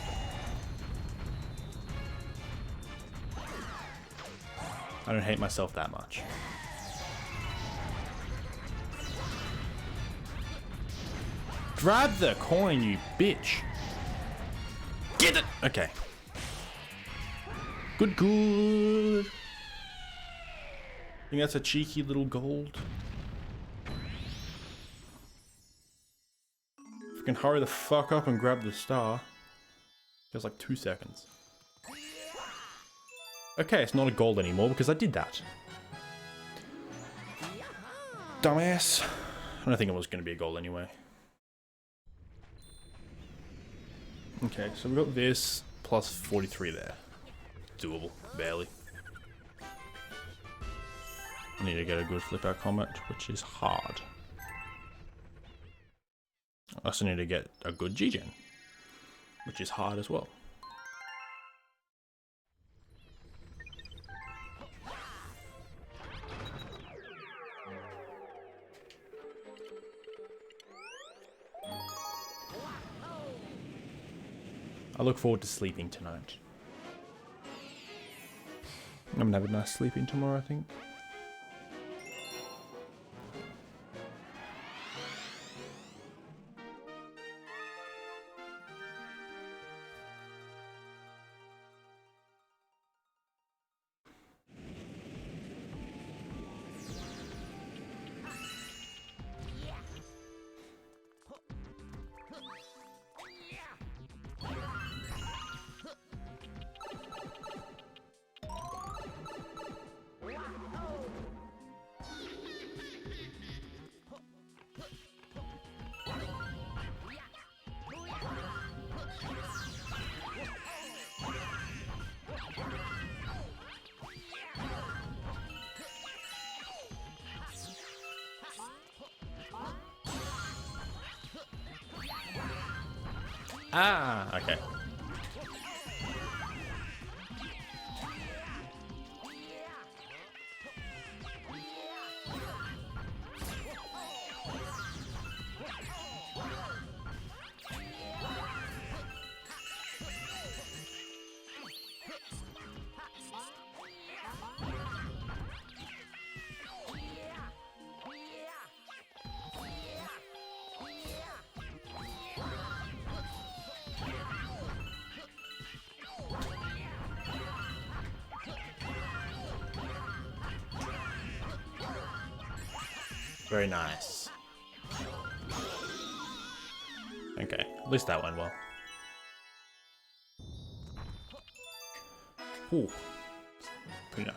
I don't hate myself that much. Grab the coin, you bitch. Get it! Okay. Good, good. I think that's a cheeky little gold. If we can hurry the fuck up and grab the star. Feels like 2 seconds. Okay, it's not a gold anymore because I did that. Dumbass. I don't think it was going to be a gold anyway. Okay, so we got this plus 43 there. Doable, barely. I need to get a good flip out combat, which is hard. I also need to get a good G-Gen, which is hard as well. I look forward to sleeping tonight. I'm gonna have a nice sleeping tomorrow, I think. Ah, okay. Very nice. Okay, at least that went well. Ooh, pretty nice.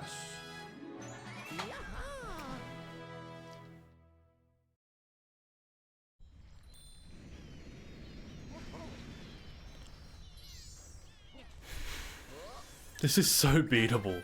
This is so beatable.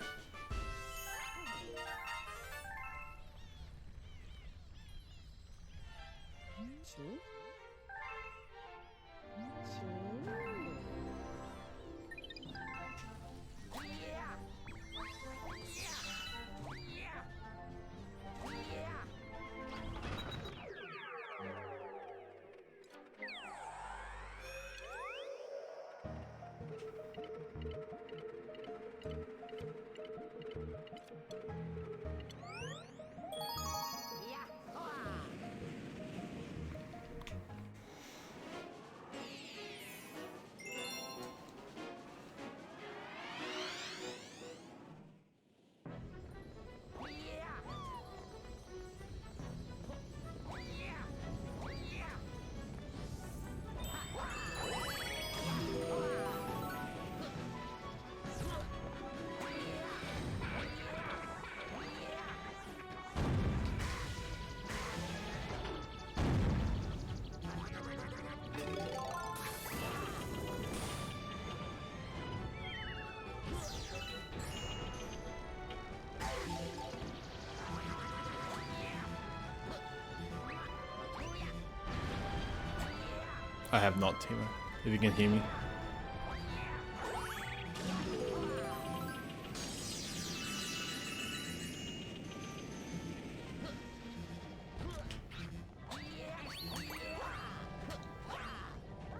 I have not, Timo. If you can hear me.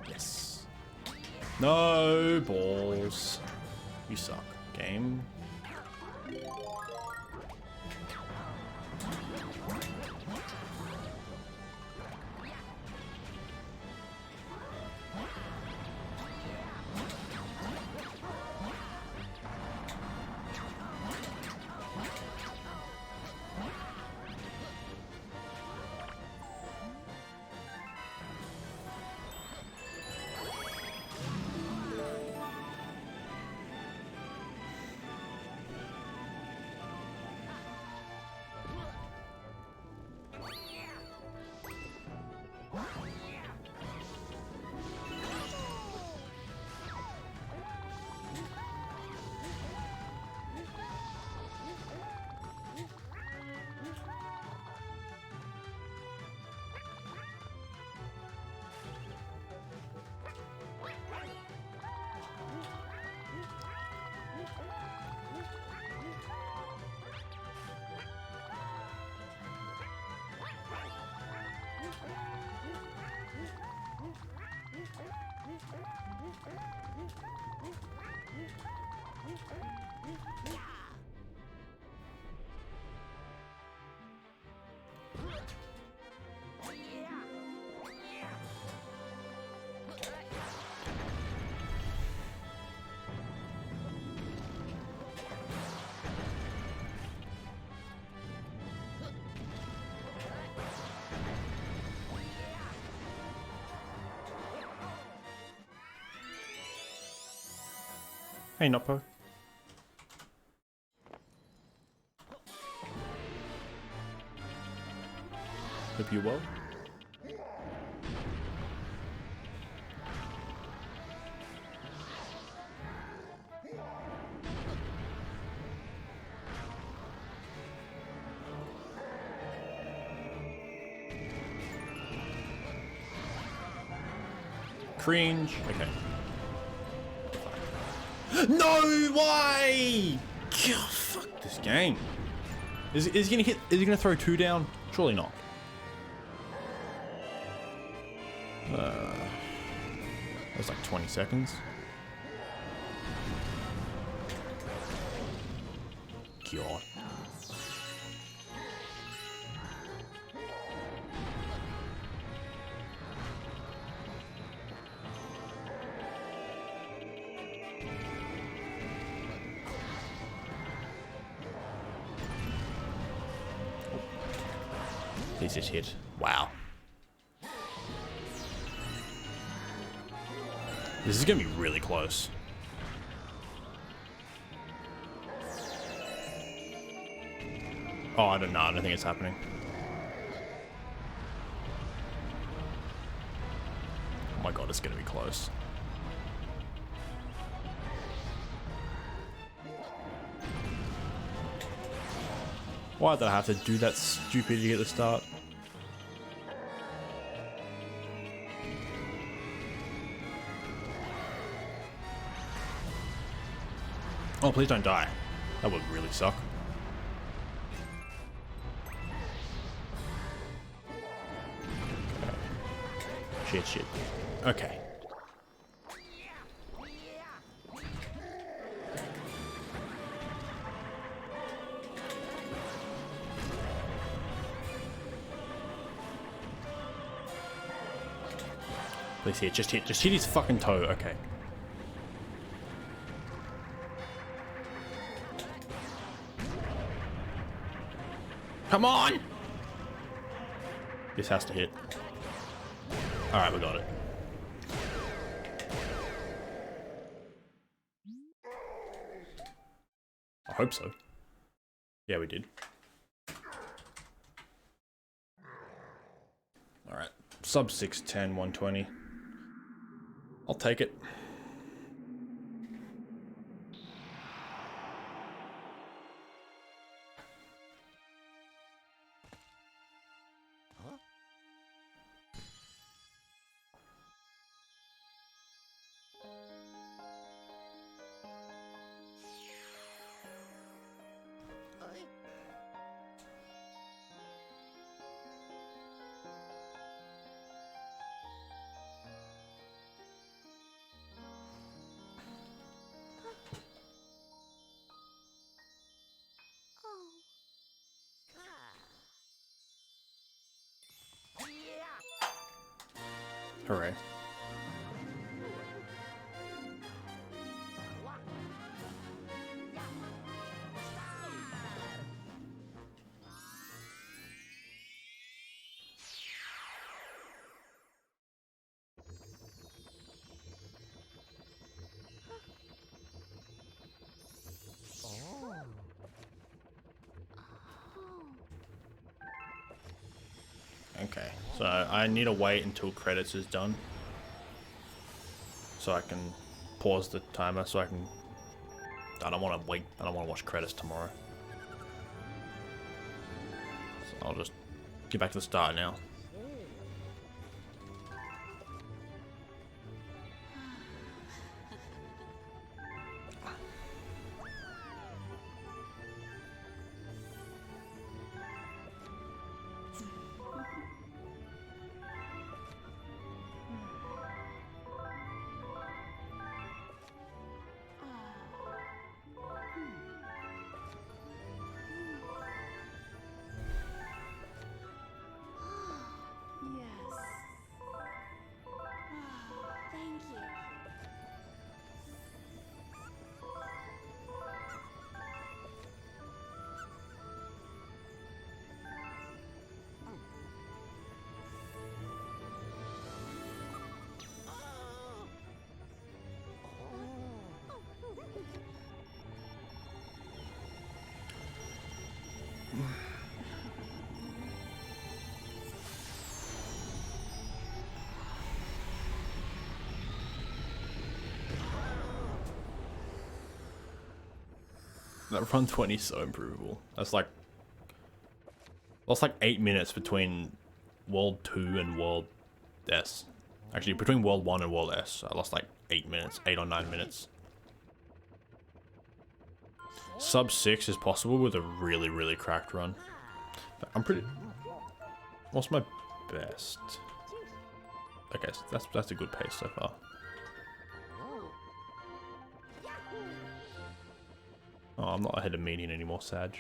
Yes. No balls. You suck, game. Hey, Noppo. Hope you're well. Cringe. Okay. No, why? God, fuck this game. Is he gonna hit? Is he gonna throw 2 down? Surely not. That's like 20 seconds. God. Please just hit. Wow. This is gonna be really close. Oh, I don't know. I don't think it's happening. Oh my god, it's gonna be close. Why did I have to do that stupidity at the start? Oh, please don't die. That would really suck. Shit, shit. Okay. Please hit, just hit his fucking toe, okay. Come on! This has to hit. Alright, we got it. I hope so. Yeah, we did. Alright. Sub 610, 120. I'll take it. Hooray. Okay, so I need to wait until credits is done. So I can pause the timer so I can... I don't want to wait, I don't want to watch credits tomorrow. So I'll just get back to the start now. Yes. Thank you. That run 20 is so improvable. That's like 8 minutes between World 2 and World S. Actually, between World 1 and World S, I lost like 8 minutes, 8 or 9 minutes. Sub 6 is possible with a really, really cracked run. I'm pretty... What's my best? Okay, so that's a good pace so far. Oh, I'm not ahead of median anymore, Sag.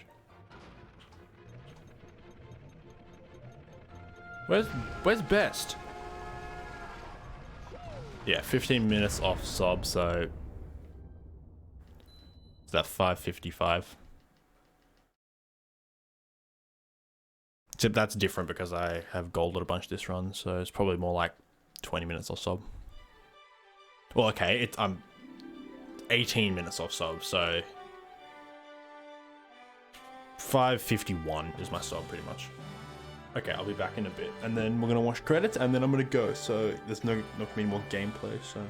Where's best? Yeah, 15 minutes off sub, so is that 5:55? Except that's different because I have golded a bunch this run, so it's probably more like 20 minutes off sub. Well, okay, I'm 18 minutes off sub, so 5:51 is my sub pretty much. Okay, I'll be back in a bit, and then we're gonna watch credits, and then I'm gonna go. So there's not gonna be more gameplay. So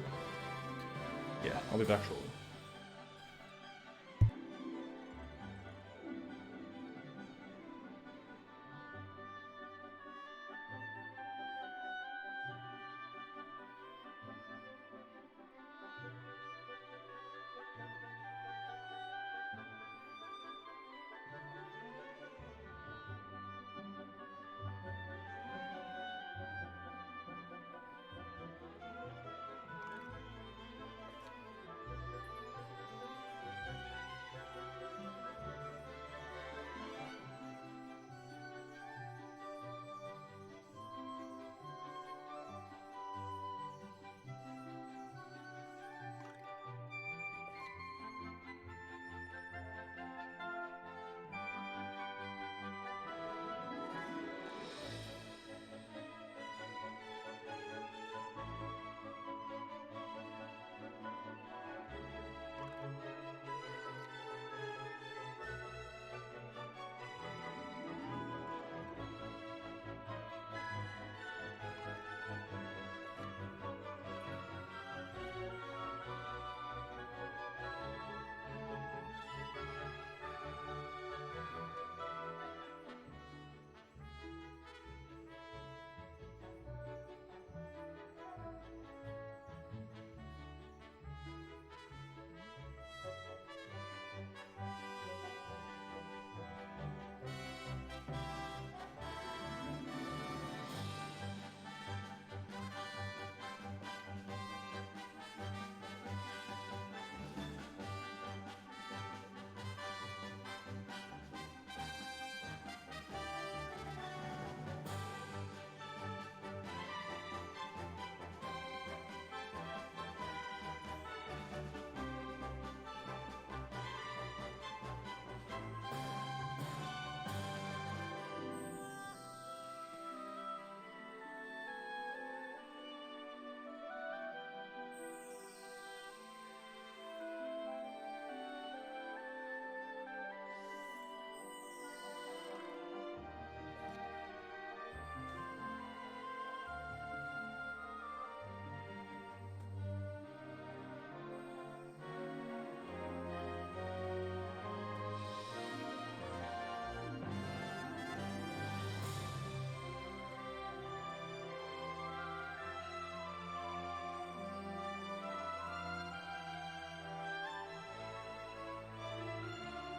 yeah, I'll be back shortly.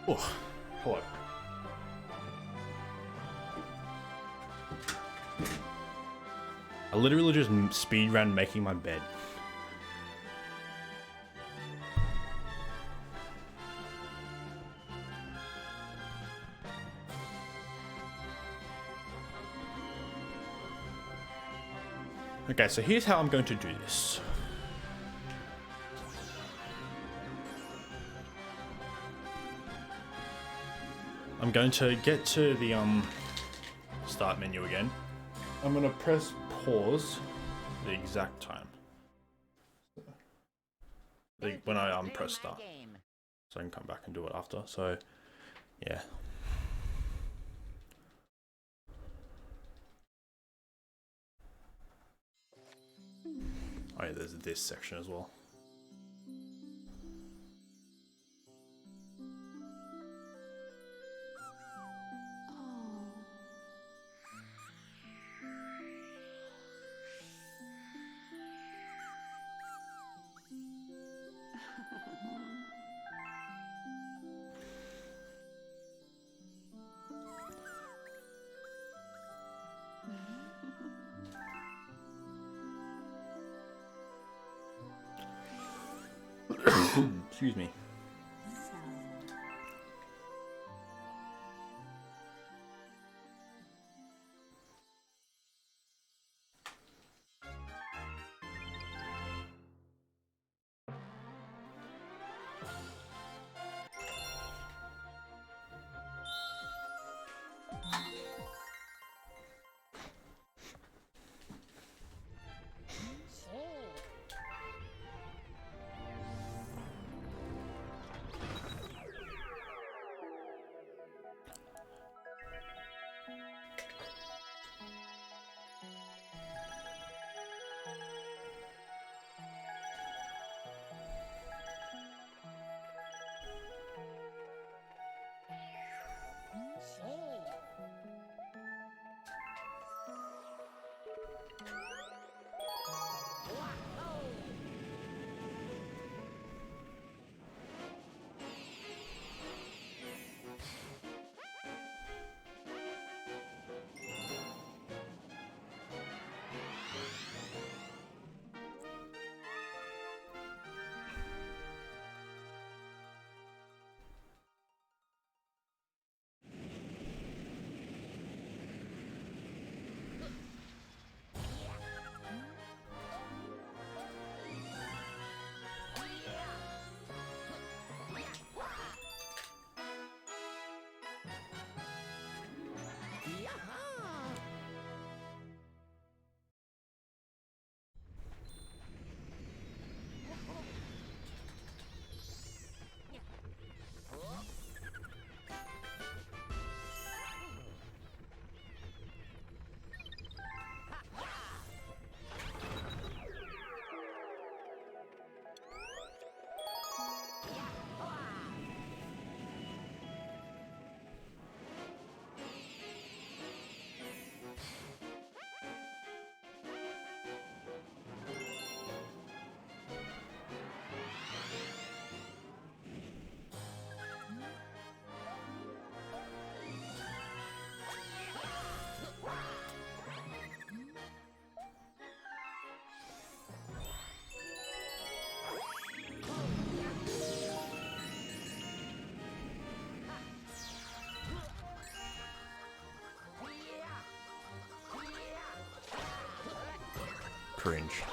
Oh, hello. I literally just speed ran making my bed. Okay, so here's how I'm going to do this. I'm going to get to the start menu again. I'm going to press pause the exact time. When I press start. So I can come back and do it after. So yeah. Oh yeah, there's this section as well. Excuse me. Cringe.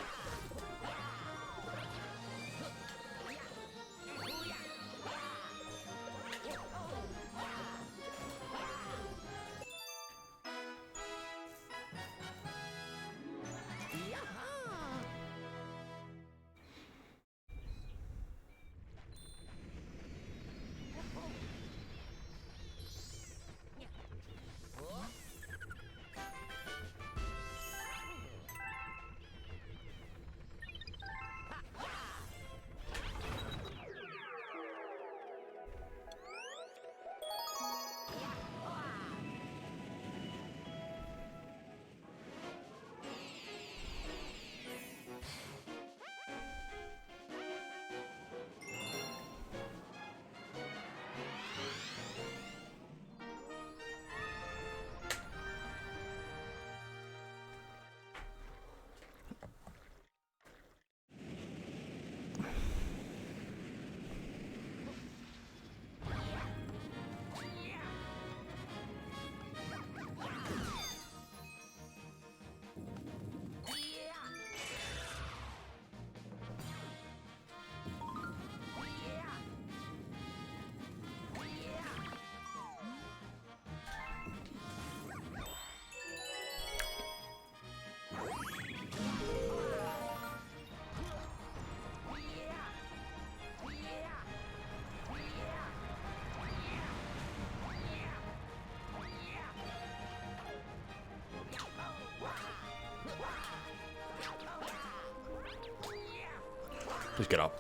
Just get up.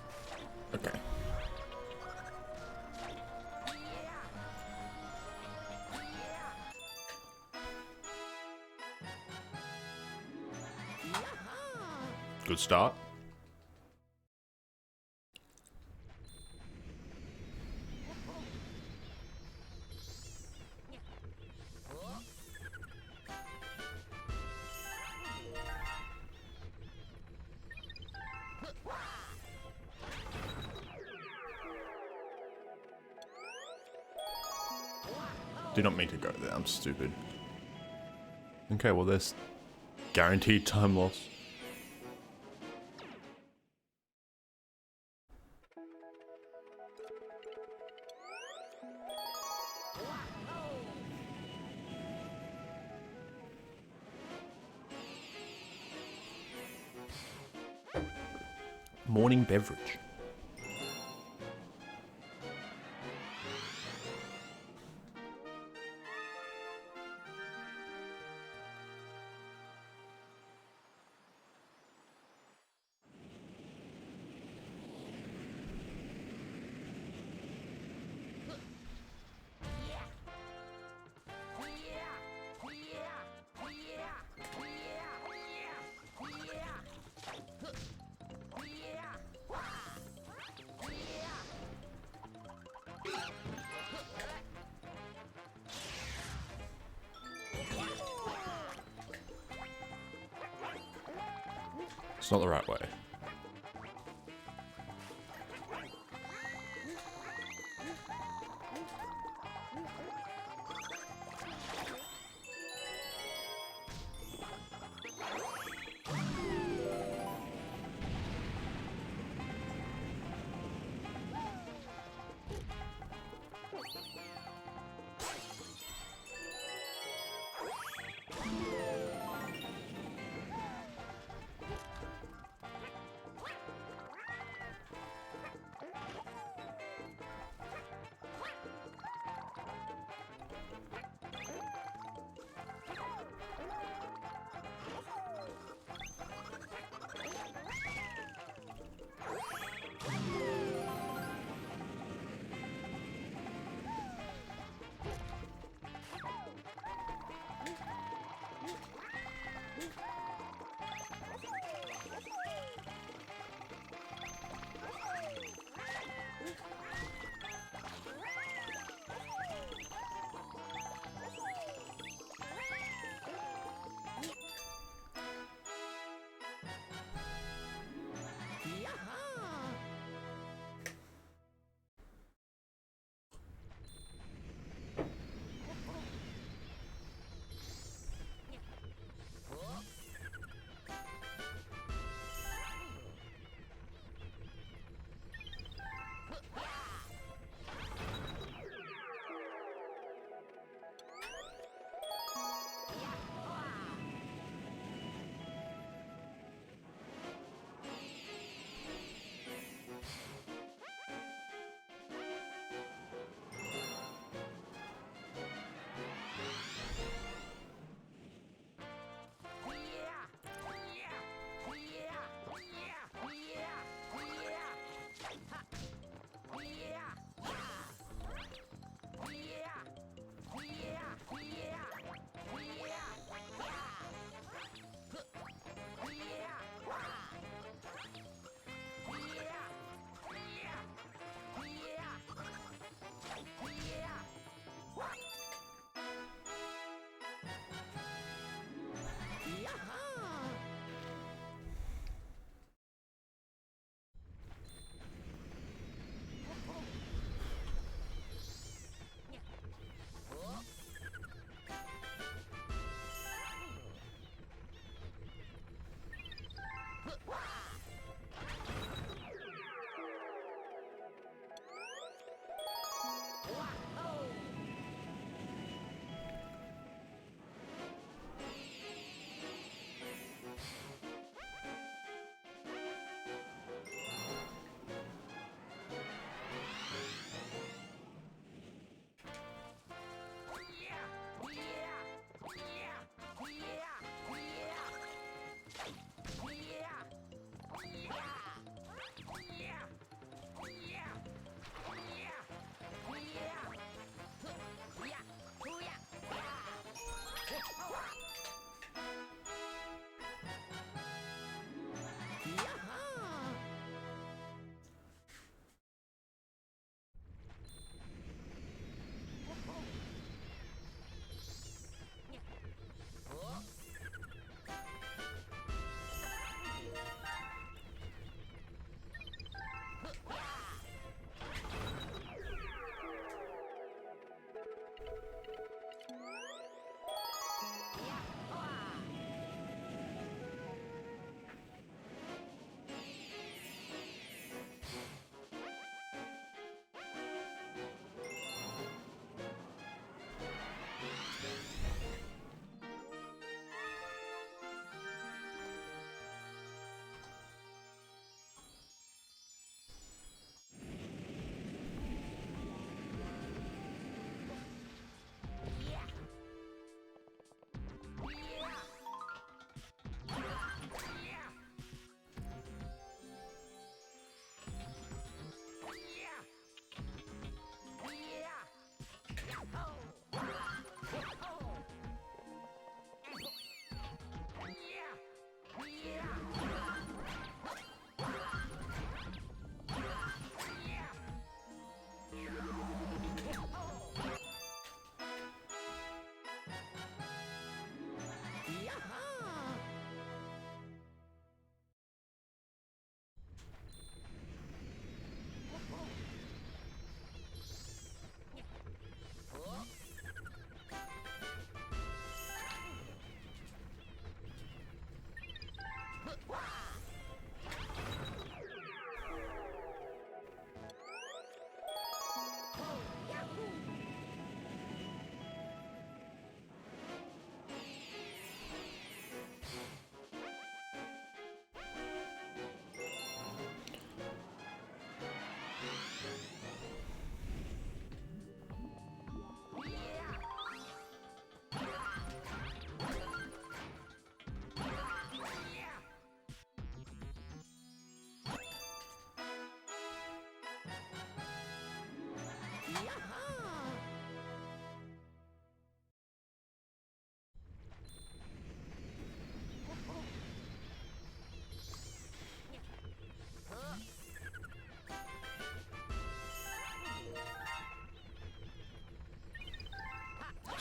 Okay. Good start. Did not mean to go there, I'm stupid. Okay, well there's guaranteed time loss. Morning beverage. It's not the right way.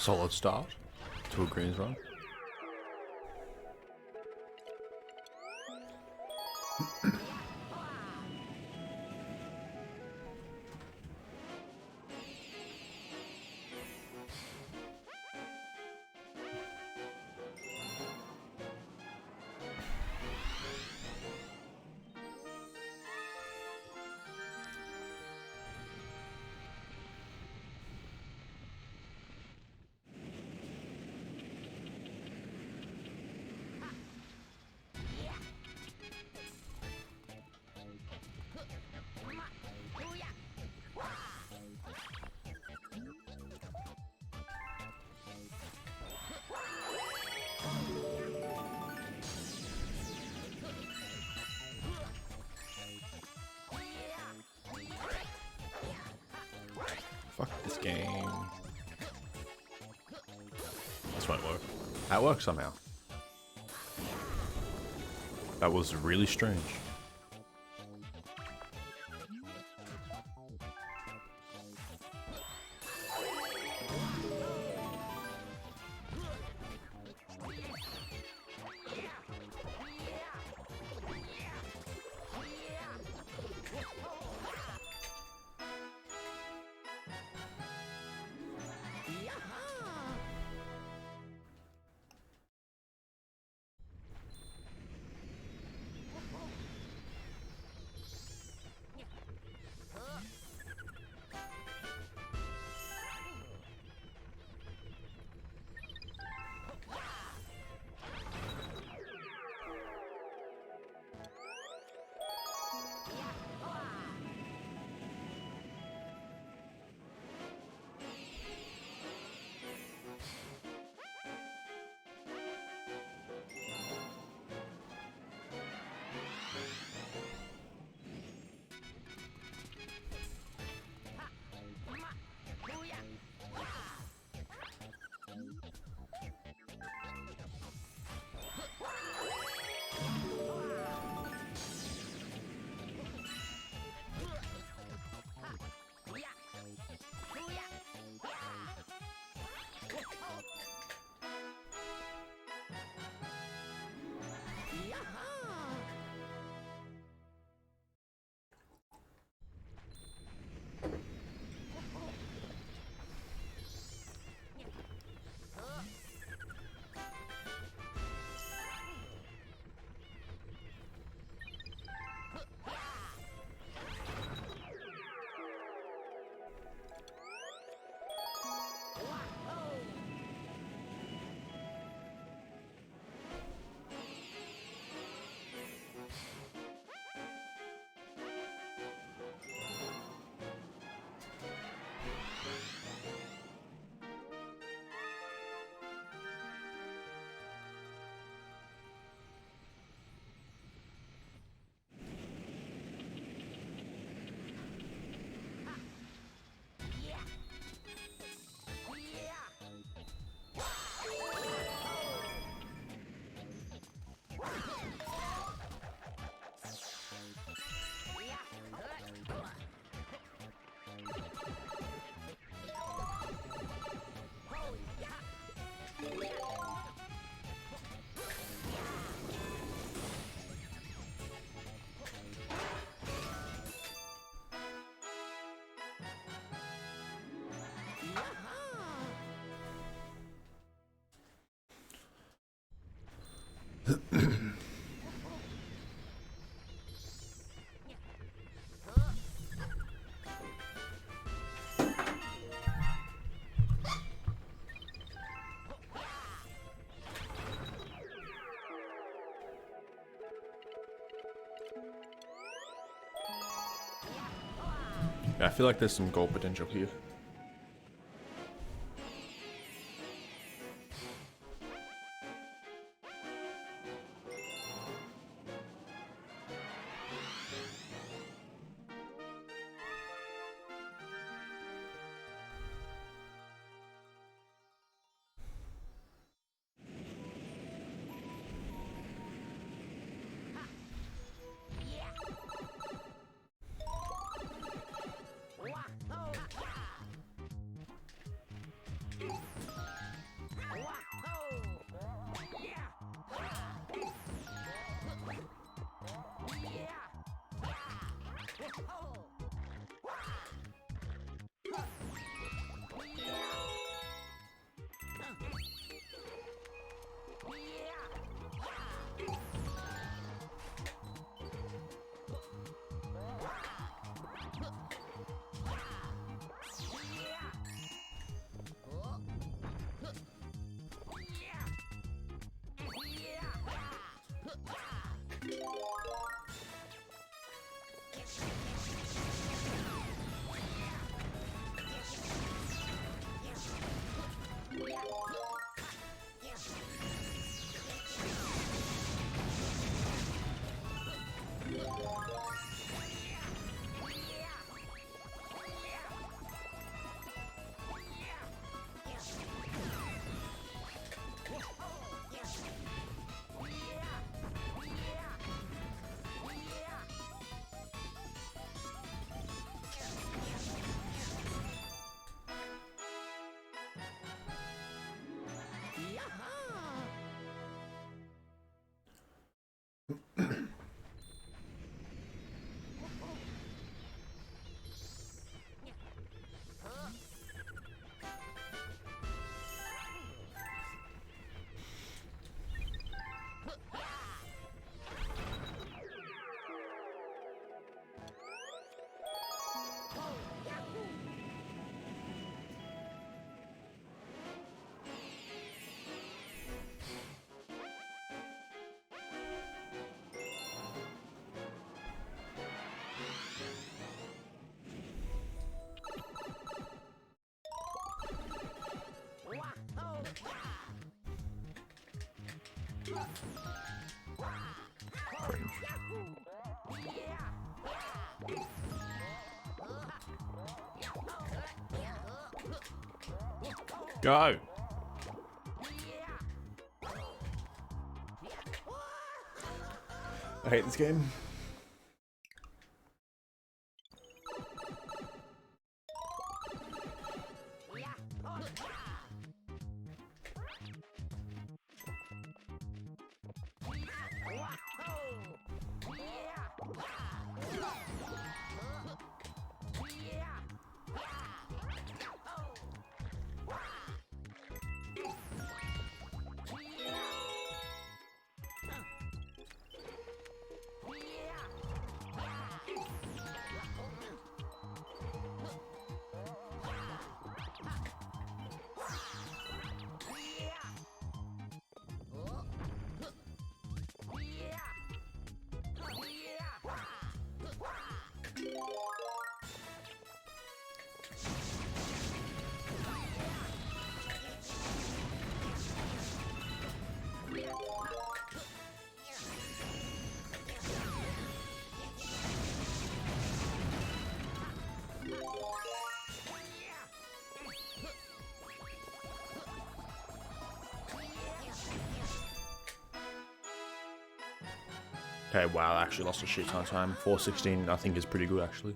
Solid start to a greens run. Fuck this game. This won't work. That worked somehow. That was really strange. Yeah, I feel like there's some gold potential here. Go! I hate this game. Okay, wow, I actually lost a shit ton of time. 416, I think, is pretty good, actually.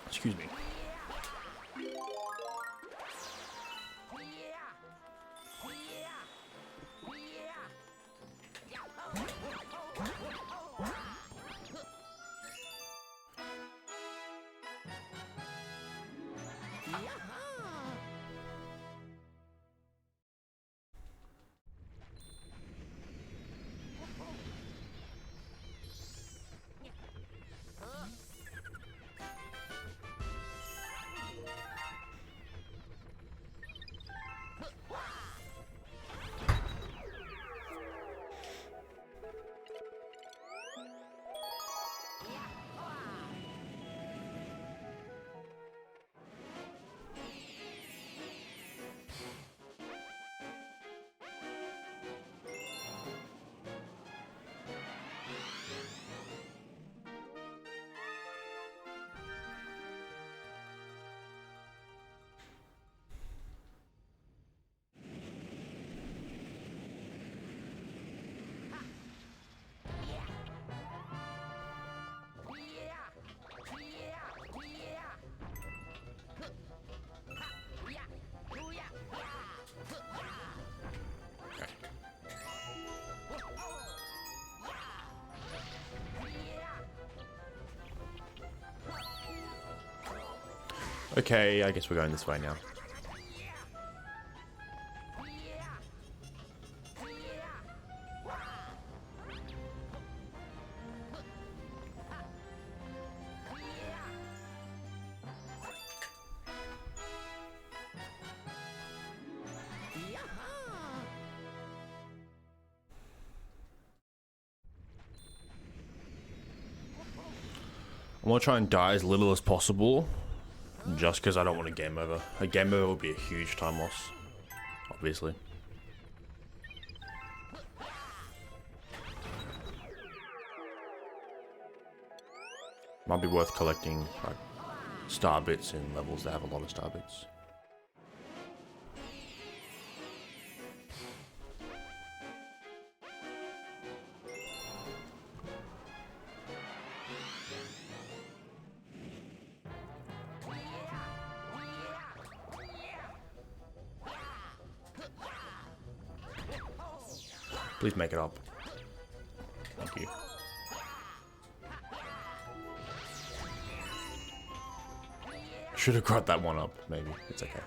Excuse me. Okay, I guess we're going this way now. I want to try and die as little as possible, just because I don't want a game over. A game over would be a huge time loss, obviously. Might be worth collecting like star bits in levels that have a lot of star bits. Please make it up. Thank you. Should have got that one up, maybe. It's okay.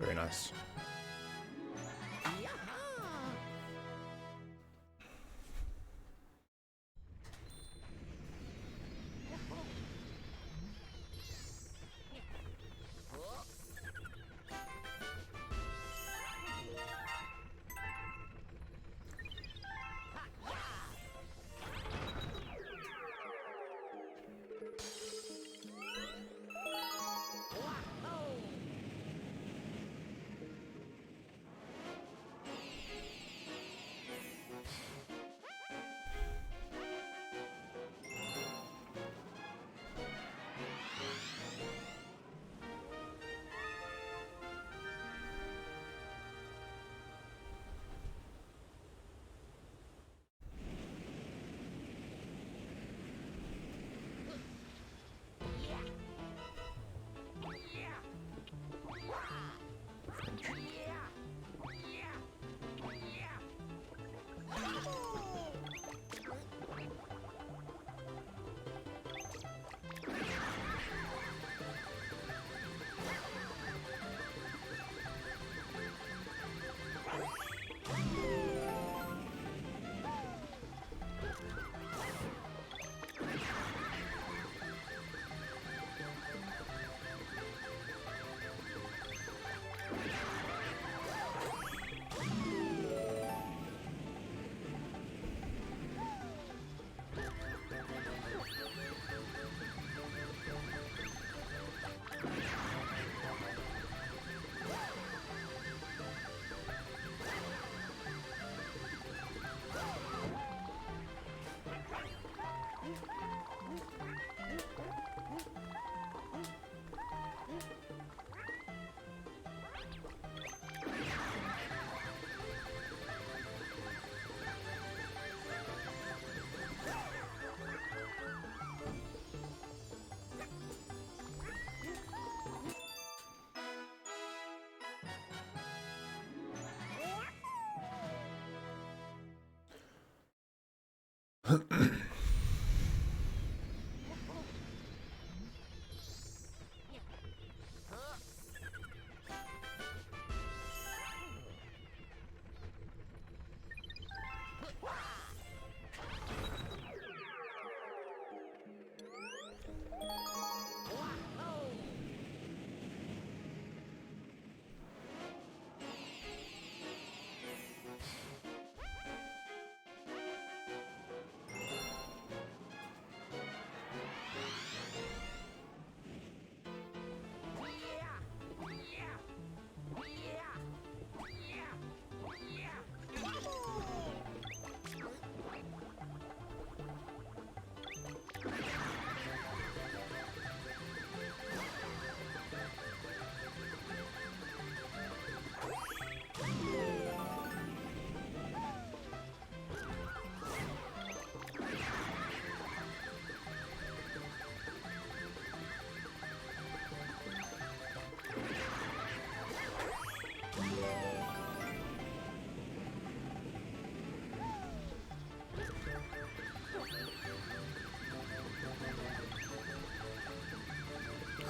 Very nice.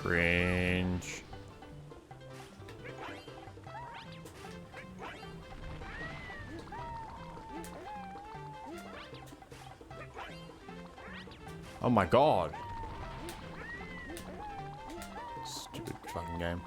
Cringe. Oh my god. Stupid fucking game.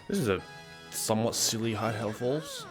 This is a somewhat silly high health walls.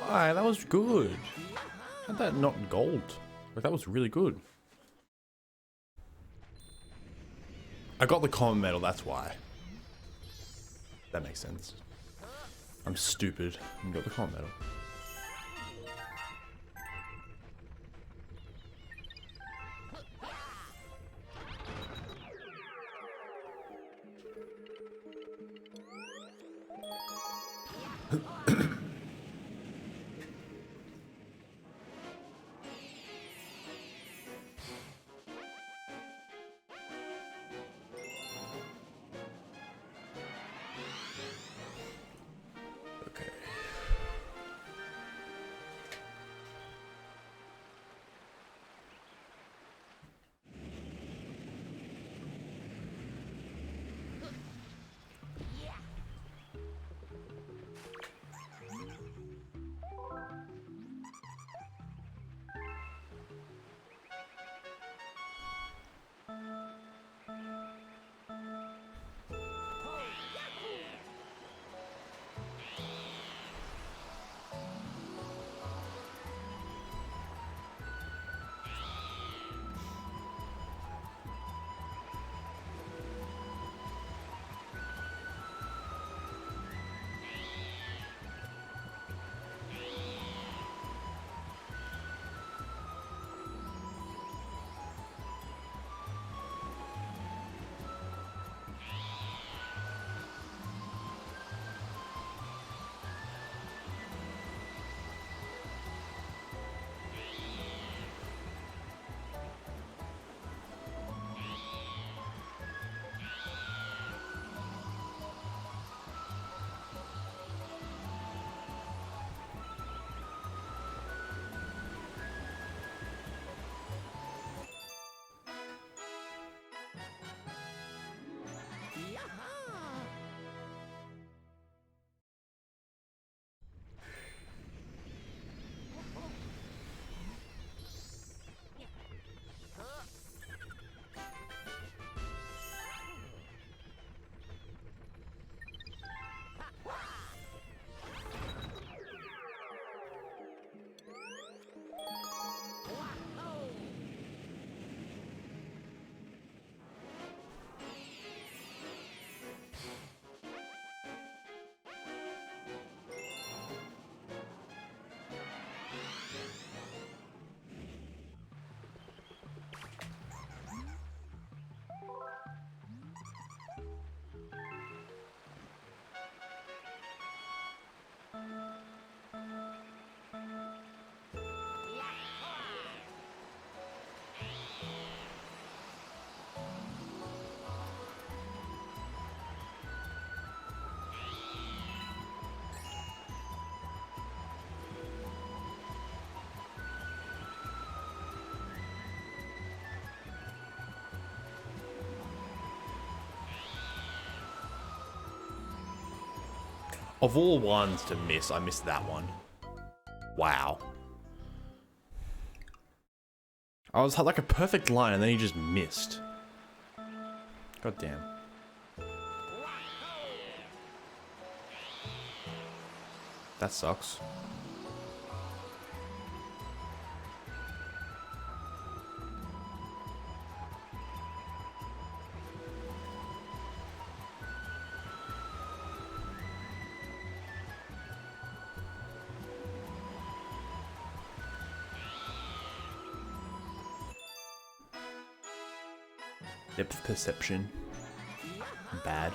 why? That was good. How'd that not gold? Like, that was really good. I got the common medal, that's why. That makes sense. I'm stupid. I got the common medal. Okay. Of all ones to miss, I missed that one. Wow. I was had like a perfect line and then he just missed. God damn. That sucks. Depth perception. Bad.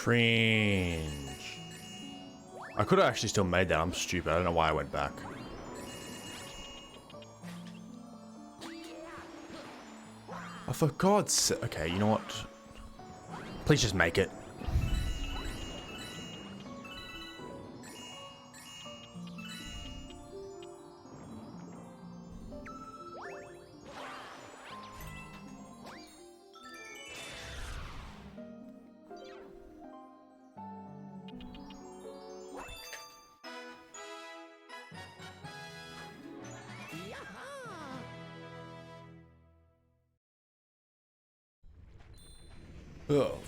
Cringe. I could have actually still made that. I'm stupid. I don't know why I went back. Oh, for God's sake. Okay, you know what? Please just make it. Oh.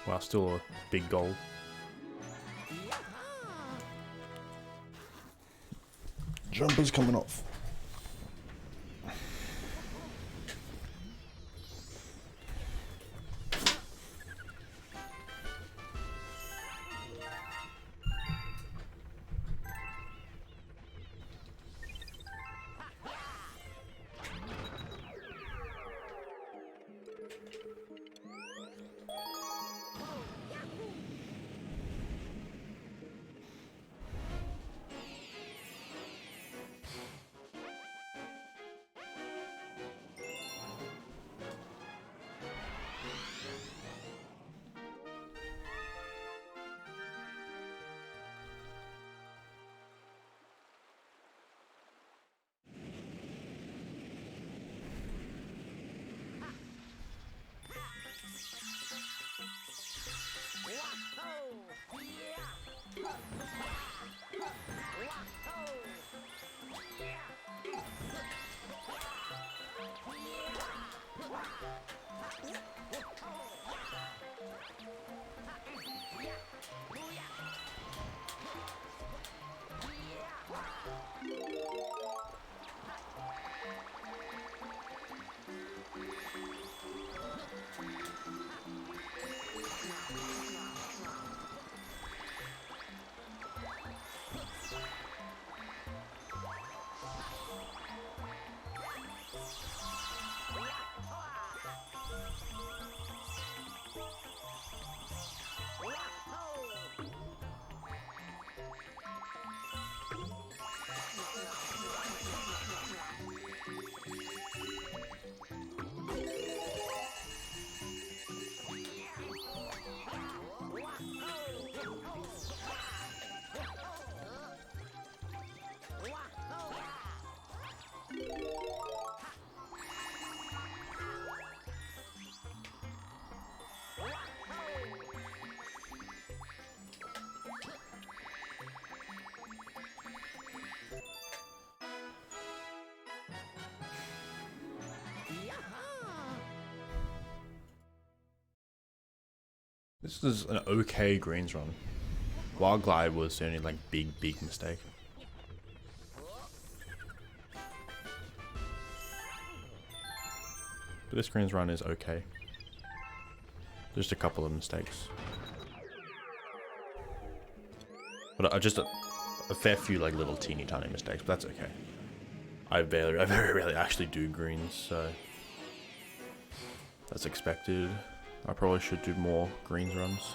Wow, still a big goal. Jumper's coming off. This is an okay greens run. Wild Glide was the only like big mistake. But this greens run is okay. Just a couple of mistakes. But just a fair few like little teeny tiny mistakes, but that's okay. I very rarely actually do greens, so that's expected. I probably should do more greens runs.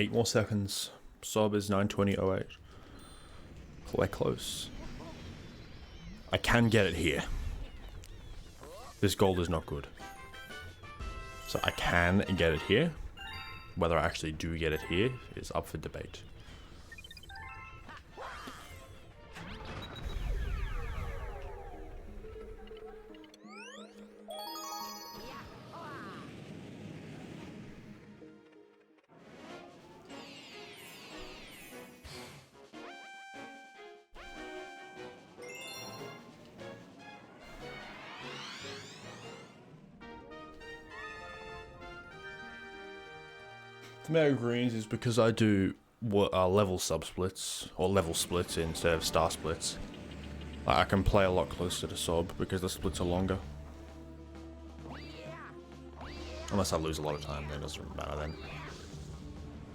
Eight more seconds. Sob is 9:20:08. We're close. I can get it here. This gold is not good. So I can get it here. Whether I actually do get it here is up for debate. The Mega Greens is because I do level sub splits or level splits instead of star splits. I can play a lot closer to Sob because the splits are longer. Unless I lose a lot of time, then it doesn't matter then.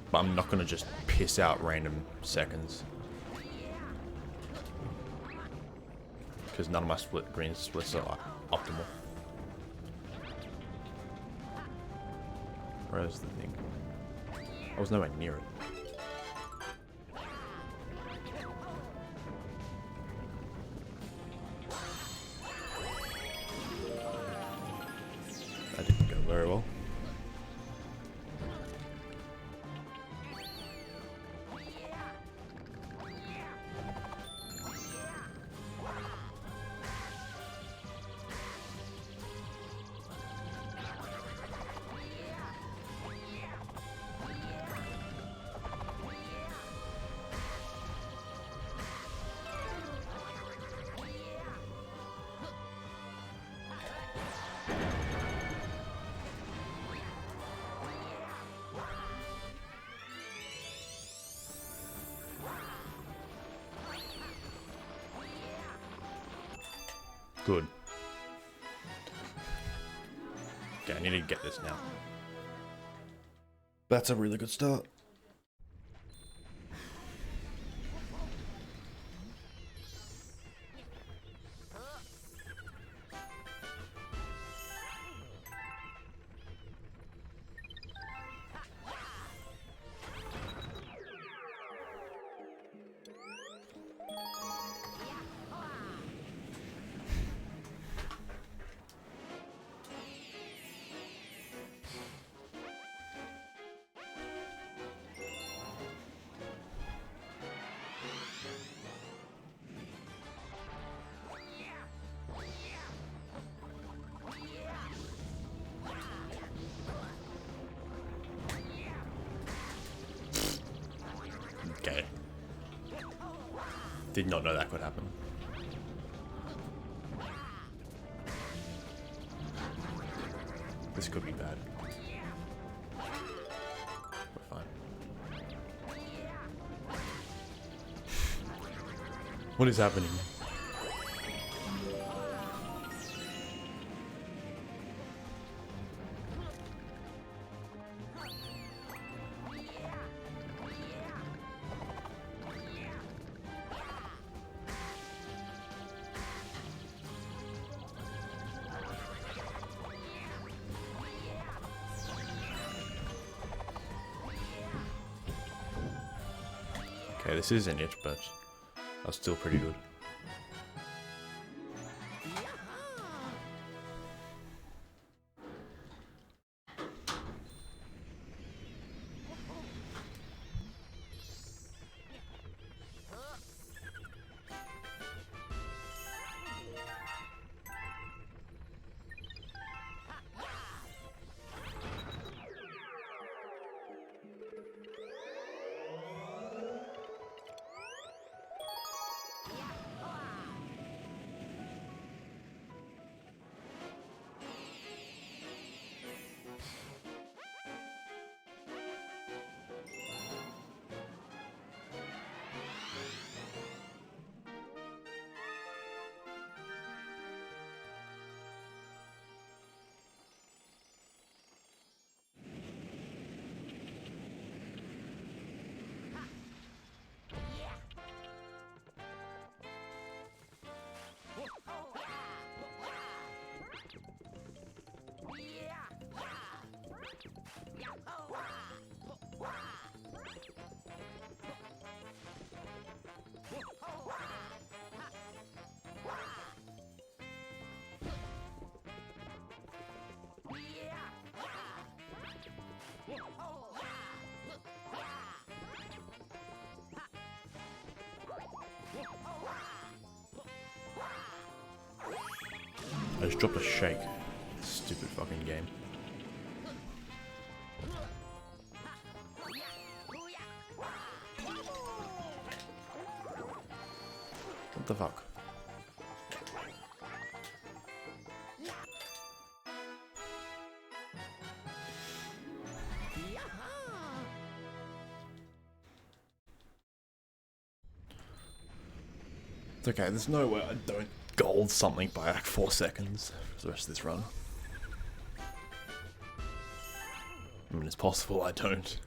But I'm not gonna just piss out random seconds. Because none of my green splits are optimal. Where's the thing? I was nowhere near it. That didn't go very well. Good. Okay, I need to get this now. That's a really good start. Okay. Did not know that could happen. This could be bad. We're fine. What is happening? Okay, this isn't it, but that's still pretty good. I just dropped a shake. Stupid fucking game. What the fuck? It's okay, there's no way I don't gold something by like 4 seconds for the rest of this run. I mean, it's possible I don't.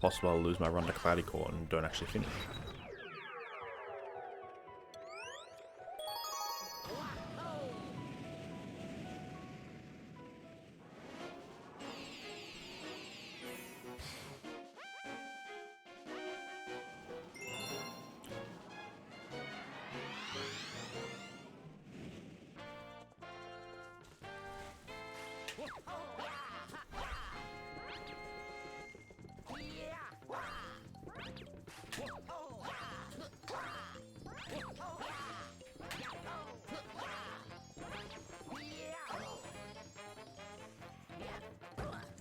Possible I'll lose my run to Cloudy Court and don't actually finish.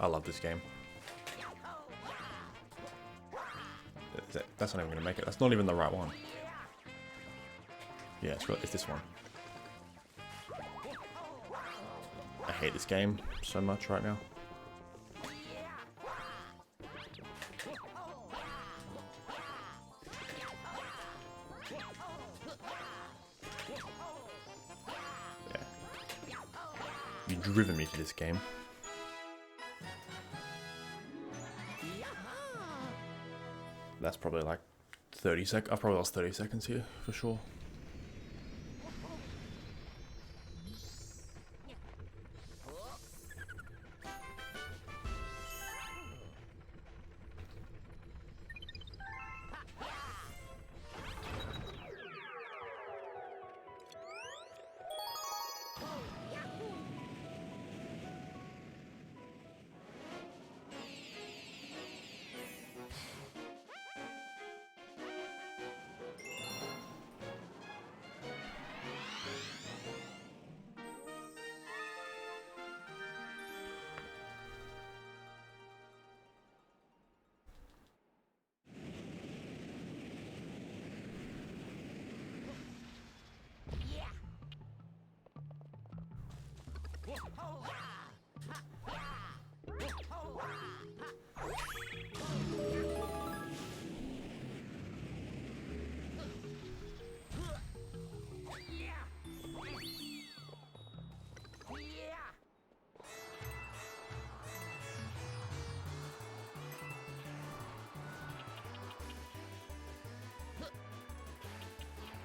I love this game. That's not even going to make it. That's not even the right one. Yeah, it's this one. I hate this game so much right now. Yeah. You've driven me to this game. That's probably like 30 seconds. I've probably lost 30 seconds here for sure.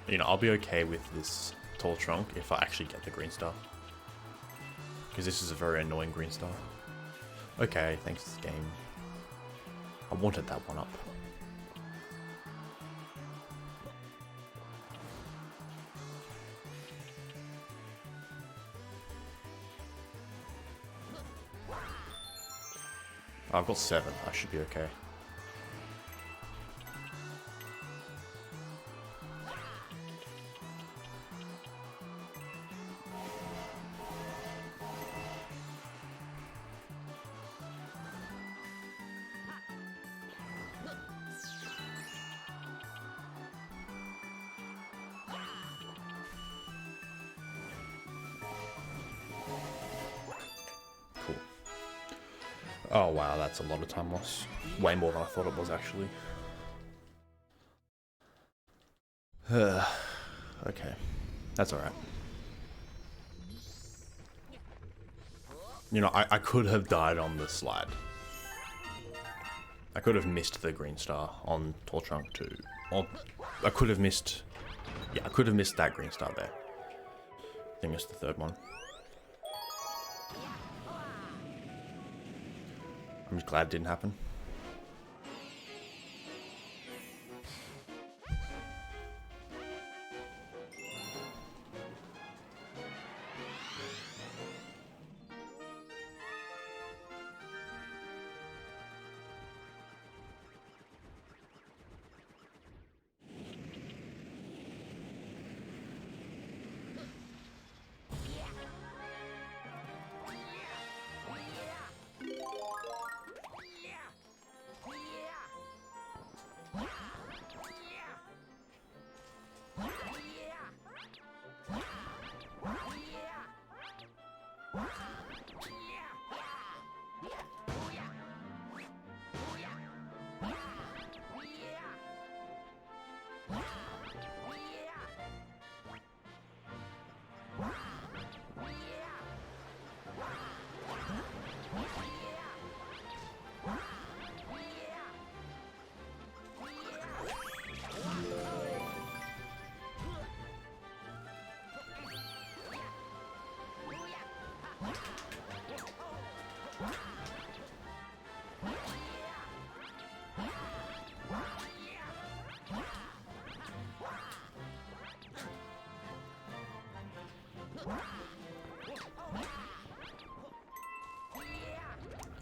You know, I'll be okay with this tall trunk if I actually get the green star. Because this is a very annoying green star. Okay, thanks game. I wanted that one up. I've got 7. I should be okay. Cool. Oh wow, that's a lot of time loss. Way more than I thought it was actually. Okay, that's alright. You know, I could have died on the slide. I could have missed the green star on Tall Trunk 2. Or I could have missed... Yeah, I could have missed that green star there. I think it's the third one. I'm just glad it didn't happen.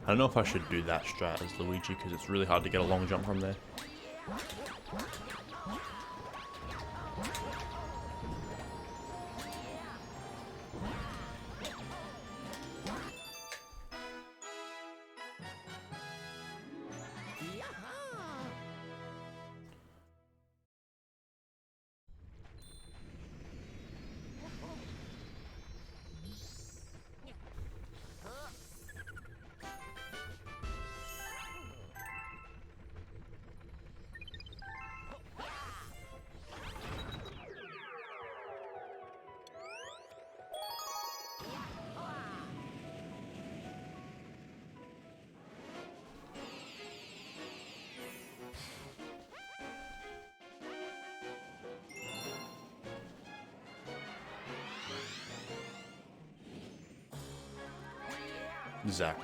I don't know if I should do that strat as Luigi, because it's really hard to get a long jump from there. Zach.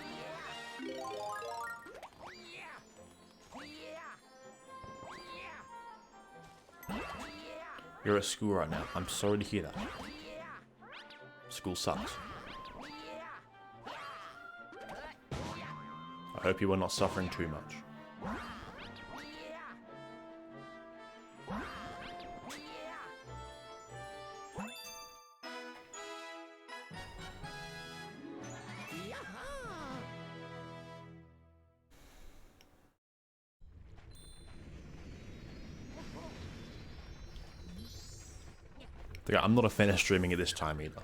You're at school right now. I'm sorry to hear that. School sucks. I hope you are not suffering too much. I'm not a fan of streaming at this time either.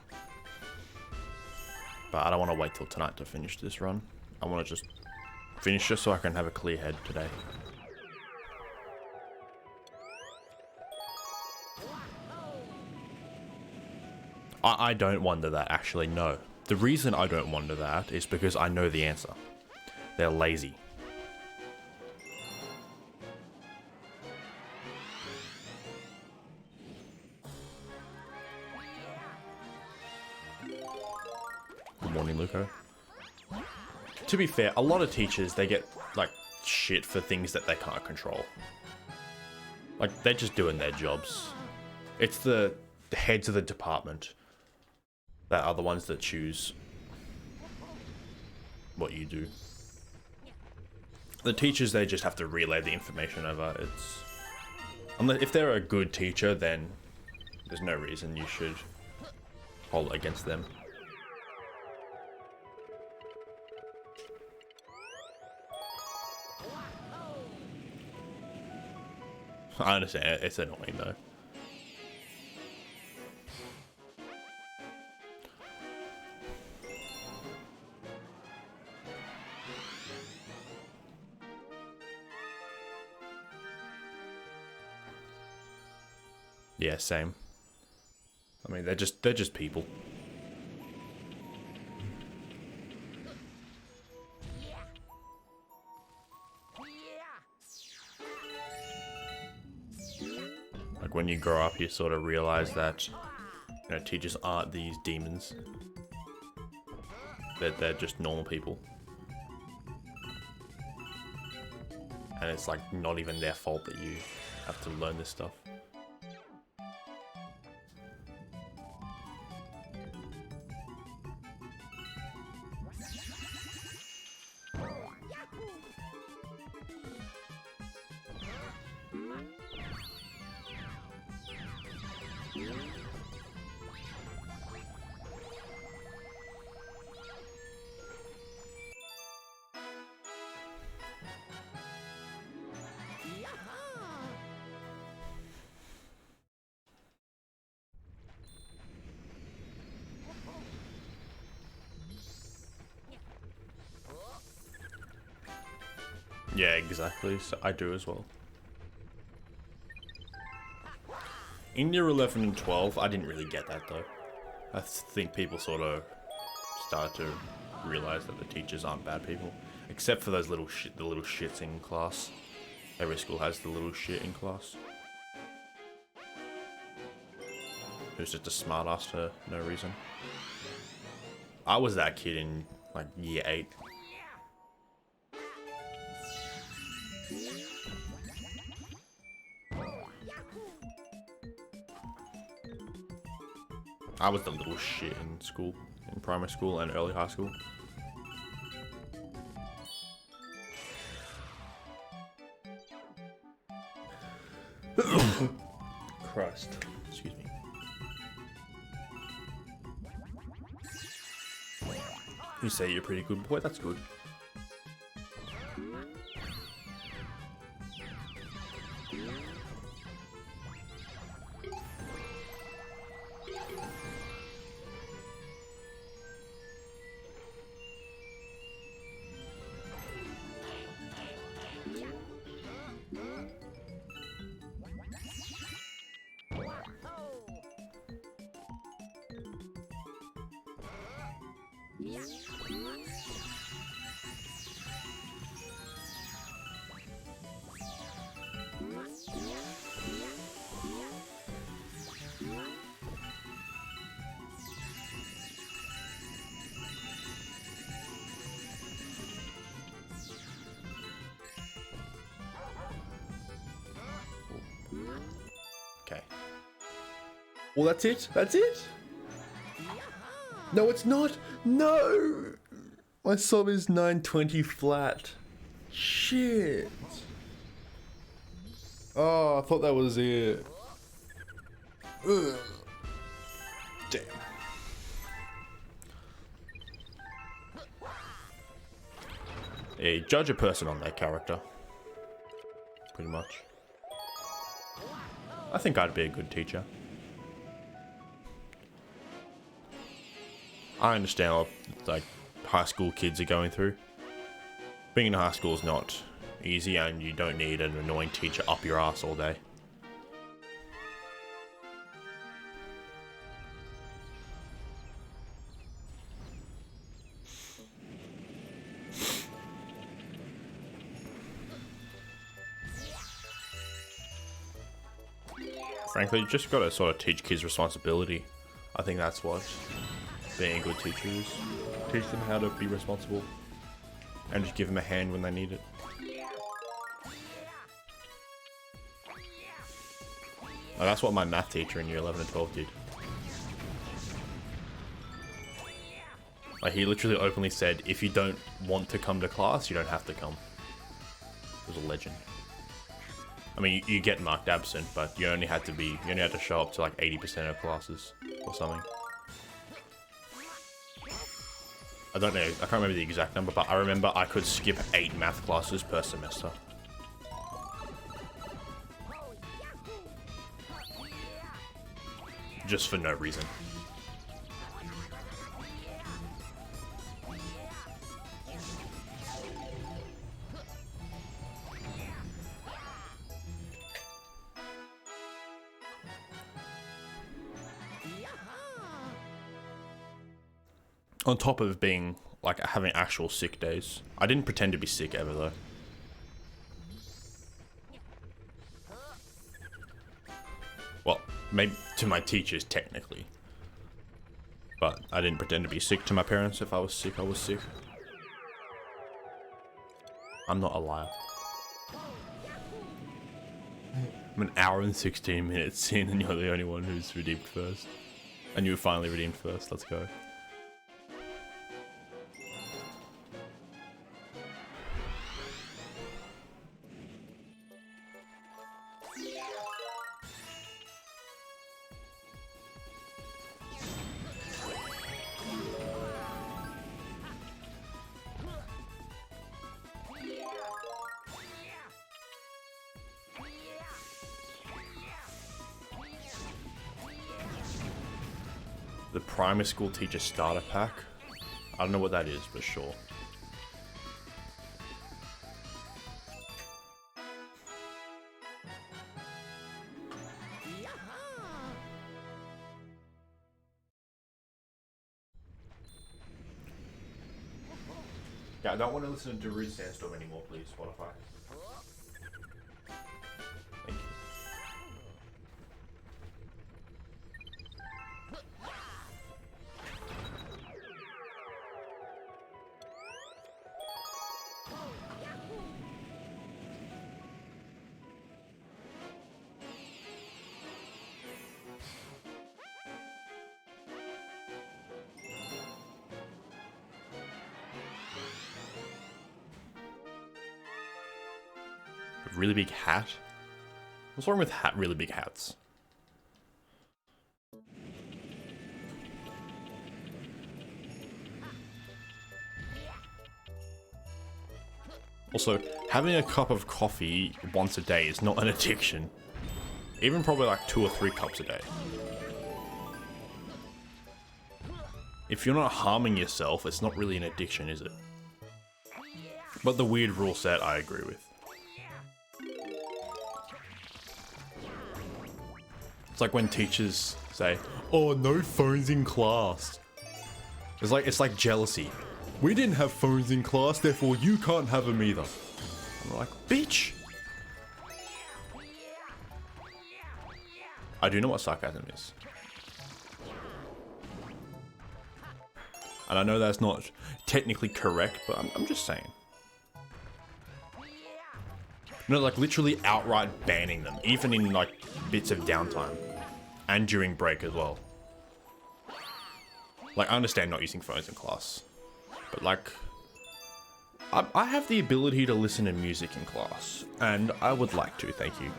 But I don't want to wait till tonight to finish this run. I want to just finish just so I can have a clear head today. I don't wonder that, actually, no. The reason I don't wonder that is because I know the answer. They're lazy. Good morning, Luco. To be fair, a lot of teachers, they get, like, shit for things that they can't control. Like, they're just doing their jobs. It's the heads of the department that are the ones that choose what you do. The teachers, they just have to relay the information over. Unless if they're a good teacher, then there's no reason you should hold it against them. I understand, it's annoying though. Yeah, same. I mean, they're just people. Like when you grow up, you sort of realize that, you know, teachers aren't these demons. They're just normal people. And it's like not even their fault that you have to learn this stuff. Yeah, exactly. So I do as well. In year 11 and 12, I didn't really get that though. I think people sort of started to realize that the teachers aren't bad people, except for those the little shits in class. Every school has the little shit in class, who's just a smartass for no reason. I was that kid in like year 8. I was the little shit in school, in primary school and early high school. Christ. Excuse me. You say you're a pretty good boy, that's good. Okay. Well, that's it? That's it? No, it's not. No! My sub is 920 flat. Shit. Oh, I thought that was it. Ugh. Damn. Yeah, you judge a person on their character. Pretty much. I think I'd be a good teacher. I understand what like high school kids are going through. Being in high school is not easy, and you don't need an annoying teacher up your ass all day. Frankly, you just gotta sort of teach kids responsibility. I think that's what being a good teacher is. Teach them how to be responsible. And just give them a hand when they need it. Oh, that's what my math teacher in year 11 and 12 did. Like, he literally openly said, if you don't want to come to class, you don't have to come. was a legend. I mean, you get marked absent, but you only had to show up to like 80% of classes or something. I don't know, I can't remember the exact number, but I remember I could skip 8 math classes per semester. Just for no reason. On top of being, like, having actual sick days. I didn't pretend to be sick ever, though. Well, maybe to my teachers, technically. But I didn't pretend to be sick to my parents. If I was sick, I was sick. I'm not a liar. I'm an hour and 16 minutes in, and you're the only one who's redeemed first. And you were finally redeemed first. Let's go. The primary school teacher starter pack. I don't know what that is, but sure. Yeah, I don't want to listen to Darude Sandstorm anymore, please, Spotify. Thank you. Really big hat? What's wrong with really big hats? Also, having a cup of coffee once a day is not an addiction. Even probably like 2 or 3 cups a day. If you're not harming yourself, it's not really an addiction, is it? But the weird rule set, I agree with. It's like when teachers say, "Oh, no phones in class." It's like jealousy. We didn't have phones in class, therefore you can't have them either. I'm like, bitch. I do know what sarcasm is. And I know that's not technically correct, but I'm just saying. No, like literally outright banning them, even in like bits of downtime. And during break as well. Like, I understand not using phones in class. But like, I have the ability to listen to music in class. And I would like to, thank you.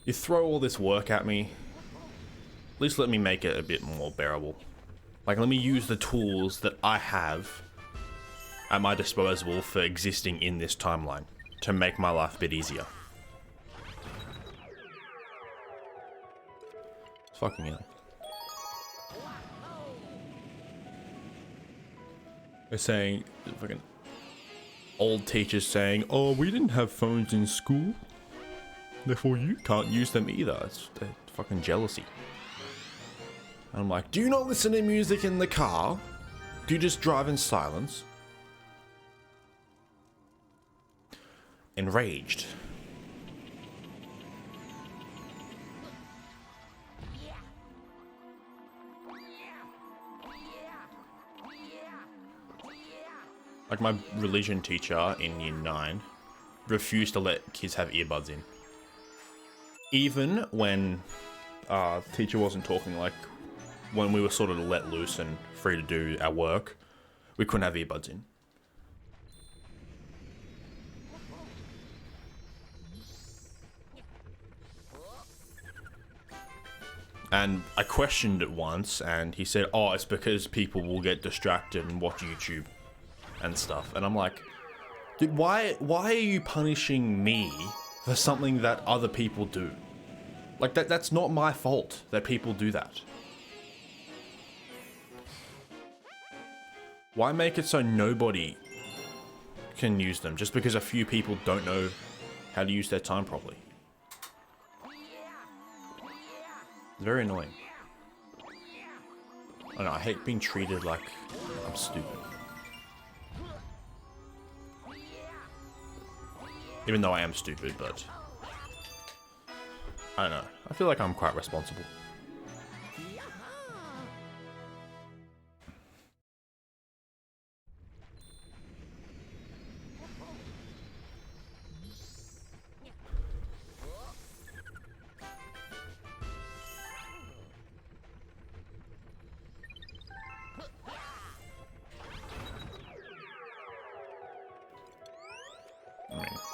You throw all this work at me. At least let me make it a bit more bearable. Like, let me use the tools that I have at my disposal for existing in this timeline. To make my life a bit easier. Fucking hell. They're saying, fucking old teachers saying, "Oh, we didn't have phones in school, therefore you can't use them either." It's fucking jealousy. And I'm like, do you not listen to music in the car? Do you just drive in silence? Enraged. Like my religion teacher in year 9 refused to let kids have earbuds in. Even when the teacher wasn't talking, like when we were sort of let loose and free to do our work, we couldn't have earbuds in. And I questioned it once, and he said, oh, it's because people will get distracted and watch YouTube and stuff. And I'm like, dude, why are you punishing me for something that other people do? Like, that's not my fault that people do that. Why make it so nobody can use them just because a few people don't know how to use their time properly? It's very annoying. I don't know, I hate being treated like I'm stupid. Even though I am stupid, but I don't know. I feel like I'm quite responsible.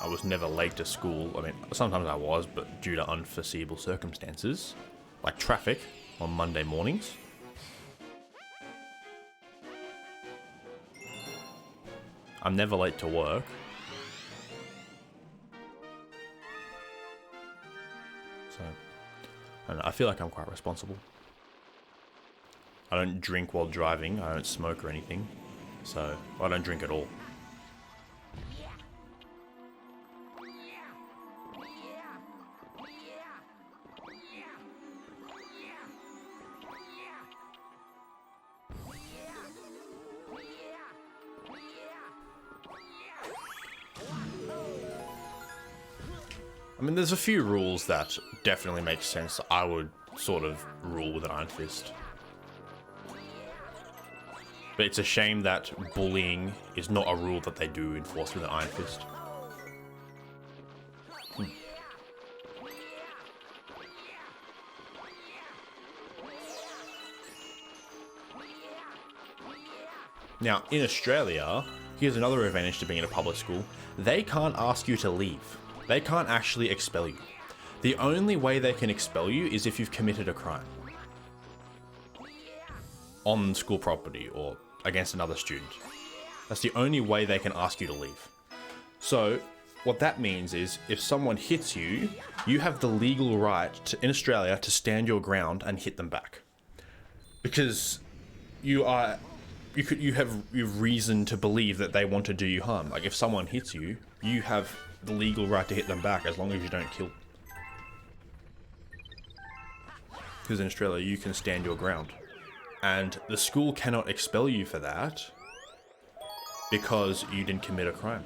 I was never late to school. I mean, sometimes I was, but due to unforeseeable circumstances, like traffic on Monday mornings. I'm never late to work. So, I don't know, I feel like I'm quite responsible. I don't drink while driving. I don't smoke or anything. So, I don't drink at all. I mean, there's a few rules that definitely make sense. I would sort of rule with an iron fist. But it's a shame that bullying is not a rule that they do enforce with an iron fist. Now, in Australia, here's another advantage to being in a public school. They can't ask you to leave. They can't actually expel you. The only way they can expel you is if you've committed a crime on school property or against another student. That's the only way they can ask you to leave. So what that means is if someone hits you, you have the legal right to, in Australia, to stand your ground and hit them back. Because you have reason to believe that they want to do you harm. Like if someone hits you, you have the legal right to hit them back as long as you don't kill. Because in Australia, you can stand your ground. And the school cannot expel you for that because you didn't commit a crime.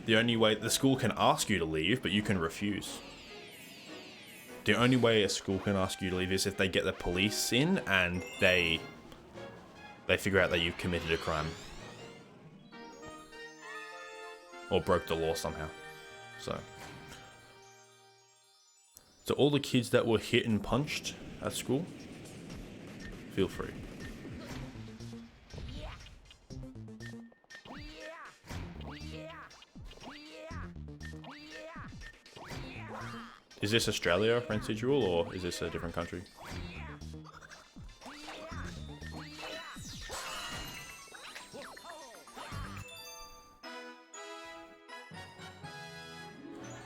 The only way, the school can ask you to leave, but you can refuse. The only way a school can ask you to leave is if they get the police in and they figure out that you've committed a crime. Or broke the law somehow. So all the kids that were hit and punched at school, feel free. Is this Australia, residual, or is this a different country?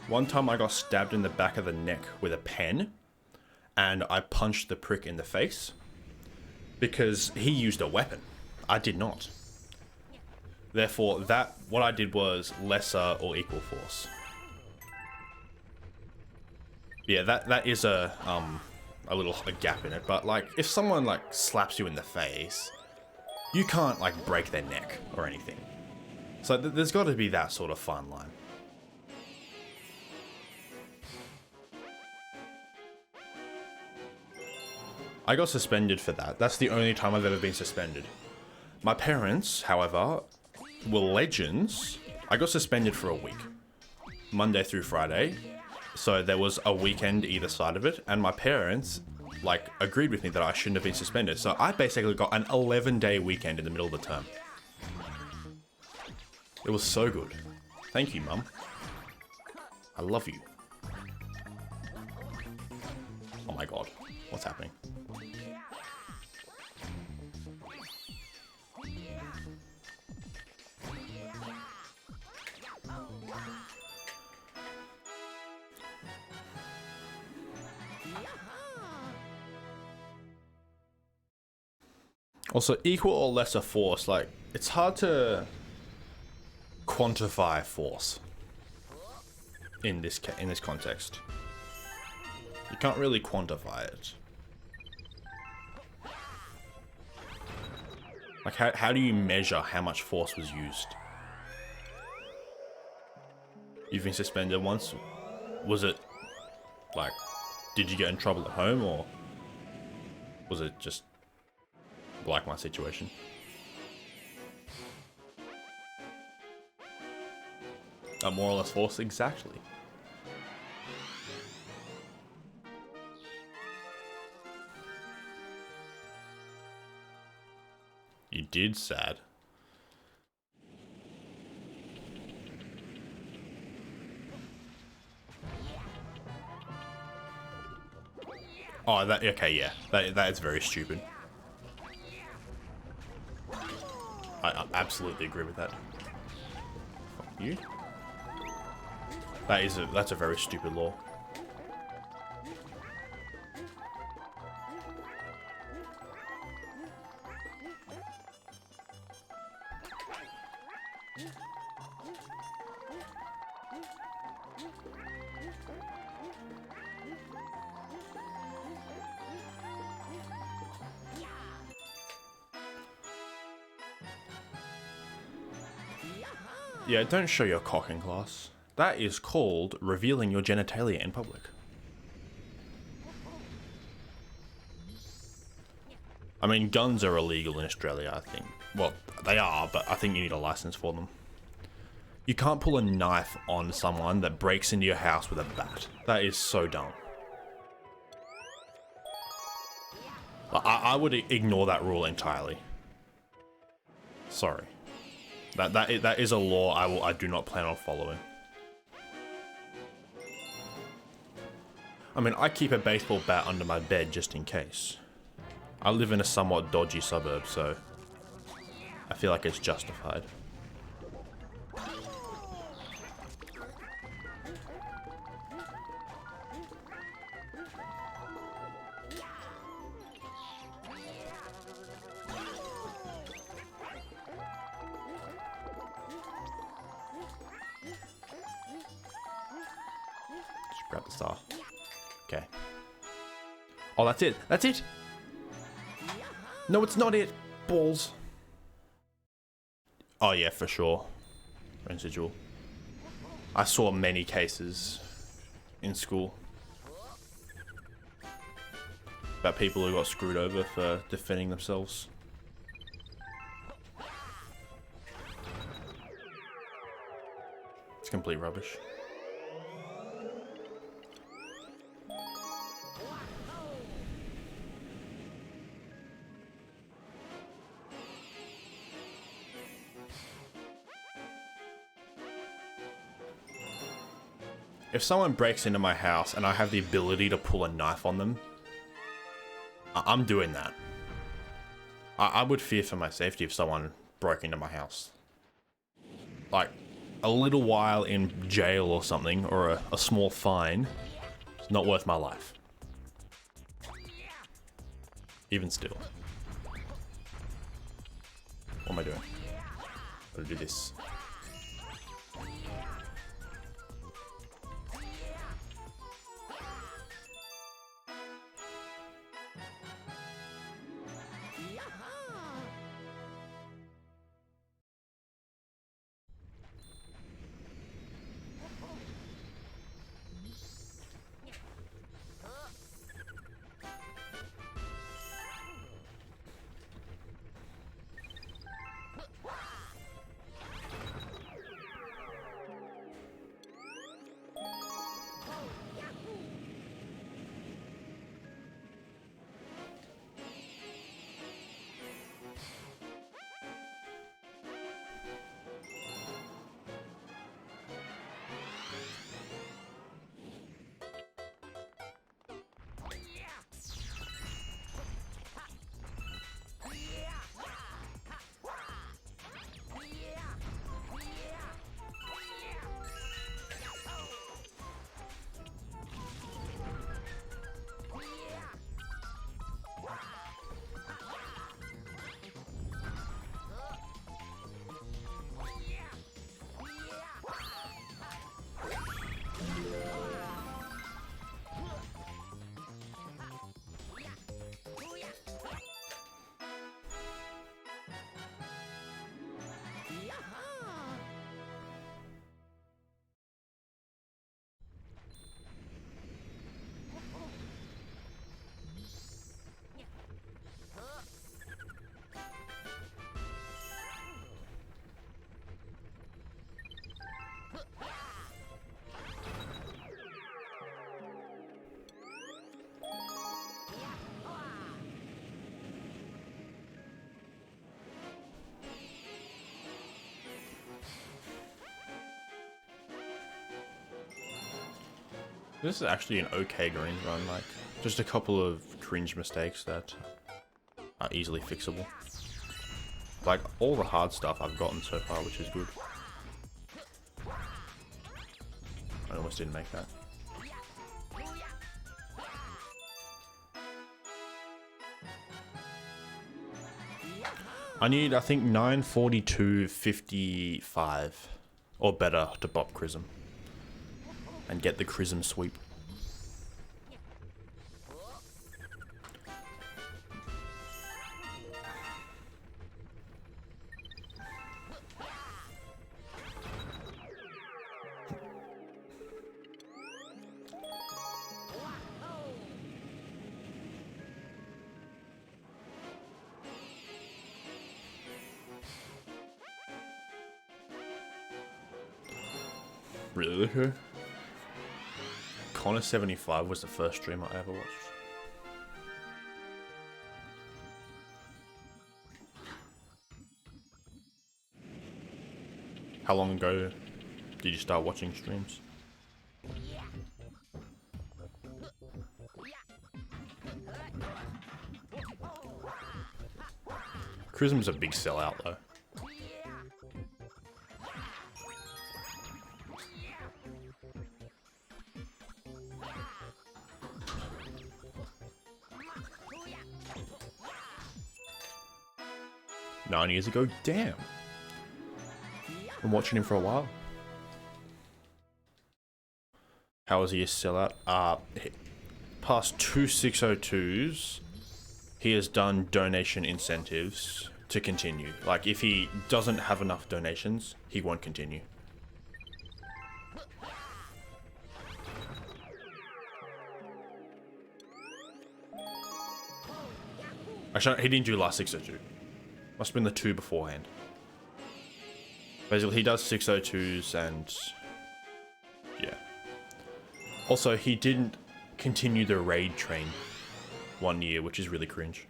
One time I got stabbed in the back of the neck with a pen, and I punched the prick in the face because he used a weapon. I did not. Therefore, what I did was lesser or equal force. Yeah, that is a gap in it, but like if someone like slaps you in the face, you can't like break their neck or anything. So there's got to be that sort of fine line. I got suspended for that. That's the only time I've ever been suspended. My parents, however, were legends. I got suspended for a week. Monday through Friday. So there was a weekend either side of it. And my parents, like, agreed with me that I shouldn't have been suspended. So I basically got an 11-day weekend in the middle of the term. It was so good. Thank you, Mum. I love you. Oh my god. What's happening? Also, equal or lesser force, like, it's hard to quantify force in this context. You can't really quantify it. Like, how do you measure how much force was used? You've been suspended once. Was it, like, did you get in trouble at home, or was it just like my situation? More or less force, exactly. You did, sad. Oh, that, okay, yeah. That is very stupid. I absolutely agree with that. Fuck you. That's a very stupid law. Yeah, don't show your cock in class. That is called revealing your genitalia in public. I mean, guns are illegal in Australia, I think. Well, they are, but I think you need a license for them. You can't pull a knife on someone that breaks into your house with a bat. That is so dumb. I would ignore that rule entirely. Sorry. That is a law I do not plan on following. I mean, I keep a baseball bat under my bed just in case. I live in a somewhat dodgy suburb, so I feel like it's justified. Just grab the star. Okay. Oh, that's it. That's it. No, it's not it. Balls. Oh yeah, for sure. Residual. I saw many cases in school about people who got screwed over for defending themselves. It's complete rubbish. If someone breaks into my house and I have the ability to pull a knife on them, I'm doing that. I would fear for my safety if someone broke into my house. Like, a little while in jail or something, or a small fine, is not worth my life. Even still. What am I doing? Gotta do this. This is actually an okay green run, like, just a couple of cringe mistakes that are easily fixable. Like, all the hard stuff I've gotten so far, which is good. I almost didn't make that. I need, I think, 942.55 or better to bop Chrism and get the Chrism sweep. Really? Connor 75 was the first stream I ever watched. How long ago did you start watching streams? Chrism's a big sellout though. Nine years ago? Damn. Been watching him for a while. How was he a sellout? Past two 602s, he has done donation incentives to continue. Like, if he doesn't have enough donations, he won't continue. Actually, he didn't do last 602. Must have been the two beforehand. Basically, he does 602s and... yeah. Also, he didn't continue the raid train 1 year, which is really cringe.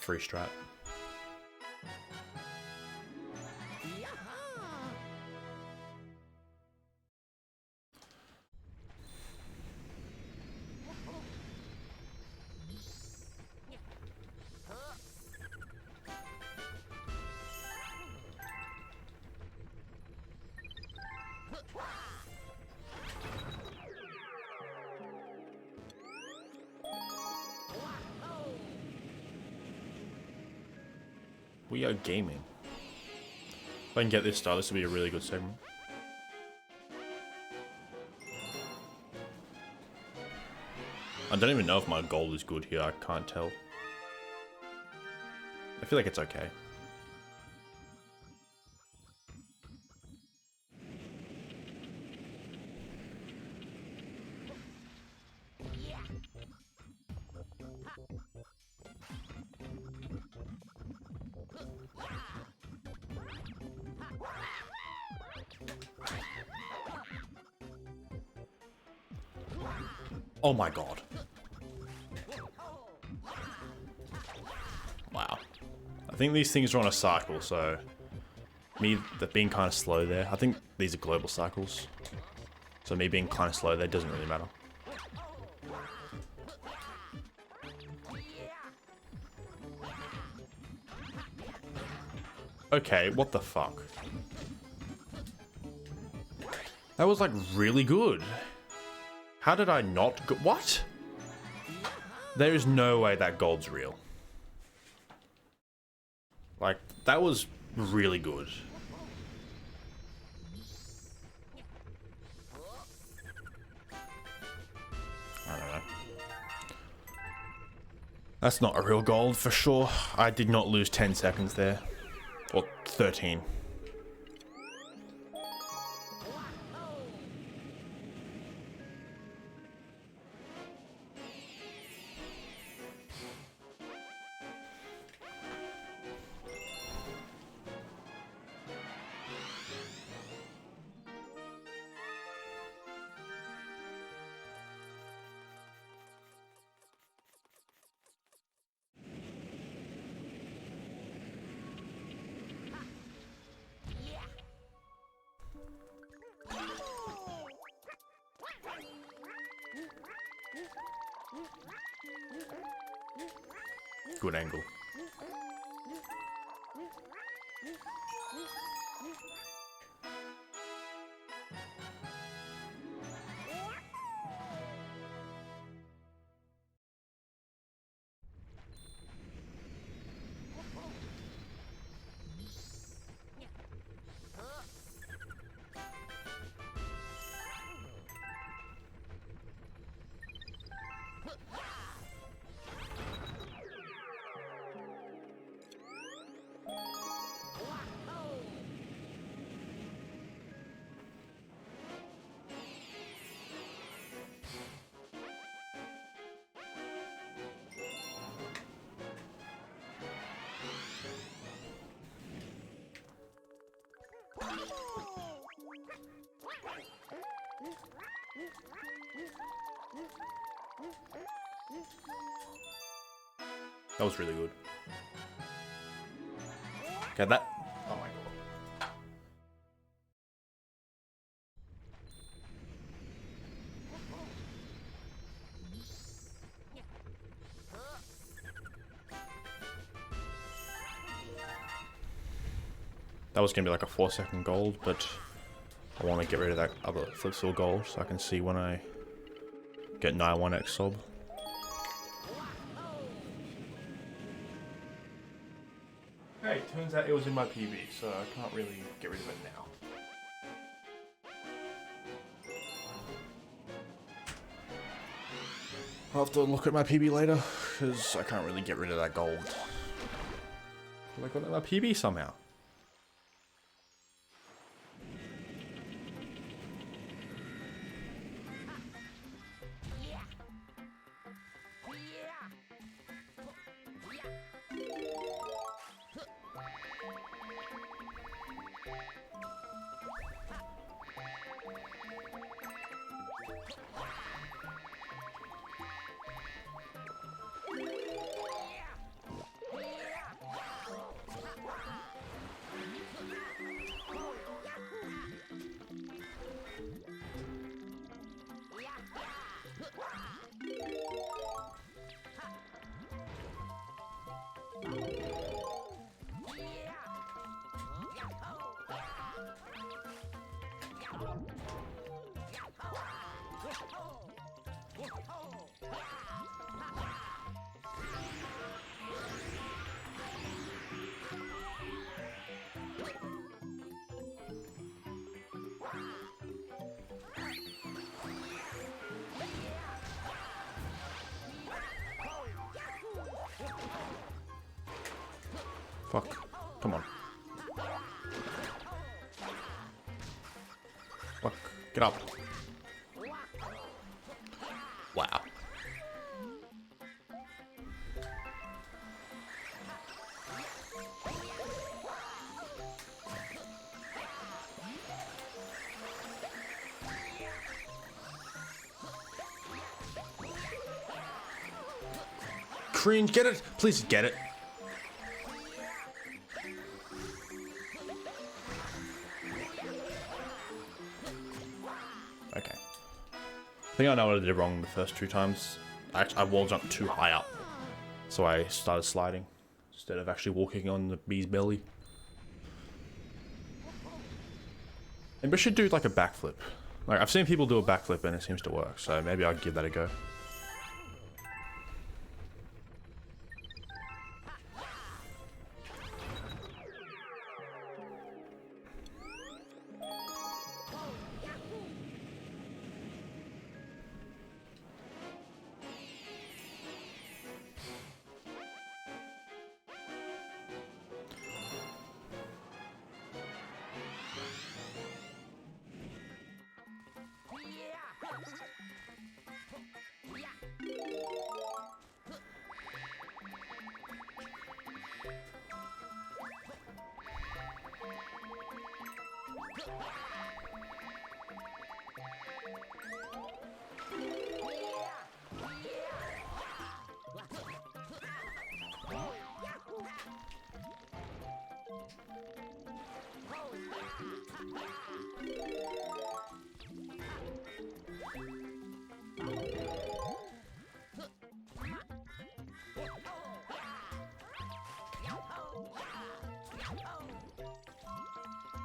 Free strat. We are gaming. If I can get this started, this will be a really good segment. I don't even know if my goal is good here, I can't tell. I feel like it's okay. Oh my god. Wow. I think these things are on a cycle, so... me being kind of slow there. I think these are global cycles. So me being kind of slow there doesn't really matter. Okay, what the fuck? That was like really good. How did I not go— what? There is no way that gold's real. Like, that was really good. I don't know. That's not a real gold for sure. I did not lose 10 seconds there. Or 13. Good angle. That was really good. Okay, that. Oh my god. That was gonna be like a 4-second gold, but I want to get rid of that other Flipsville gold so I can see when I get 91x sob. Hey, turns out it was in my PB, so I can't really get rid of it now. I'll have to look at my PB later, because I can't really get rid of that gold. But I got it in my PB somehow. Fuck. Come on. Fuck. Get up. Wow. Cringe, get it! Please get it. Okay. I think I know what I did wrong the first 2 times. I wall jumped too high up. So I started sliding instead of actually walking on the bee's belly. Maybe I should do like a backflip. Like I've seen people do a backflip and it seems to work, so maybe I'll give that a go.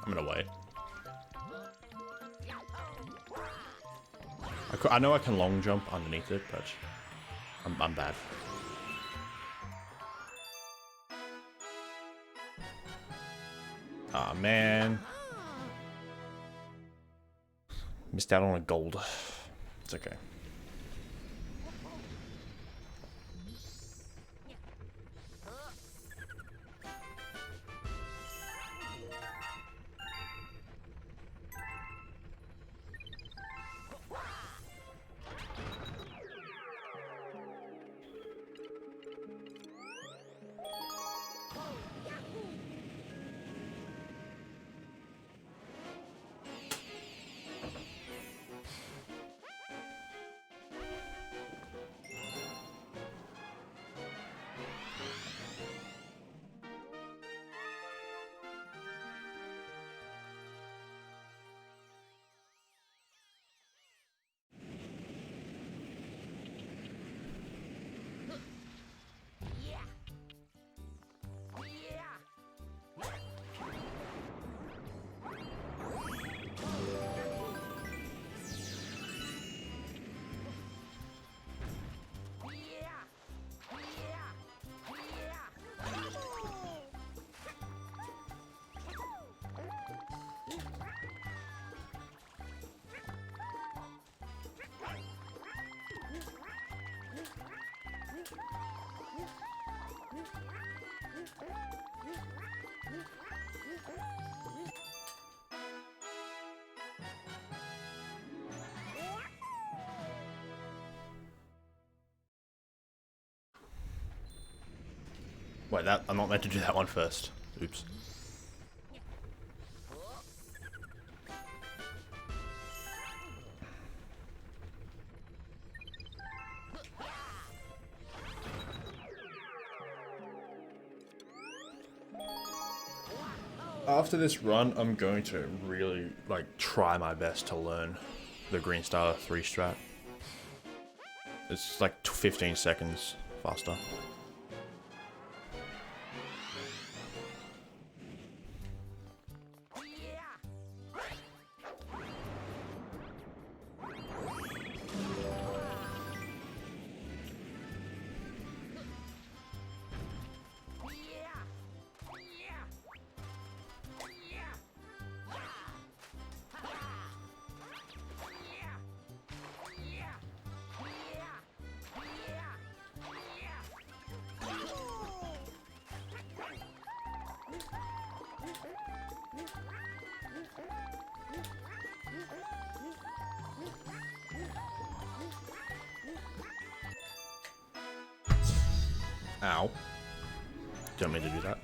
I'm gonna wait. I know I can long jump underneath it, but I'm bad. Aw, man. Missed out on a gold. It's okay. Wait, that I'm not meant to do that one first. Oops. After this run, I'm going to really, like, try my best to learn the Green Star 3 strat. It's like 15 seconds faster. Ow. Don't mean to do that.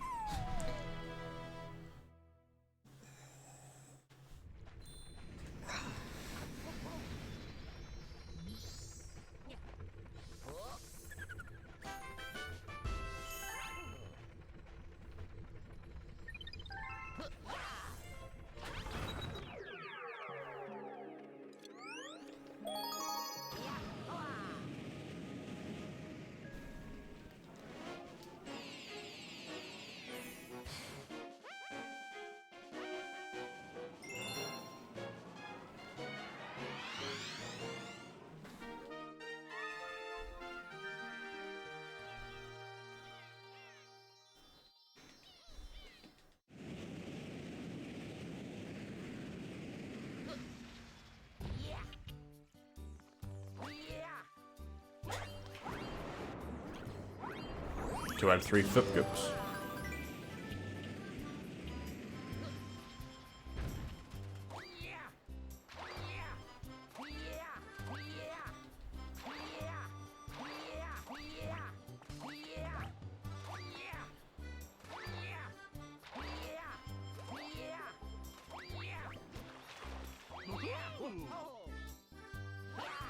Two out of 3 flip grips.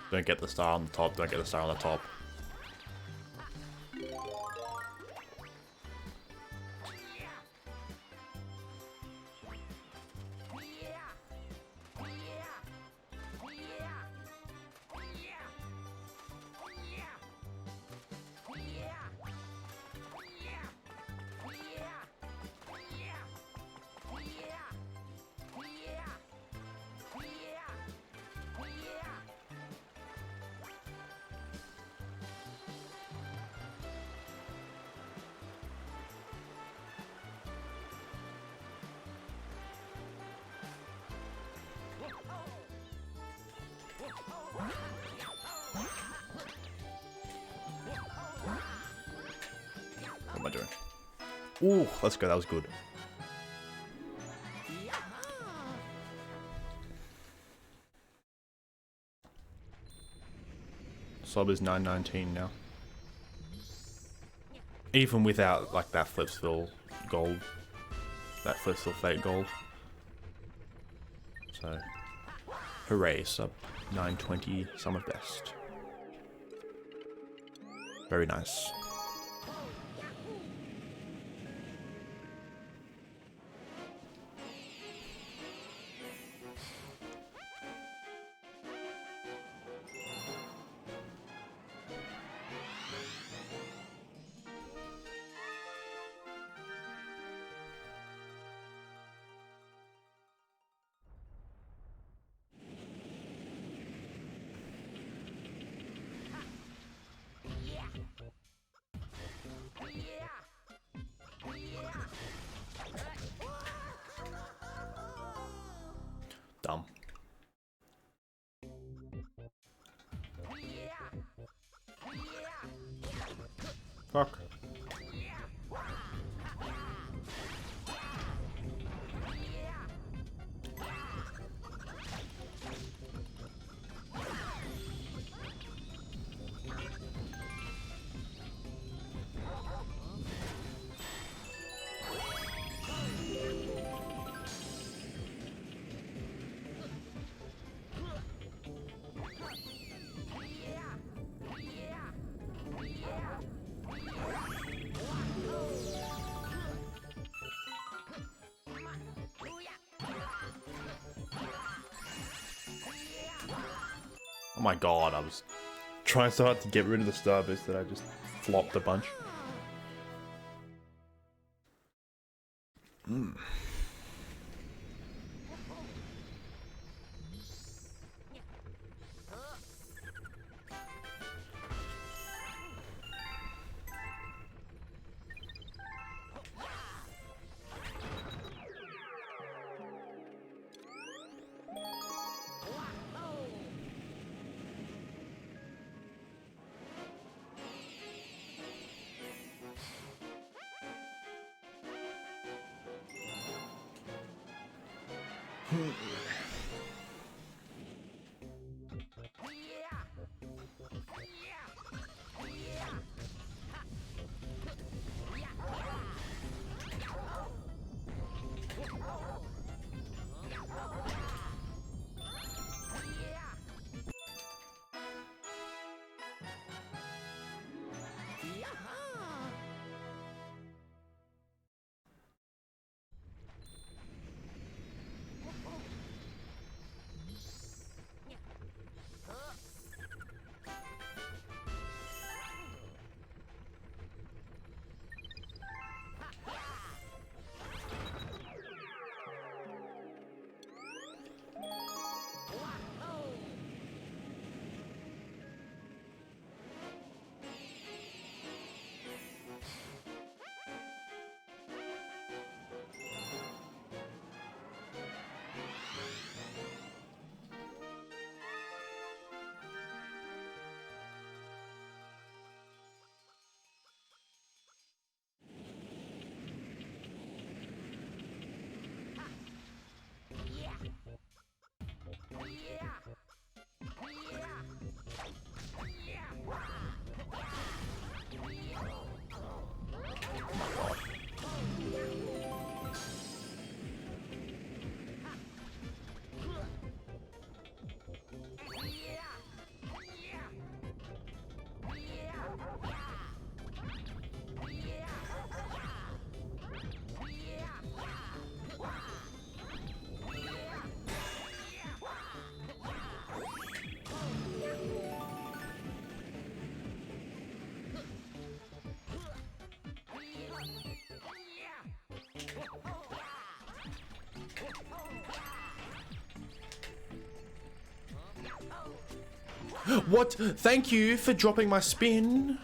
Don't get the star on the top, don't get the star on the top. Ooh, let's go. That was good. Sob is 919 now. Even without like that Flipsville gold, that Flipsville fake gold. So, hooray! Sub 920, summer best. Very nice. Dumb. Fuck. Oh my god, I was trying so hard to get rid of the Starboost that I just flopped a bunch. What? Thank you for dropping my spin.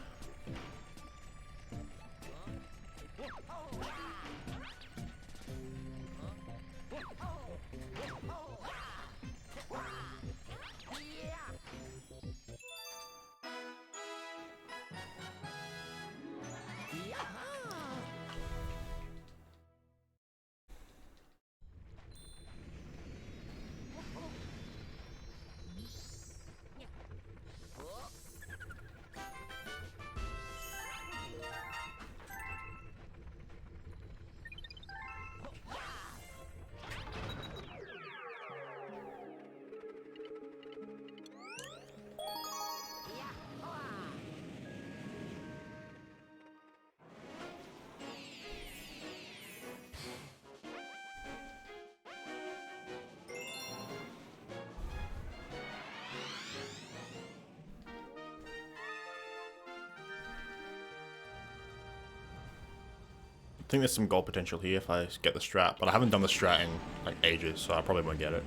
think there's some gold potential here if I get the strat, but I haven't done the strat in like ages, so I probably won't get it.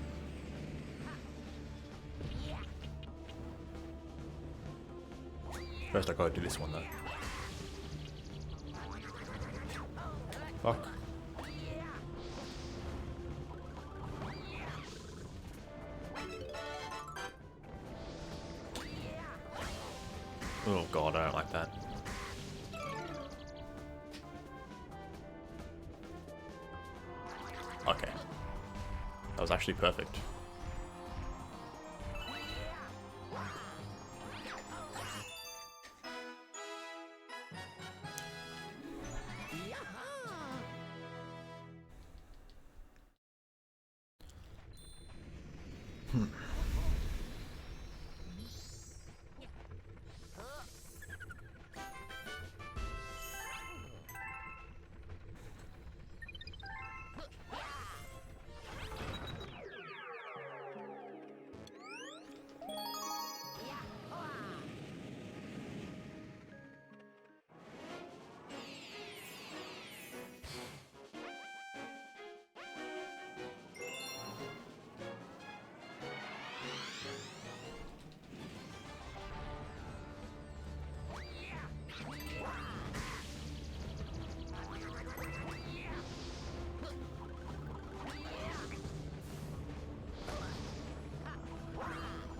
First I gotta do this one though. Fuck. Oh god, I don't like that. Okay. That was actually perfect.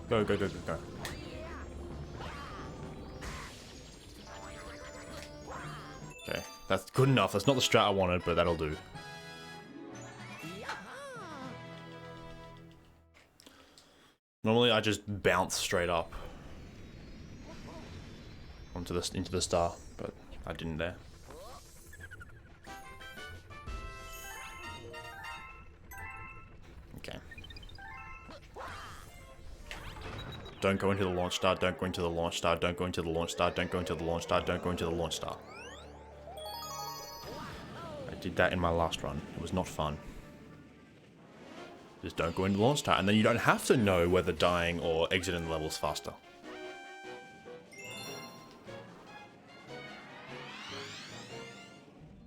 Go, go, go, go, go. Okay, that's good enough. That's not the strat I wanted, but that'll do. Normally I just bounce straight up onto into the star, but I didn't there. Okay. Don't go into the launch star, don't go into the launch star, don't go into the launch star, don't go into the launch star, don't go into the launch star. I did that in my last run. It was not fun. Just don't go into the launch star, and then you don't have to know whether dying or exiting the level is faster.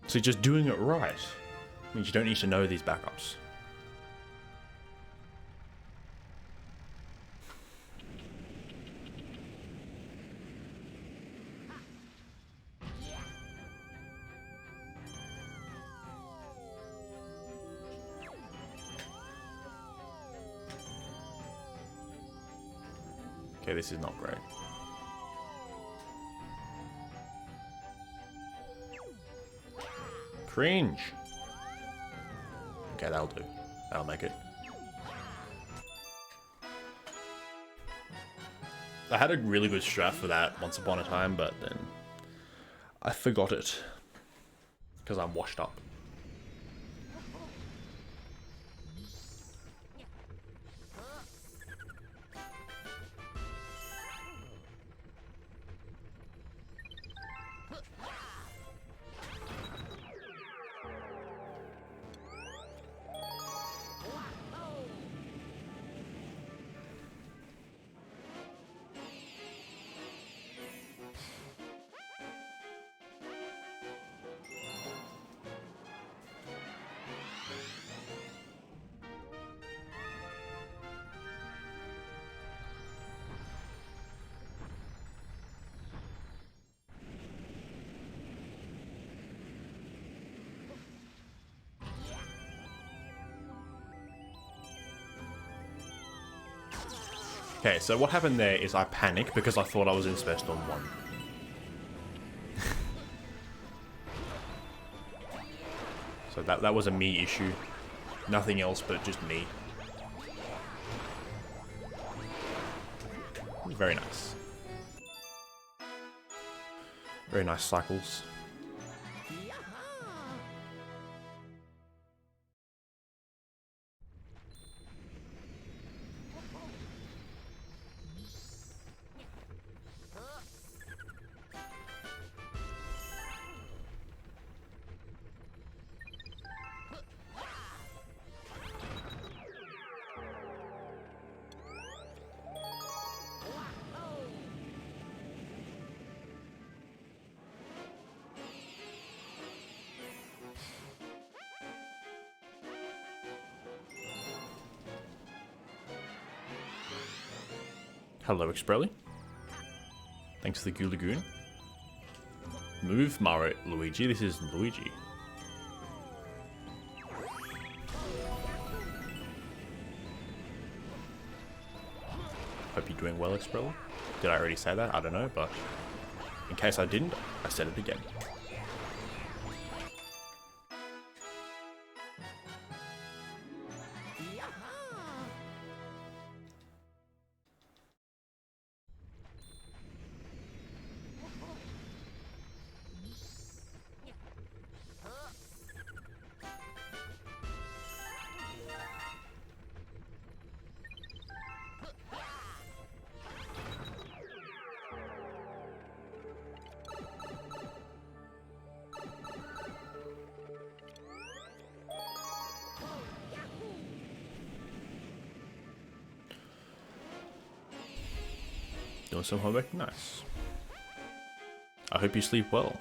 So just doing it right means you don't need to know these backups. Okay, this is not great. Cringe. Okay, that'll do. That'll make it. I had a really good strat for that once upon a time, but then I forgot it because I'm washed up. Okay, so what happened there is I panicked because I thought I was in Special on 1. So that was a me issue. Nothing else but just me. Very nice. Very nice cycles. Hello, Exprelli. Thanks for the Goo Lagoon. Move, Mario, Luigi. This is Luigi. Hope you're doing well, Exprelli. Did I already say that? I don't know, but in case I didn't, I said it again. Doing some homework? Nice. I hope you sleep well.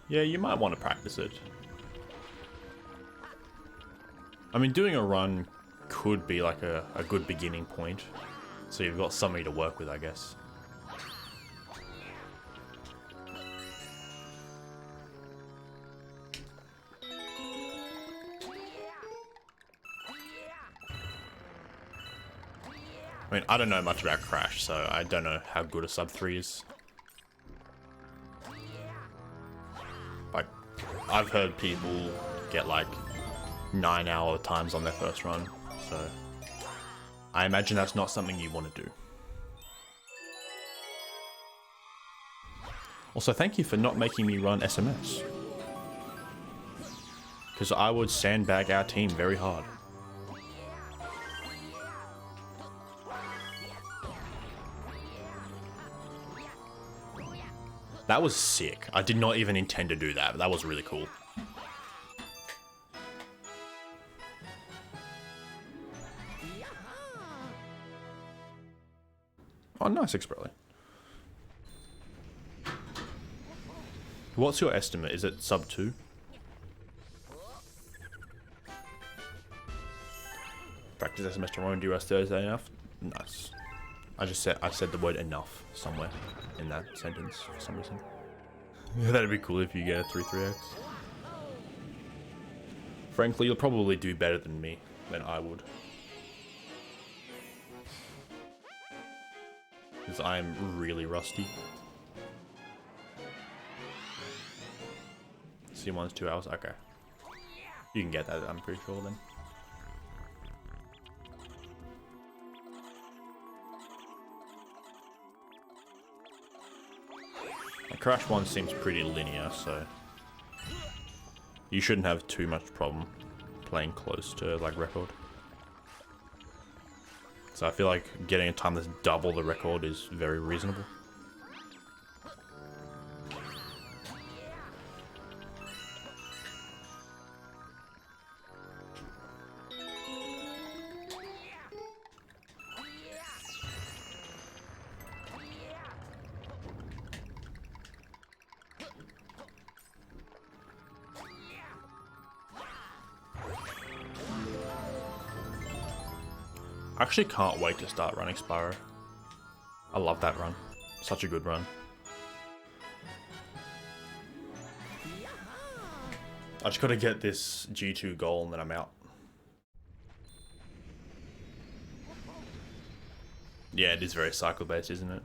Yeah, you might want to practice it. I mean, doing a run could be like a good beginning point. So you've got somebody to work with, I guess. I mean, I don't know much about Crash, so I don't know how good a sub 3 is. Like, I've heard people get like 9-hour times on their first run, so I imagine that's not something you want to do. Also, thank you for not making me run SMS, because I would sandbag our team very hard. That was sick. I did not even intend to do that, but that was really cool. Oh, nice, Exprelli. What's your estimate? Is it sub 2? Practice SMS tomorrow and do rest Thursday enough? Nice. I said the word enough somewhere in that sentence for some reason. That'd be cool if you get a 3-3x. Frankly, you'll probably do better than me, than I would. Because I'm really rusty. C1's 2 hours? Okay. You can get that, I'm pretty sure then. Crash 1 seems pretty linear, so you shouldn't have too much problem playing close to like record. So I feel like getting a time that's double the record is very reasonable. I actually can't wait to start running Spyro. I love that run. Such a good run. I just gotta get this G2 goal and then I'm out. Yeah, it is very cycle based, isn't it?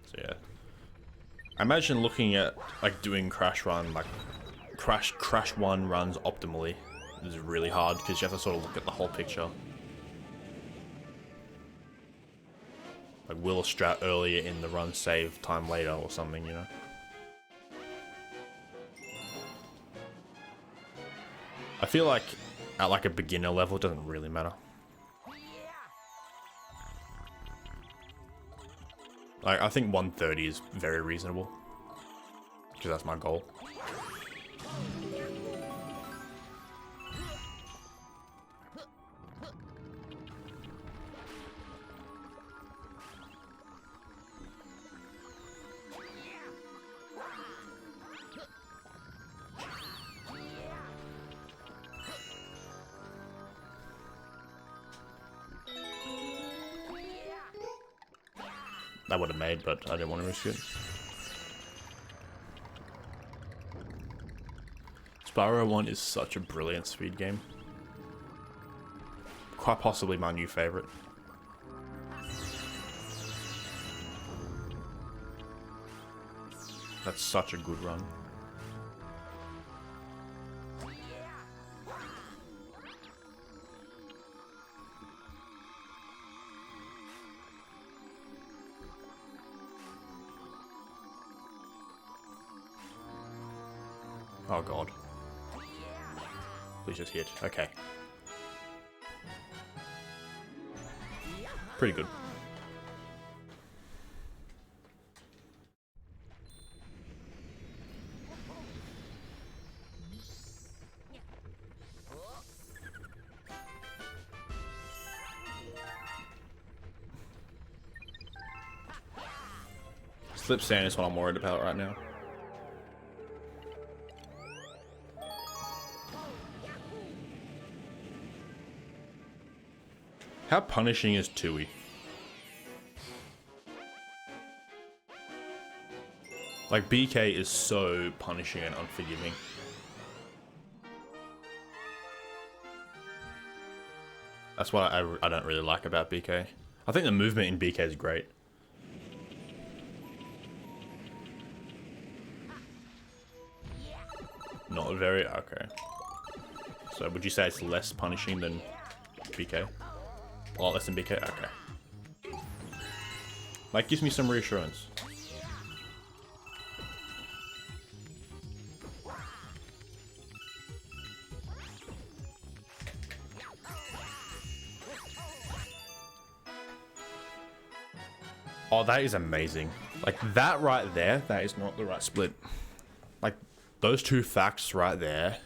So yeah. I imagine looking at like doing Crash Run, like Crash 1 runs optimally is really hard because you have to sort of look at the whole picture. Like, will a strat earlier in the run save time later or something, you know? I feel like at like a beginner level, it doesn't really matter. Like, I think 130 is very reasonable. Because that's my goal. I would have made, but I didn't want to risk it. Spyro 1 is such a brilliant speed game. Quite possibly my new favorite. That's such a good run. Oh god. Please just hit. Okay. Pretty good. Slip sand is what I'm worried about right now. How punishing is Tui? Like, BK is so punishing and unforgiving. That's what I don't really like about BK. I think the movement in BK is great. Not very, okay. So would you say it's less punishing than BK? A lot less than BK? Okay. Like, gives me some reassurance. Oh, that is amazing. Like, that right there, that is not the right split. Like, those two facts right there.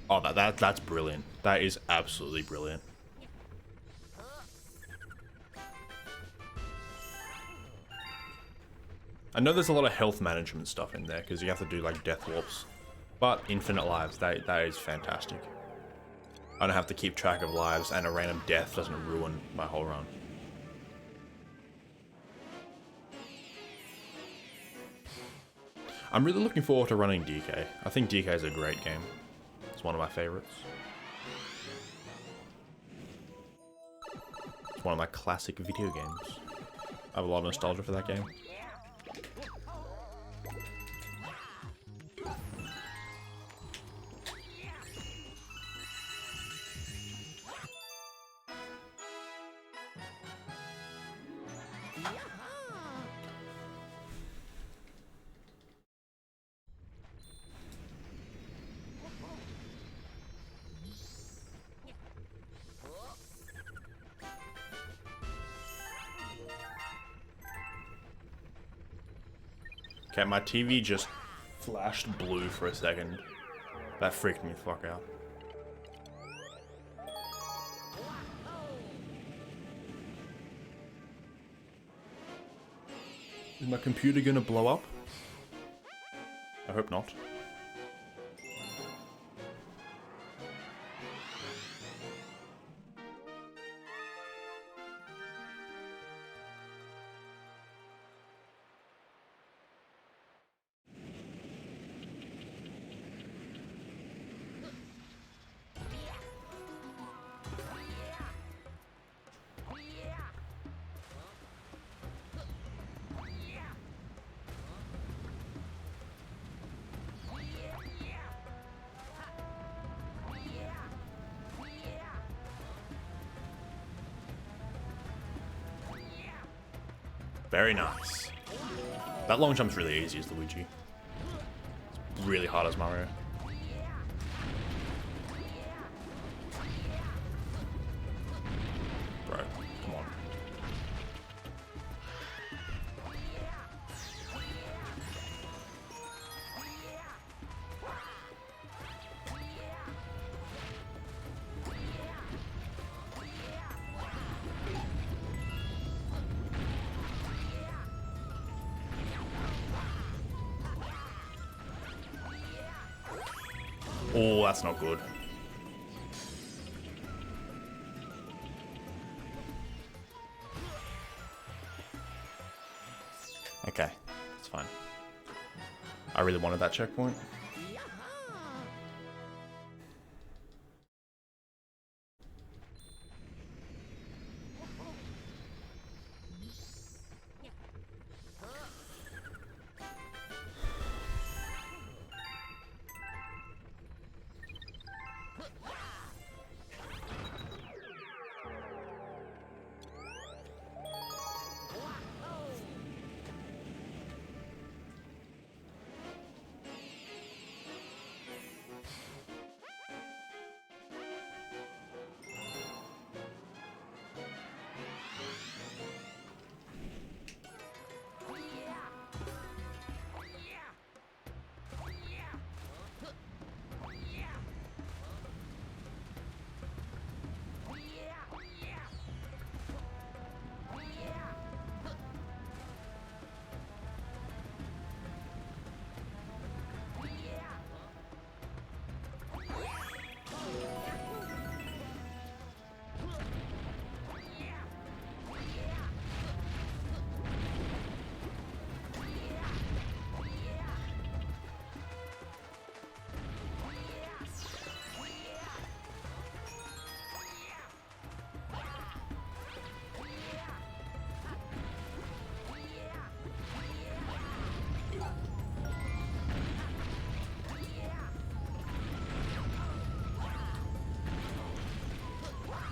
Oh, that's brilliant. That is absolutely brilliant. I know there's a lot of health management stuff in there, because you have to do, like, death warps. But infinite lives, that is fantastic. I don't have to keep track of lives, and a random death doesn't ruin my whole run. I'm really looking forward to running DK. I think DK is a great game. It's one of my favorites. It's one of my classic video games. I have a lot of nostalgia for that game. Okay, my TV just flashed blue for a second. That freaked me the fuck out. Is my computer gonna blow up? I hope not. Very nice. That long jump's really easy as Luigi. It's really hard as Mario. Oh, that's not good. Okay, it's fine. I really wanted that checkpoint.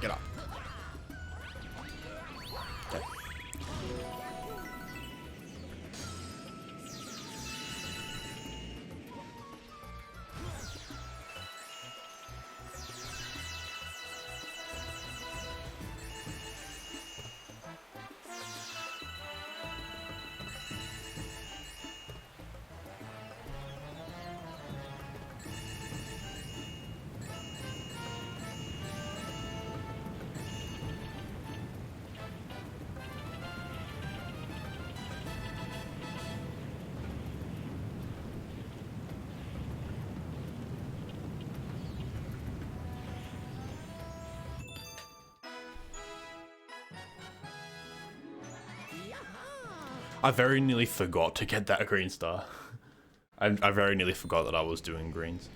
Get up. Okay. I very nearly forgot to get that green star. I very nearly forgot that I was doing greens.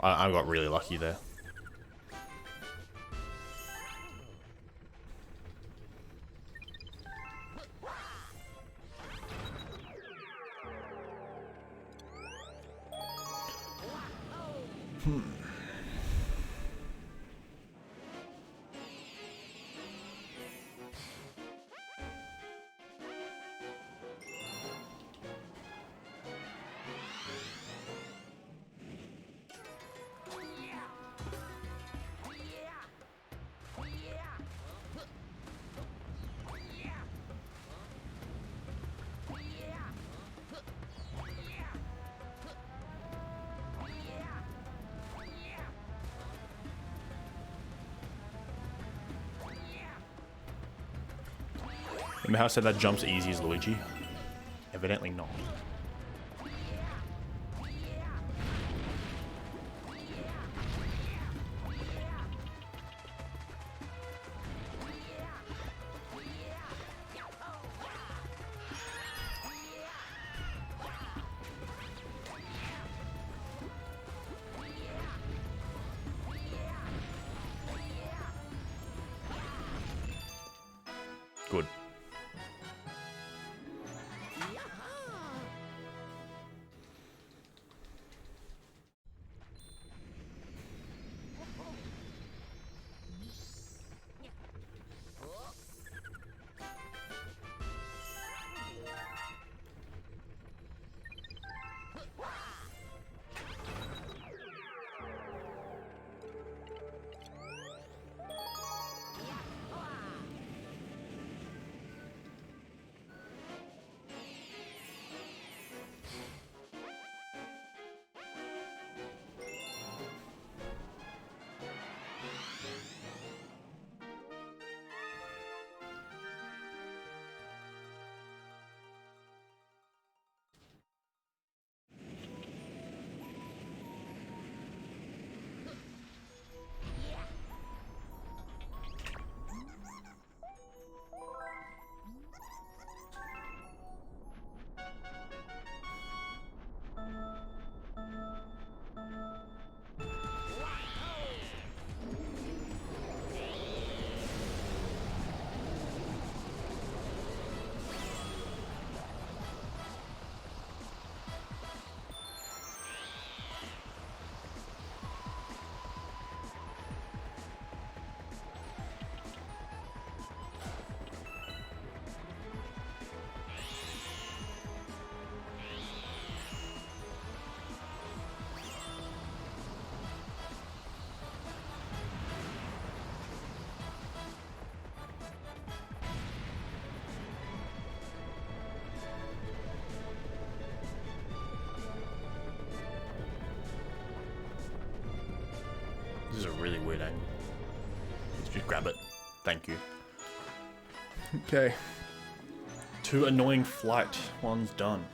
I got really lucky there. Remember how I said that jump's easy as Luigi? Evidently not. Good. This is a really weird angle. Let's just grab it. Thank you. Okay. 2 annoying flight ones done.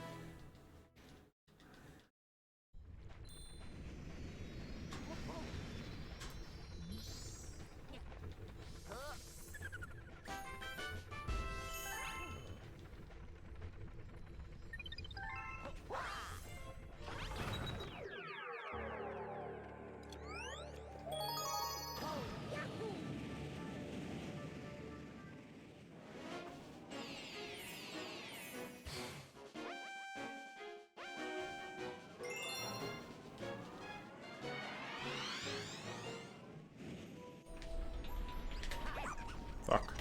Fuck.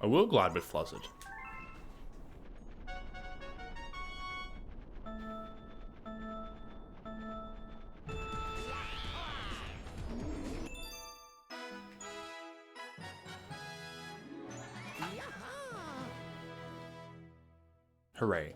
I will glide with Fluzzard. Hooray.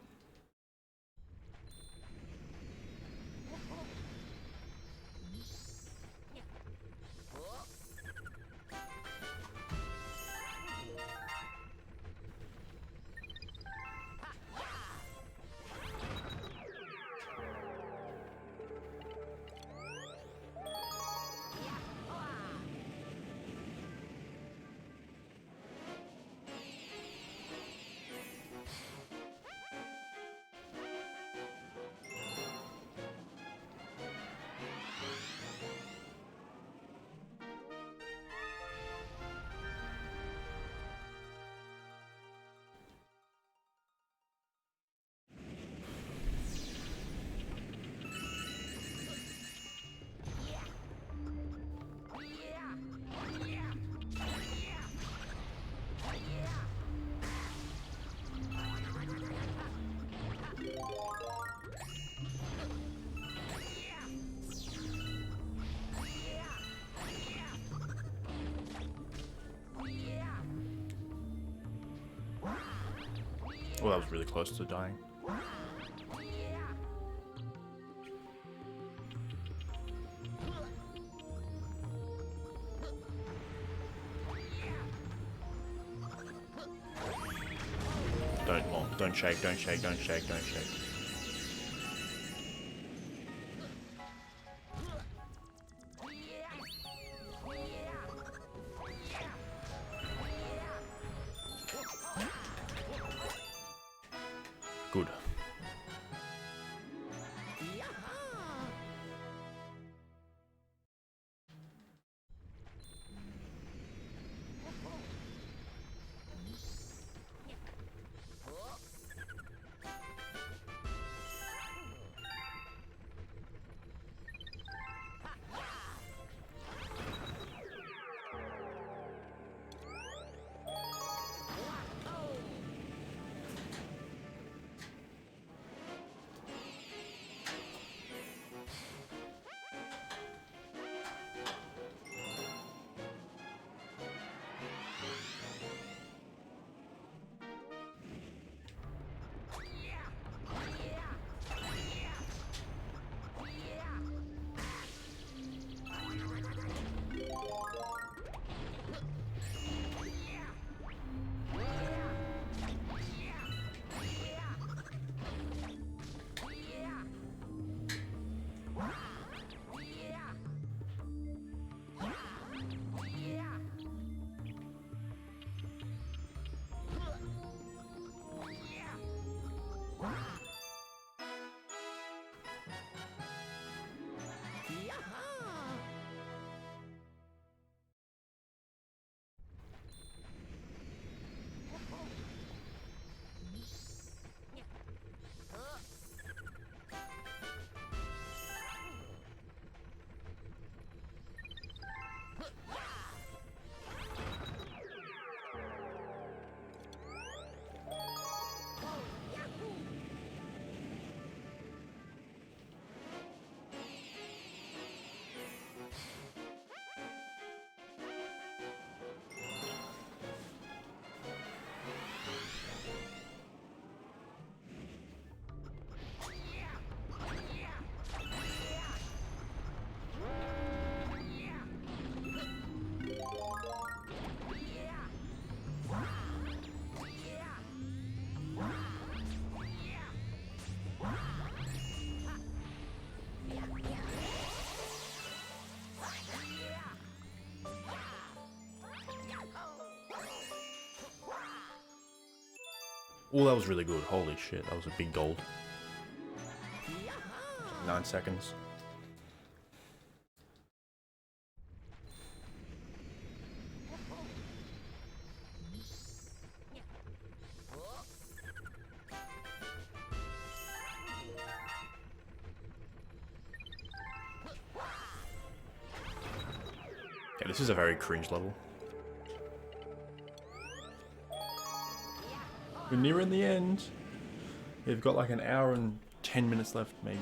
Oh, that was really close to dying. Don't shake, don't shake, don't shake, don't shake. Good. Oh, that was really good. Holy shit, that was a big gold. 9 seconds. Yeah, this is a very cringe level. We're nearing the end. We've got like an hour and 10 minutes left, maybe.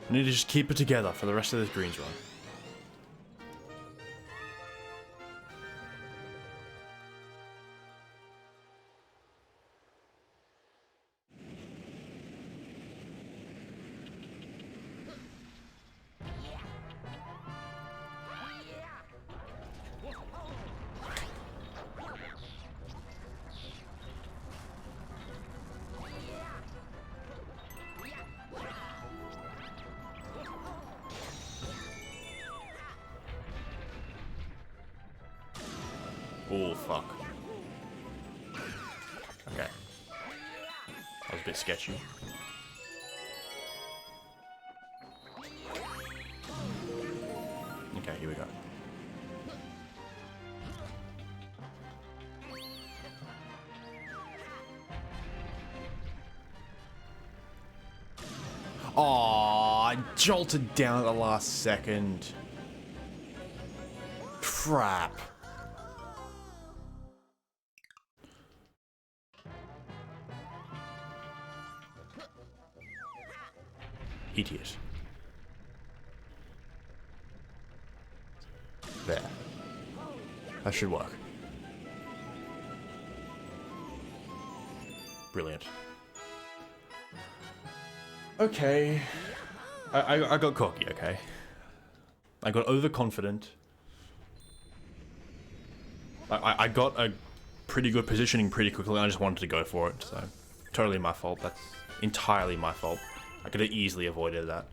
I need to just keep it together for the rest of this greens run. Oh, fuck. Okay. That was a bit sketchy. Okay, here we go. Oh, I jolted down at the last second. Crap. Idiot. There. That should work. Brilliant. Okay. I got cocky, okay? I got overconfident. I got a pretty good positioning pretty quickly, and I just wanted to go for it, so... Totally my fault. That's entirely my fault. I could have easily avoided that.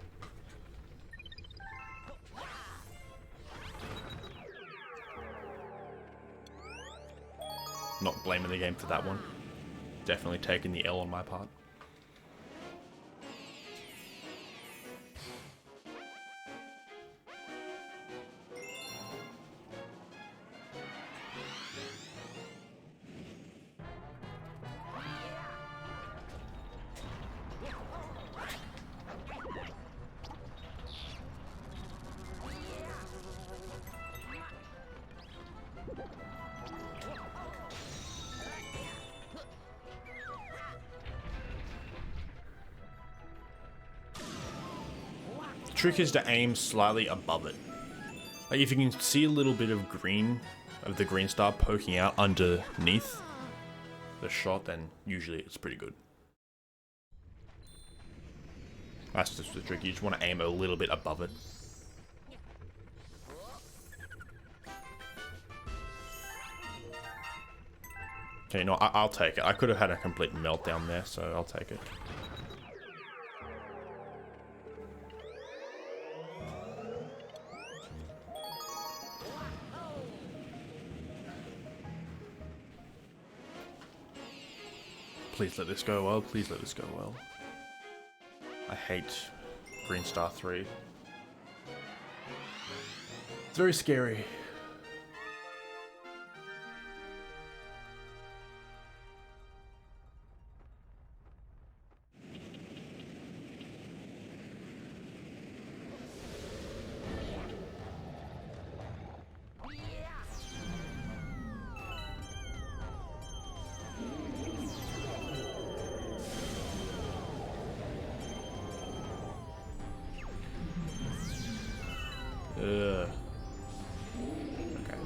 Not blaming the game for that one. Definitely taking the L on my part. Trick is to aim slightly above it. Like if you can see a little bit of green, of the green star poking out underneath the shot, then usually it's pretty good. That's just the trick, you just want to aim a little bit above it. Okay, you know, I'll take it. I could have had a complete meltdown there, so I'll take it. Please let this go well. Please let this go well. I hate Green Star 3. It's very scary. Okay.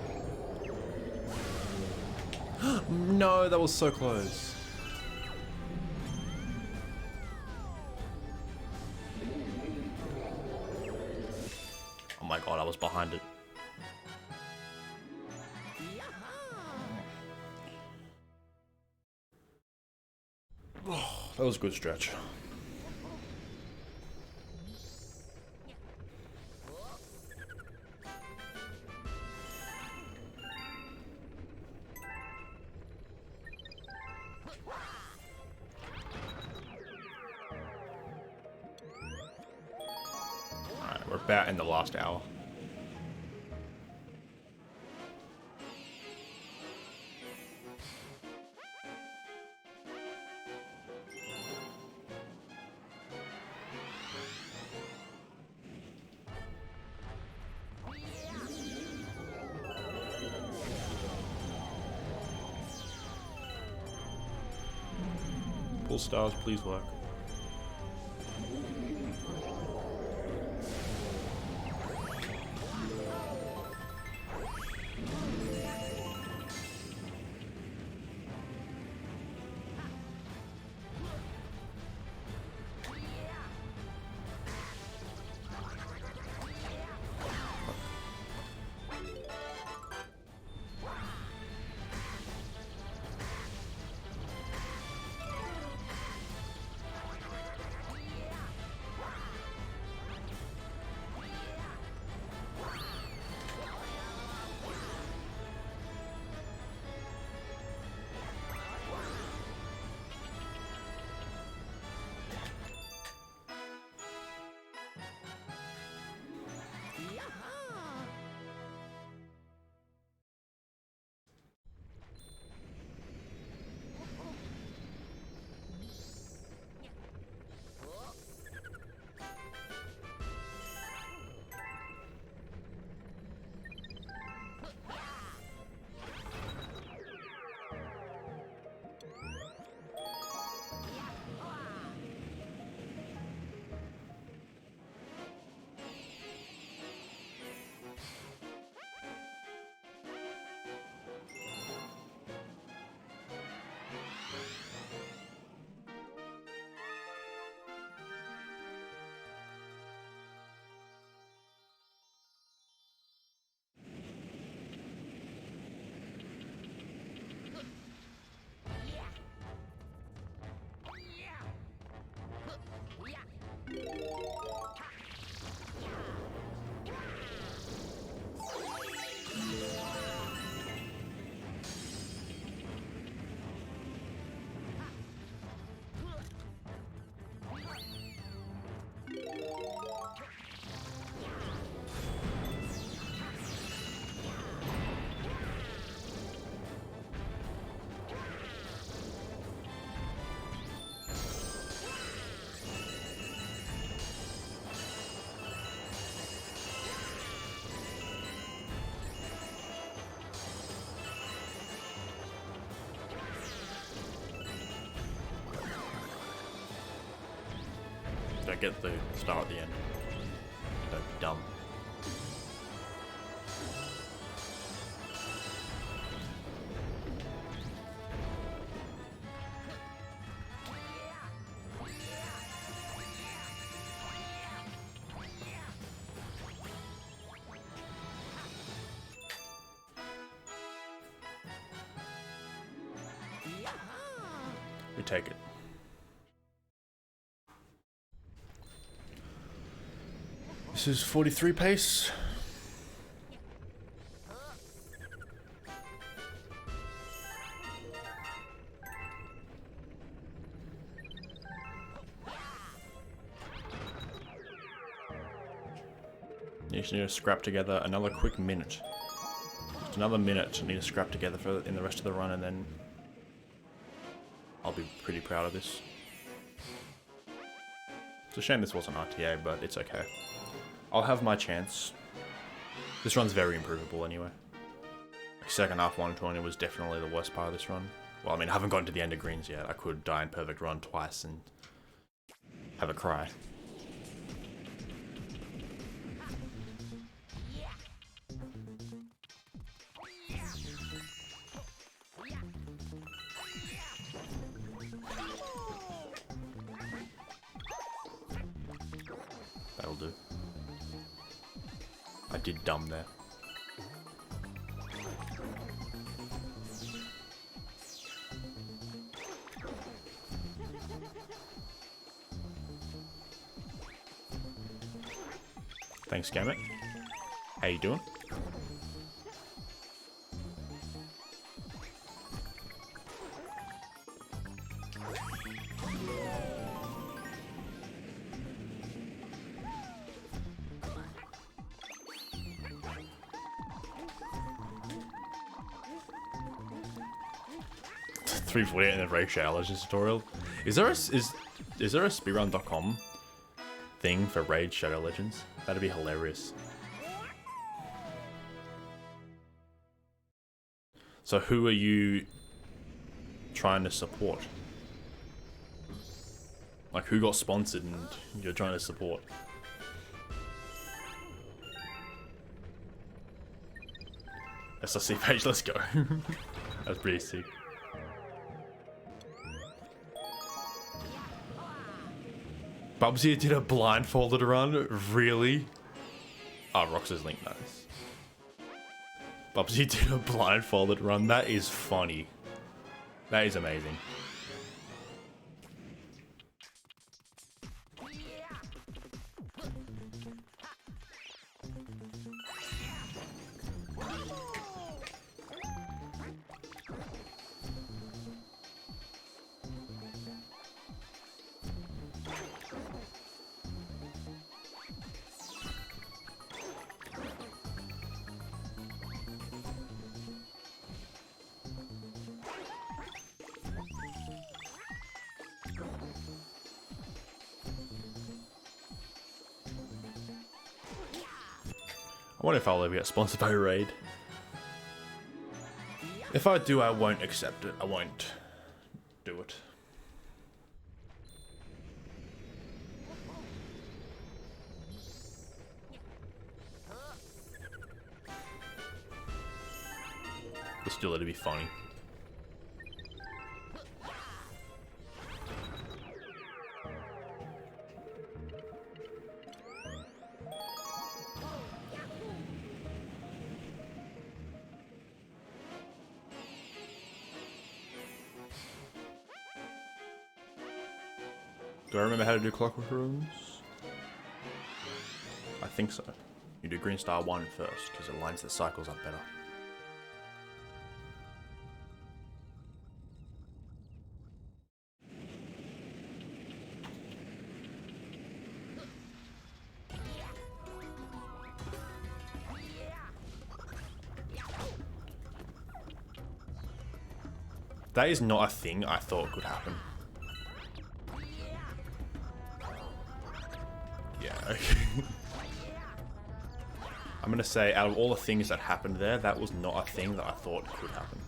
No, that was so close. Oh my god, I was behind it. Oh, that was a good stretch. About in the last hour. Pull stars, please work. Don't get the star at the end. Don't be dumb. We take it. This is 43 pace. You just need to scrap together another quick minute. Just another minute to need to scrap together for in the rest of the run, and then I'll be pretty proud of this. It's a shame this wasn't RTA, but it's okay. I'll have my chance. This run's very improvable anyway. Second half 120 was definitely the worst part of this run. Well, I mean, I haven't gotten to the end of greens yet. I could die in perfect run twice and have a cry. That'll do. I did dumb there. Thanks, Gamut. How you doing? 348 in the Raid Shadow Legends tutorial. Is there a speedrun.com thing for Raid Shadow Legends? That'd be hilarious. So who are you trying to support? Like, who got sponsored and you're trying to support? SRC page, let's go. That's pretty sick. Bubsy did a blindfolded run? Really? Oh, Rox's link, nice. Bubsy did a blindfolded run? That is funny. That is amazing. I wonder if I'll ever get sponsored by Raid. If I do, I won't accept it. I won't do it. But still, it'd be funny. Do I remember how to do clockwork runes? I think so. You do green star 1 first, because it lines the cycles up better. That is not a thing I thought could happen. Yeah, okay. I'm gonna say, out of all the things that happened there, that was not a thing that I thought could happen.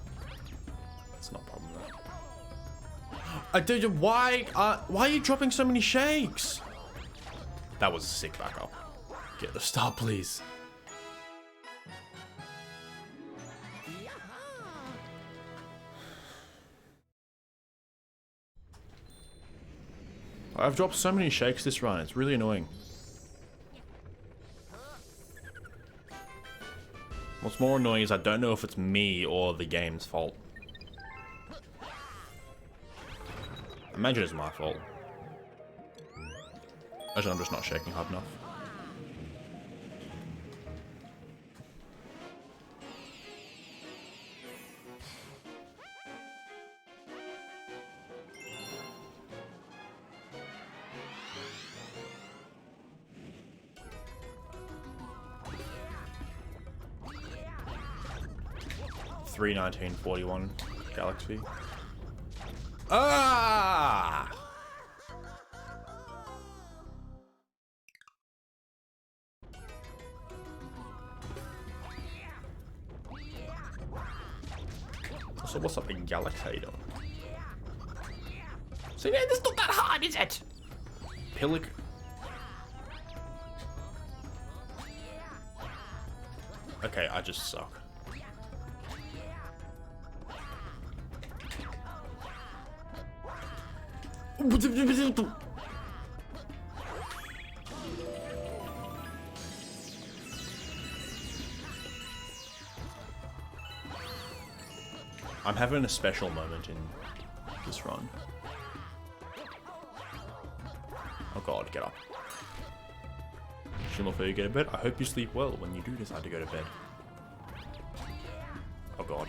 That's not a problem though. I did. Why are you dropping so many shakes? That was a sick backup. Get the star, please. I've dropped so many shakes this run, it's really annoying. What's more annoying is I don't know if it's me or the game's fault. I imagine it's my fault. Actually, I'm just not shaking hard enough. $3.19.41 Galaxy. Ah! So what's up in Galaxy? So yeah, this is not that hard, is it? Pillig. Okay, I just suck. I'm having a special moment in this run. Oh god, get up. Shimmer, before you go to bed, I hope you sleep well when you do decide to go to bed. Oh god.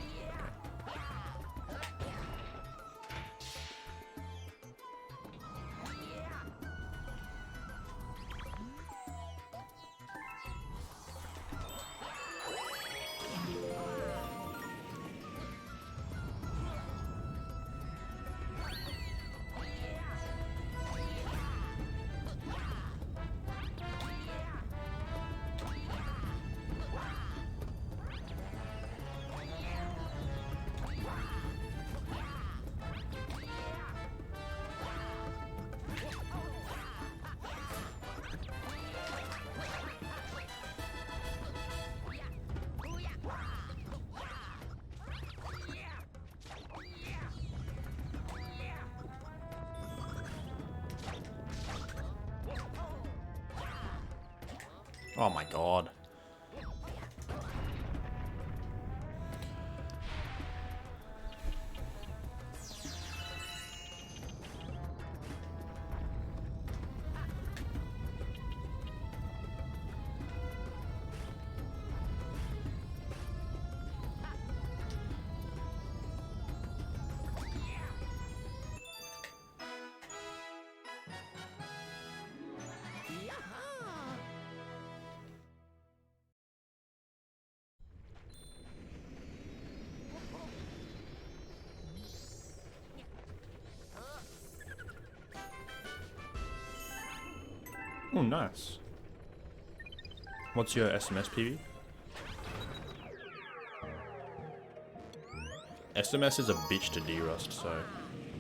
Oh my god. Oh, nice. What's your SMS PV? SMS is a bitch to derust, so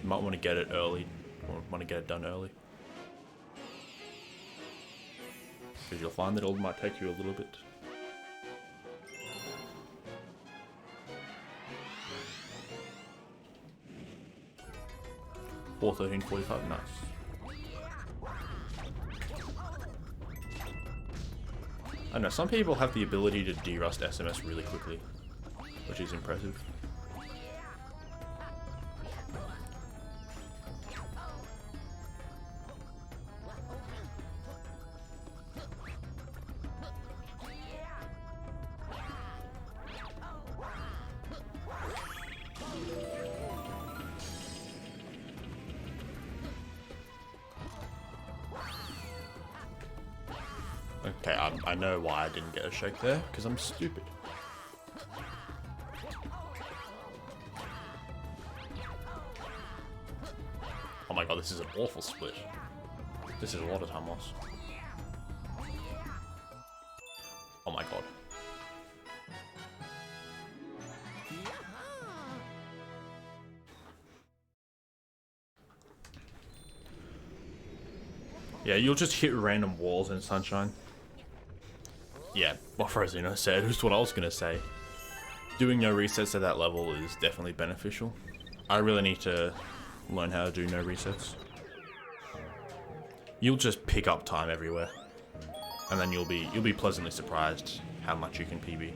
you might want to get it early, or want to get it done early. Because you'll find that it might take you a little bit. 4:13:45, nice. I know, some people have the ability to derust SMS really quickly, which is impressive. Okay, I know why I didn't get a shake there, because I'm stupid. Oh my god, this is an awful split. This is a lot of time loss. Oh my god. Yeah, you'll just hit random walls in Sunshine. Yeah, what Frozino said was what I was gonna say. Doing no resets at that level is definitely beneficial. I really need to learn how to do no resets. You'll just pick up time everywhere, and then you'll be pleasantly surprised how much you can PB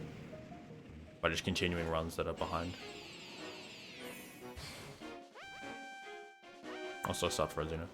by just continuing runs that are behind. Also, sup Frozino.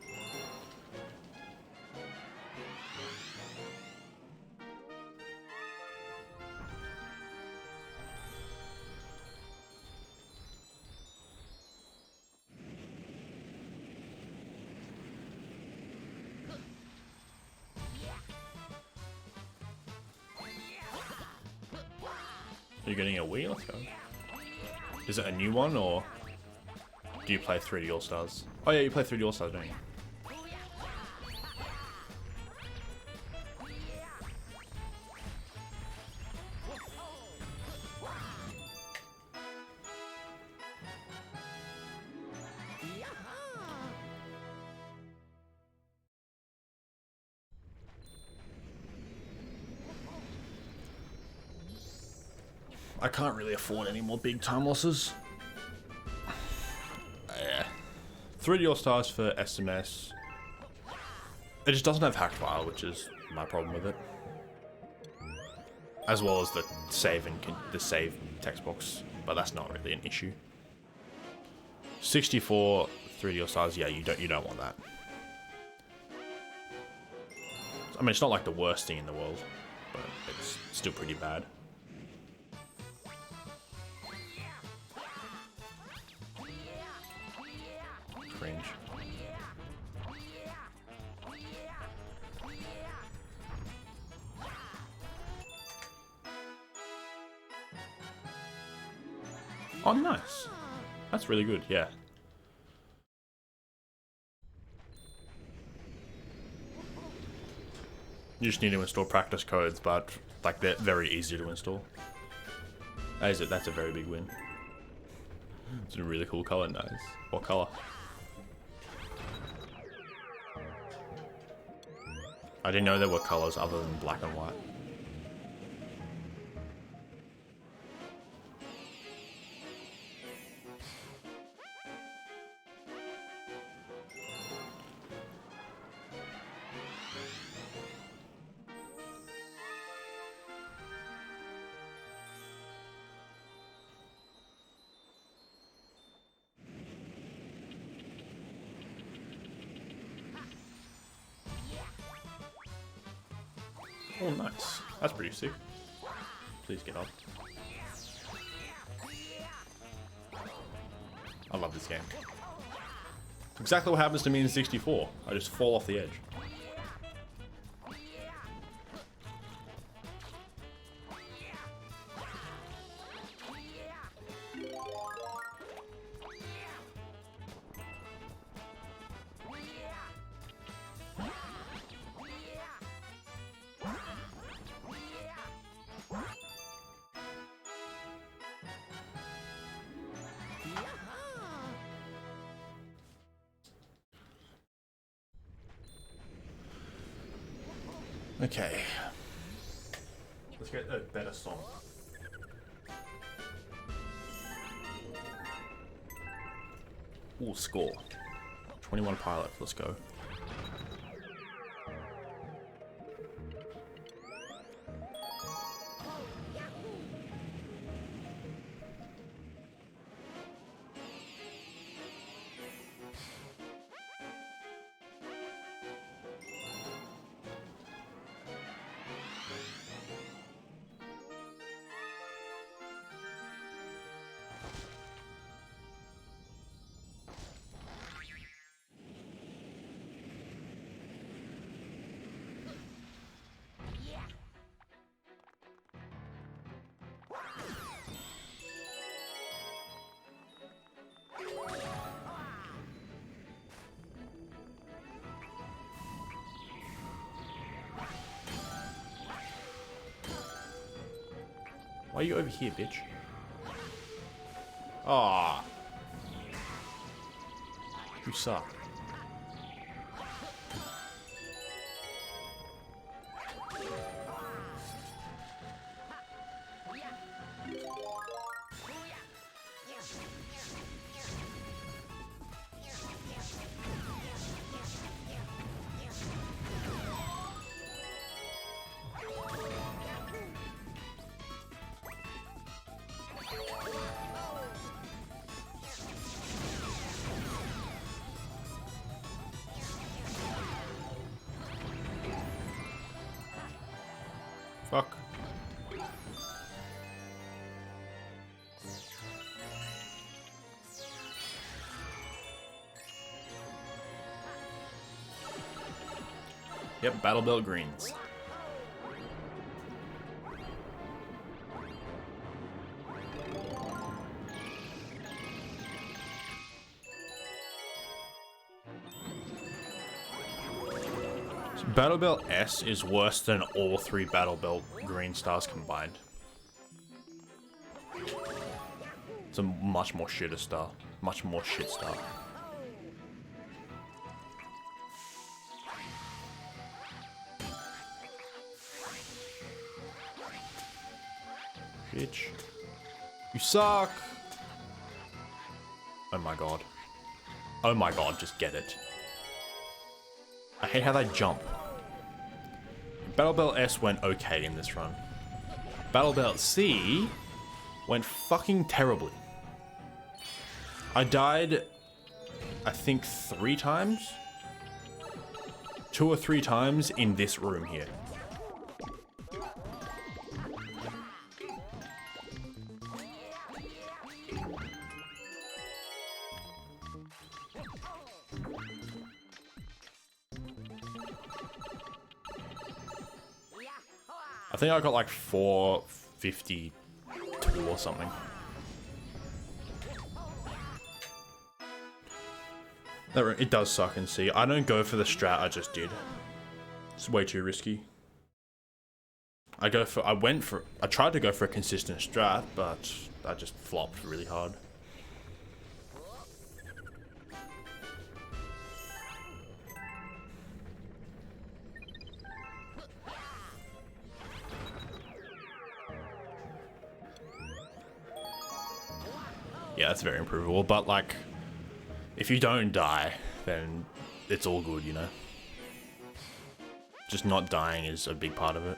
You're getting a Wii? Let's go. Is it a new one, or do you play 3D All-Stars? Oh yeah, you play 3D All-Stars, don't you? I can't really afford any more big time losses. Yeah. 3D All-Stars for SMS. It just doesn't have hacked file, which is my problem with it. As well as the save and the save text box, but that's not really an issue. 64 3D All-Stars, yeah, you don't want that. I mean, it's not like the worst thing in the world, but it's still pretty bad. Cringe. Oh, nice. That's really good, yeah. You just need to install practice codes, but like they're very easy to install. That's a very big win. It's a really cool color, nice. What color? I didn't know there were colors other than black and white. Oh, nice. That's pretty sick. Please get up. I love this game. Exactly what happens to me in 64. I just fall off the edge. Okay. Let's get a better song. Ooh, score. 21 pilot, let's go. Why are you over here, bitch? Ah, you suck. Fuck. Yep, Battle Belt Greens. Battle Belt S is worse than all 3 Battle Belt Green Stars combined. It's a much more shitter star. Much more shit star. Bitch. You suck! Oh my god. Oh my god, just get it. I hate how they jump. Battle Belt S went okay in this run. Battle Belt C went fucking terribly. I died, I think 3 times? 2 or 3 times in this room here. I think I got like 452 or something. It does suck and see. I don't go for the strat I just did. It's way too risky. I tried to go for a consistent strat, but I just flopped really hard. Yeah, that's very improvable, but like, if you don't die, then it's all good, you know? Just not dying is a big part of it.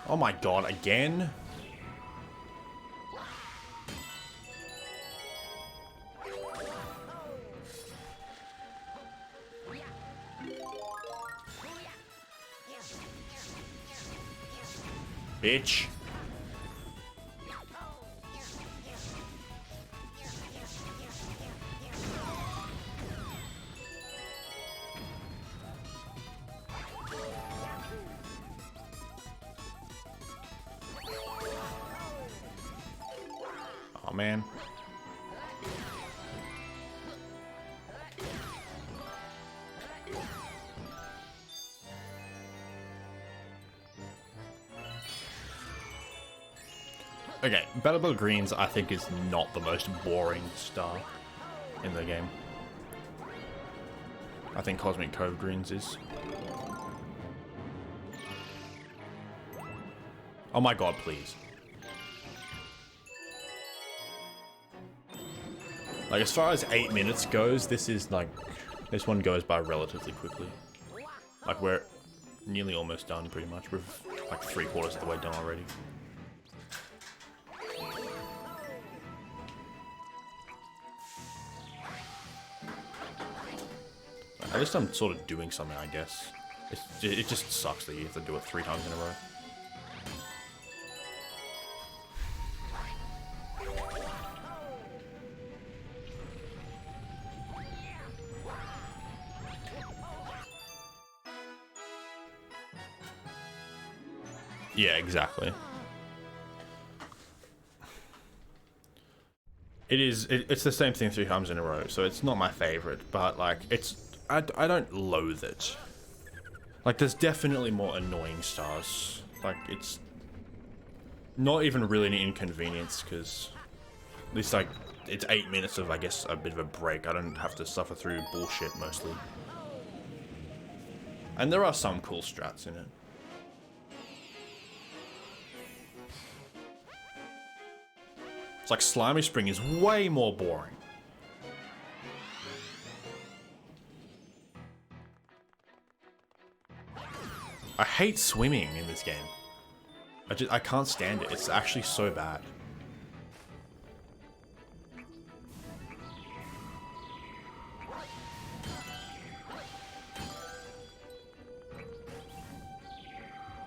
Oh my god, again? Bitch. Oh man. Okay, Battle Greens I think is not the most boring star in the game. I think Cosmic Cove Greens is. Oh my god, please. Like, as far as 8 minutes goes, this is like, this one goes by relatively quickly. Like, we're nearly almost done, pretty much. We're like 3/4 of the way done already. At least I'm sort of doing something, I guess. It just sucks that you have to do it 3 times in a row. Yeah, exactly. It's the same thing 3 times in a row, so it's not my favorite, but like, I don't loathe it. Like, there's definitely more annoying stars. Like, it's not even really an inconvenience, because at least, like, it's 8 minutes of, I guess, a bit of a break. I don't have to suffer through bullshit, mostly. And there are some cool strats in it. It's like Slimy Spring is way more boring. I hate swimming in this game. I can't stand it. It's actually so bad.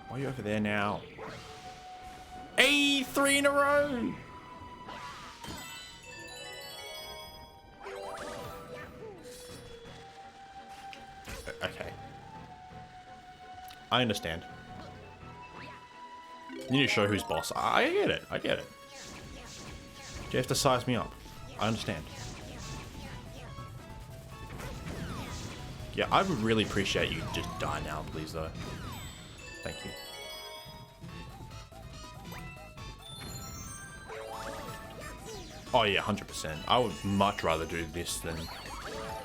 Why are you over there now? Hey, 3 in a row! Okay. I understand. You need to show who's boss. I get it. I get it. You have to size me up. I understand. Yeah, I would really appreciate you just die now, please, though. Thank you. Oh yeah, 100%. I would much rather do this than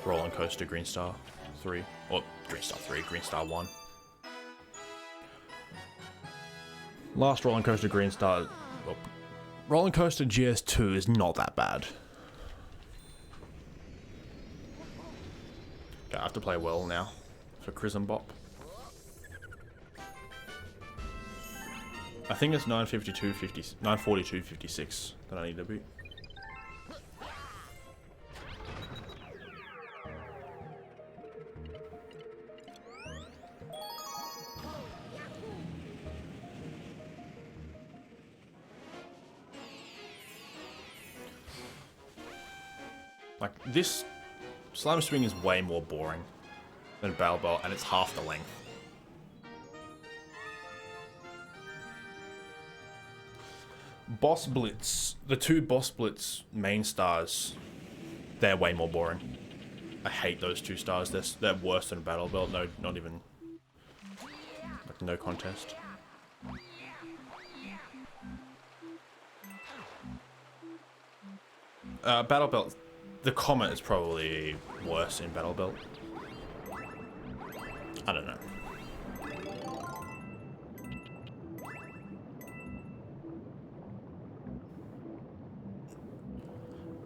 Roller Coaster Green Star 3. Or Green Star 3, Green Star 1. Last Roller Coaster Green Star... Well, Roller Coaster GS2 is not that bad. Okay, I have to play well now for Chrism Bop. I think it's 942.56 that I need to beat. Like, this Slime Swing is way more boring than Battle Belt, and it's half the length. Boss Blitz, the 2 Boss Blitz main stars, they're way more boring. I hate those 2 stars. They're worse than Battle Belt. No, not even, like, no contest. Battle Belt, the Comet is probably worse in Battle Belt. I don't know.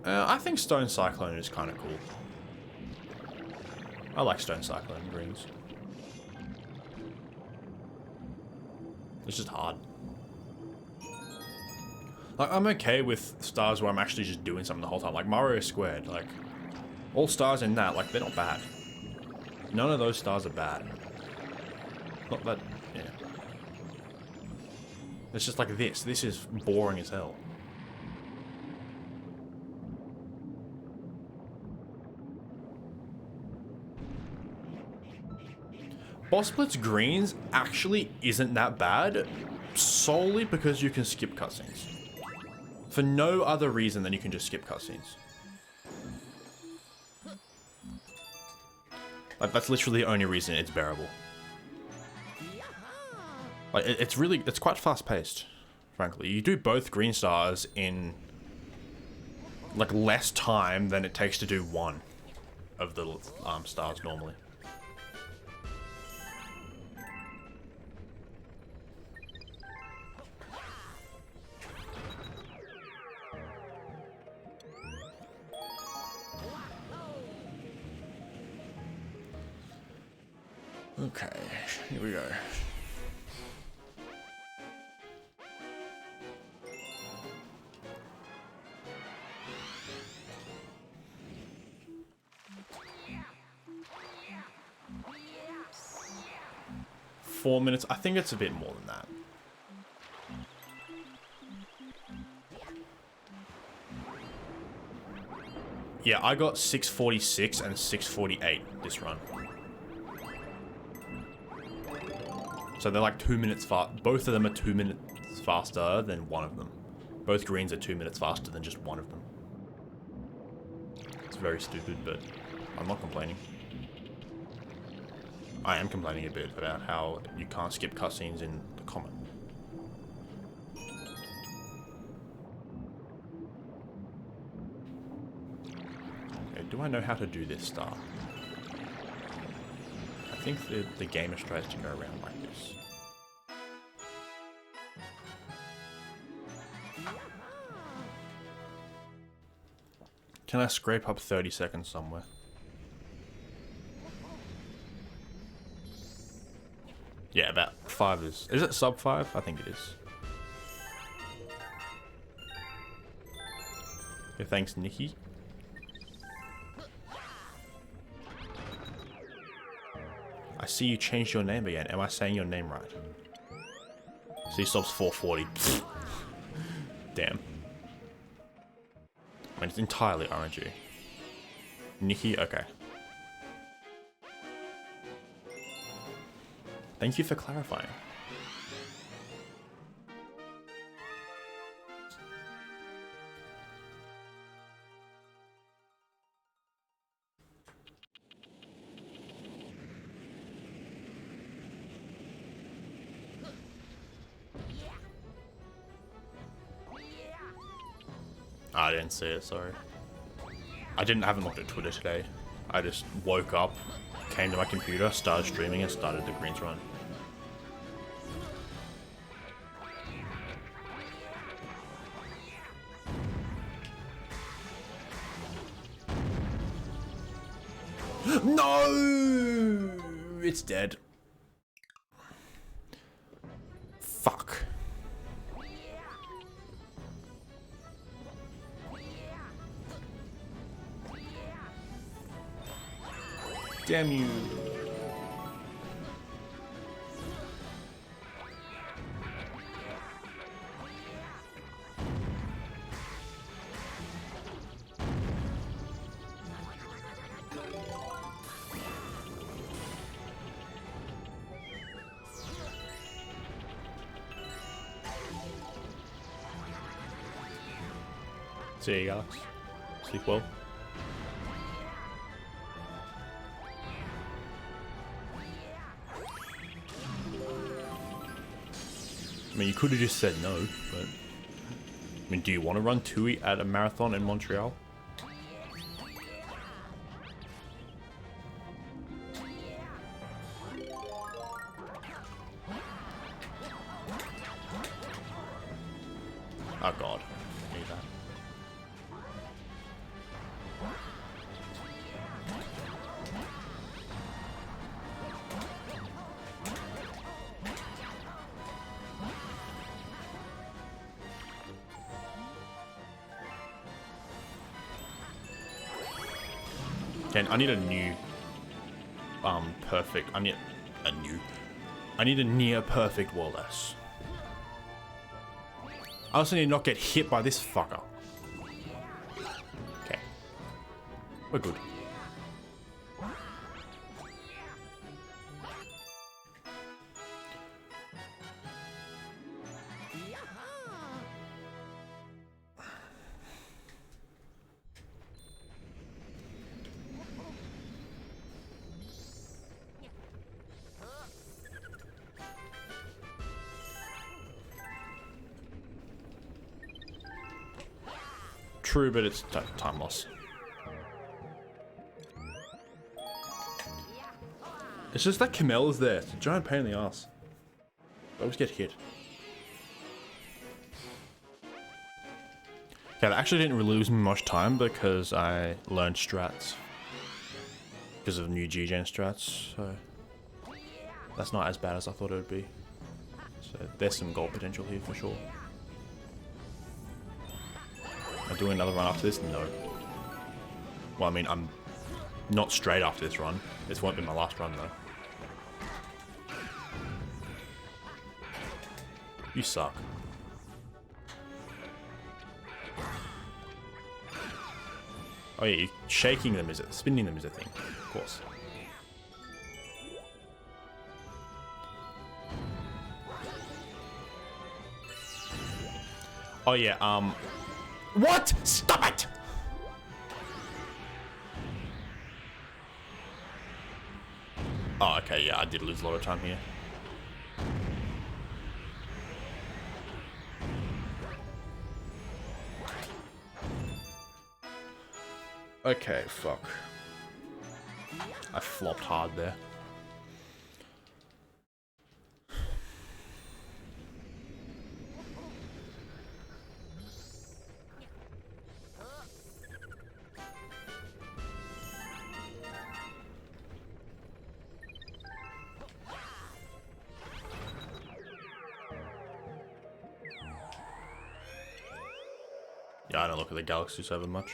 I think Stone Cyclone is kind of cool. I like Stone Cyclone greens. It's just hard. Like, I'm okay with stars where I'm actually just doing something the whole time. Like Mario Squared, like, all stars in that, like, they're not bad. None of those stars are bad. Not that, yeah. It's just like this. This is boring as hell. Boss Blitz Greens actually isn't that bad, solely because you can skip cutscenes. For no other reason than you can just skip cutscenes. Like, that's literally the only reason it's bearable. Like, it's quite fast paced, frankly. You do both green stars in, like, less time than it takes to do one of the stars normally. Okay, here we go. Four minutes. I think it's a bit more than that. Yeah, I got 6:46 and 6:48 this run. So they're like 2 minutes fast. Both of them are 2 minutes faster than one of them. Both greens are 2 minutes faster than just one of them. It's very stupid, but I'm not complaining. I am complaining a bit about how you can't skip cutscenes in the comment. Okay, do I know how to do this star? I think the game tries to go around like this. Can I scrape up 30 seconds somewhere? Yeah, about 5 is... Is it sub 5? I think it is. Okay, thanks, Nikki. I see you changed your name again. Am I saying your name right? See, subs 440. Damn. I mean, it's entirely RNG. Nikki, okay. Thank you for clarifying. I didn't see it, sorry. I haven't looked at Twitter today. I just woke up, came to my computer, started streaming, and started the greens run. No! It's dead. Fuck. Damn you. See you guys. Sleep well. I mean, you could have just said no, but... I mean, do you want to run Tui at a marathon in Montreal? Oh god. I need that. Okay, I need a new perfect. I need a near perfect Wallace. I also need to not get hit by this fucker. Okay. We're good. True, but it's time loss. It's just that Kamel is there. It's a giant pain in the ass. I always get hit. Okay, that actually didn't really lose me much time because I learned strats. Because of new G-Gen strats, so... That's not as bad as I thought it would be. So there's some gold potential here for sure. Am I doing another run after this? No. Well, I mean, I'm not straight after this run. This won't be my last run, though. You suck. Oh yeah, shaking them is it? Spinning them is a thing, of course. Oh yeah, What? Stop it! Oh, okay, yeah, I did lose a lot of time here. Okay, fuck. I flopped hard there. Yeah, I don't look at the Galaxy server much.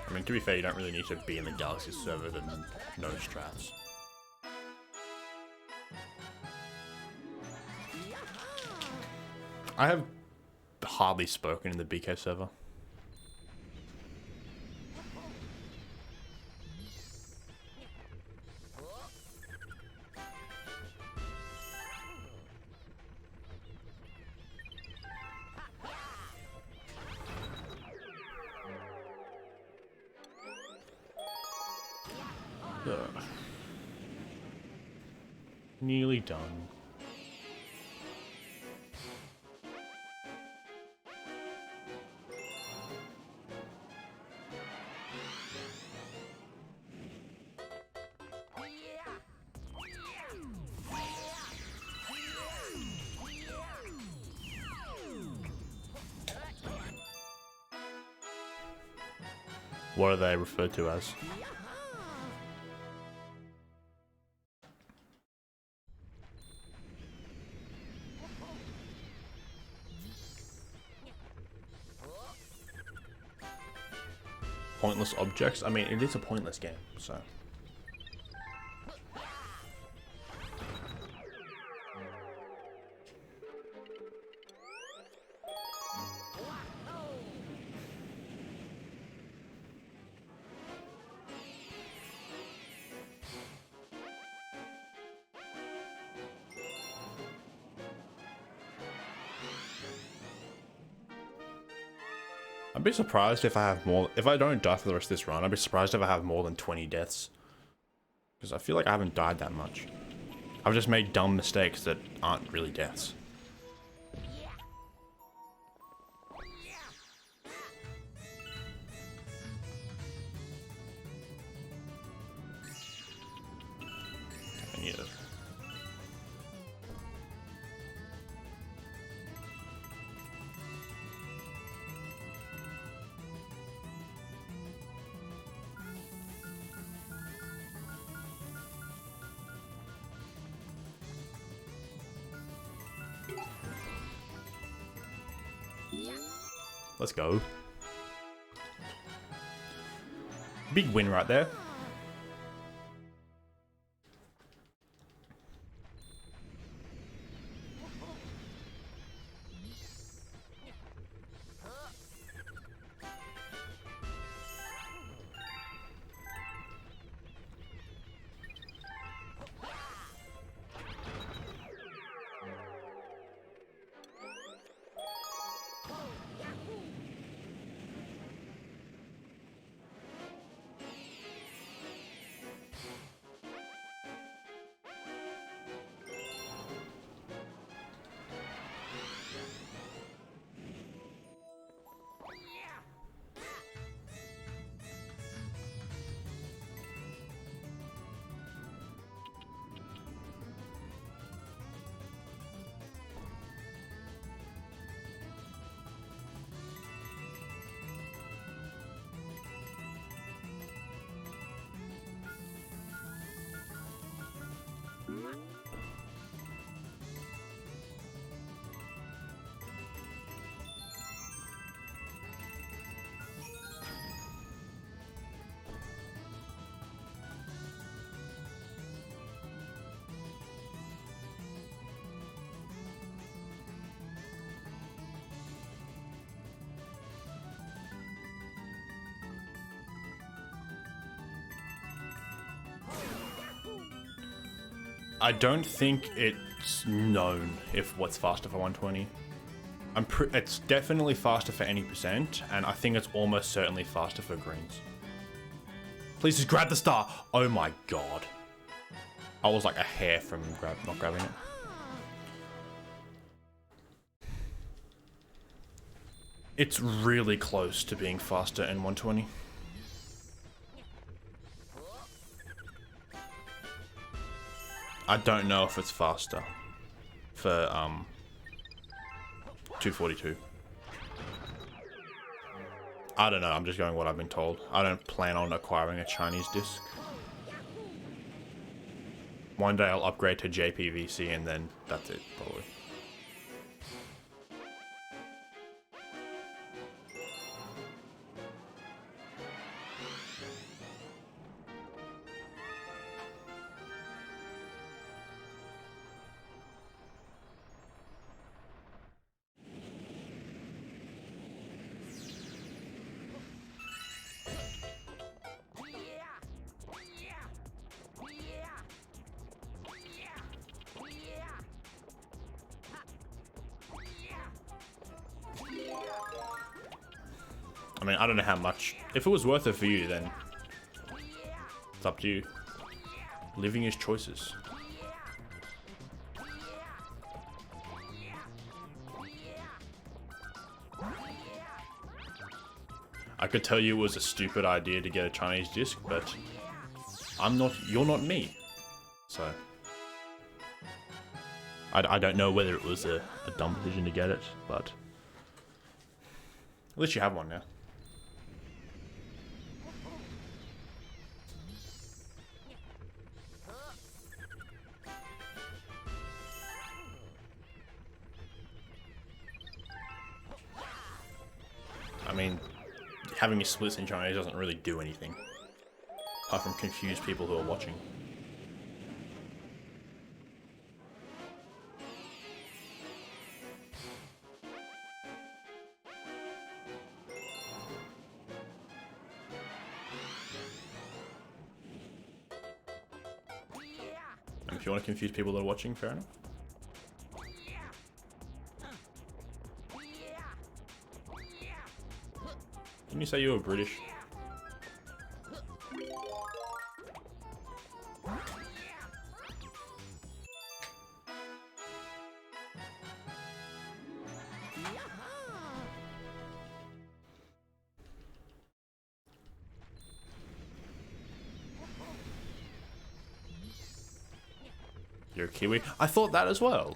I mean, to be fair, you don't really need to be in the Galaxy server to know strats. I have hardly spoken in the BK server. Nearly done. What are they referred to as? Pointless objects? I mean, it is a pointless game, so... I'd be surprised if I have more... If I don't die for the rest of this run, I'd be surprised if I have more than 20 deaths. Because I feel like I haven't died that much. I've just made dumb mistakes that aren't really deaths. Let's go. Big win right there. I don't think it's known if what's faster for 120. It's definitely faster for any percent, and I think it's almost certainly faster for greens. Please just grab the star. Oh my god. I was like a hair from not grabbing it. It's really close to being faster in 120. I don't know if it's faster for 242. I don't know, I'm just going what I've been told. I don't plan on acquiring a Chinese disc. One day I'll upgrade to JPVC and then that's it, probably. I mean, I don't know how much. If it was worth it for you, then it's up to you. Living is choices. I could tell you it was a stupid idea to get a Chinese disc, but you're not me. So, I don't know whether it was a dumb decision to get it, but at least you have one now. I mean, having me splits in Chinese doesn't really do anything, apart from confuse people who are watching. And if you want to confuse people that are watching, fair enough. Didn't you say you were British? You're a Kiwi? I thought that as well.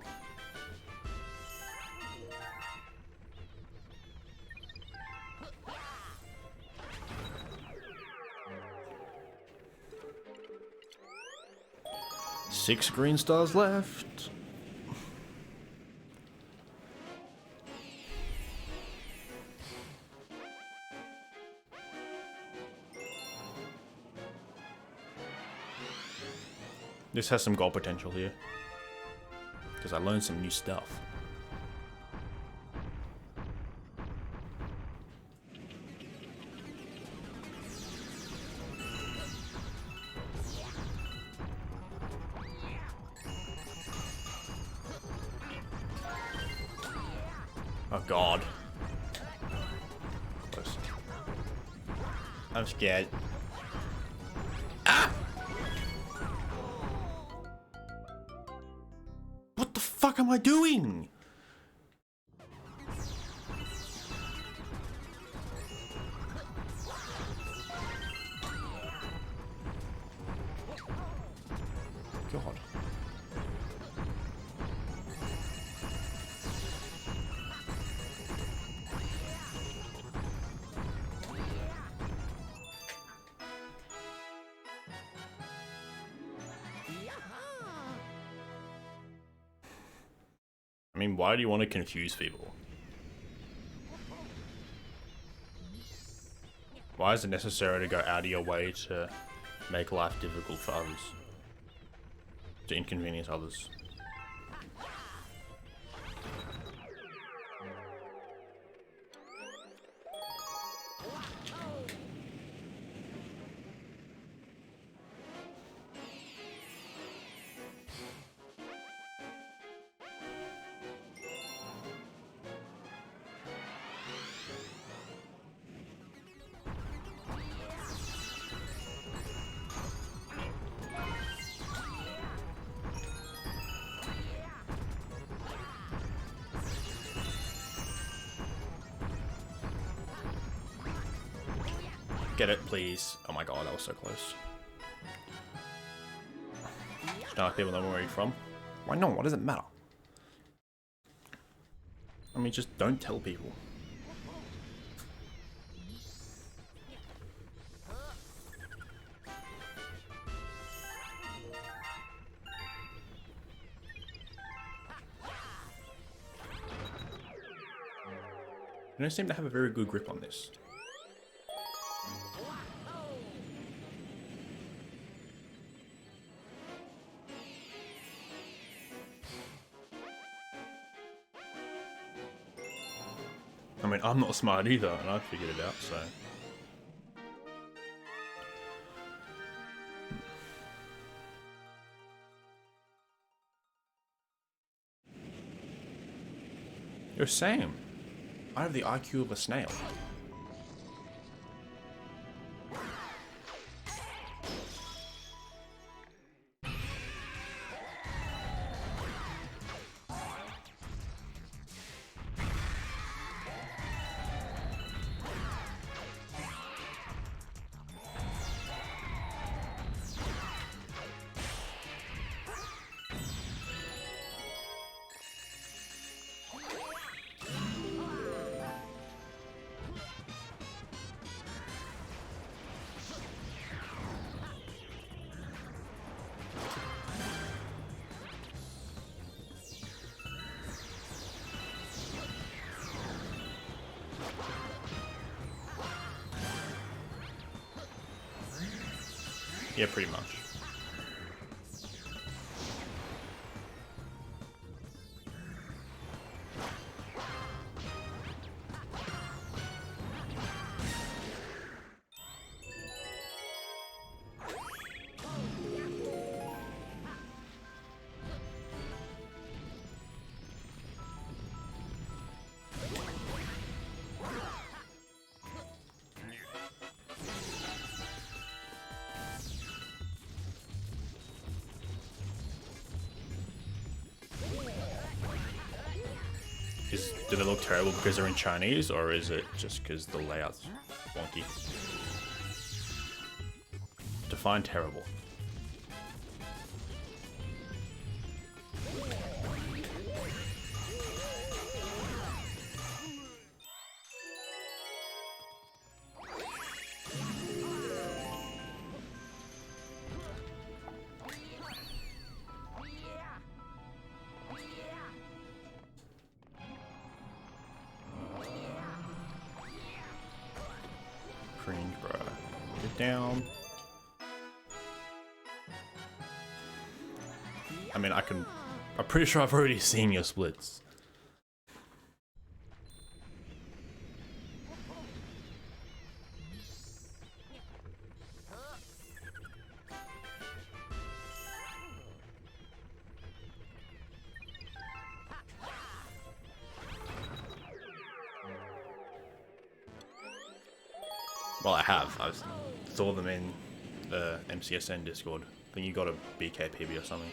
Six green stars left. This has some gold potential here. Because I learned some new stuff. Oh god. Close. I'm scared. Ah! What the fuck am I doing? God. I mean, why do you want to confuse people? Why is it necessary to go out of your way to make life difficult for others? To inconvenience others? Get it, please. Oh my god, that was so close. Just don't like people know where you're from. Why not? What does it matter? I mean, just don't tell people. You don't seem to have a very good grip on this. I mean, I'm not smart either, and I figured it out, so... You're Sam. I have the IQ of a snail. Yeah, pretty much. Do they look terrible because they're in Chinese, or is it just because the layout's wonky? Define terrible. Cringe, bro. Get down. I mean, I'm pretty sure I've already seen your splits. Well, I have. I saw them in the MCSN Discord. I think you got a BKPB or something.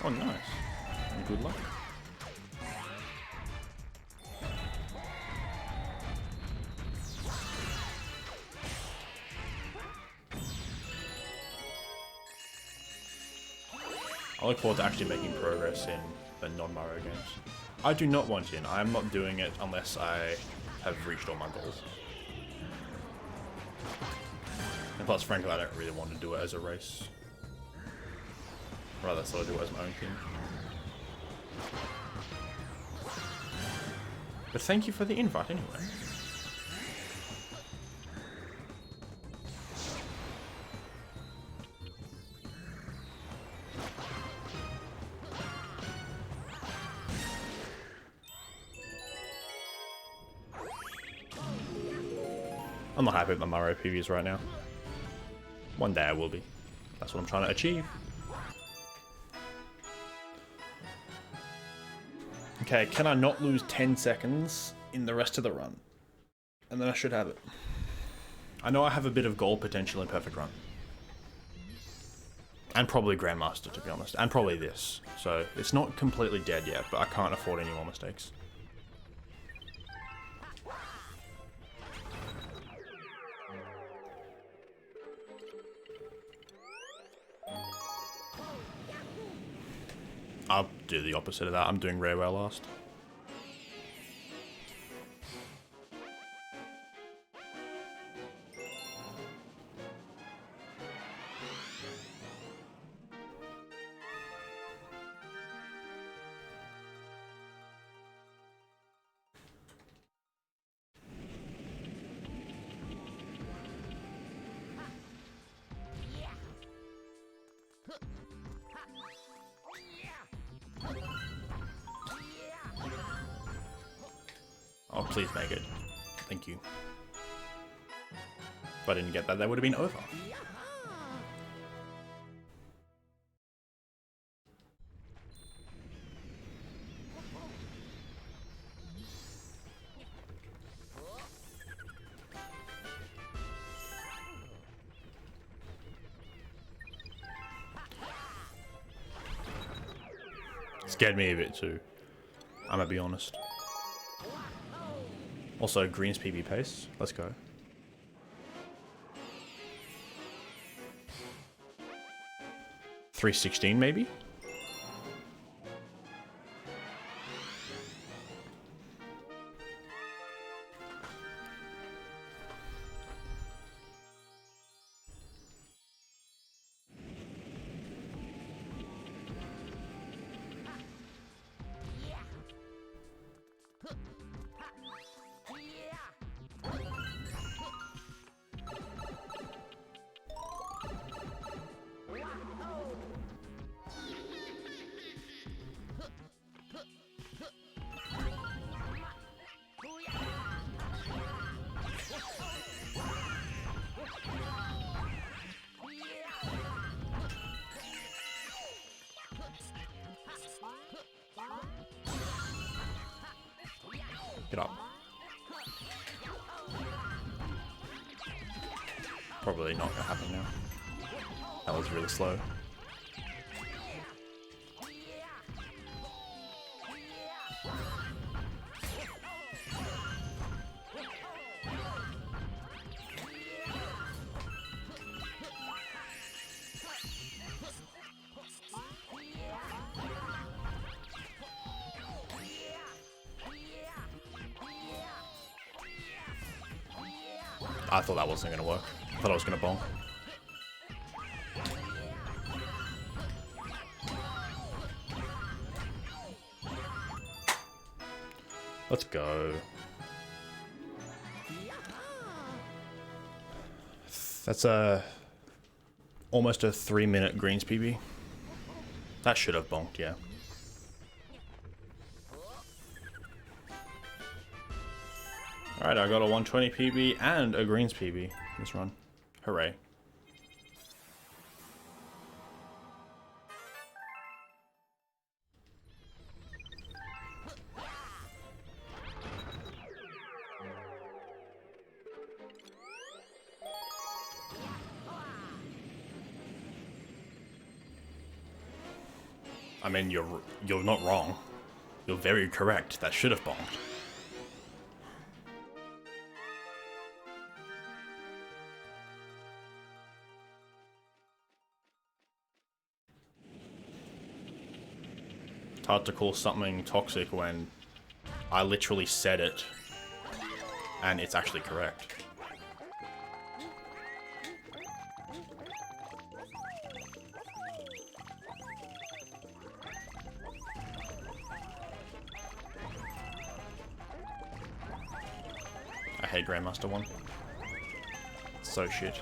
Oh, nice. Good luck. I look forward to actually making progress in the non-Mario games. I do not want in. I am not doing it unless I have reached all my goals. And plus, frankly, I don't really want to do it as a race. Rather, sort of do it as my own thing. But thank you for the invite anyway. I'm not happy with my Mario PVs right now. One day I will be. That's what I'm trying to achieve. Okay, can I not lose 10 seconds in the rest of the run? And then I should have it. I know I have a bit of goal potential in Perfect Run. And probably Grandmaster, to be honest. And probably this. So, it's not completely dead yet, but I can't afford any more mistakes. I'll do the opposite of that. I'm doing Rareware last. Oh, please make it. Thank you. If I didn't get that, that would have been over. Scared me a bit too. I'm gonna be honest. Also, Green's PB pace. Let's go. $3.16 maybe? Get up. Probably not gonna happen now. That was really slow. I thought that wasn't gonna work. I thought I was gonna bonk. Let's go. That's almost a 3-minute greens PB. That should have bonked, yeah. Alright, I got a 120 PB and a greens PB this run. Hooray. I mean, you're not wrong. You're very correct. That should have bonked. It's hard to call something toxic when I literally said it and it's actually correct. I hate Grandmaster 1. It's so shit.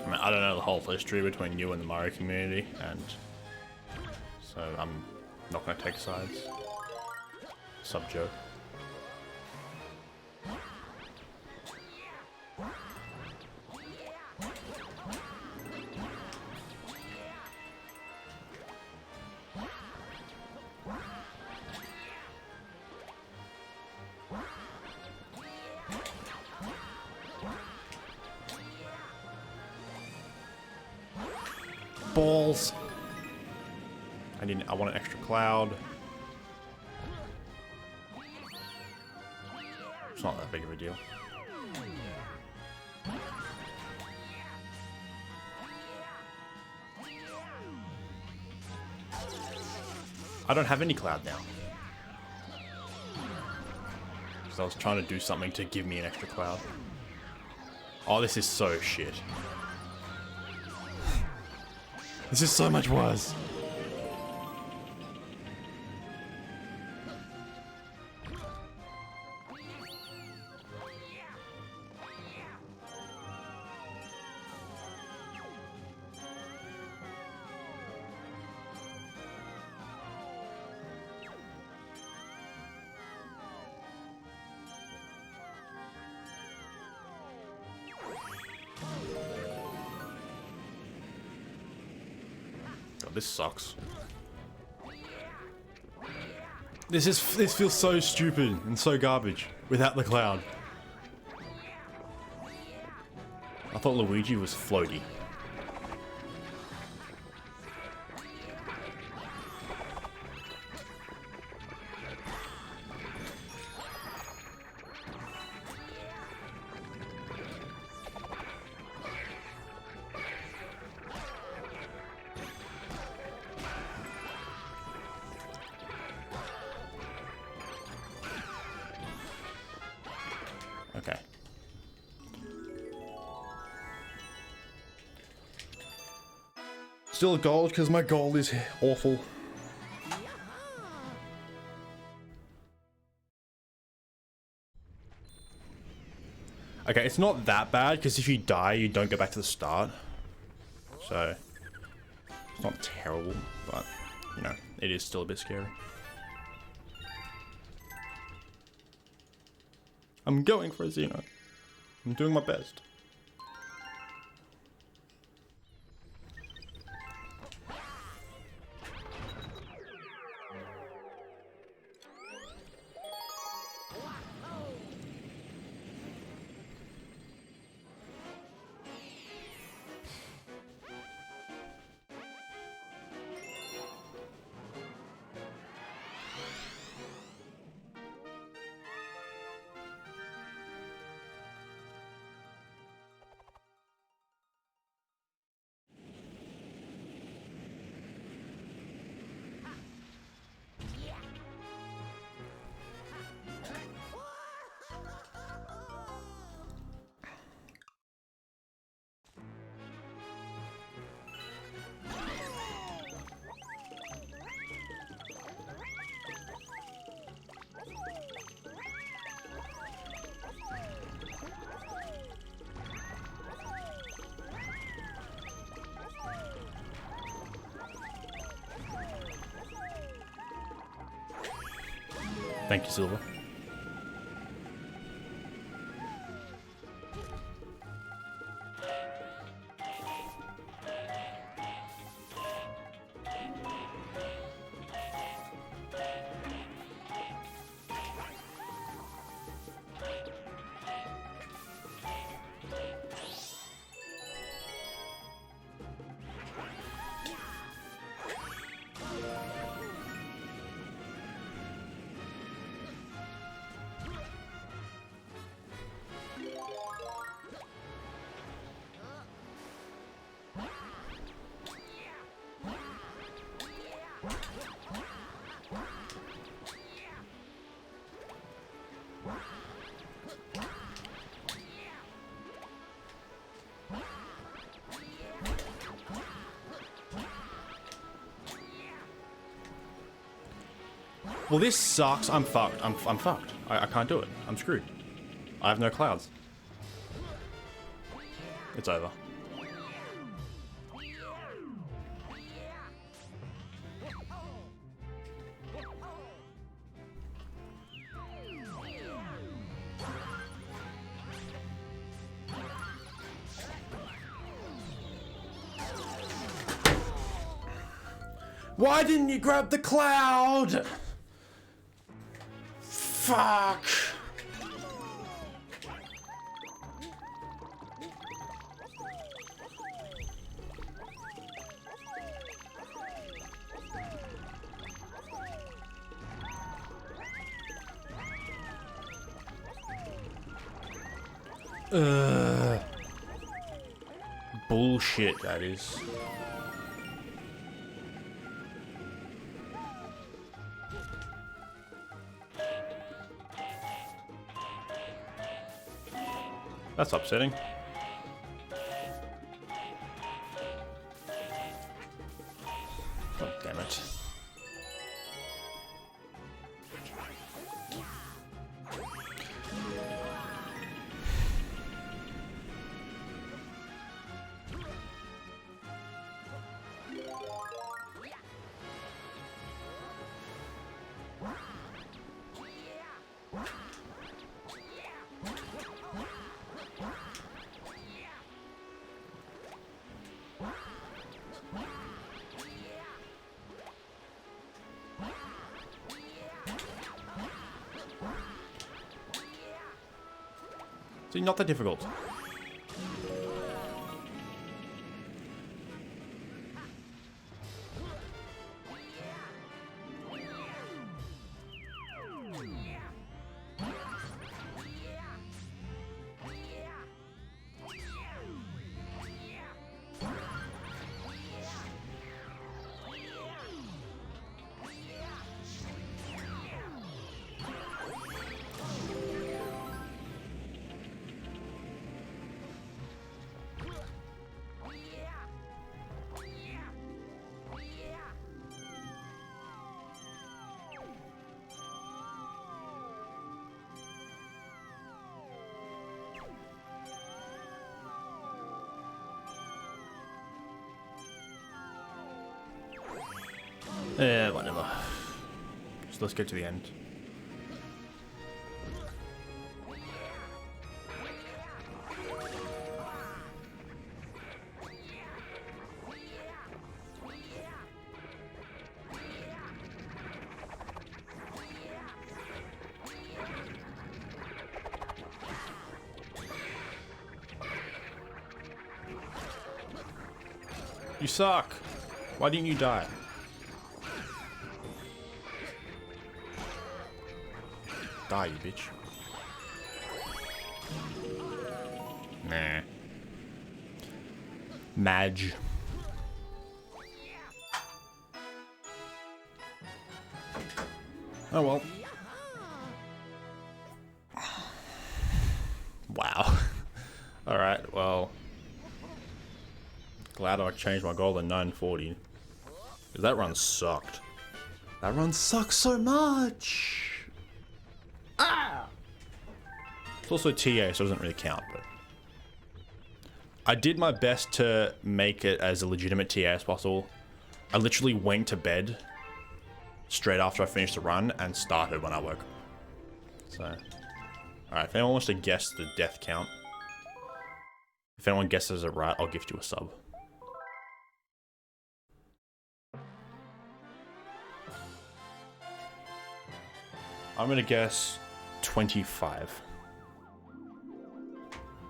I mean, I don't know the whole history between you and the Mario community, and so I'm not going to take sides. Sub-Joe. Balls. I want an extra cloud. It's not that big of a deal. I don't have any cloud now. So I was trying to do something to give me an extra cloud. Oh, this is so shit. This is so much worse. God, this sucks. This feels so stupid and so garbage without the cloud. I thought Luigi was floaty. Okay. Still a gold because my gold is awful. Okay, it's not that bad because if you die, you don't go back to the start. So, it's not terrible, but, you know, it is still a bit scary. I'm going for a Xeno. I'm doing my best. Thank you, Silver. Well, this sucks. I'm fucked. I'm fucked. I can't do it. I'm screwed. I have no clouds. It's over. Why didn't you grab the cloud? Fuck. Bullshit, that is. That's upsetting. Oh, damn it. See, not that difficult. Whatever. So let's get to the end. You suck. Why didn't you die? Die, you bitch. Nah. Madge. Oh well. Wow. Alright, well. Glad I changed my goal to 940. Because that run sucked. That run sucks so much. Ah! It's also TA, so it doesn't really count, but I did my best to make it as a legitimate TA as possible. I literally went to bed straight after I finished the run and started when I woke So, alright, if anyone wants to guess the death count, if anyone guesses it right, I'll gift you a sub. I'm gonna guess 25.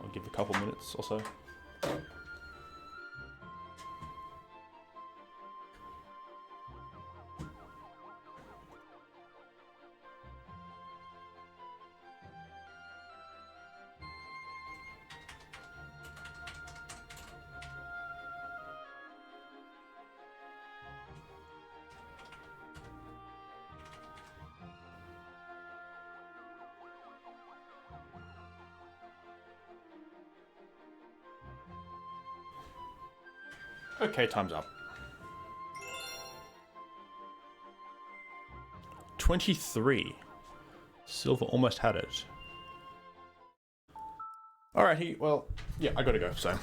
I'll give a couple minutes or so. Okay, time's up. 23. Silver almost had it. Alrighty, well, yeah, I gotta go, so.